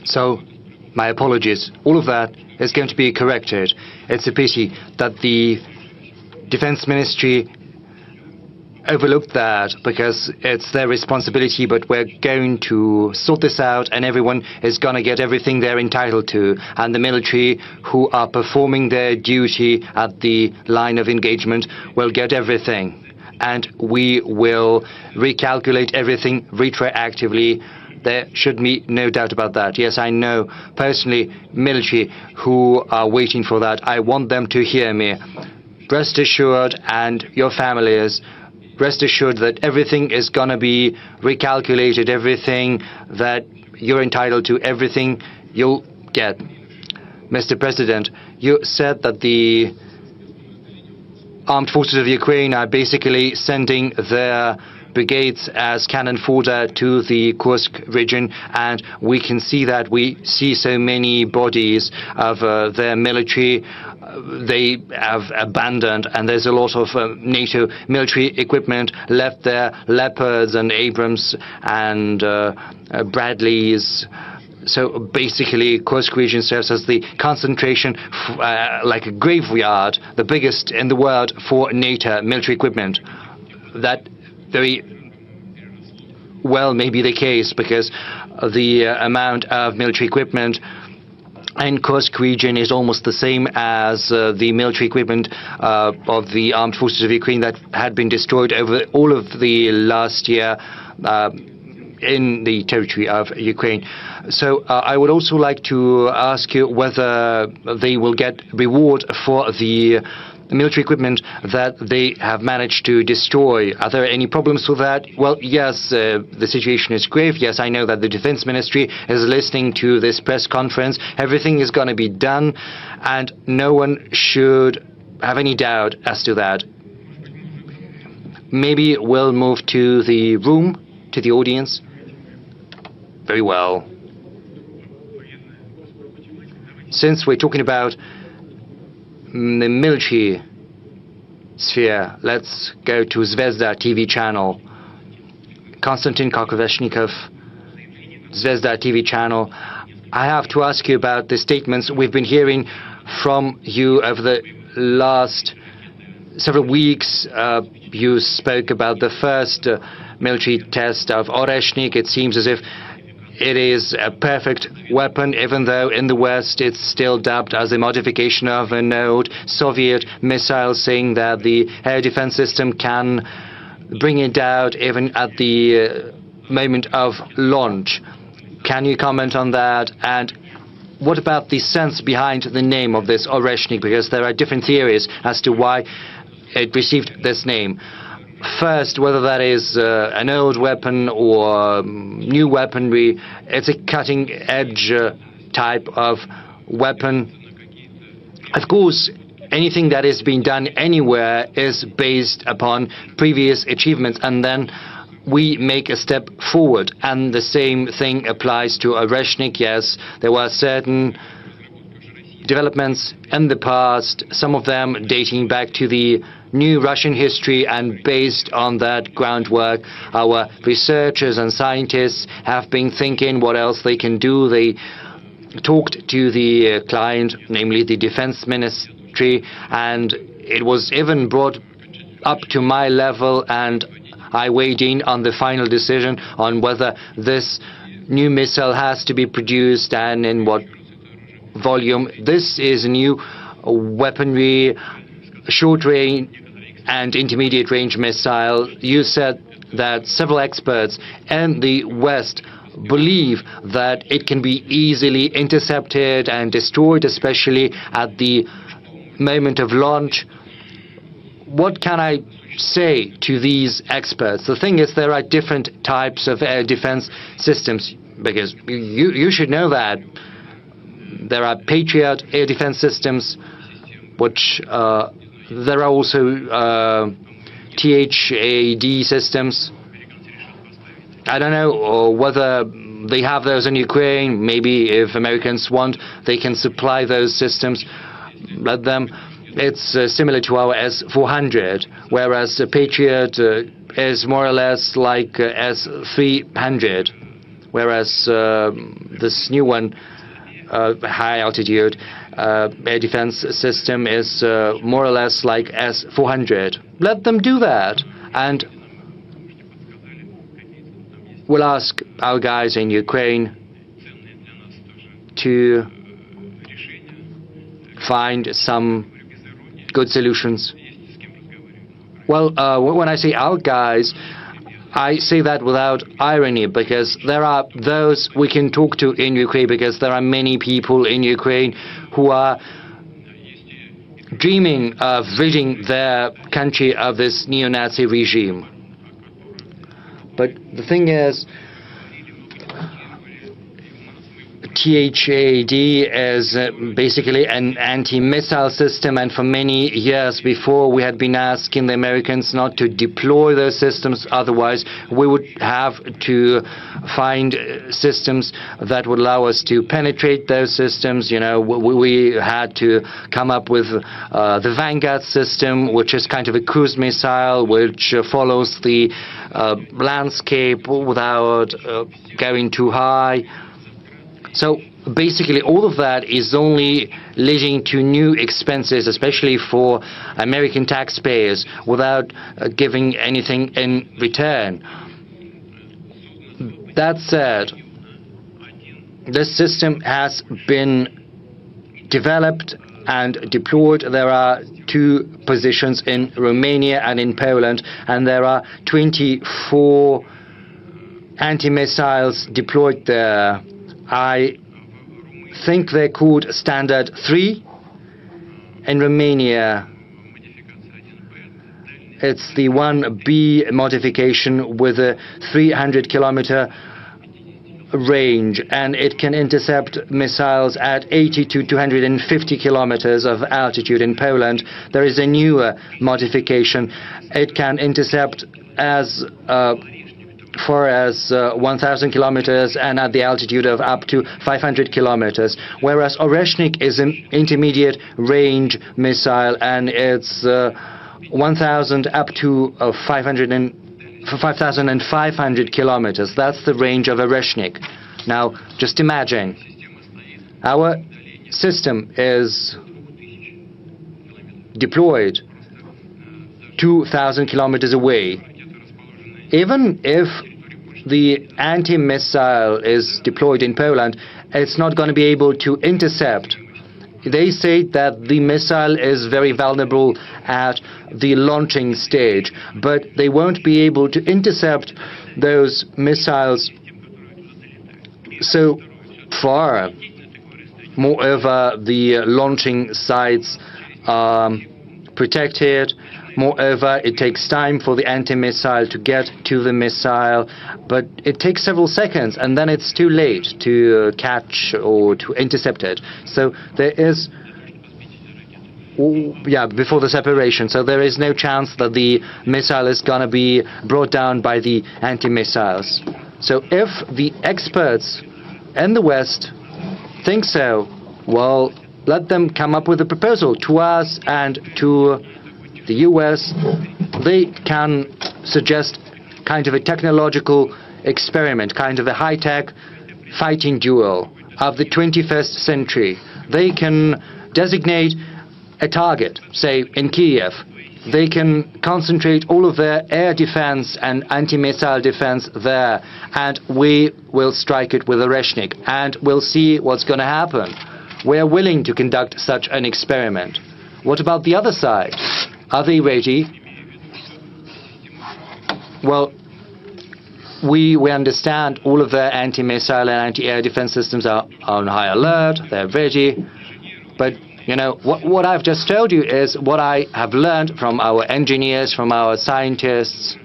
So, my apologies. All of that is going to be corrected. It's a pity that the defense ministry overlooked that because it's their responsibility, but we're going to sort this out and everyone is going to get everything they're entitled to. And the military who are performing their duty at the line of engagement will get everything. And we will recalculate everything retroactively. There should be no doubt about that. Yes, I know personally military who are waiting for that. I want them to hear me. Rest assured, and your families, rest assured that everything is going to be recalculated, everything that you're entitled to, everything you'll get. Mr. President, you said that the armed forces of Ukraine are basically sending their brigades as cannon fodder to the Kursk region, and we can see that. We see so many bodies of their military they have abandoned, and there's a lot of NATO military equipment left there, Leopards and Abrams and Bradleys. So basically, Kursk region serves as the concentration, like a graveyard, the biggest in the world for NATO military equipment. That very well may be the case because the amount of military equipment in Kursk region is almost the same as the military equipment of the armed forces of Ukraine that had been destroyed over all of the last year in the territory of Ukraine. So I would also like to ask you whether they will get reward for the military equipment that they have managed to destroy. Are there any problems with that? Well, yes, the situation is grave. Yes, I know that the defense ministry is listening to this press conference. Everything is going to be done, and no one should have any doubt as to that. Maybe we'll move to the room, to the audience. Very well. Since we're talking about the military sphere, let's go to Zvezda TV channel. Konstantin Karkoveshnikov, Zvezda TV channel. I have to ask you about the statements we've been hearing from you over the last several weeks. You spoke about the first military test of Oreshnik. It seems as if it is a perfect weapon, even though in the West it's still dubbed as a modification of an old Soviet missile, saying that the air defense system can bring it down even at the moment of launch. Can you comment on that? And what about the sense behind the name of this Oreshnik? Because there are different theories as to why it received this name. First, whether that is an old weapon or new weaponry, it's a cutting-edge type of weapon. Of course, anything that is being done anywhere is based upon previous achievements, and then we make a step forward. And the same thing applies to Oreshnik. Yes, there were certain developments in the past, some of them dating back to the new Russian history, and based on that groundwork, our researchers and scientists have been thinking what else they can do. They talked to the client, namely the defense ministry, and it was even brought up to my level, and I weighed in on the final decision on whether this new missile has to be produced and in what volume. This is a new weaponry, short range and intermediate range missile. You said that several experts in the West believe that it can be easily intercepted and destroyed, especially at the moment of launch. What can I say to these experts? The thing is, there are different types of air defense systems, because you should know that there are Patriot air defense systems, which there are also THAAD systems. I don't know whether they have those in Ukraine. Maybe if Americans want, they can supply those systems. Let them. It's similar to our S-400, whereas Patriot is more or less like S-300, whereas this new one, high altitude, air defense system is more or less like S-400. Let them do that, and we'll ask our guys in Ukraine to find some good solutions. Well, when I say our guys, I say that without irony, because there are those we can talk to in Ukraine, because there are many people in Ukraine who are dreaming of ridding their country of this neo-Nazi regime. But the thing is, THAD is basically an anti-missile system, and for many years before we had been asking the Americans not to deploy those systems, otherwise we would have to find systems that would allow us to penetrate those systems. You know, we had to come up with the Vanguard system, which is kind of a cruise missile which follows the landscape without going too high. So basically all of that is only leading to new expenses, especially for American taxpayers, without giving anything in return. That said, this system has been developed and deployed. There are 2 positions in Romania and in Poland, and there are 24 anti-missiles deployed there. I think they're called Standard 3. In Romania, it's the 1B modification with a 300-kilometer range, and it can intercept missiles at 80 to 250 kilometers of altitude. In Poland, there is a newer modification. It can intercept as far as 1,000 kilometers and at the altitude of up to 500 kilometers, whereas Oreshnik is an intermediate range missile, and it's 1,000 up to 5,500 kilometers. That's the range of Oreshnik. Now, just imagine, our system is deployed 2,000 kilometers away. Even if the anti-missile is deployed in Poland, it's not going to be able to intercept. They say that the missile is very vulnerable at the launching stage, but they won't be able to intercept those missiles so far. Moreover, the launching sites are protected. Moreover, it takes time for the anti-missile to get to the missile, but it takes several seconds, and then it's too late to catch or to intercept it. So there is, before the separation, so there is no chance that the missile is going to be brought down by the anti-missiles. So if the experts in the West think so, well, let them come up with a proposal to us and to the US. They can suggest kind of a technological experiment, kind of a high-tech fighting duel of the 21st century. They can designate a target, say in Kiev. They can concentrate all of their air defense and anti-missile defense there, and we will strike it with Oreshnik, and we'll see what's going to happen. We are willing to conduct such an experiment. What about the other side? Are they ready? Well, we understand all of their anti-missile and anti-air defense systems are on high alert. They're ready. But, you know, what I've just told you is what I have learned from our engineers, from our scientists.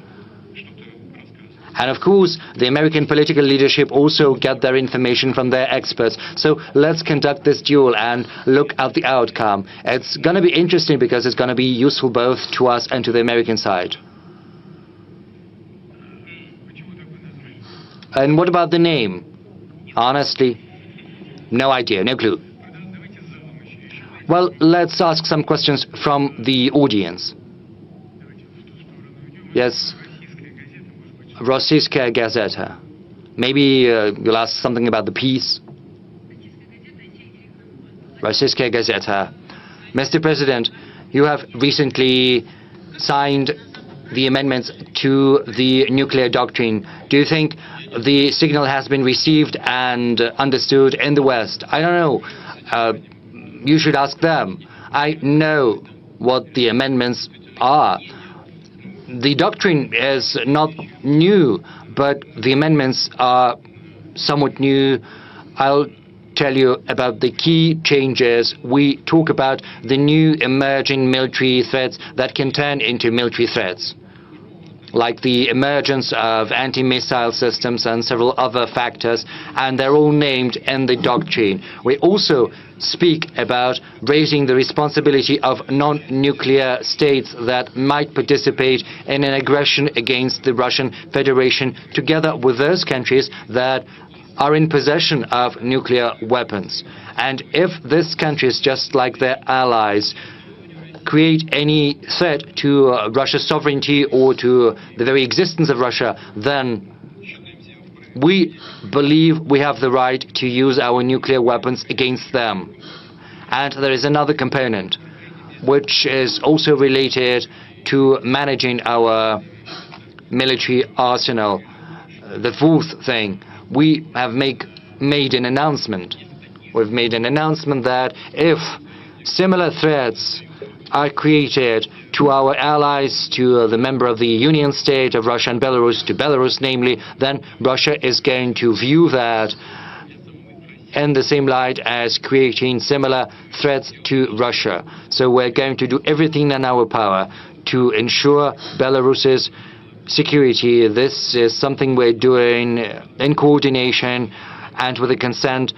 And of course, the American political leadership also get their information from their experts. So let's conduct this duel and look at the outcome. It's going to be interesting because it's going to be useful both to us and to the American side. And what about the name? Honestly, no idea, no clue. Well, let's ask some questions from the audience. Yes. Rossiyskaya Gazeta. Maybe you'll ask something about the peace. Rossiyskaya Gazeta. Mr. President, you have recently signed the amendments to the nuclear doctrine. Do you think the signal has been received and understood in the West? I don't know. You should ask them. I know what the amendments are. The doctrine is not new, but the amendments are somewhat new. I'll tell you about the key changes. We talk about the new emerging military threats that can turn into military threats, like the emergence of anti-missile systems and several other factors, and they're all named in the doctrine. We also speak about raising the responsibility of non-nuclear states that might participate in an aggression against the Russian Federation, together with those countries that are in possession of nuclear weapons. And if these countries, just like their allies, create any threat to Russia's sovereignty or to the very existence of Russia, then we believe we have the right to use our nuclear weapons against them. And there is another component, which is also related to managing our military arsenal. The fourth thing, we have made an announcement. We've made an announcement that if similar threats are created to our allies, to the member of the Union State of Russia and Belarus, to Belarus namely, then Russia is going to view that in the same light as creating similar threats to Russia. So we're going to do everything in our power to ensure Belarus's security. This is something we're doing in coordination and with the consent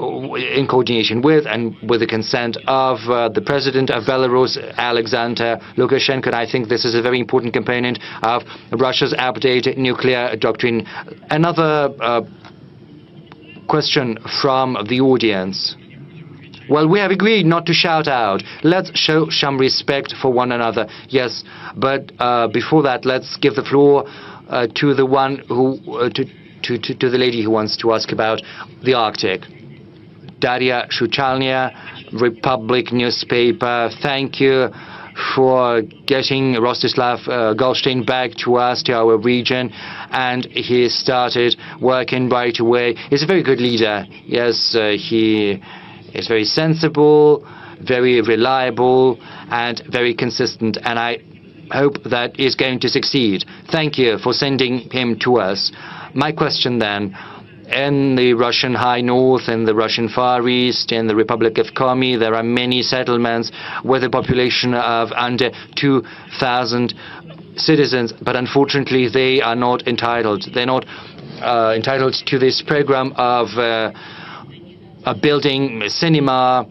with the consent of the President of Belarus, Alexander Lukashenko. And I think this is a very important component of Russia's updated nuclear doctrine. Another question from the audience. Well, we have agreed not to shout out. Let's show some respect for one another. Yes, but before that, let's give the floor to the one who, to the lady who wants to ask about the Arctic. Daria Shuchalnia, Republic newspaper. Thank you for getting Rostislav Goldstein back to us, to our region, and he started working right away. He's a very good leader. Yes, he is very sensible, very reliable, and very consistent, and I hope that he's going to succeed. Thank you for sending him to us. My question then, in the Russian High North, in the Russian Far East, in the Republic of Komi, there are many settlements with a population of under 2,000 citizens, but unfortunately they are not entitled. They're not entitled to this program of building a cinema,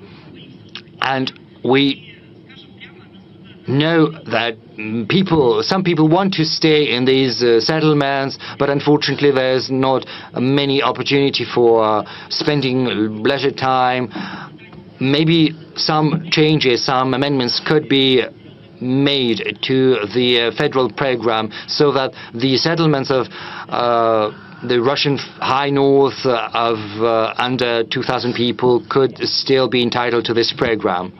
and we know that some people want to stay in these settlements, but unfortunately there's not many opportunity for spending leisure time. Maybe some changes, some amendments could be made to the federal program so that the settlements of the Russian High North of under 2,000 people could still be entitled to this program.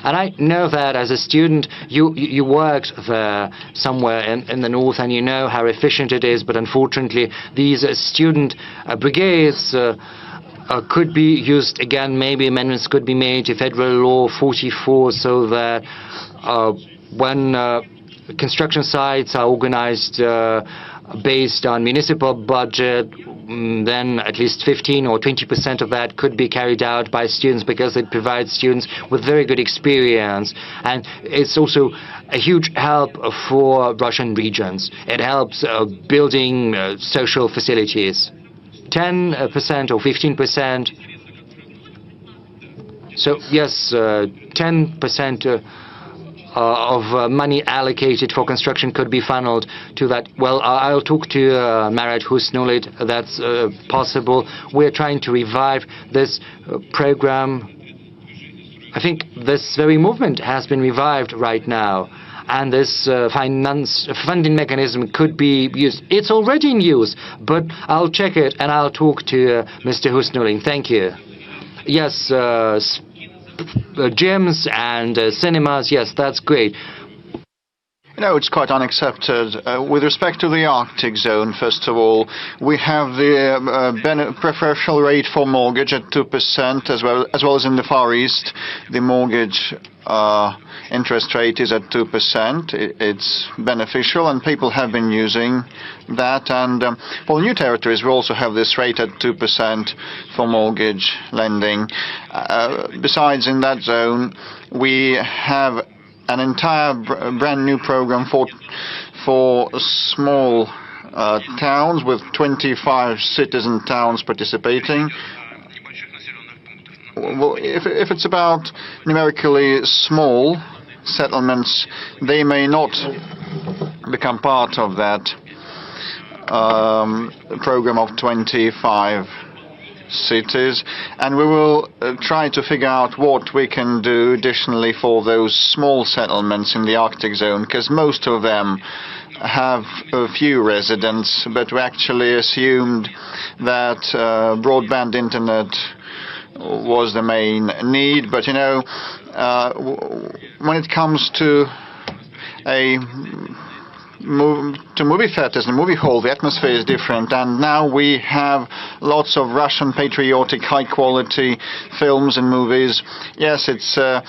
And I know that as a student, you worked there somewhere in the north, and you know how efficient it is. But unfortunately, these student brigades could be used again. Maybe amendments could be made to Federal Law 44 so that when construction sites are organized based on municipal budget, then at least 15 or 20% of that could be carried out by students, because it provides students with very good experience, and it's also a huge help for Russian regions. It helps building social facilities. 10% or 15%. So yes, 10% of money allocated for construction could be funneled to that. Well, I'll talk to Marat Husnulit. That's possible. We're trying to revive this program. I think this very movement has been revived right now, and this funding mechanism could be used. It's already in use, but I'll check it and I'll talk to Mr. Husnulit. Thank you. yes, gyms and cinemas, yes, that's great. It's quite unaccepted. With respect to the Arctic zone, first of all, we have the preferential rate for mortgage at 2%, as well as in the Far East. The mortgage interest rate is at 2%. It's beneficial, and people have been using that. And for new territories, we also have this rate at 2% for mortgage lending. Besides, in that zone, we have an entire brand new program for small towns with 25 citizen towns participating. Well, if it's about numerically small settlements, they may not become part of that program of 25 cities, and we will try to figure out what we can do additionally for those small settlements in the Arctic zone, because most of them have a few residents, but we actually assumed that broadband internet was the main need. But when it comes to movie theaters and movie hall, the atmosphere is different, and now we have lots of Russian patriotic high-quality films and movies. Yes, it's a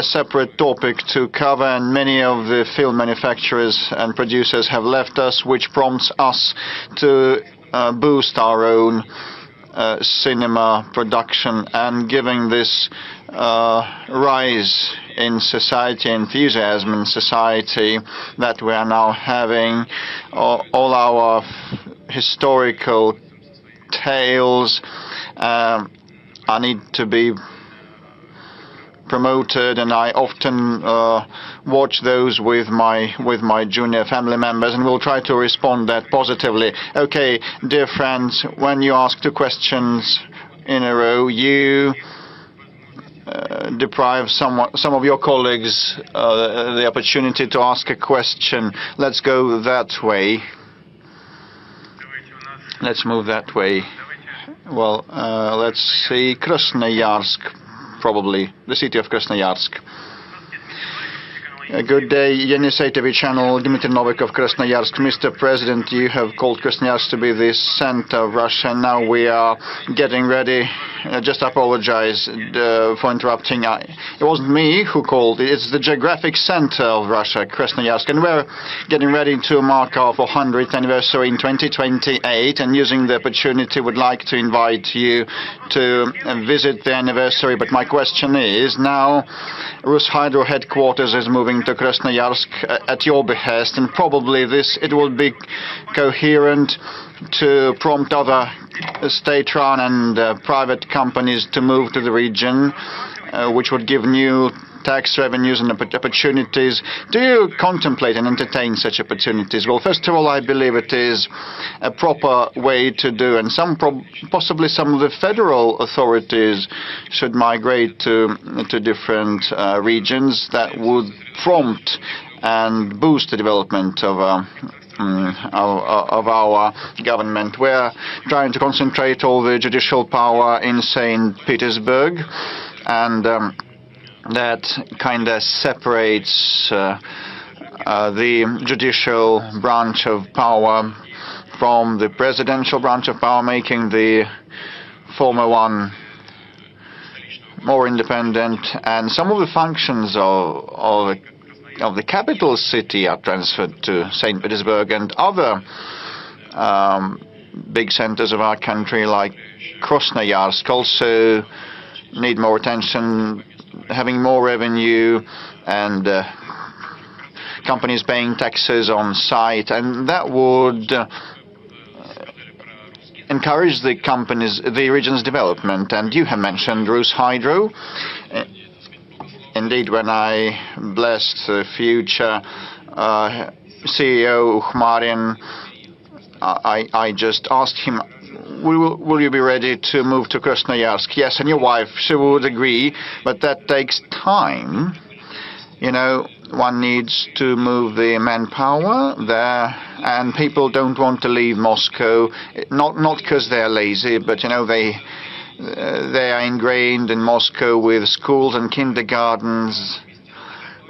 separate topic to cover, and many of the film manufacturers and producers have left us, which prompts us to boost our own cinema production, and giving this rise in society, enthusiasm in society that we are now having. All our historical tales need to be promoted, and I often watch those with my junior family members, and we'll try to respond that positively. Okay, dear friends, when you ask 2 questions in a row, you deprive some of your colleagues the opportunity to ask a question. Let's go that way. Let's move that way. Well, let's see, Krasnoyarsk, probably, the city of Krasnoyarsk. Good day, Yenisei channel, Dmitry Novikov, Krasnoyarsk. Mr. President, you have called Krasnoyarsk to be the center of Russia. Now we are getting ready. Just apologize for interrupting. It wasn't me who called. It's the geographic center of Russia, Krasnoyarsk. And we're getting ready to mark our 400th anniversary in 2028. And using the opportunity, would like to invite you to visit the anniversary. But my question is, now Rus Hydro headquarters is moving to Krasnoyarsk at your behest, and probably it will be coherent to prompt other state-run and private companies to move to the region, which would give new tax revenues and opportunities. Do you contemplate and entertain such opportunities? Well, first of all, I believe it is a proper way to do, and possibly some of the federal authorities should migrate to different regions. That would prompt and boost the development of our government. We're trying to concentrate all the judicial power in St. Petersburg, and that kind of separates the judicial branch of power from the presidential branch of power, making the former one more independent. And some of the functions of the capital city are transferred to St. Petersburg, and other big centers of our country like Krasnoyarsk also need more attention, having more revenue, and companies paying taxes on site, and that would encourage the region's development. And you have mentioned Rus Hydro. Indeed, when I blessed the future CEO Ukhmarin, I just asked him, will you be ready to move to Krasnoyarsk? Yes, and your wife, she would agree, but that takes time. One needs to move the manpower there, and people don't want to leave Moscow, not because they're lazy, but, They are ingrained in Moscow with schools and kindergartens,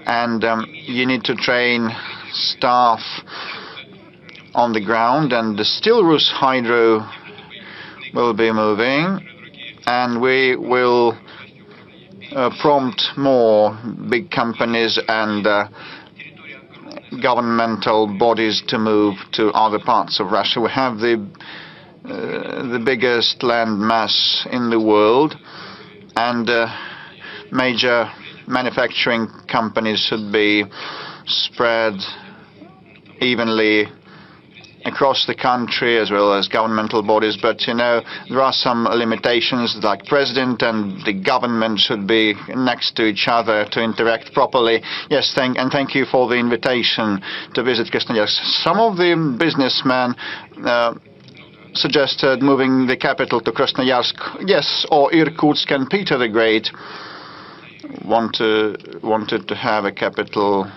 and you need to train staff on the ground, and the still Rus Hydro will be moving, and we will prompt more big companies and governmental bodies to move to other parts of Russia. We have the biggest land mass in the world, and major manufacturing companies should be spread evenly across the country, as well as governmental bodies. But, you know, there are some limitations, like president and the government should be next to each other to interact properly. Yes, thank you for the invitation to visit Krasnoyarsk. Some of the businessmen suggested moving the capital to Krasnoyarsk. Yes, or Irkutsk, and Peter the Great wanted to have a capital,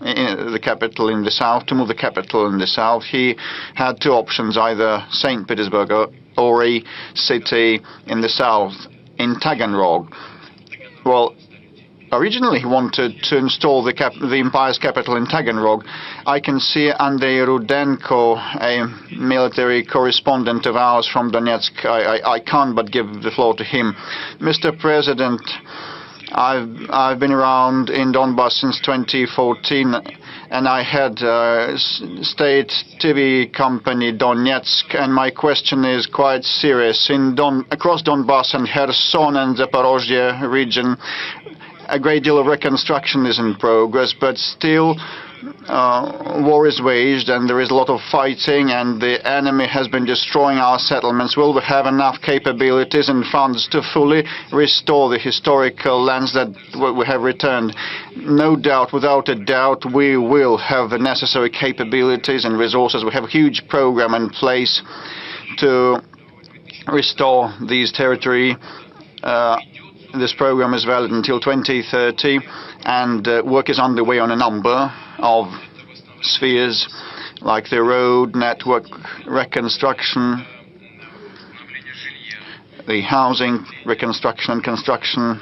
the capital in the south, to move the capital in the south. He had two options, either St. Petersburg or a city in the south, in Taganrog. Well, originally he wanted to install the empire's capital in Taganrog. I can see Andrei Rudenko, a military correspondent of ours from Donetsk. I can't but give the floor to him. Mr. President, I've been around in Donbass since 2014, and I had state TV company Donetsk, and my question is quite serious. Across Donbass and Kherson and Zaporozhye region, a great deal of reconstruction is in progress, but still war is waged and there is a lot of fighting, and the enemy has been destroying our settlements. Will we have enough capabilities and funds to fully restore the historical lands that we have returned? No doubt, without a doubt, we will have the necessary capabilities and resources. We have a huge program in place to restore these territory. This program is valid until 2030, and work is underway on a number of spheres, like the road network reconstruction, the housing reconstruction and construction,